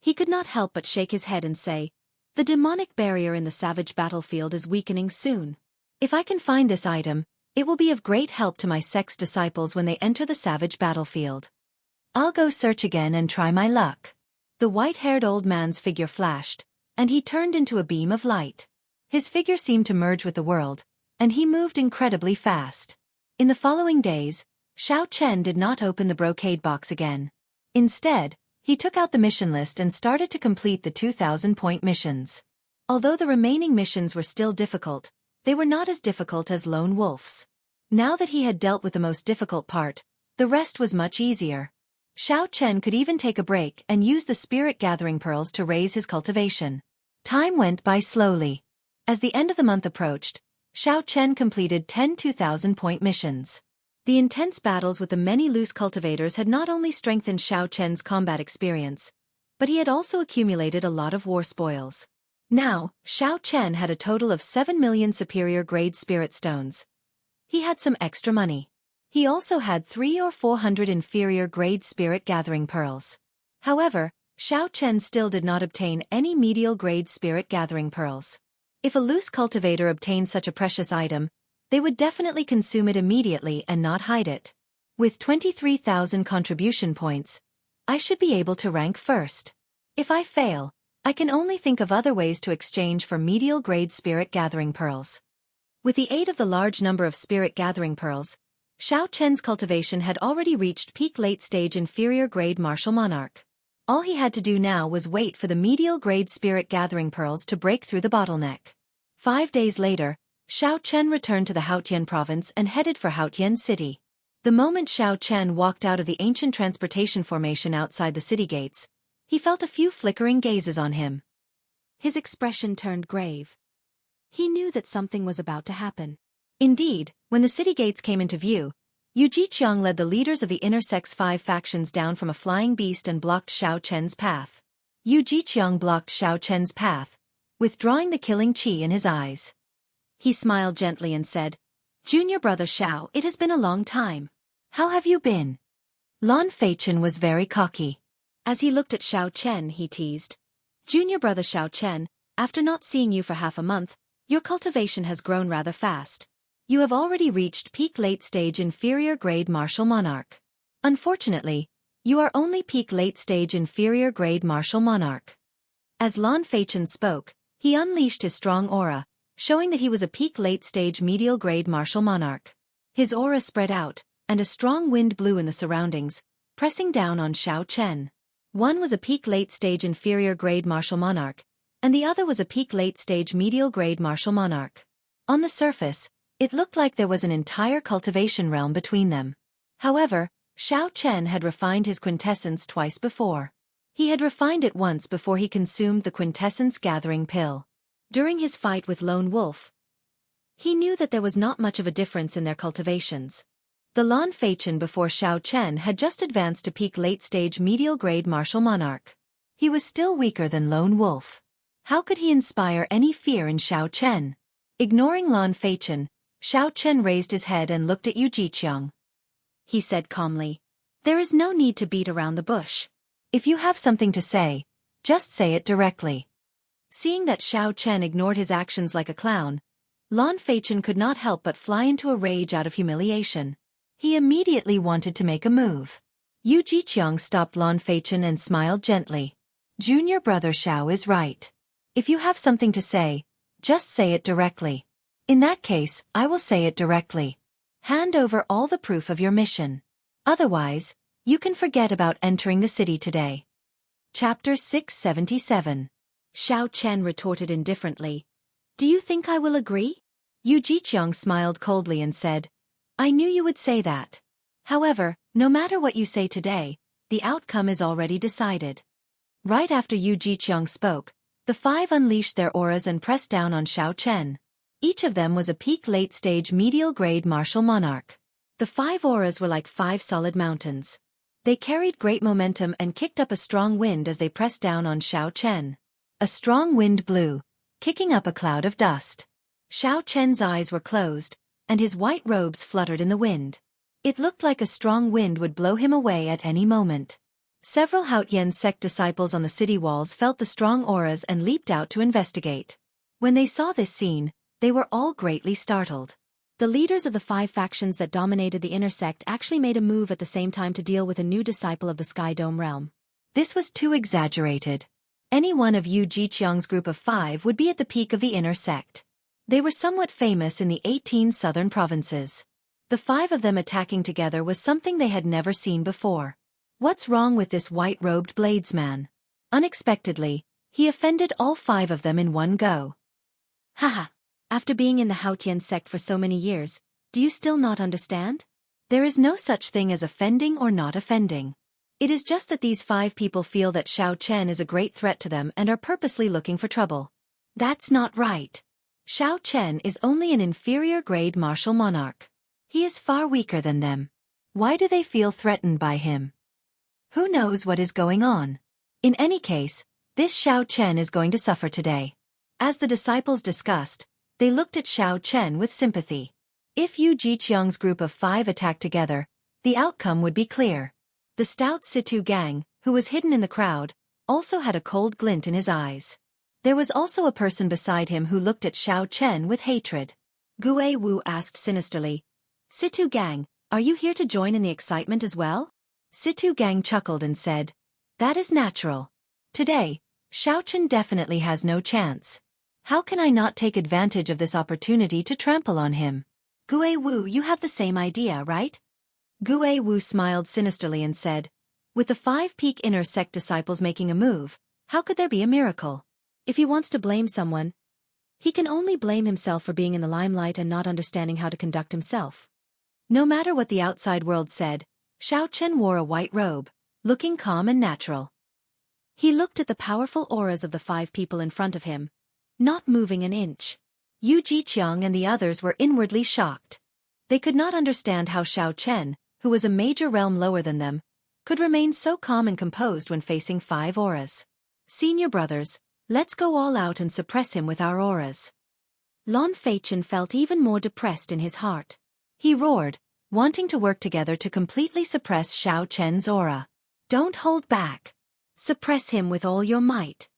He could not help but shake his head and say, "The demonic barrier in the savage battlefield is weakening soon. If I can find this item, it will be of great help to my sect's disciples when they enter the savage battlefield. I'll go search again and try my luck." The white-haired old man's figure flashed, and he turned into a beam of light. His figure seemed to merge with the world, and he moved incredibly fast. In the following days, Xiao Chen did not open the brocade box again. Instead, he took out the mission list and started to complete the 2,000-point missions. Although the remaining missions were still difficult, they were not as difficult as lone wolves. Now that he had dealt with the most difficult part, the rest was much easier. Xiao Chen could even take a break and use the spirit gathering pearls to raise his cultivation. Time went by slowly. As the end of the month approached, Xiao Chen completed 10 2,000-point missions. The intense battles with the many loose cultivators had not only strengthened Xiao Chen's combat experience, but he had also accumulated a lot of war spoils. Now, Xiao Chen had a total of 7 million superior grade spirit stones. He had some extra money. He also had 300 or 400 inferior grade spirit gathering pearls. However, Xiao Chen still did not obtain any medial grade spirit gathering pearls. If a loose cultivator obtained such a precious item, they would definitely consume it immediately and not hide it. With 23,000 contribution points, I should be able to rank first. If I fail, I can only think of other ways to exchange for medial grade spirit gathering pearls. With the aid of the large number of spirit gathering pearls, Xiao Chen's cultivation had already reached peak late-stage inferior grade martial monarch. All he had to do now was wait for the medial grade spirit gathering pearls to break through the bottleneck. 5 days later, Xiao Chen returned to the Haotian province and headed for Haotian city. The moment Xiao Chen walked out of the ancient transportation formation outside the city gates, he felt a few flickering gazes on him. His expression turned grave. He knew that something was about to happen. Indeed, when the city gates came into view, Yu Jiqiang led the leaders of the inner sect's 5 factions down from a flying beast and blocked Xiao Chen's path. Yu Jiqiang blocked Xiao Chen's path, withdrawing the killing qi in his eyes. He smiled gently and said, "Junior brother Xiao, it has been a long time. How have you been?" Lan Feichen was very cocky. As he looked at Xiao Chen, he teased, "Junior brother Xiao Chen, after not seeing you for half a month, your cultivation has grown rather fast. You have already reached peak late-stage inferior grade martial monarch. Unfortunately, you are only peak late-stage inferior grade martial monarch." As Lan Feichen spoke, he unleashed his strong aura, showing that he was a peak late-stage medial grade martial monarch. His aura spread out, and a strong wind blew in the surroundings, pressing down on Xiao Chen. One was a peak late-stage inferior grade martial monarch, and the other was a peak late-stage medial grade martial monarch. On the surface, it looked like there was an entire cultivation realm between them. However, Xiao Chen had refined his quintessence twice before. He had refined it once before he consumed the quintessence gathering pill. During his fight with Lone Wolf, he knew that there was not much of a difference in their cultivations. The Lan Feichen before Xiao Chen had just advanced to peak late-stage medial grade martial monarch. He was still weaker than Lone Wolf. How could he inspire any fear in Xiao Chen? Ignoring Lan Feichen, Xiao Chen raised his head and looked at Yu Jiqiang. He said calmly, "There is no need to beat around the bush. If you have something to say, just say it directly." Seeing that Xiao Chen ignored his actions like a clown, Lan Feichen could not help but fly into a rage out of humiliation. He immediately wanted to make a move. Yu Jiqiang stopped Lan Feichen and smiled gently. "Junior brother Xiao is right. If you have something to say, just say it directly. In that case, I will say it directly. Hand over all the proof of your mission. Otherwise, you can forget about entering the city today." Chapter 677. Xiao Chen retorted indifferently, "Do you think I will agree?" Yu Jiqiang smiled coldly and said, "I knew you would say that. However, no matter what you say today, the outcome is already decided." Right after Yu Jiqiang spoke, the 5 unleashed their auras and pressed down on Xiao Chen. Each of them was a peak late-stage medial grade martial monarch. The 5 auras were like 5 solid mountains. They carried great momentum and kicked up a strong wind as they pressed down on Xiao Chen. A strong wind blew, kicking up a cloud of dust. Xiao Chen's eyes were closed, and his white robes fluttered in the wind. It looked like a strong wind would blow him away at any moment. Several Haotian sect disciples on the city walls felt the strong auras and leaped out to investigate. When they saw this scene, they were all greatly startled. The leaders of the 5 factions that dominated the inner sect actually made a move at the same time to deal with a new disciple of the Sky Dome realm. This was too exaggerated. Any one of Yu Jiqiang's group of 5 would be at the peak of the inner sect. They were somewhat famous in the 18 southern provinces. The 5 of them attacking together was something they had never seen before. What's wrong with this white-robed bladesman? Unexpectedly, he offended all 5 of them in one go. Haha, after being in the Haotian sect for so many years, do you still not understand? There is no such thing as offending or not offending. It is just that these 5 people feel that Xiao Chen is a great threat to them and are purposely looking for trouble. That's not right. Xiao Chen is only an inferior grade martial monarch. He is far weaker than them. Why do they feel threatened by him? Who knows what is going on? In any case, this Xiao Chen is going to suffer today. As the disciples discussed, they looked at Xiao Chen with sympathy. If Yu Jiqiang's group of 5 attacked together, the outcome would be clear. The stout Situ Gang, who was hidden in the crowd, also had a cold glint in his eyes. There was also a person beside him who looked at Xiao Chen with hatred. Gue Wu asked sinisterly, "Situ Gang, are you here to join in the excitement as well?" Situ Gang chuckled and said, "That is natural. Today, Xiao Chen definitely has no chance. How can I not take advantage of this opportunity to trample on him?" Gue Wu, you have the same idea, right? Gue Wu smiled sinisterly and said, "With the 5 peak inner sect disciples making a move, how could there be a miracle? If he wants to blame someone, he can only blame himself for being in the limelight and not understanding how to conduct himself." No matter what the outside world said, Xianxia wore a white robe, looking calm and natural. He looked at the powerful auras of the 5 people in front of him, not moving an inch. Yu Jiqiang and the others were inwardly shocked. They could not understand how Xianxia, who was a major realm lower than them, could remain so calm and composed when facing 5 auras. Senior brothers, let's go all out and suppress him with our auras. Lan Feichen felt even more depressed in his heart. He roared, wanting to work together to completely suppress Xianxia's aura. Don't hold back. Suppress him with all your might.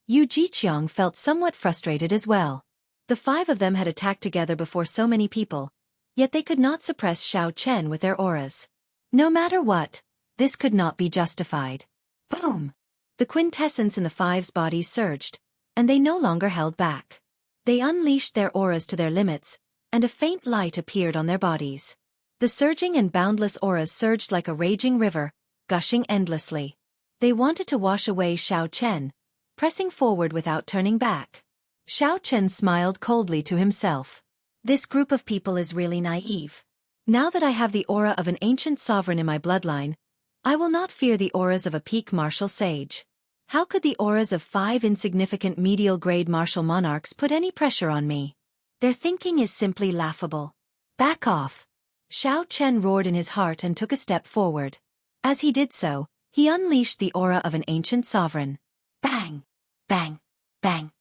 Yu Jiqiang felt somewhat frustrated as well. The 5 of them had attacked together before so many people, yet they could not suppress Xianxia with their auras. No matter what, this could not be justified. Boom! The quintessence in the 5's bodies surged, and they no longer held back. They unleashed their auras to their limits, and a faint light appeared on their bodies. The surging and boundless auras surged like a raging river, gushing endlessly. They wanted to wash away Xianxia, pressing forward without turning back. Xianxia smiled coldly to himself. This group of people is really naive. Now that I have the aura of an ancient sovereign in my bloodline, I will not fear the auras of a peak martial sage. How could the auras of 5 insignificant medial-grade martial monarchs put any pressure on me? Their thinking is simply laughable. Back off! Xianxia roared in his heart and took a step forward. As he did so, he unleashed the aura of an ancient sovereign. Bang! Bang! Bang!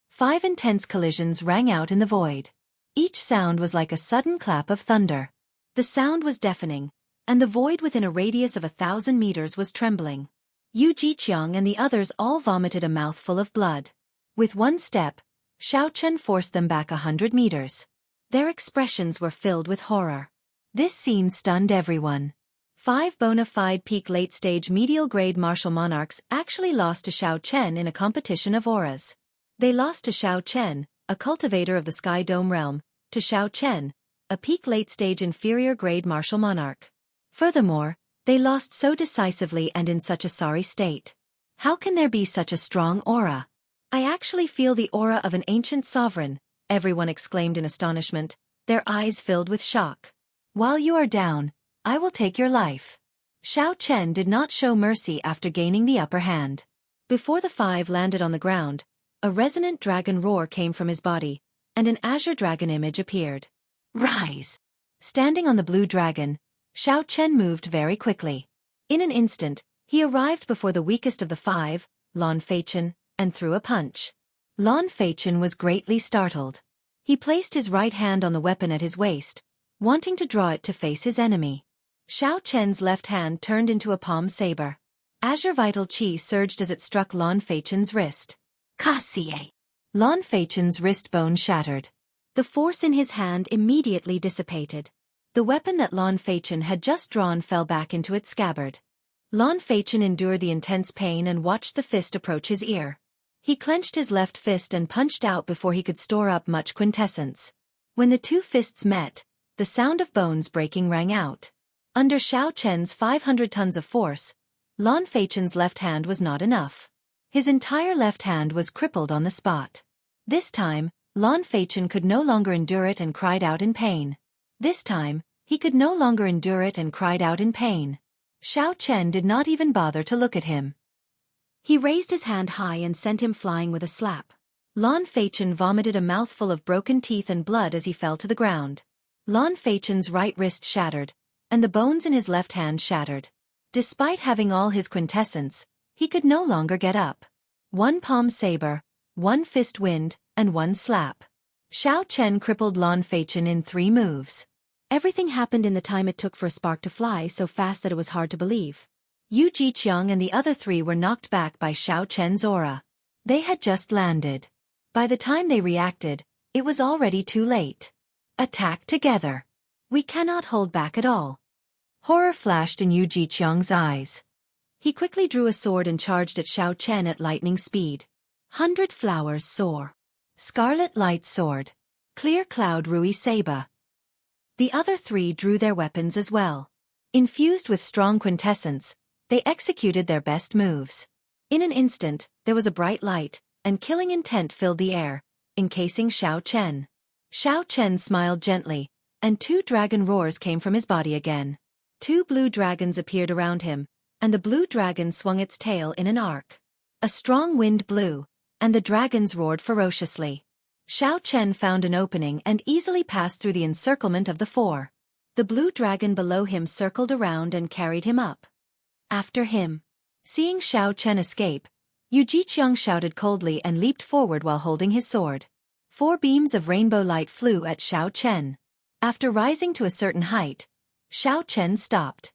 5 intense collisions rang out in the void. Each sound was like a sudden clap of thunder. The sound was deafening, and the void within a radius of 1,000 meters was trembling. Yu Jiqiang and the others all vomited a mouthful of blood. With one step, Xianxia forced them back 100 meters. Their expressions were filled with horror. This scene stunned everyone. 5 bona fide peak late-stage medial-grade martial monarchs actually lost to Xianxia in a competition of auras. They lost to Xianxia, a cultivator of the Sky Dome realm, to Xianxia, a peak late-stage inferior-grade martial monarch. Furthermore, they lost so decisively and in such a sorry state. How can there be such a strong aura? I actually feel the aura of an ancient sovereign, everyone exclaimed in astonishment, their eyes filled with shock. While you are down, I will take your life. Xianxia did not show mercy after gaining the upper hand. Before the 5 landed on the ground, a resonant dragon roar came from his body, and an azure dragon image appeared. Rise! Standing on the blue dragon, Xianxia moved very quickly. In an instant, he arrived before the weakest of the 5, Lan Feichen, and threw a punch. Lan Feichen was greatly startled. He placed his right hand on the weapon at his waist, wanting to draw it to face his enemy. Xianxia's left hand turned into a palm saber. Azure vital qi surged as it struck Lan Feichen's wrist. Kasie! Lan Feichen's wrist bone shattered. The force in his hand immediately dissipated. The weapon that Lan Feichen had just drawn fell back into its scabbard. Lan Feichen endured the intense pain and watched the fist approach his ear. He clenched his left fist and punched out before he could store up much quintessence. When the 2 fists met, the sound of bones breaking rang out. Under Xianxia's 500 tons of force, Lan Feichen's left hand was not enough. His entire left hand was crippled on the spot. This time, Lan Feichen could no longer endure it and cried out in pain. This time, he could no longer endure it and cried out in pain. Xianxia did not even bother to look at him. He raised his hand high and sent him flying with a slap. Lan Feichen vomited a mouthful of broken teeth and blood as he fell to the ground. Lan Feichen's right wrist shattered, and the bones in his left hand shattered. Despite having all his quintessence, he could no longer get up. 1 palm saber, 1 fist wind, and 1 slap. Xianxia crippled Lan Feichen in 3 moves. Everything happened in the time it took for a spark to fly so fast that it was hard to believe. Yu Jiqiang and the other 3 were knocked back by Xianxia's aura. They had just landed. By the time they reacted, it was already too late. Attack together. We cannot hold back at all. Horror flashed in Yu Jiqiang's eyes. He quickly drew a sword and charged at Xianxia at lightning speed. 100 flowers soar. Scarlet light sword. Clear cloud rui saber. The other 3 drew their weapons as well. Infused with strong quintessence, they executed their best moves. In an instant, there was a bright light, and killing intent filled the air, encasing Xianxia. Xianxia smiled gently, and 2 dragon roars came from his body again. 2 blue dragons appeared around him, and the blue dragon swung its tail in an arc. A strong wind blew, and the dragons roared ferociously. Xiao Chen found an opening and easily passed through the encirclement of the 4. The blue dragon below him circled around and carried him up. After him. Seeing Xiao Chen escape, Xianxia shouted coldly and leaped forward while holding his sword. 4 beams of rainbow light flew at Xiao Chen. After rising to a certain height, Xiao Chen stopped.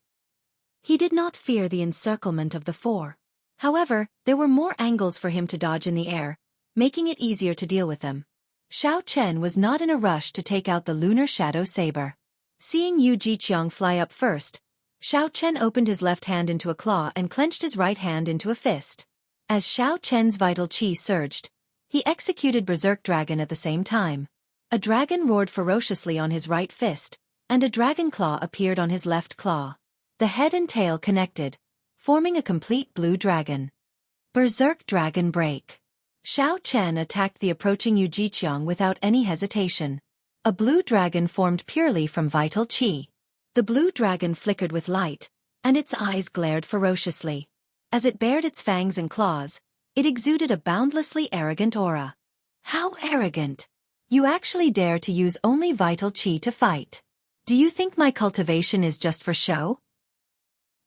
He did not fear the encirclement of the 4. However, there were more angles for him to dodge in the air, making it easier to deal with them. Xiao Chen was not in a rush to take out the lunar shadow saber. Seeing Xianxia fly up first, Xiao Chen opened his left hand into a claw and clenched his right hand into a fist. As Xiao Chen's vital qi surged, he executed Berserk Dragon at the same time. A dragon roared ferociously on his right fist, and a dragon claw appeared on his left claw. The head and tail connected, forming a complete blue dragon. Berserk Dragon Break. Xiao Chen attacked the approaching Xianxia without any hesitation. A blue dragon formed purely from vital qi. The blue dragon flickered with light, and its eyes glared ferociously. As it bared its fangs and claws, it exuded a boundlessly arrogant aura. How arrogant! You actually dare to use only vital qi to fight. Do you think my cultivation is just for show?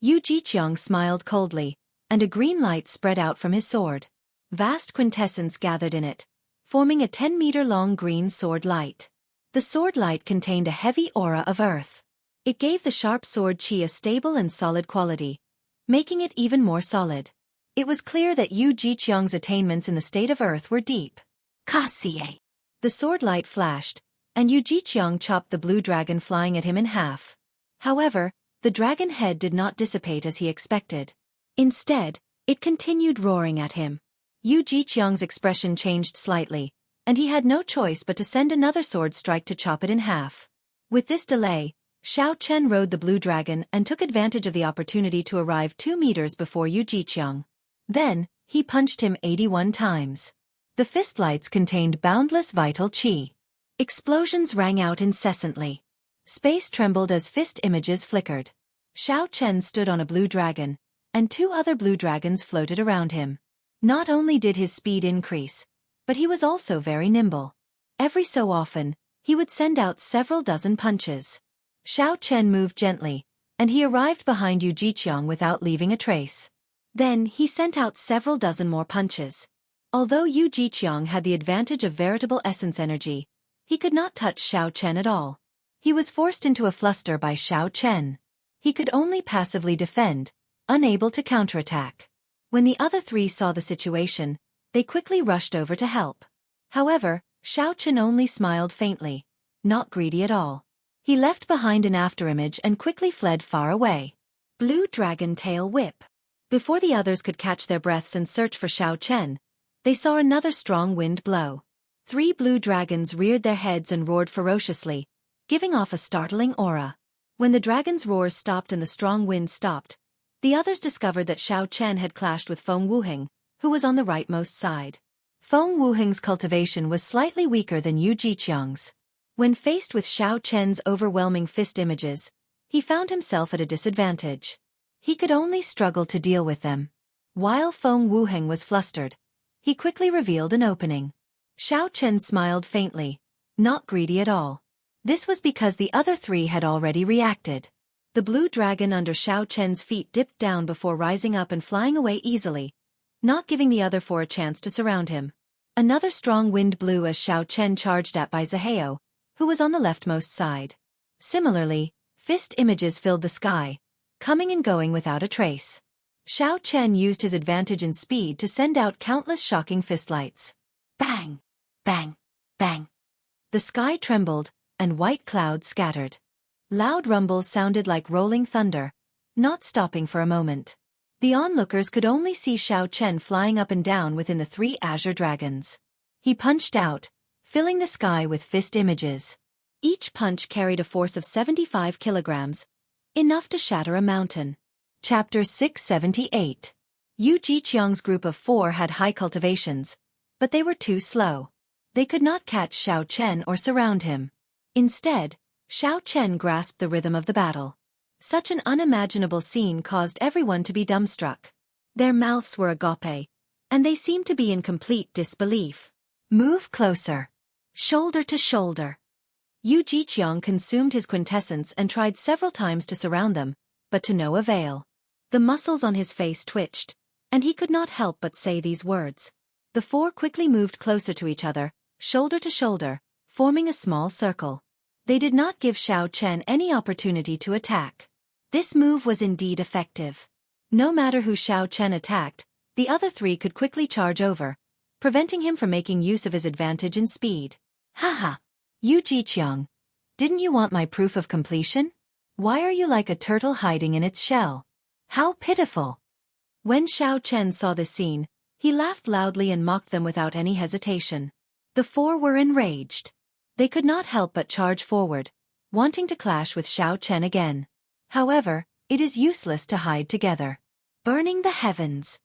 Xianxia smiled coldly, and a green light spread out from his sword. Vast quintessence gathered in it, forming a 10-meter-long green sword light. The sword light contained a heavy aura of earth. It gave the sharp sword qi a stable and solid quality, making it even more solid. It was clear that Xianxia's attainments in the state of earth were deep. Kasie! The sword light flashed, and Xianxia chopped the blue dragon flying at him in half. However, the dragon head did not dissipate as he expected. Instead, it continued roaring at him. Xianxia's expression changed slightly, and he had no choice but to send another sword strike to chop it in half. With this delay, Xiao Chen rode the blue dragon and took advantage of the opportunity to arrive 2 meters before Xianxia. Then, he punched him 81 times. The fist lights contained boundless vital qi. Explosions rang out incessantly. Space trembled as fist images flickered. Xiao Chen stood on a blue dragon, and 2 other blue dragons floated around him. Not only did his speed increase, but he was also very nimble. Every so often, he would send out several dozen punches. Xiao Chen moved gently, and he arrived behind Xianxia without leaving a trace. Then he sent out several dozen more punches. Although Xianxia had the advantage of veritable essence energy, he could not touch Xiao Chen at all. He was forced into a fluster by Xiao Chen. He could only passively defend, unable to counterattack. When the other 3 saw the situation, they quickly rushed over to help. However, Xiao Chen only smiled faintly, not greedy at all. He left behind an afterimage and quickly fled far away. Blue Dragon Tail Whip. Before the others could catch their breaths and search for Xiao Chen, they saw another strong wind blow. 3 blue dragons reared their heads and roared ferociously, giving off a startling aura. When the dragons' roars stopped and the strong wind stopped, the others discovered that Xiao Chen had clashed with Feng Wuheng, who was on the rightmost side. Feng Wuheng's cultivation was slightly weaker than Xianxia's. When faced with Xiao Chen's overwhelming fist images, he found himself at a disadvantage. He could only struggle to deal with them. While Feng Wuheng was flustered, he quickly revealed an opening. Xiao Chen smiled faintly, not greedy at all. This was because the other 3 had already reacted. The blue dragon under Xiao Chen's feet dipped down before rising up and flying away easily, not giving the other 4 a chance to surround him. Another strong wind blew as Xiao Chen charged at by Zaheo, who was on the leftmost side. Similarly, fist images filled the sky, coming and going without a trace. Xiao Chen used his advantage in speed to send out countless shocking fist lights. Bang! Bang! Bang! The sky trembled, and white clouds scattered. Loud rumbles sounded like rolling thunder, not stopping for a moment. The onlookers could only see Xiao Chen flying up and down within the 3 azure dragons. He punched out, filling the sky with fist images. Each punch carried a force of 75 kilograms, enough to shatter a mountain. Chapter 678. Xianxia's group of 4 had high cultivations, but they were too slow. They could not catch Xiao Chen or surround him. Instead, Xiao Chen grasped the rhythm of the battle. Such an unimaginable scene caused everyone to be dumbstruck. Their mouths were agape, and they seemed to be in complete disbelief. Move closer. Shoulder to shoulder. Yu Jiqiang consumed his quintessence and tried several times to surround them, but to no avail. The muscles on his face twitched, and he could not help but say these words. The four quickly moved closer to each other, shoulder to shoulder, forming a small circle. They did not give Xiao Chen any opportunity to attack. This move was indeed effective. No matter who Xiao Chen attacked, the other three could quickly charge over, preventing him from making use of his advantage in speed. Haha! Yu Jiqiang, didn't you want my proof of completion? Why are you like a turtle hiding in its shell? How pitiful! When Xiao Chen saw this scene, he laughed loudly and mocked them without any hesitation. The four were enraged. They could not help but charge forward, wanting to clash with Xiao Chen again. However, it is useless to hide together. Burning the heavens.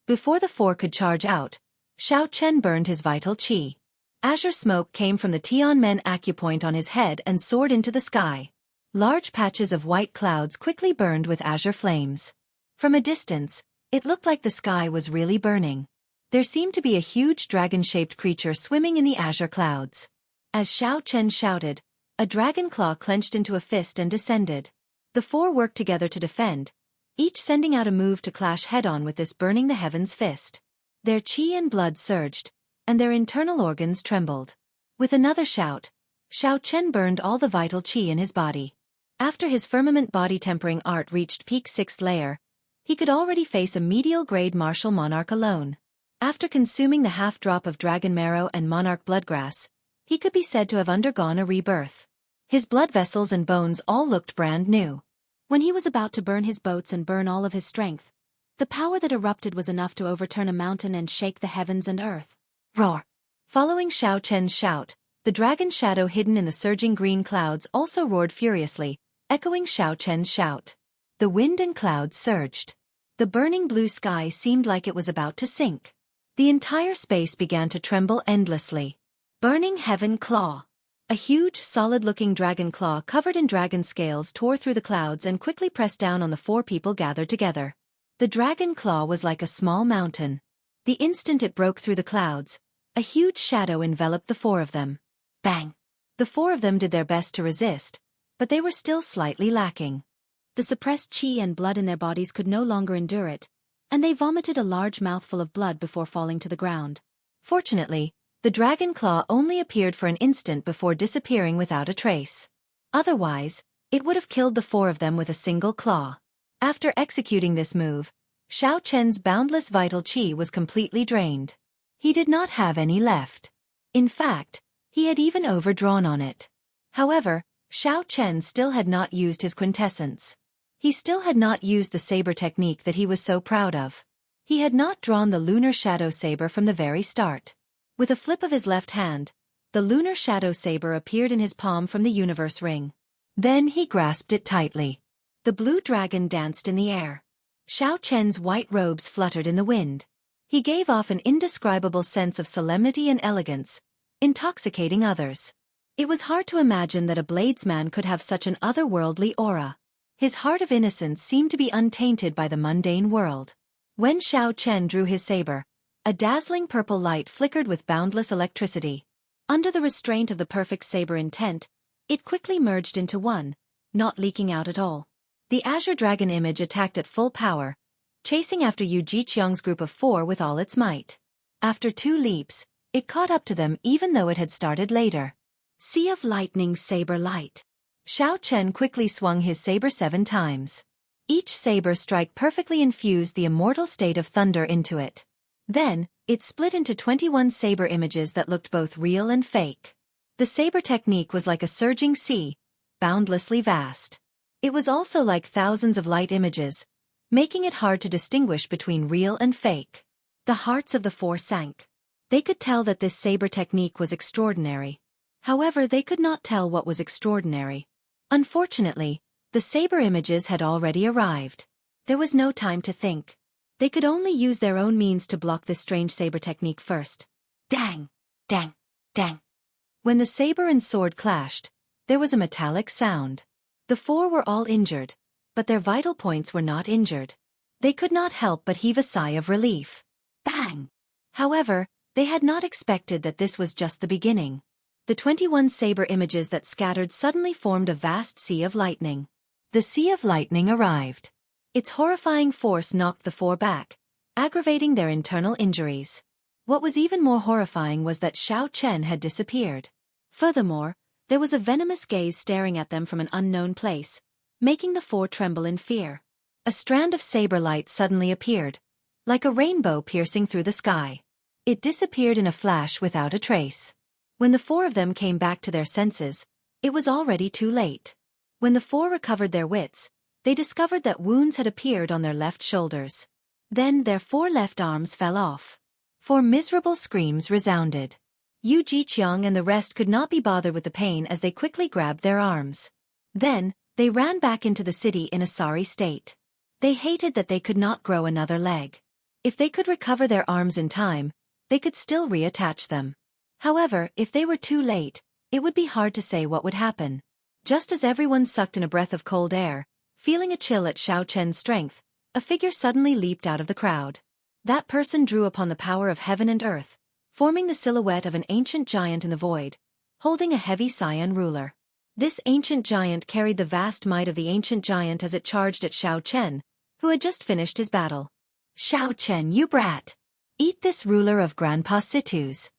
Before the four could charge out, Xiao Chen burned his vital qi. Azure smoke came from the Tianmen acupoint on his head and soared into the sky. Large patches of white clouds quickly burned with azure flames. From a distance, it looked like the sky was really burning. There seemed to be a huge dragon-shaped creature swimming in the azure clouds. As Xiao Chen shouted, a dragon claw clenched into a fist and descended. The four worked together to defend, each sending out a move to clash head-on with this burning the heavens fist. Their qi and blood surged, and their internal organs trembled. With another shout, Xiao Chen burned all the vital qi in his body. After his firmament body-tempering art reached peak 6th layer, he could already face a medial-grade martial monarch alone. After consuming the half-drop of dragon marrow and monarch bloodgrass, he could be said to have undergone a rebirth. His blood vessels and bones all looked brand new. When he was about to burn his boats and burn all of his strength, the power that erupted was enough to overturn a mountain and shake the heavens and earth. Roar! Following Xiao Chen's shout, the dragon shadow hidden in the surging green clouds also roared furiously, echoing Xiao Chen's shout. The wind and clouds surged. The burning blue sky seemed like it was about to sink. The entire space began to tremble endlessly. Burning Heaven Claw. A huge, solid-looking dragon claw covered in dragon scales tore through the clouds and quickly pressed down on the four people gathered together. The dragon claw was like a small mountain. The instant it broke through the clouds, a huge shadow enveloped the four of them. Bang! The four of them did their best to resist, but they were still slightly lacking. The suppressed qi and blood in their bodies could no longer endure it, and they vomited a large mouthful of blood before falling to the ground. Fortunately, the dragon claw only appeared for an instant before disappearing without a trace. Otherwise, it would have killed the four of them with a single claw. After executing this move, Xiao Chen's boundless vital qi was completely drained. He did not have any left. In fact, he had even overdrawn on it. However, Xiao Chen still had not used his quintessence. He still had not used the saber technique that he was so proud of. He had not drawn the lunar shadow saber from the very start. With a flip of his left hand, the lunar shadow saber appeared in his palm from the universe ring. Then he grasped it tightly. The blue dragon danced in the air. Xiao Chen's white robes fluttered in the wind. He gave off an indescribable sense of solemnity and elegance, intoxicating others. It was hard to imagine that a bladesman could have such an otherworldly aura. His heart of innocence seemed to be untainted by the mundane world. When Xiao Chen drew his saber, a dazzling purple light flickered with boundless electricity. Under the restraint of the perfect saber intent, it quickly merged into one, not leaking out at all. The azure dragon image attacked at full power, chasing after Yu Jiqiang's group of four with all its might. After 2 leaps, it caught up to them even though it had started later. Sea of Lightning Saber Light. Xiao Chen quickly swung his saber 7 times. Each saber strike perfectly infused the immortal state of thunder into it. Then, it split into 21 saber images that looked both real and fake. The saber technique was like a surging sea, boundlessly vast. It was also like thousands of light images, making it hard to distinguish between real and fake. The hearts of the four sank. They could tell that this saber technique was extraordinary. However, they could not tell what was extraordinary. Unfortunately, the saber images had already arrived. There was no time to think. They could only use their own means to block this strange saber technique first. Dang! Dang! Dang! When the saber and sword clashed, There was a metallic sound. The four were all injured, but their vital points were not injured. They could not help but heave a sigh of relief. Bang! However, they had not expected that this was just the beginning. The 21 saber images that scattered suddenly formed a vast sea of lightning. The sea of lightning arrived. Its horrifying force knocked the four back, aggravating their internal injuries. What was even more horrifying was that Xiao Chen had disappeared. Furthermore, there was a venomous gaze staring at them from an unknown place, making the four tremble in fear. A strand of saber light suddenly appeared, like a rainbow piercing through the sky. It disappeared in a flash without a trace. When the four of them came back to their senses, it was already too late. When the four recovered their wits, they discovered that wounds had appeared on their left shoulders. Then their four left arms fell off. Four miserable screams resounded. Yu Jiqiang and the rest could not be bothered with the pain as they quickly grabbed their arms. Then, they ran back into the city in a sorry state. They hated that they could not grow another leg. If they could recover their arms in time, they could still reattach them. However, if they were too late, it would be hard to say what would happen. Just as everyone sucked in a breath of cold air, feeling a chill at Xiao Chen's strength, a figure suddenly leaped out of the crowd. That person drew upon the power of heaven and earth, forming the silhouette of an ancient giant in the void, holding a heavy cyan ruler. This ancient giant carried the vast might of the ancient giant as it charged at Xiao Chen, who had just finished his battle. Xiao Chen, you brat! Eat this ruler of Grandpa Situ's.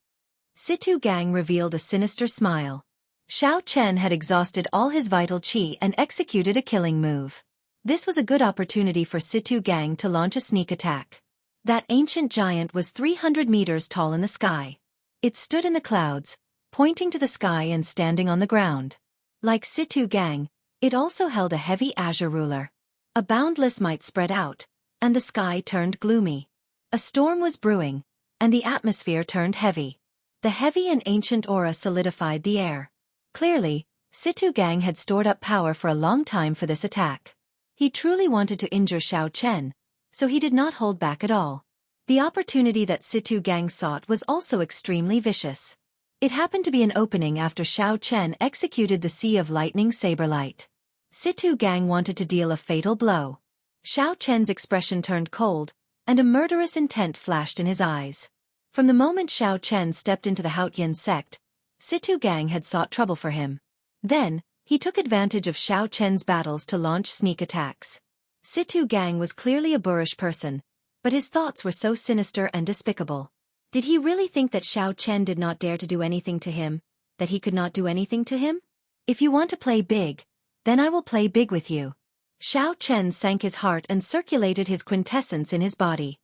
Situ Gang revealed a sinister smile. Xiao Chen had exhausted all his vital qi and executed a killing move. This was a good opportunity for Situ Gang to launch a sneak attack. That ancient giant was 300 meters tall in the sky. It stood in the clouds, pointing to the sky and standing on the ground. Like Situ Gang, it also held a heavy azure ruler. A boundless might spread out, and the sky turned gloomy. A storm was brewing, and the atmosphere turned heavy. The heavy and ancient aura solidified the air. Clearly, Situ Gang had stored up power for a long time for this attack. He truly wanted to injure Xiao Chen, so he did not hold back at all. The opportunity that Situ Gang sought was also extremely vicious. It happened to be an opening after Xiao Chen executed the Sea of Lightning Saberlight. Situ Gang wanted to deal a fatal blow. Xiao Chen's expression turned cold, and a murderous intent flashed in his eyes. From the moment Xiao Chen stepped into the Haotian sect, Situ Gang had sought trouble for him. Then, he took advantage of Xiao Chen's battles to launch sneak attacks. Situ Gang was clearly a boorish person, but his thoughts were so sinister and despicable. Did he really think that Xiao Chen did not dare to do anything to him, that he could not do anything to him? If you want to play big, then I will play big with you. Xiao Chen sank his heart and circulated his quintessence in his body.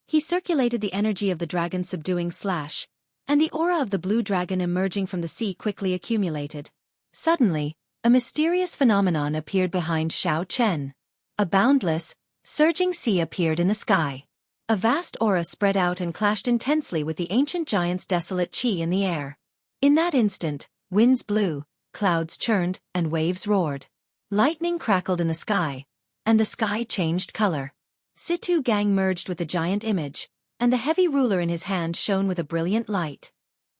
He circulated the energy of the dragon subduing Slash, and the aura of the blue dragon emerging from the sea quickly accumulated. Suddenly, a mysterious phenomenon appeared behind Xiao Chen. A boundless, surging sea appeared in the sky. A vast aura spread out and clashed intensely with the ancient giant's desolate qi in the air. In that instant, winds blew, clouds churned, and waves roared. Lightning crackled in the sky, and the sky changed color. Situ Gang merged with the giant image, and the heavy ruler in his hand shone with a brilliant light.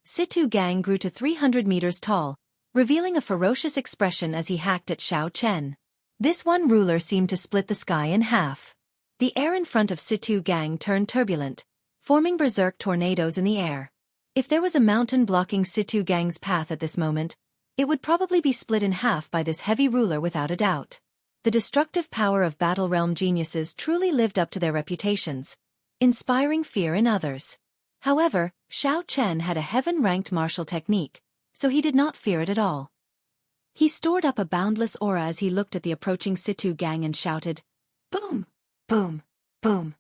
Situ Gang grew to 300 meters tall, revealing a ferocious expression as he hacked at Xiao Chen. This one ruler seemed to split the sky in half. The air in front of Situ Gang turned turbulent, forming berserk tornadoes in the air. If there was a mountain blocking Situ Gang's path at this moment, it would probably be split in half by this heavy ruler without a doubt. The destructive power of Battle Realm geniuses truly lived up to their reputations, inspiring fear in others. However, Xiao Chen had a heaven-ranked martial technique, so he did not fear it at all. He stored up a boundless aura as he looked at the approaching Situ Gang and shouted, "Boom! Boom! Boom!"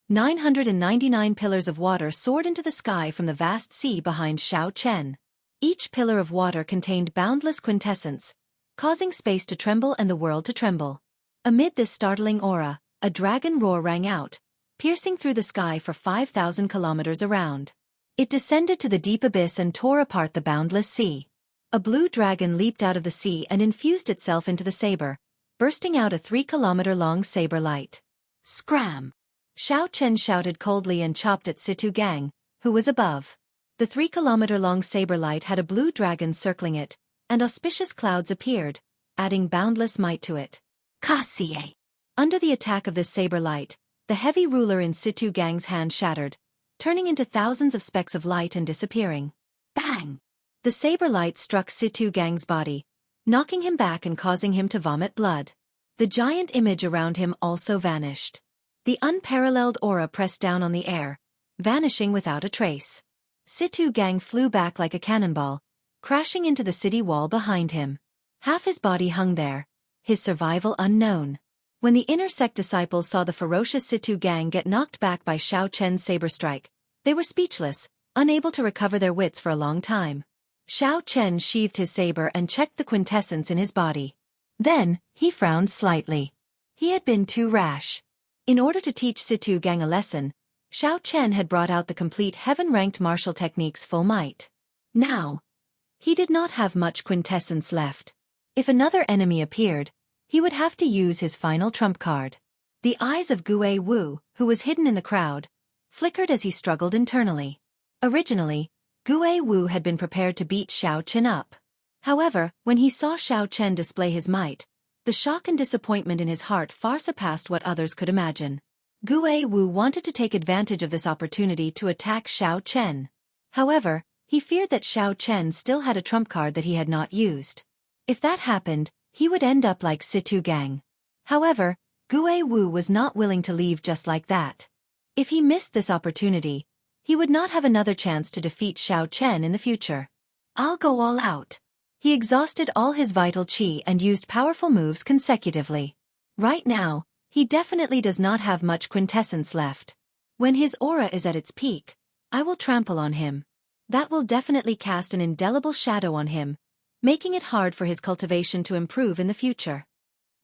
999 pillars of water soared into the sky from the vast sea behind Xiao Chen. Each pillar of water contained boundless quintessence, causing space to tremble and the world to tremble. Amid this startling aura, a dragon roar rang out, piercing through the sky for 5,000 kilometers around. It descended to the deep abyss and tore apart the boundless sea. A blue dragon leaped out of the sea and infused itself into the saber, bursting out a 3-kilometer-long saber light. Scram! Xiao Chen shouted coldly and chopped at Situ Gang, who was above. The 3-kilometer-long saber light had a blue dragon circling it, and auspicious clouds appeared, adding boundless might to it. Kasie. Under the attack of this saber light, the heavy ruler in Situ Gang's hand shattered, turning into thousands of specks of light and disappearing. Bang! The saber light struck Situ Gang's body, knocking him back and causing him to vomit blood. The giant image around him also vanished. The unparalleled aura pressed down on the air, vanishing without a trace. Situ Gang flew back like a cannonball, crashing into the city wall behind him. Half his body hung there, his survival unknown. When the inner sect disciples saw the ferocious Situ Gang get knocked back by Xiao Chen's saber strike, they were speechless, unable to recover their wits for a long time. Xiao Chen sheathed his saber and checked the quintessence in his body. Then, he frowned slightly. He had been too rash. In order to teach Situ Gang a lesson, Xiao Chen had brought out the complete heaven-ranked martial technique's full might. Now, he did not have much quintessence left. If another enemy appeared, he would have to use his final trump card. The eyes of Gue Wu, who was hidden in the crowd, flickered as he struggled internally. Originally, Gue Wu had been prepared to beat Xiao Chen up. However, when he saw Xiao Chen display his might, the shock and disappointment in his heart far surpassed what others could imagine. Gue Wu wanted to take advantage of this opportunity to attack Xiao Chen. However, he feared that Xiao Chen still had a trump card that he had not used. If that happened, he would end up like Situ Gang. However, Gue Wu was not willing to leave just like that. If he missed this opportunity, he would not have another chance to defeat Xiao Chen in the future. I'll go all out. He exhausted all his vital qi and used powerful moves consecutively. Right now, he definitely does not have much quintessence left. When his aura is at its peak, I will trample on him. That will definitely cast an indelible shadow on him, making it hard for his cultivation to improve in the future.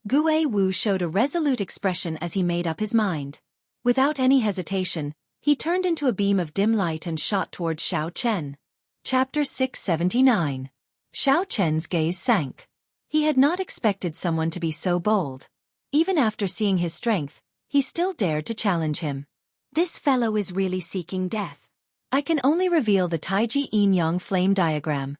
Gue Wu showed a resolute expression as he made up his mind. Without any hesitation, he turned into a beam of dim light and shot towards Xiao Chen. Chapter 679. Xiao Chen's gaze sank. He had not expected someone to be so bold. Even after seeing his strength, he still dared to challenge him. This fellow is really seeking death. I can only reveal the Taiji Yin-Yang flame diagram.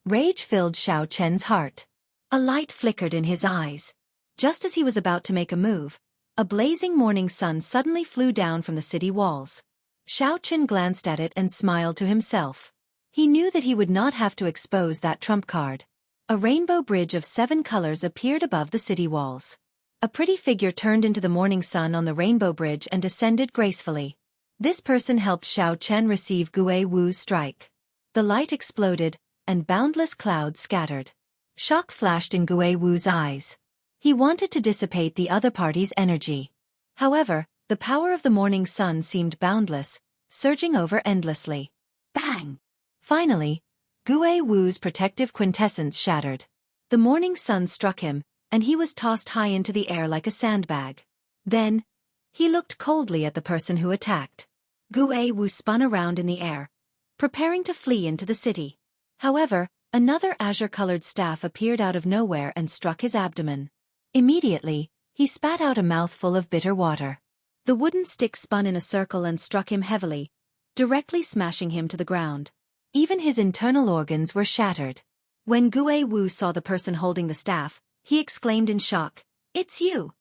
Rage filled Xiao Chen's heart. A light flickered in his eyes. Just as he was about to make a move, a blazing morning sun suddenly flew down from the city walls. Xiao Chen glanced at it and smiled to himself. He knew that he would not have to expose that trump card. A rainbow bridge of 7 colors appeared above the city walls. A pretty figure turned into the morning sun on the rainbow bridge and descended gracefully. This person helped Xiao Chen receive Gue Wu's strike. The light exploded, and boundless clouds scattered. Shock flashed in Gue Wu's eyes. He wanted to dissipate the other party's energy. However, the power of the morning sun seemed boundless, surging over endlessly. Bang! Finally, Gue Wu's protective quintessence shattered. The morning sun struck him, and he was tossed high into the air like a sandbag. Then, he looked coldly at the person who attacked. Gue Wu spun around in the air, preparing to flee into the city. However, another azure-colored staff appeared out of nowhere and struck his abdomen. Immediately, he spat out a mouthful of bitter water. The wooden stick spun in a circle and struck him heavily, directly smashing him to the ground. Even his internal organs were shattered. When Gue Wu saw the person holding the staff, he exclaimed in shock, "It's you!"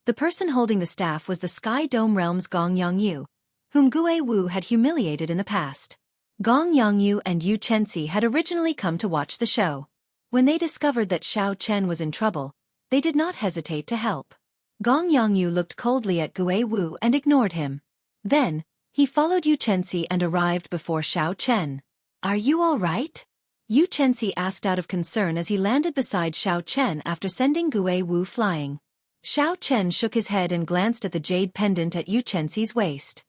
The person holding the staff was the Sky Dome Realm's Gong Yangyu, whom Gue Wu had humiliated in the past. Gong Yangyu and Yu Chenxi had originally come to watch the show. When they discovered that Xiao Chen was in trouble, they did not hesitate to help. Gong Yangyu looked coldly at Gue Wu and ignored him. Then, he followed Yu Chenxi and arrived before Xiao Chen. "Are you all right?" Yu Chenxi asked out of concern as he landed beside Xiao Chen after sending Gue Wu flying. Xiao Chen shook his head and glanced at the jade pendant at Yu Chenxi's waist.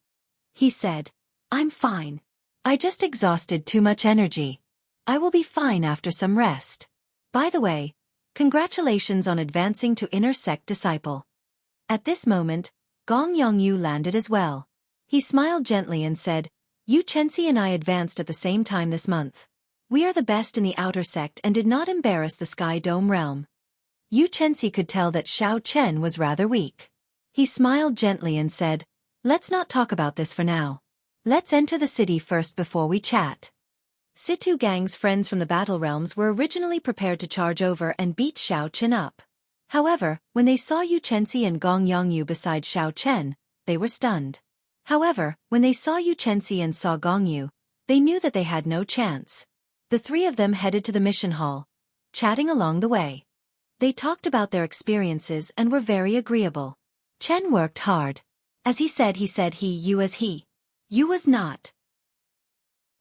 He said, "I'm fine. I just exhausted too much energy. I will be fine after some rest. By the way, congratulations on advancing to inner sect disciple." At this moment, Gong Yongyu landed as well. He smiled gently and said, "Yu Chenxi and I advanced at the same time this month. We are the best in the outer sect and did not embarrass the Sky Dome realm." Yu Chenxi could tell that Xiao Chen was rather weak. He smiled gently and said, "Let's not talk about this for now. Let's enter the city first before we chat." Situ Gang's friends from the Battle Realms were originally prepared to charge over and beat Xiao Chen up. However, when they saw Xianxia and Gong Yongyu beside Xiao Chen, they were stunned. However, when they saw Xianxia and saw Gongyu, they knew that they had no chance. The three of them headed to the mission hall, chatting along the way. They talked about their experiences and were very agreeable. Chen worked hard. As he said he, you as he. You was not.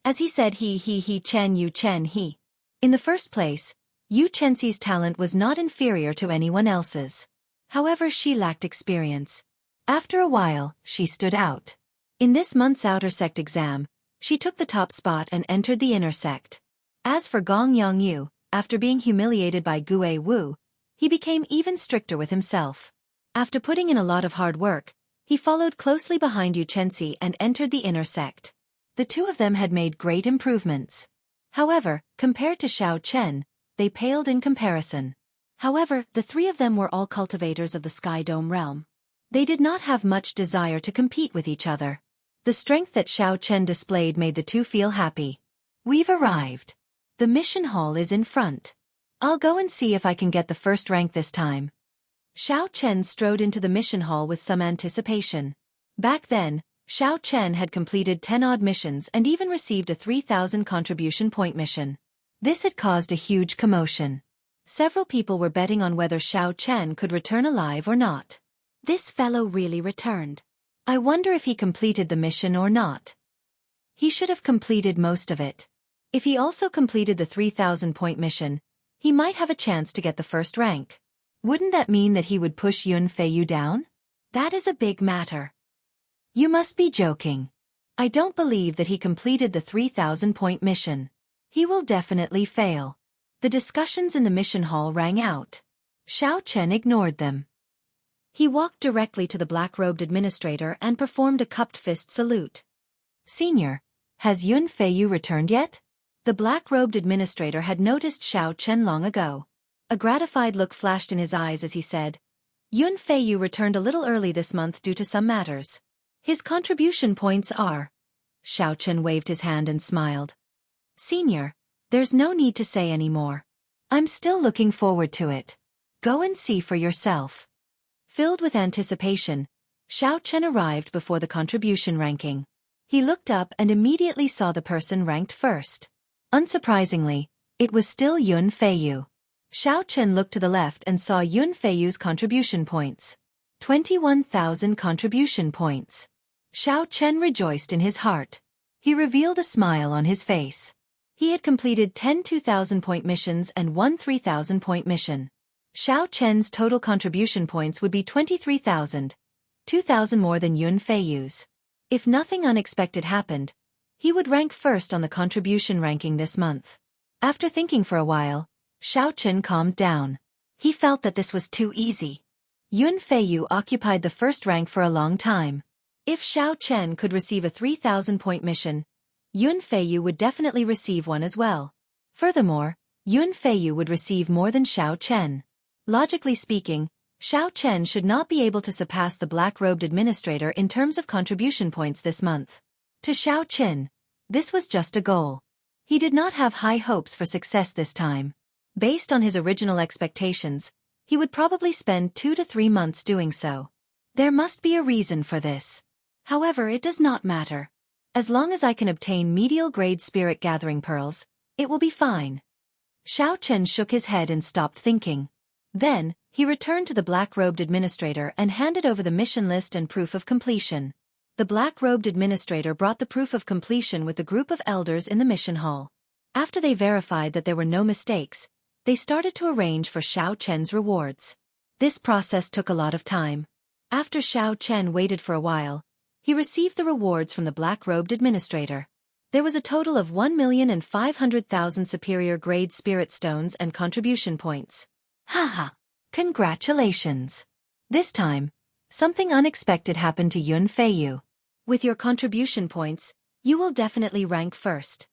As he said he, Chen, you, Chen, he. In the first place, Xianxia's talent was not inferior to anyone else's. However, she lacked experience. After a while, she stood out. In this month's outer sect exam, she took the top spot and entered the inner sect. As for Gong Yongyu, after being humiliated by Gue Wu, he became even stricter with himself. After putting in a lot of hard work, he followed closely behind Xianxia and entered the inner sect. The two of them had made great improvements. However, compared to Xiao Chen, they paled in comparison. However, the three of them were all cultivators of the Sky Dome realm. They did not have much desire to compete with each other. The strength that Xiao Chen displayed made the two feel happy. We've arrived. The mission hall is in front. I'll go and see if I can get the first rank this time. Xiao Chen strode into the mission hall with some anticipation. Back then, Xiao Chen had completed 10 odd missions and even received a 3,000 contribution point mission. This had caused a huge commotion. Several people were betting on whether Xiao Chen could return alive or not. This fellow really returned. I wonder if he completed the mission or not. He should have completed most of it. If he also completed the 3,000-point mission, he might have a chance to get the first rank. Wouldn't that mean that he would push Yun Feiyu down? That is a big matter. You must be joking. I don't believe that he completed the 3,000-point mission. He will definitely fail. The discussions in the mission hall rang out. Xiao Chen ignored them. He walked directly to the black-robed administrator and performed a cupped fist salute. Senior, has Yun Feiyu returned yet? The black-robed administrator had noticed Xiao Chen long ago. A gratified look flashed in his eyes as he said, Yun Feiyu returned a little early this month due to some matters. His contribution points are... Xiao Chen waved his hand and smiled. Senior, there's no need to say any more. I'm still looking forward to it. Go and see for yourself. Filled with anticipation, Xiao Chen arrived before the contribution ranking. He looked up and immediately saw the person ranked first. Unsurprisingly, it was still Yun Feiyu. Xiao Chen looked to the left and saw Yun Feiyu's contribution points. 21,000 contribution points. Xiao Chen rejoiced in his heart. He revealed a smile on his face. He had completed 10 2,000-point missions and one 3,000-point mission. Xiao Chen's total contribution points would be 23,000, 2,000 more than Yun Feiyu's. If nothing unexpected happened, he would rank first on the contribution ranking this month. After thinking for a while, Xiao Chen calmed down. He felt that this was too easy. Yun Feiyu occupied the first rank for a long time. If Xiao Chen could receive a 3,000-point mission, Yun Feiyu would definitely receive one as well. Furthermore, Yun Feiyu would receive more than Xiao Chen. Logically speaking, Xiao Chen should not be able to surpass the black-robed administrator in terms of contribution points this month. To Xiao Chen, this was just a goal. He did not have high hopes for success this time. Based on his original expectations, he would probably spend 2 to 3 months doing so. There must be a reason for this. However, it does not matter. As long as I can obtain medial-grade spirit gathering pearls, it will be fine. Xiao Chen shook his head and stopped thinking. Then, he returned to the black-robed administrator and handed over the mission list and proof of completion. The black-robed administrator brought the proof of completion with the group of elders in the mission hall. After they verified that there were no mistakes, they started to arrange for Xiao Chen's rewards. This process took a lot of time. After Xiao Chen waited for a while, he received the rewards from the black-robed administrator. There was a total of 1,500,000 superior-grade spirit stones and contribution points. Haha! Congratulations! This time, something unexpected happened to Yun Feiyu. With your contribution points, you will definitely rank first.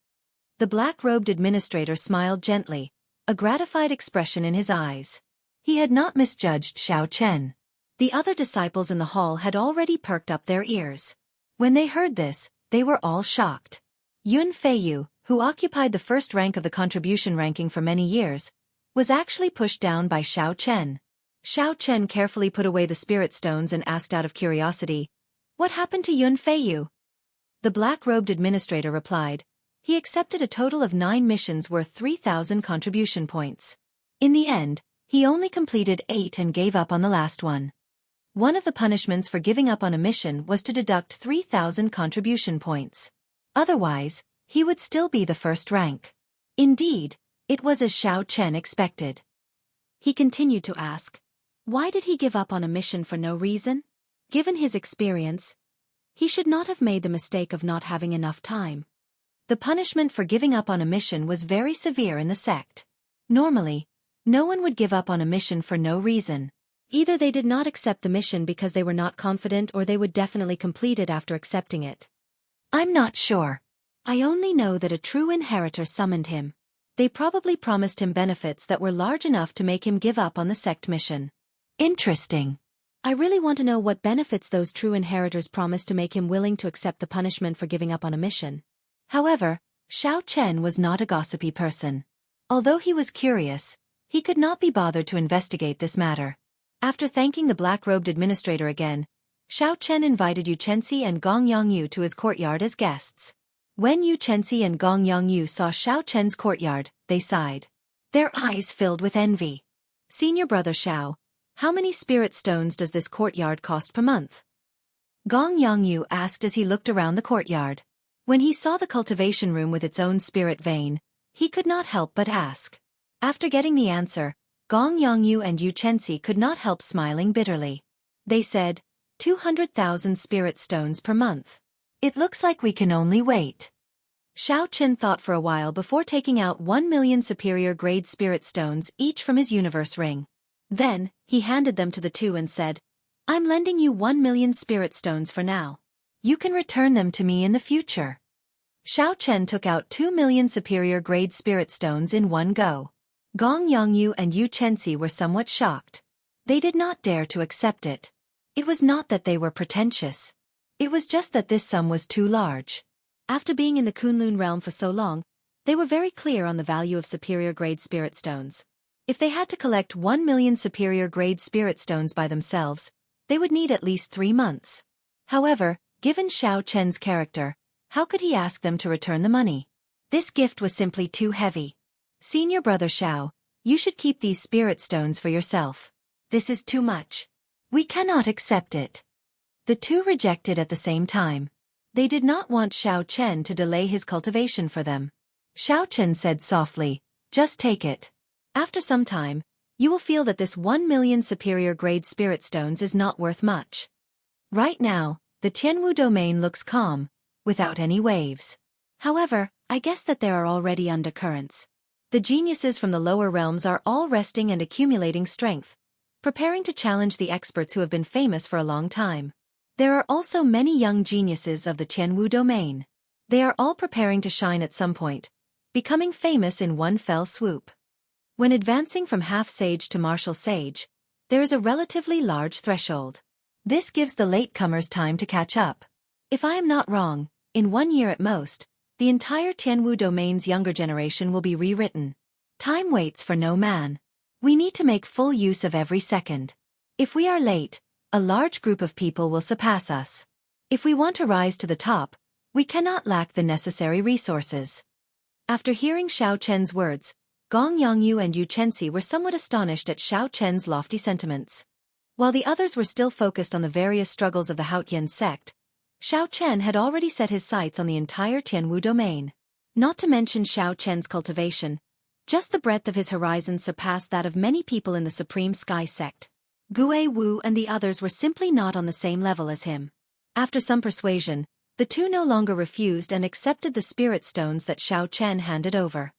The black-robed administrator smiled gently, a gratified expression in his eyes. He had not misjudged Xiao Chen. The other disciples in the hall had already perked up their ears. When they heard this, they were all shocked. Yun Feiyu, who occupied the first rank of the contribution ranking for many years, was actually pushed down by Xiao Chen. Xiao Chen carefully put away the spirit stones and asked out of curiosity, "What happened to Yun Feiyu?" The black-robed administrator replied, "He accepted a total of 9 missions worth 3,000 contribution points. In the end, he only completed 8 and gave up on the last one. One of the punishments for giving up on a mission was to deduct 3,000 contribution points. Otherwise, he would still be the first rank." Indeed, it was as Xiao Chen expected. He continued to ask, why did he give up on a mission for no reason? Given his experience, he should not have made the mistake of not having enough time. The punishment for giving up on a mission was very severe in the sect. Normally, no one would give up on a mission for no reason. Either they did not accept the mission because they were not confident, or they would definitely complete it after accepting it. "I'm not sure. I only know that a true inheritor summoned him. They probably promised him benefits that were large enough to make him give up on the sect mission." Interesting. I really want to know what benefits those true inheritors promised to make him willing to accept the punishment for giving up on a mission. However, Xiao Chen was not a gossipy person. Although he was curious, he could not be bothered to investigate this matter. After thanking the black-robed administrator again, Xiao Chen invited Yu Chenxi and Gong Yongyu to his courtyard as guests. When Yu Chenxi and Gong Yongyu saw Xiao Chen's courtyard, they sighed. Their eyes filled with envy. "Senior brother Xiao, how many spirit stones does this courtyard cost per month?" Gong Yongyu asked as he looked around the courtyard. When he saw the cultivation room with its own spirit vein, he could not help but ask. After getting the answer, Gong Yongyu and Yu Chenxi could not help smiling bitterly. They said, 200,000 spirit stones per month. It looks like we can only wait. Xiao Chen thought for a while before taking out 1 million superior grade spirit stones each from his universe ring. Then, he handed them to the two and said, "I'm lending you 1 million spirit stones for now. You can return them to me in the future." Xiao Chen took out 2 million superior grade spirit stones in one go. Gong Yongyu and Yu Chenxi were somewhat shocked. They did not dare to accept it. It was not that they were pretentious. It was just that this sum was too large. After being in the Kunlun realm for so long, they were very clear on the value of superior grade spirit stones. If they had to collect 1 million superior grade spirit stones by themselves, they would need at least 3 months. However, given Xiao Chen's character, how could he ask them to return the money? This gift was simply too heavy. "Senior brother Xiao, you should keep these spirit stones for yourself. This is too much. We cannot accept it." The two rejected at the same time. They did not want Xiao Chen to delay his cultivation for them. Xiao Chen said softly, "Just take it. After some time, you will feel that this 1 million superior grade spirit stones is not worth much." Right now, the Tianwu domain looks calm, without any waves. However, I guess that there are already undercurrents. The geniuses from the lower realms are all resting and accumulating strength, preparing to challenge the experts who have been famous for a long time. There are also many young geniuses of the Tianwu domain. They are all preparing to shine at some point, becoming famous in one fell swoop. When advancing from half-sage to martial sage, there is a relatively large threshold. This gives the latecomers time to catch up. If I am not wrong, in 1 year at most, the entire Tianwu domain's younger generation will be rewritten. Time waits for no man. We need to make full use of every second. If we are late, a large group of people will surpass us. If we want to rise to the top, we cannot lack the necessary resources. After hearing Xiao Chen's words, Gong Yongyu and Yu Chenxi were somewhat astonished at Xiao Chen's lofty sentiments. While the others were still focused on the various struggles of the Haotian sect, Xiao Chen had already set his sights on the entire Tianwu domain. Not to mention Xiao Chen's cultivation, just the breadth of his horizon surpassed that of many people in the Supreme Sky sect. Gue Wu and the others were simply not on the same level as him. After some persuasion, the two no longer refused and accepted the spirit stones that Xiao Chen handed over.